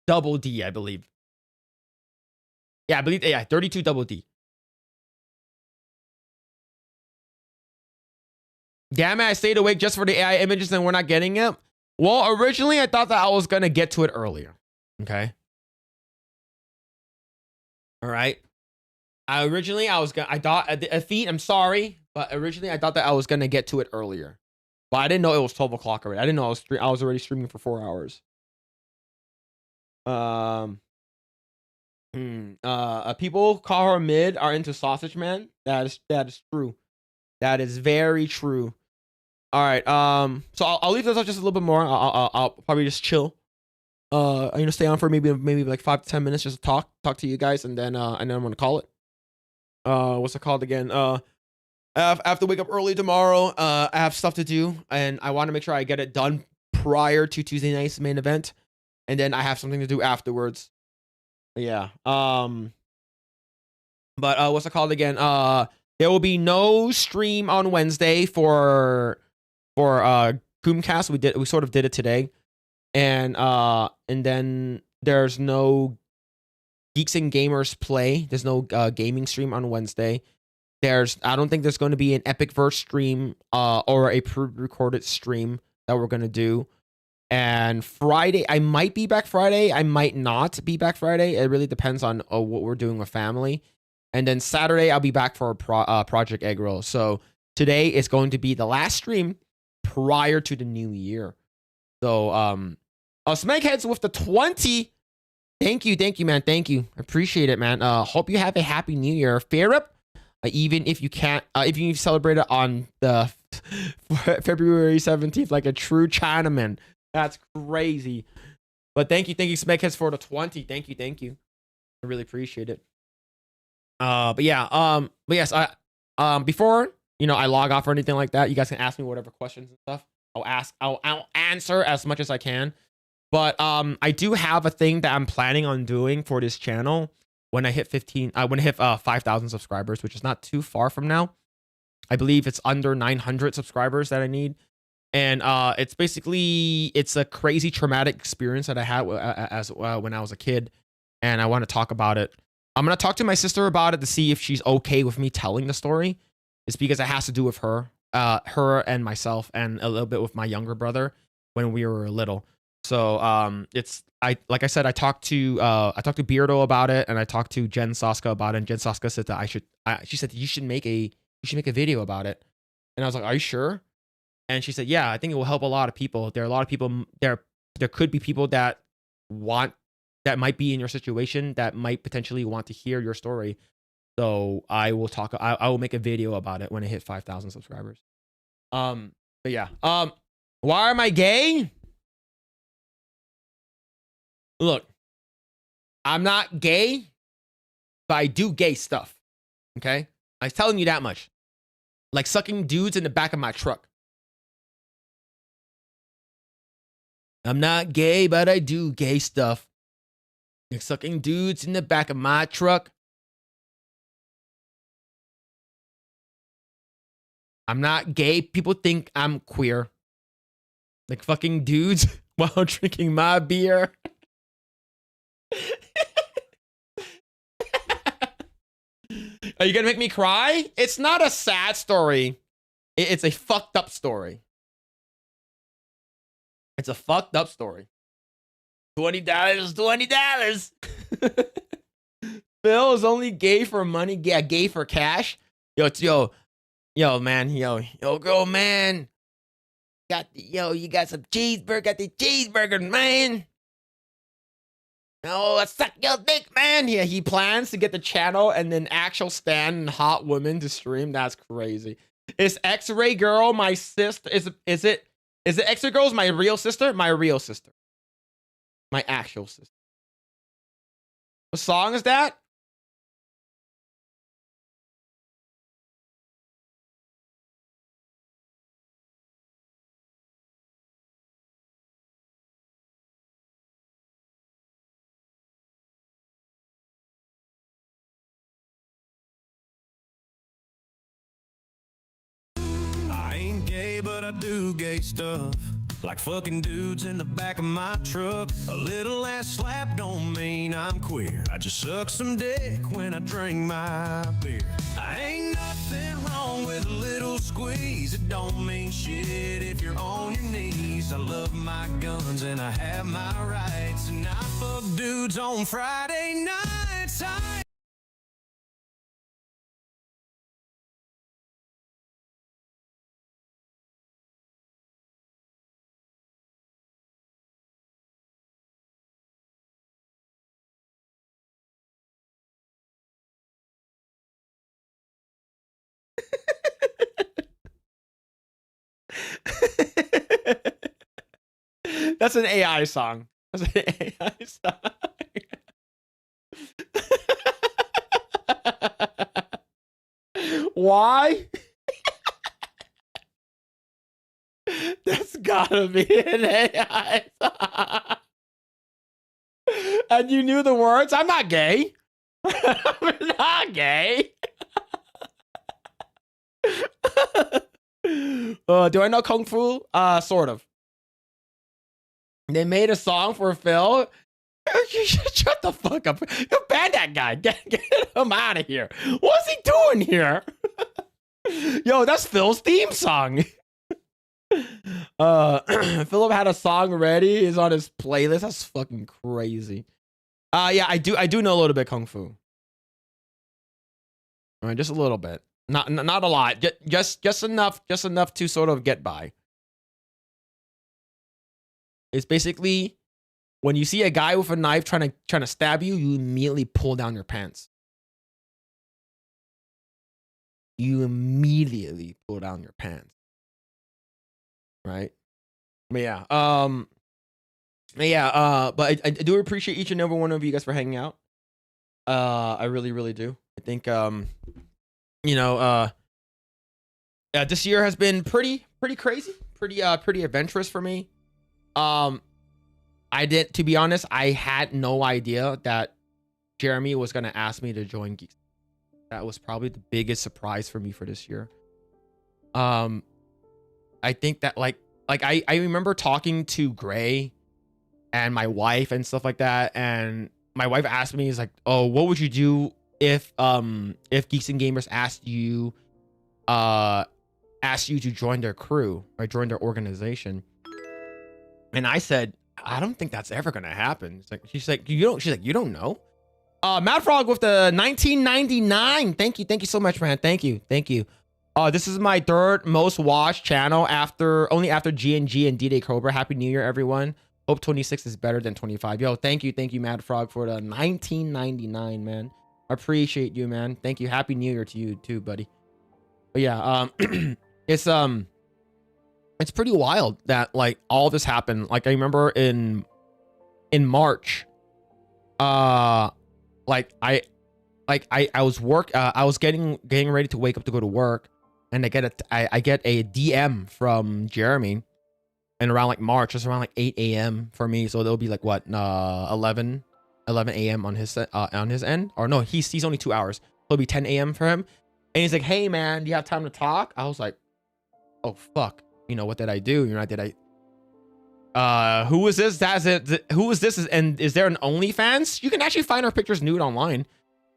double D, I believe. Yeah, I believe, yeah, 32 double D. Damn it, I stayed awake just for the AI images and we're not getting it. Well, originally I thought that I was gonna get to it earlier. Okay. All right. I thought, feet, I'm sorry, but originally I thought that I was going to get to it earlier. But I didn't know it was 12 o'clock already. I didn't know I was already streaming for 4 hours. People call her mid are into Sausage Man. That is true. That is very true. All right. So I'll leave this up just a little bit more. I'll probably just chill. I'm gonna stay on for maybe like 5 to 10 minutes just to talk to you guys, and then I'm gonna call it. What's it called again? I have to wake up early tomorrow. I have stuff to do, and I want to make sure I get it done prior to Tuesday night's main event, and then I have something to do afterwards. Yeah. But what's it called again? There will be no stream on Wednesday for CoomCast. We sort of did it today, and then there's no Geeks and Gamers Play. There's no gaming stream on Wednesday. I don't think there's going to be an Epic Verse stream or a pre-recorded stream that we're going to do. And Friday, I might be back Friday. I might not be back Friday. It really depends on what we're doing with family. And then Saturday, I'll be back for Project Egg Roll. So today is going to be the last stream prior to the new year. So, Smegheads with the 20. Thank you, man. Thank you. Appreciate it, man. Hope you have a happy new year. Fair up. Even if you can't, if you celebrate it on the February 17th, like a true Chinaman. That's crazy. But thank you, Smegheads, for the 20. Thank you. I really appreciate it. But yes, before, I log off or anything like that, you guys can ask me whatever questions and stuff. I'll answer as much as I can. But I do have a thing that I'm planning on doing for this channel when I hit 5,000 subscribers, which is not too far from now. I believe it's under 900 subscribers that I need. And it's basically, it's a crazy traumatic experience that I had when I was a kid. And I want to talk about it. I'm going to talk to my sister about it to see if she's okay with me telling the story. It's because it has to do with her and myself, and a little bit with my younger brother when we were little. So like I said, I talked to Beardo about it, and I talked to Jen Soska about it. And Jen Soska said that she said you should make a video about it. And I was like, are you sure? And she said, yeah, I think it will help a lot of people. There are a lot of people there could be people that might be in your situation that might potentially want to hear your story. So I will make a video about it when I hit 5,000 subscribers. But yeah. Why am I gay? Look, I'm not gay, but I do gay stuff. Okay? I'm telling you that much. Like sucking dudes in the back of my truck. I'm not gay, but I do gay stuff. Like sucking dudes in the back of my truck. I'm not gay. People think I'm queer. Like fucking dudes while drinking my beer. Are you gonna make me cry? It's not a sad story. It's a fucked up story. It's a fucked up story. $20, $20. Phil is only gay for money. Yeah, gay for cash. Yo, man. Yo, girl, man. You got some cheeseburger. Got the cheeseburger, man. Oh, suck your dick, man. Yeah, he plans to get the channel and then actual Stan and hot women to stream. That's crazy. Is X-Ray Girl my sister? Is it X-Ray Girl's my real sister? My real sister. My actual sister. What song is that? I ain't gay, but I do gay stuff. Like fucking dudes in the back of my truck. A little ass slap don't mean I'm queer. I just suck some dick when I drink my beer. I ain't nothing wrong with a little squeeze. It don't mean shit if you're on your knees. I love my guns and I have my rights. And I fuck dudes on Friday nights. That's an AI song. That's an AI song. Why? That's gotta be an AI song. And you knew the words? I'm not gay. I'm not gay. Do I know Kung Fu? Sort of. They made a song for Phil. Shut the fuck up. Ban that guy. Get him out of here. What's he doing here? Yo, that's Phil's theme song. Philip had a song ready. Is on his playlist. That's fucking crazy. Yeah, I do know a little bit kung fu. All right, just a little bit. Not a lot. Just enough to sort of get by. It's basically when you see a guy with a knife trying to stab you, you immediately pull down your pants. You immediately pull down your pants. Right? But yeah, but I do appreciate each and every one of you guys for hanging out. I really, really do. I think this year has been pretty crazy, pretty adventurous for me. To be honest, I had no idea that Jeremy was gonna ask me to join Geeks. That was probably the biggest surprise for me for this year. I think that like I remember talking to Gray and my wife and stuff like that, and my wife asked me, is like, oh, what would you do if Geeks and Gamers asked you to join their crew or join their organization? And I said, I don't think that's ever gonna happen. She's like, you don't know. Mad Frog with the 1999. Thank you so much, man. Thank you. This is my third most watched channel only after G&G and D-Day Cobra. Happy New Year, everyone. Hope 26 is better than 25. Yo, thank you, Mad Frog, for the 1999, man. I appreciate you, man. Thank you. Happy New Year to you too, buddy. But yeah, it's pretty wild that like all this happened. Like I remember in March, I was getting ready to wake up to go to work, and I get a DM from Jeremy, and around like March, it's around like 8 a.m. for me, so there'll be like what 11 a.m. on his end, or no, he's only 2 hours, so it'll be 10 a.m. for him, and he's like, hey man, do you have time to talk? I was like, oh fuck, what did I do? Did I who is this? Who is this? And is there an OnlyFans? You can actually find her pictures nude online.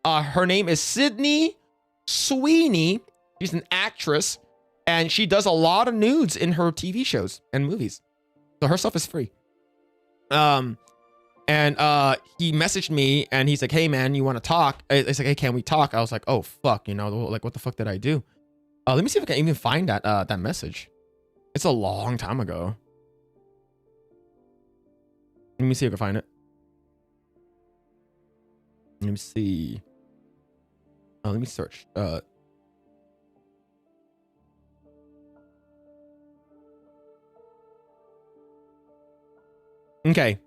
Her name is Sydney Sweeney. She's an actress, and she does a lot of nudes in her TV shows and movies. So her stuff is free. And he messaged me, and he's like, hey man, you want to talk? It's like, hey, can we talk? I was like, oh fuck, like what the fuck did I do? Let me see if I can even find that message. It's a long time ago. Let me see if I can find it. Let me see. Let me search. Okay.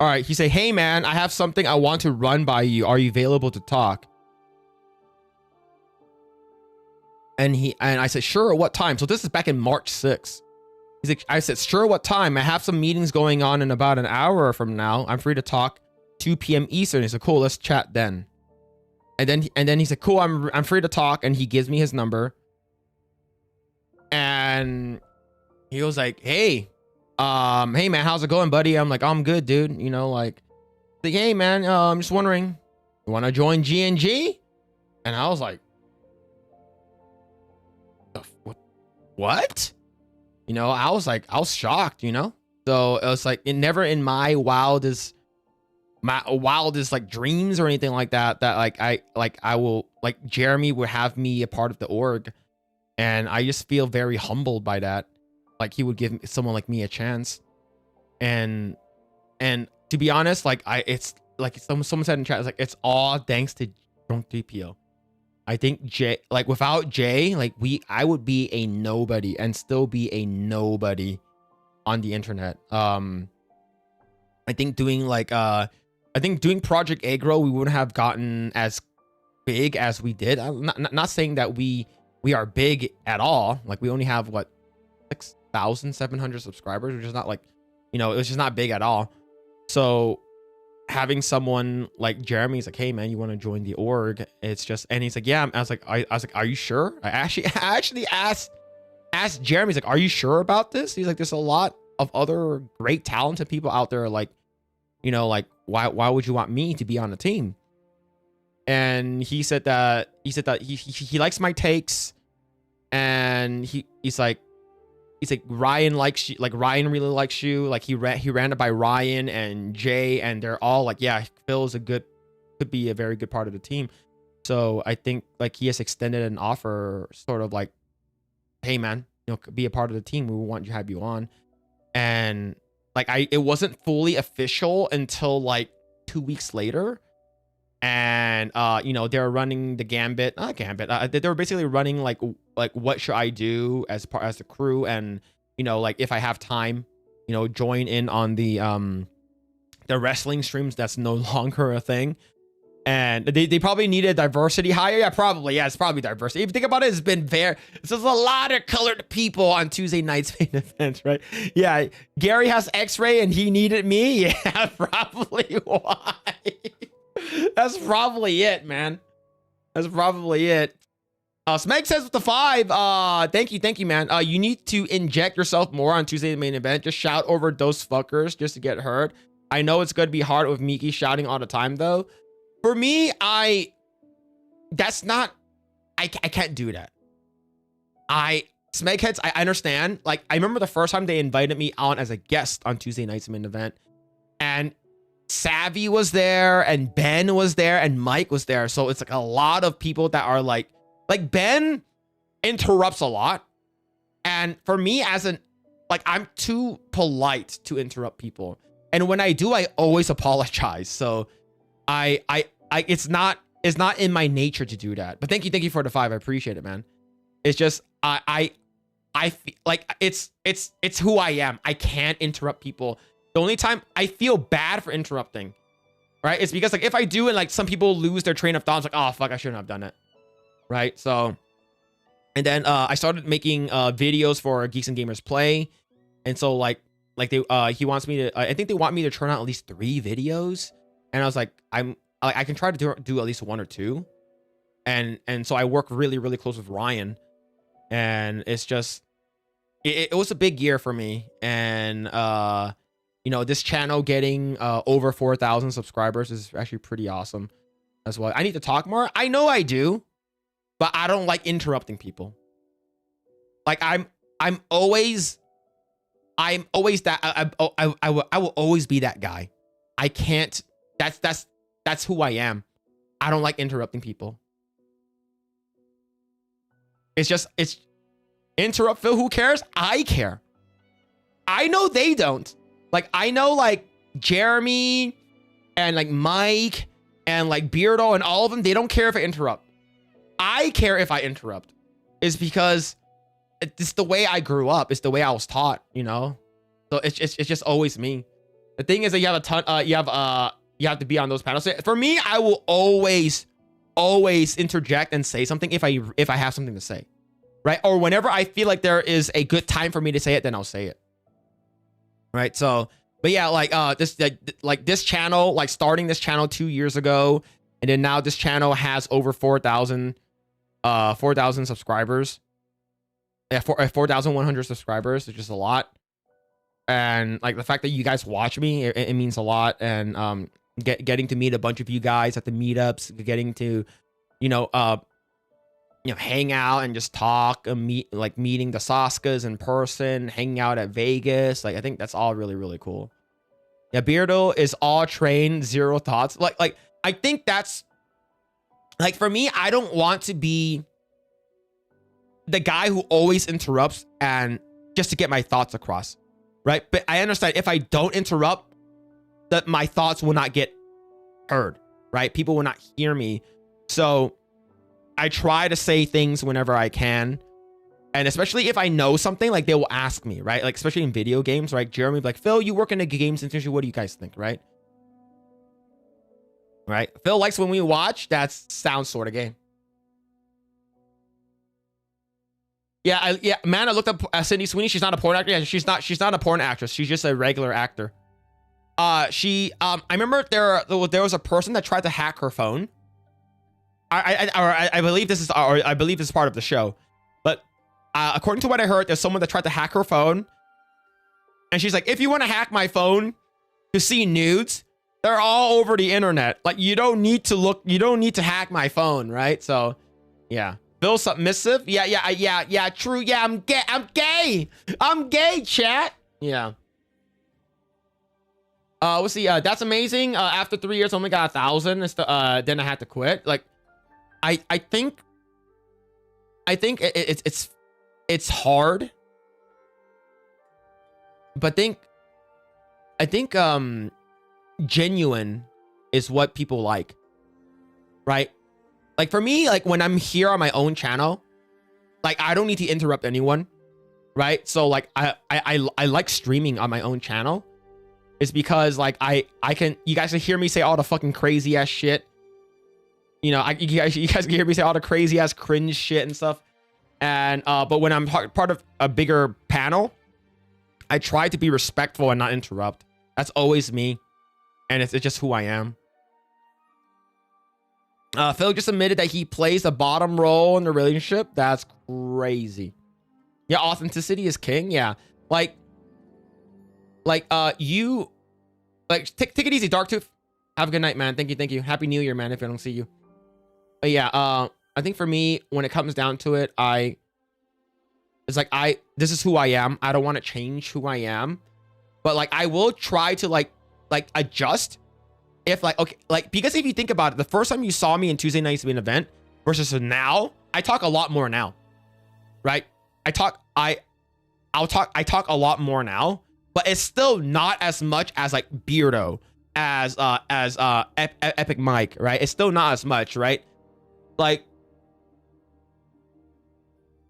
All right. He say, hey man, I have something I want to run by you. Are you available to talk? And I said, sure. What time? So this is back in March 6th. He's like, I said, sure. What time? I have some meetings going on in about an hour from now. I'm free to talk 2 p.m. Eastern. He said, cool. Let's chat then. And then he said, cool. I'm free to talk. And he gives me his number. And he was like, hey man, how's it going, buddy? I'm like, I'm good, dude. Like, hey man, I'm just wondering, you want to join G&G? And I was like, what? I was shocked, So it was like, it never in my wildest like dreams or anything like that I will like Jeremy would have me a part of the org, and I just feel very humbled by that. Like he would give someone like me a chance, and to be honest, like it's like someone said in chat, it's like it's all thanks to Drunk DPO. I think Jay, like without Jay, like I would be a nobody and still be a nobody on the internet. I think doing Project Agro, we wouldn't have gotten as big as we did. I'm not saying that we are big at all. Like we only have what 6,700 subscribers, which is not like, it was just not big at all. So having someone like Jeremy's like, hey man, you want to join the org? It's just, and he's like, yeah. I was like, are you sure? I actually asked Jeremy, he's like, are you sure about this? He's like, there's a lot of other great talented people out there. Like, like why would you want me to be on the team? and he said that he likes my takes, and he's like Ryan likes you, like Ryan really likes you, like he ran it by Ryan and Jay, and they're all like, yeah, Phil's could be a very good part of the team. So I think like he has extended an offer, sort of like, hey man, you know, be a part of the team. We want to have you on. And like it wasn't fully official until like 2 weeks later. And you know, they're running the gambit. They were basically running like what should I do as the crew, and you know, like if I have time, you know, join in on the wrestling streams. That's no longer a thing. And they probably needed diversity higher. Yeah, probably. Yeah, it's probably diversity. If you think about it, it's been there's a lot of colored people on Tuesday night's main event, right? Yeah, Gary has X-ray and he needed me. Yeah, probably why. That's probably it, man. That's probably it. Smeg says with the 5. Thank you, man. You need to inject yourself more on Tuesday's main event. Just shout over those fuckers just to get heard. I know it's gonna be hard with Miki shouting all the time though. For me, I can't do that. Smegheads, I understand. Like, I remember the first time they invited me on as a guest on Tuesday night's main event, and Savvy was there, and Ben was there, and Mike was there. So it's like a lot of people that are like Ben interrupts a lot. And for me, I'm too polite to interrupt people. And when I do, I always apologize. So it's not in my nature to do that. But thank you for the 5. I appreciate it, man. It's just I feel like it's who I am. I can't interrupt people. The only time I feel bad for interrupting, right, it's because like if I do and like some people lose their train of thought, it's like, oh fuck, I shouldn't have done it, right? So, and then I started making videos for Geeks and Gamers Play, and so like he wants me to. I think they want me to turn out at least 3 videos. And I was like, I can try to do at least 1 or 2. And so I work really, really close with Ryan. And it's just, it was a big year for me. And, you know, this channel getting over 4,000 subscribers is actually pretty awesome as well. I need to talk more. I know I do, but I don't like interrupting people. Like I'm always that, I will always be that guy. I can't. That's who I am. I don't like interrupting people. It's interrupt Phil. Who cares? I care. I know they don't. Like I know like Jeremy and like Mike and like Beardo and all of them. They don't care if I interrupt. I care if I interrupt. It's because it's the way I grew up. It's the way I was taught. You know. So it's just always me. The thing is that you have a ton. You have to be on those panels. So for me, I will always interject and say something if I have something to say, right? Or whenever I feel like there is a good time for me to say it, then I'll say it, right? So, but yeah, like this channel, like starting this channel 2 years ago, and then now this channel has over 4,000 subscribers. Yeah, 4,100 subscribers, which is a lot. And like the fact that you guys watch me, it means a lot. And getting to meet a bunch of you guys at the meetups, getting to, hang out and just talk and meeting the Saskas in person, hanging out at Vegas. Like I think that's all really, really cool. Yeah, Beardo is all trained, zero thoughts. Like I think that's like for me, I don't want to be the guy who always interrupts and just to get my thoughts across. Right. But I understand if I don't interrupt, that my thoughts will not get heard. Right. People will not hear me. So I try to say things whenever I can. And especially if I know something, like they will ask me. Right. Like especially in video games. Right. Jeremy will be like, Phil, you work in the games industry. What do you guys think? Right. Right. Phil likes when we watch. That sounds sort of gay. Yeah, man, I looked up Sydney Sweeney. She's not a porn actor. Yeah, she's not a porn actress. She's just a regular actor. I remember there was a person that tried to hack her phone. I believe this is part of the show. But according to what I heard, there's someone that tried to hack her phone. And she's like, if you want to hack my phone to see nudes, They're all over the internet. Like, you don't need to hack my phone, right? So, yeah. Phil submissive? Yeah, true. Yeah, I'm gay. I'm gay, chat. Yeah. We'll see. That's amazing. After 3 years, only got 1,000. Then I had to quit. Like, I think it's hard. But I think genuine is what people like, right? Like for me, like when I'm here on my own channel, like I don't need to interrupt anyone, right? So like I like streaming on my own channel. It's because like I can, you guys can hear me say all the fucking crazy ass shit. You know, you guys can hear me say all the crazy ass cringe shit and stuff. And but when I'm part of a bigger panel, I try to be respectful and not interrupt. That's always me. And it's just who I am. Phil just admitted that he plays the bottom role in the relationship. That's crazy. Yeah, authenticity is king. Yeah. Like you, like, take it easy, Darktooth. Have a good night, man. Thank you. Happy New Year, man, if I don't see you. But yeah, I think for me, when it comes down to it, it's like, this is who I am. I don't want to change who I am. But like, I will try to like adjust if like, okay, like, because if you think about it, the first time you saw me in Tuesday Night's Main Event versus now, I talk a lot more now, right? I talk a lot more now, but it's still not as much as like Beardo, as Epic Mike, right? It's still not as much, right? Like,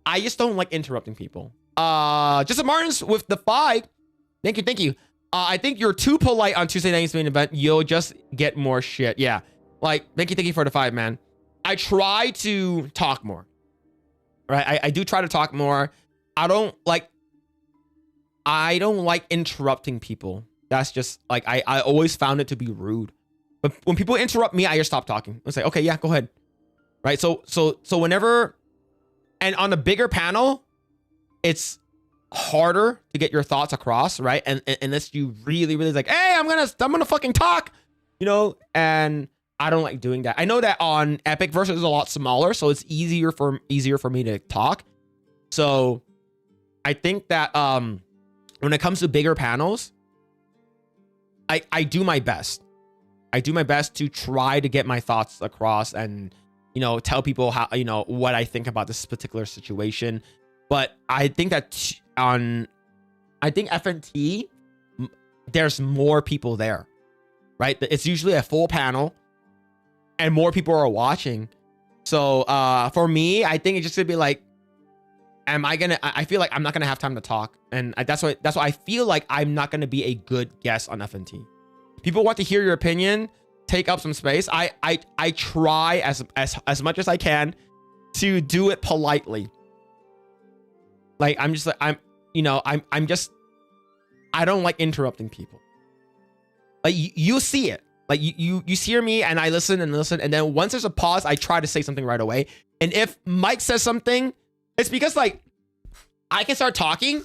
I just don't like interrupting people. Justin Martins with the 5. Thank you. I think you're too polite on Tuesday Night's Main Event. You'll just get more shit. Yeah. Like, thank you for the 5, man. I try to talk more. Right? I do try to talk more. I don't like interrupting people. That's just like, I always found it to be rude. But when people interrupt me, I just stop talking. I say, okay, yeah, go ahead. Right? So whenever, and on a bigger panel, it's harder to get your thoughts across, right? And unless you really like, hey, I'm gonna fucking talk, you know. And I don't like doing that. I know that on Epic versus is a lot smaller, so it's easier for me to talk. So I think that when it comes to bigger panels, I do my best. I do my best to try to get my thoughts across and, you know, tell people how, you know, what I think about this particular situation. But I think that I think FNT, there's more people there, right? It's usually a full panel and more people are watching. So for me, I think it's just gonna be like, I feel like I'm not gonna have time to talk. And that's why I feel like I'm not gonna be a good guest on FNT. People want to hear your opinion, take up some space. I try as much as I can to do it politely. Like, I'm just like, I don't like interrupting people. Like, you see it. Like, you hear me and I listen. And then once there's a pause, I try to say something right away. And if Mike says something, it's because, like, I can start talking.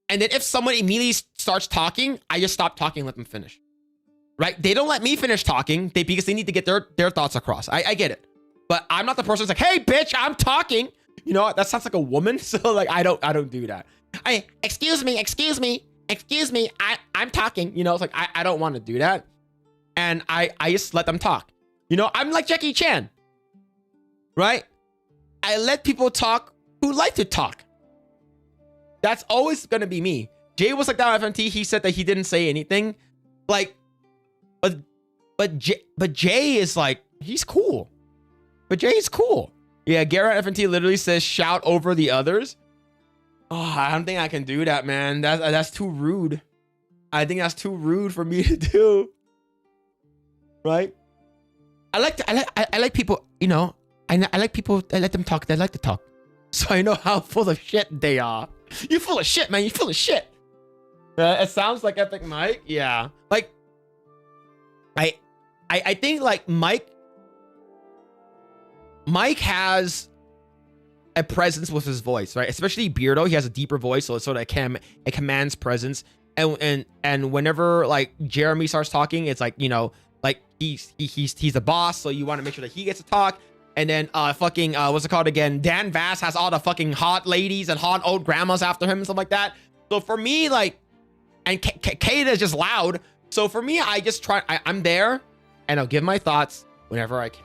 And then if someone immediately starts talking, I just stop talking and let them finish. Right? They don't let me finish talking because they need to get their thoughts across. I get it. But I'm not the person that's like, hey, bitch, I'm talking. You know, that sounds like a woman. So like, I don't do that. Excuse me. I'm talking. You know, it's like, I don't want to do that. And I just let them talk. You know, I'm like Jackie Chan, right? I let people talk who like to talk. That's always going to be me. Jay was like that on FNT. He said that he didn't say anything. Like, but Jay is like, he's cool. But Jay's cool. Yeah, Garrett FNT literally says shout over the others. Oh, I don't think I can do that, man. That's too rude. I think that's too rude for me to do. Right? I like people, you know, I like people, I let them talk, they like to talk. So I know how full of shit they are. You full of shit, man. You full of shit. It sounds like Epic Mike. Yeah. Like, I think like Mike has a presence with his voice, right? Especially Beardo, he has a deeper voice, so it sort of it commands presence. And whenever like Jeremy starts talking, it's like, you know, like he's the boss, so you want to make sure that he gets to talk. And then fucking what's it called again? Dan Vass has all the fucking hot ladies and hot old grandmas after him and stuff like that. So for me, like, and Kate is just loud. So for me, I just try. I'm there, and I'll give my thoughts whenever I can.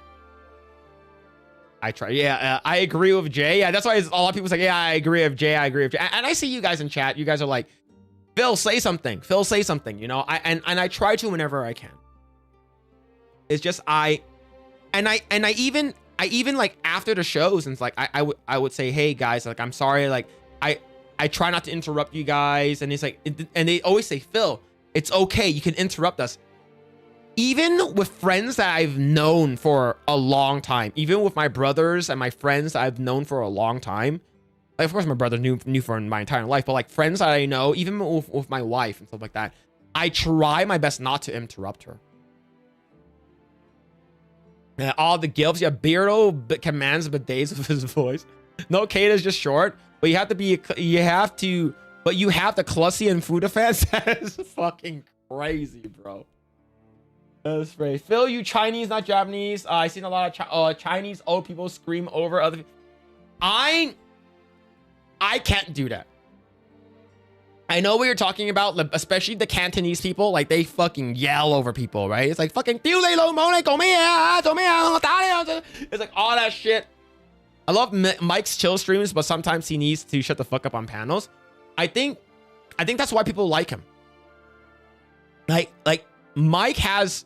I try. Yeah, I agree with Jay. Yeah, that's why a lot of people say, yeah, I agree with Jay. I agree with Jay. And I see you guys in chat. You guys are like, Phil, say something. Phil, say something. You know, and I try to whenever I can. It's just I even like after the shows, and it's like I would say, hey guys, like I'm sorry, like I try not to interrupt you guys, and it's like, and they always say, Phil, it's okay, you can interrupt us. Even with friends that I've known for a long time, even with my brothers and my friends that I've known for a long time, like of course my brother knew for my entire life, but like friends that I know, even with my wife and stuff like that, I try my best not to interrupt her. And all the gilfs, yeah, Beardo commands bidets with his voice. No, Kate is just short, but you have the Clussy and Fuda fans. That is fucking crazy, bro. That's crazy. Phil, you Chinese, not Japanese. I've seen a lot of Chinese old people scream over other. I can't do that. I know what you're talking about, especially the Cantonese people. Like, they fucking yell over people, right? It's like, fucking, it's like all that shit. I love Mike's chill streams, but sometimes he needs to shut the fuck up on panels. I think that's why people like him. Like Mike has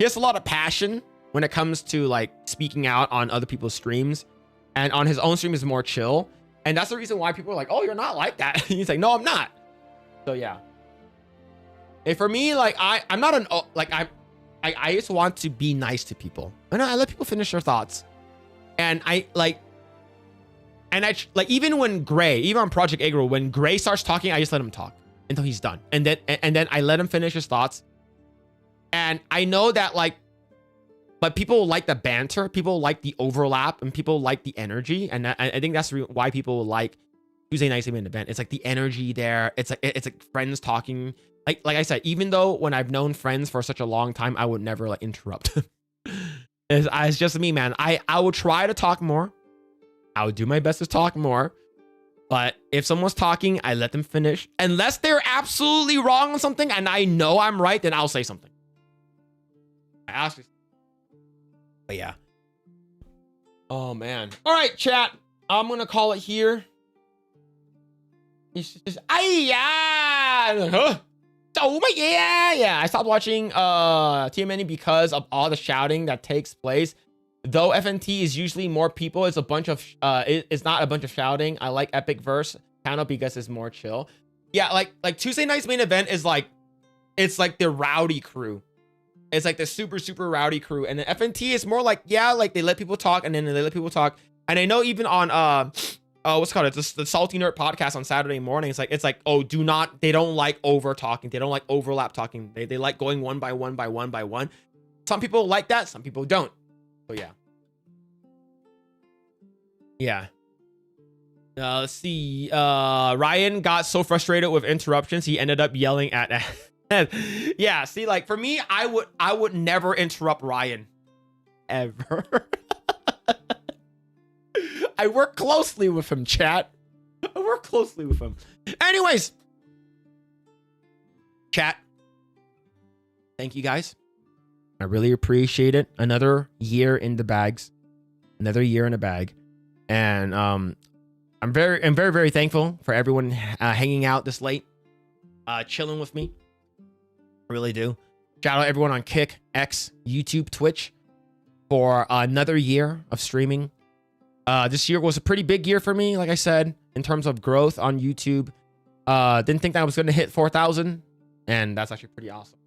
a lot of passion when it comes to like speaking out on other people's streams, and on his own stream is more chill. And that's the reason why people are like, oh, you're not like that. He's like, no, I'm not. So yeah. And for me, like I'm not I just want to be nice to people. And I let people finish their thoughts. And even when Gray, even on Project Agro, when Gray starts talking, I just let him talk until he's done. And then I let him finish his thoughts. And I know that but people like the banter, people like the overlap, and people like the energy. And I think that's why people like Tuesday Nights Main Event. It's like the energy there. It's like friends talking. Like I said, even though when I've known friends for such a long time, I would never like interrupt. It's just me, man. I would try to talk more. I would do my best to talk more. But if someone's talking, I let them finish. Unless they're absolutely wrong on something and I know I'm right, then I'll say something. I ask you. But yeah. Oh, man. All right, chat. I'm going to call it here. It's just, yeah. I stopped watching TMNT because of all the shouting that takes place. Though FNT is usually more people, it's a bunch of it's not a bunch of shouting. I like Epic Verse channel because it's more chill. Yeah, like Tuesday Night's Main Event is like, it's like the rowdy crew. It's like the super rowdy crew. And then FNT is more like, yeah, like they let people talk and then they let people talk. And I know even on what's it called? It's the Salty Nerd podcast on Saturday morning. It's like, oh, they don't like over talking. They don't like overlap talking. They like going one by one. Some people like that, some people don't. So yeah. Yeah. Let's see. Ryan got so frustrated with interruptions, he ended up yelling at yeah, see, like for me, I would never interrupt Ryan. Ever. I work closely with him, chat. I work closely with him. Anyways. Chat. Thank you guys. I really appreciate it. Another year in the bags. Another year in the bag. And I'm very thankful for everyone hanging out this late. Chilling with me. I really do. Shout out everyone on Kick, X, YouTube, Twitch for another year of streaming. This year was a pretty big year for me, like I said, in terms of growth on YouTube. Didn't think that I was going to hit 4,000, and that's actually pretty awesome.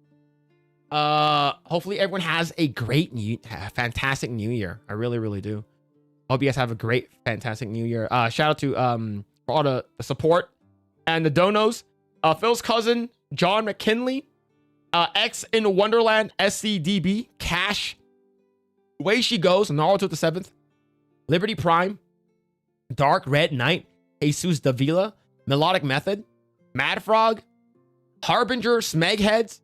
Hopefully everyone has a great fantastic new year. I really do. Hope you guys have a great, fantastic new year. Shout out to for all the support and the donos. Phil's cousin, John McKinley, X in Wonderland, SCDB, Cash, Way She Goes, Naruto the 7th, Liberty Prime, Dark Red Knight, Jesus Davila, Melodic Method, Mad Frog, Harbinger Smegheads,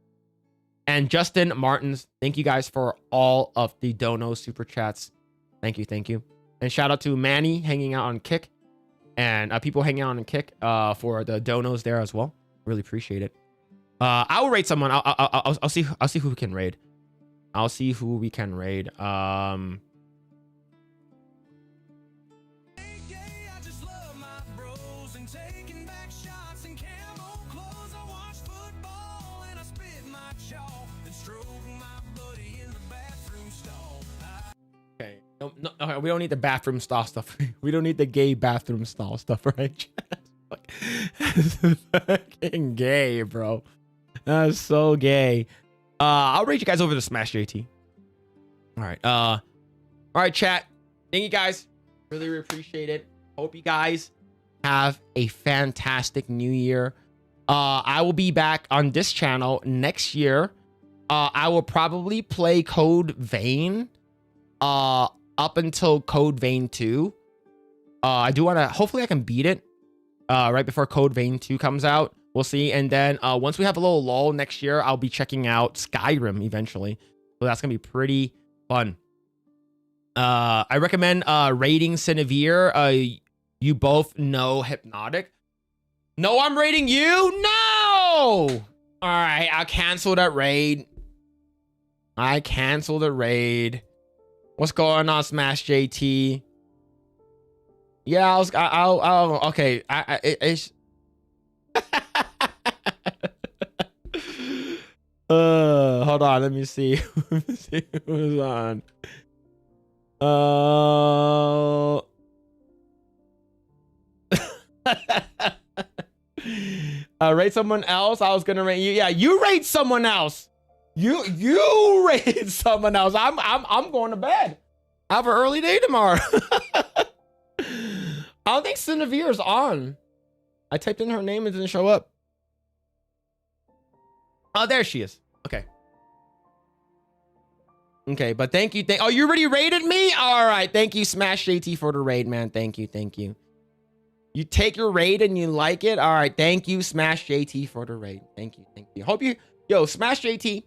and Justin Martins. Thank you guys for all of the dono super chats. Thank you, thank you. And shout out to Manny hanging out on Kick, and people hanging out on Kick for the donos there as well. Really appreciate it. I will raid someone. I'll see who we can raid. I'll see who we can raid. Okay. No, we don't need the bathroom stall stuff. We don't need the gay bathroom stall stuff, right? That's fucking gay, bro. That's so gay. I'll raid you guys over to Smash JT. All right. All right, chat. Thank you guys. Really appreciate it. Hope you guys have a fantastic new year. I will be back on this channel next year. I will probably play Code Vein up until Code Vein 2. I do want to, hopefully I can beat it right before Code Vein 2 comes out. We'll see. And then once we have a little lull next year, I'll be checking out Skyrim eventually. So that's going to be pretty fun. I recommend raiding Cinevere. You both know Hypnotic. No, I'm raiding you? No! All right, I'll cancel that raid. I canceled the raid. What's going on, Smash JT? Yeah, I'll okay. It's hold on, let me see. Let me see who's on. Rate someone else. I was gonna rate you. Yeah, you rate someone else. You rate someone else. I'm going to bed. I have an early day tomorrow. I don't think Cinevere's on. I typed in her name and it didn't show up. Oh, there she is. Okay. Okay, but thank you. Oh, you already raided me? All right. Thank you, Smash JT, for the raid, man. Thank you. Thank you. You take your raid and you like it? All right. Thank you, Smash JT, for the raid. Thank you. Thank you. Hope you... Yo, Smash JT.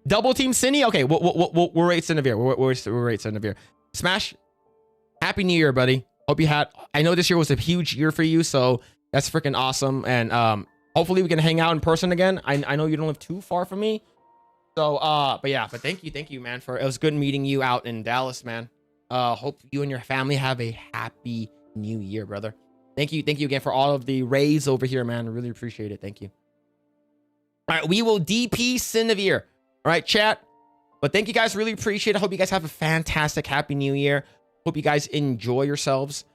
Double Team Cine? Okay, we'll rate Cinevere. We'll rate Cinevere. Smash, Happy New Year, buddy. Hope you had... I know this year was a huge year for you, so that's freaking awesome. And hopefully we can hang out in person again. I know you don't live too far from me. So, but yeah, but thank you, man. It was good meeting you out in Dallas, man. Hope you and your family have a happy new year, brother. Thank you again for all of the rays over here, man. I really appreciate it. Thank you. All right, we will DP Cinevere. All right, chat. But thank you guys. Really appreciate it. Hope you guys have a fantastic happy new year. Hope you guys enjoy yourselves.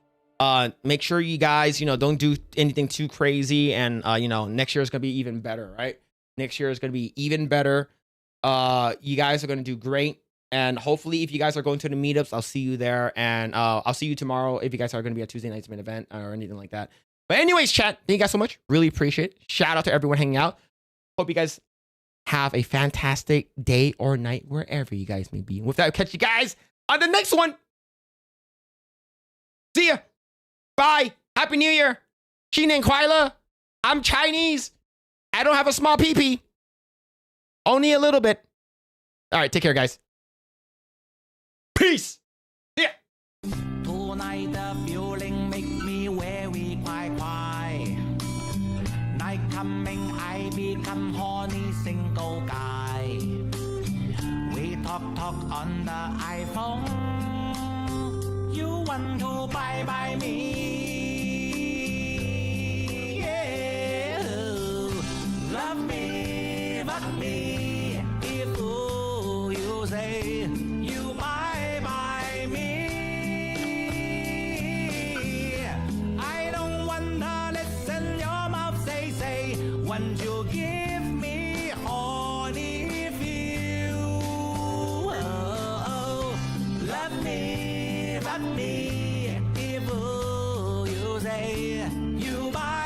Make sure you guys, don't do anything too crazy. And, next year is going to be even better, right? Next year is going to be even better. You guys are going to do great. And hopefully, if you guys are going to the meetups, I'll see you there. And I'll see you tomorrow if you guys are going to be at Tuesday night's main event or anything like that. But anyways, chat, thank you guys so much. Really appreciate it. Shout out to everyone hanging out. Hope you guys have a fantastic day or night wherever you guys may be. And with that, I'll catch you guys on the next one. See ya. Bye. Happy New Year. Shinen Kwaila. I'm Chinese. I don't have a small pee-pee. Only a little bit. All right, take care, guys. Peace. Yeah. Tonight the feeling make me very quiet. Night coming, I become horny single guy. We talk on the iPhone. You want to bye me? Yeah. Love me, fuck me. If you say you bye me. I don't wanna listen your mouth say when you give me honey feel. Love me, fuck me. If you say you bye.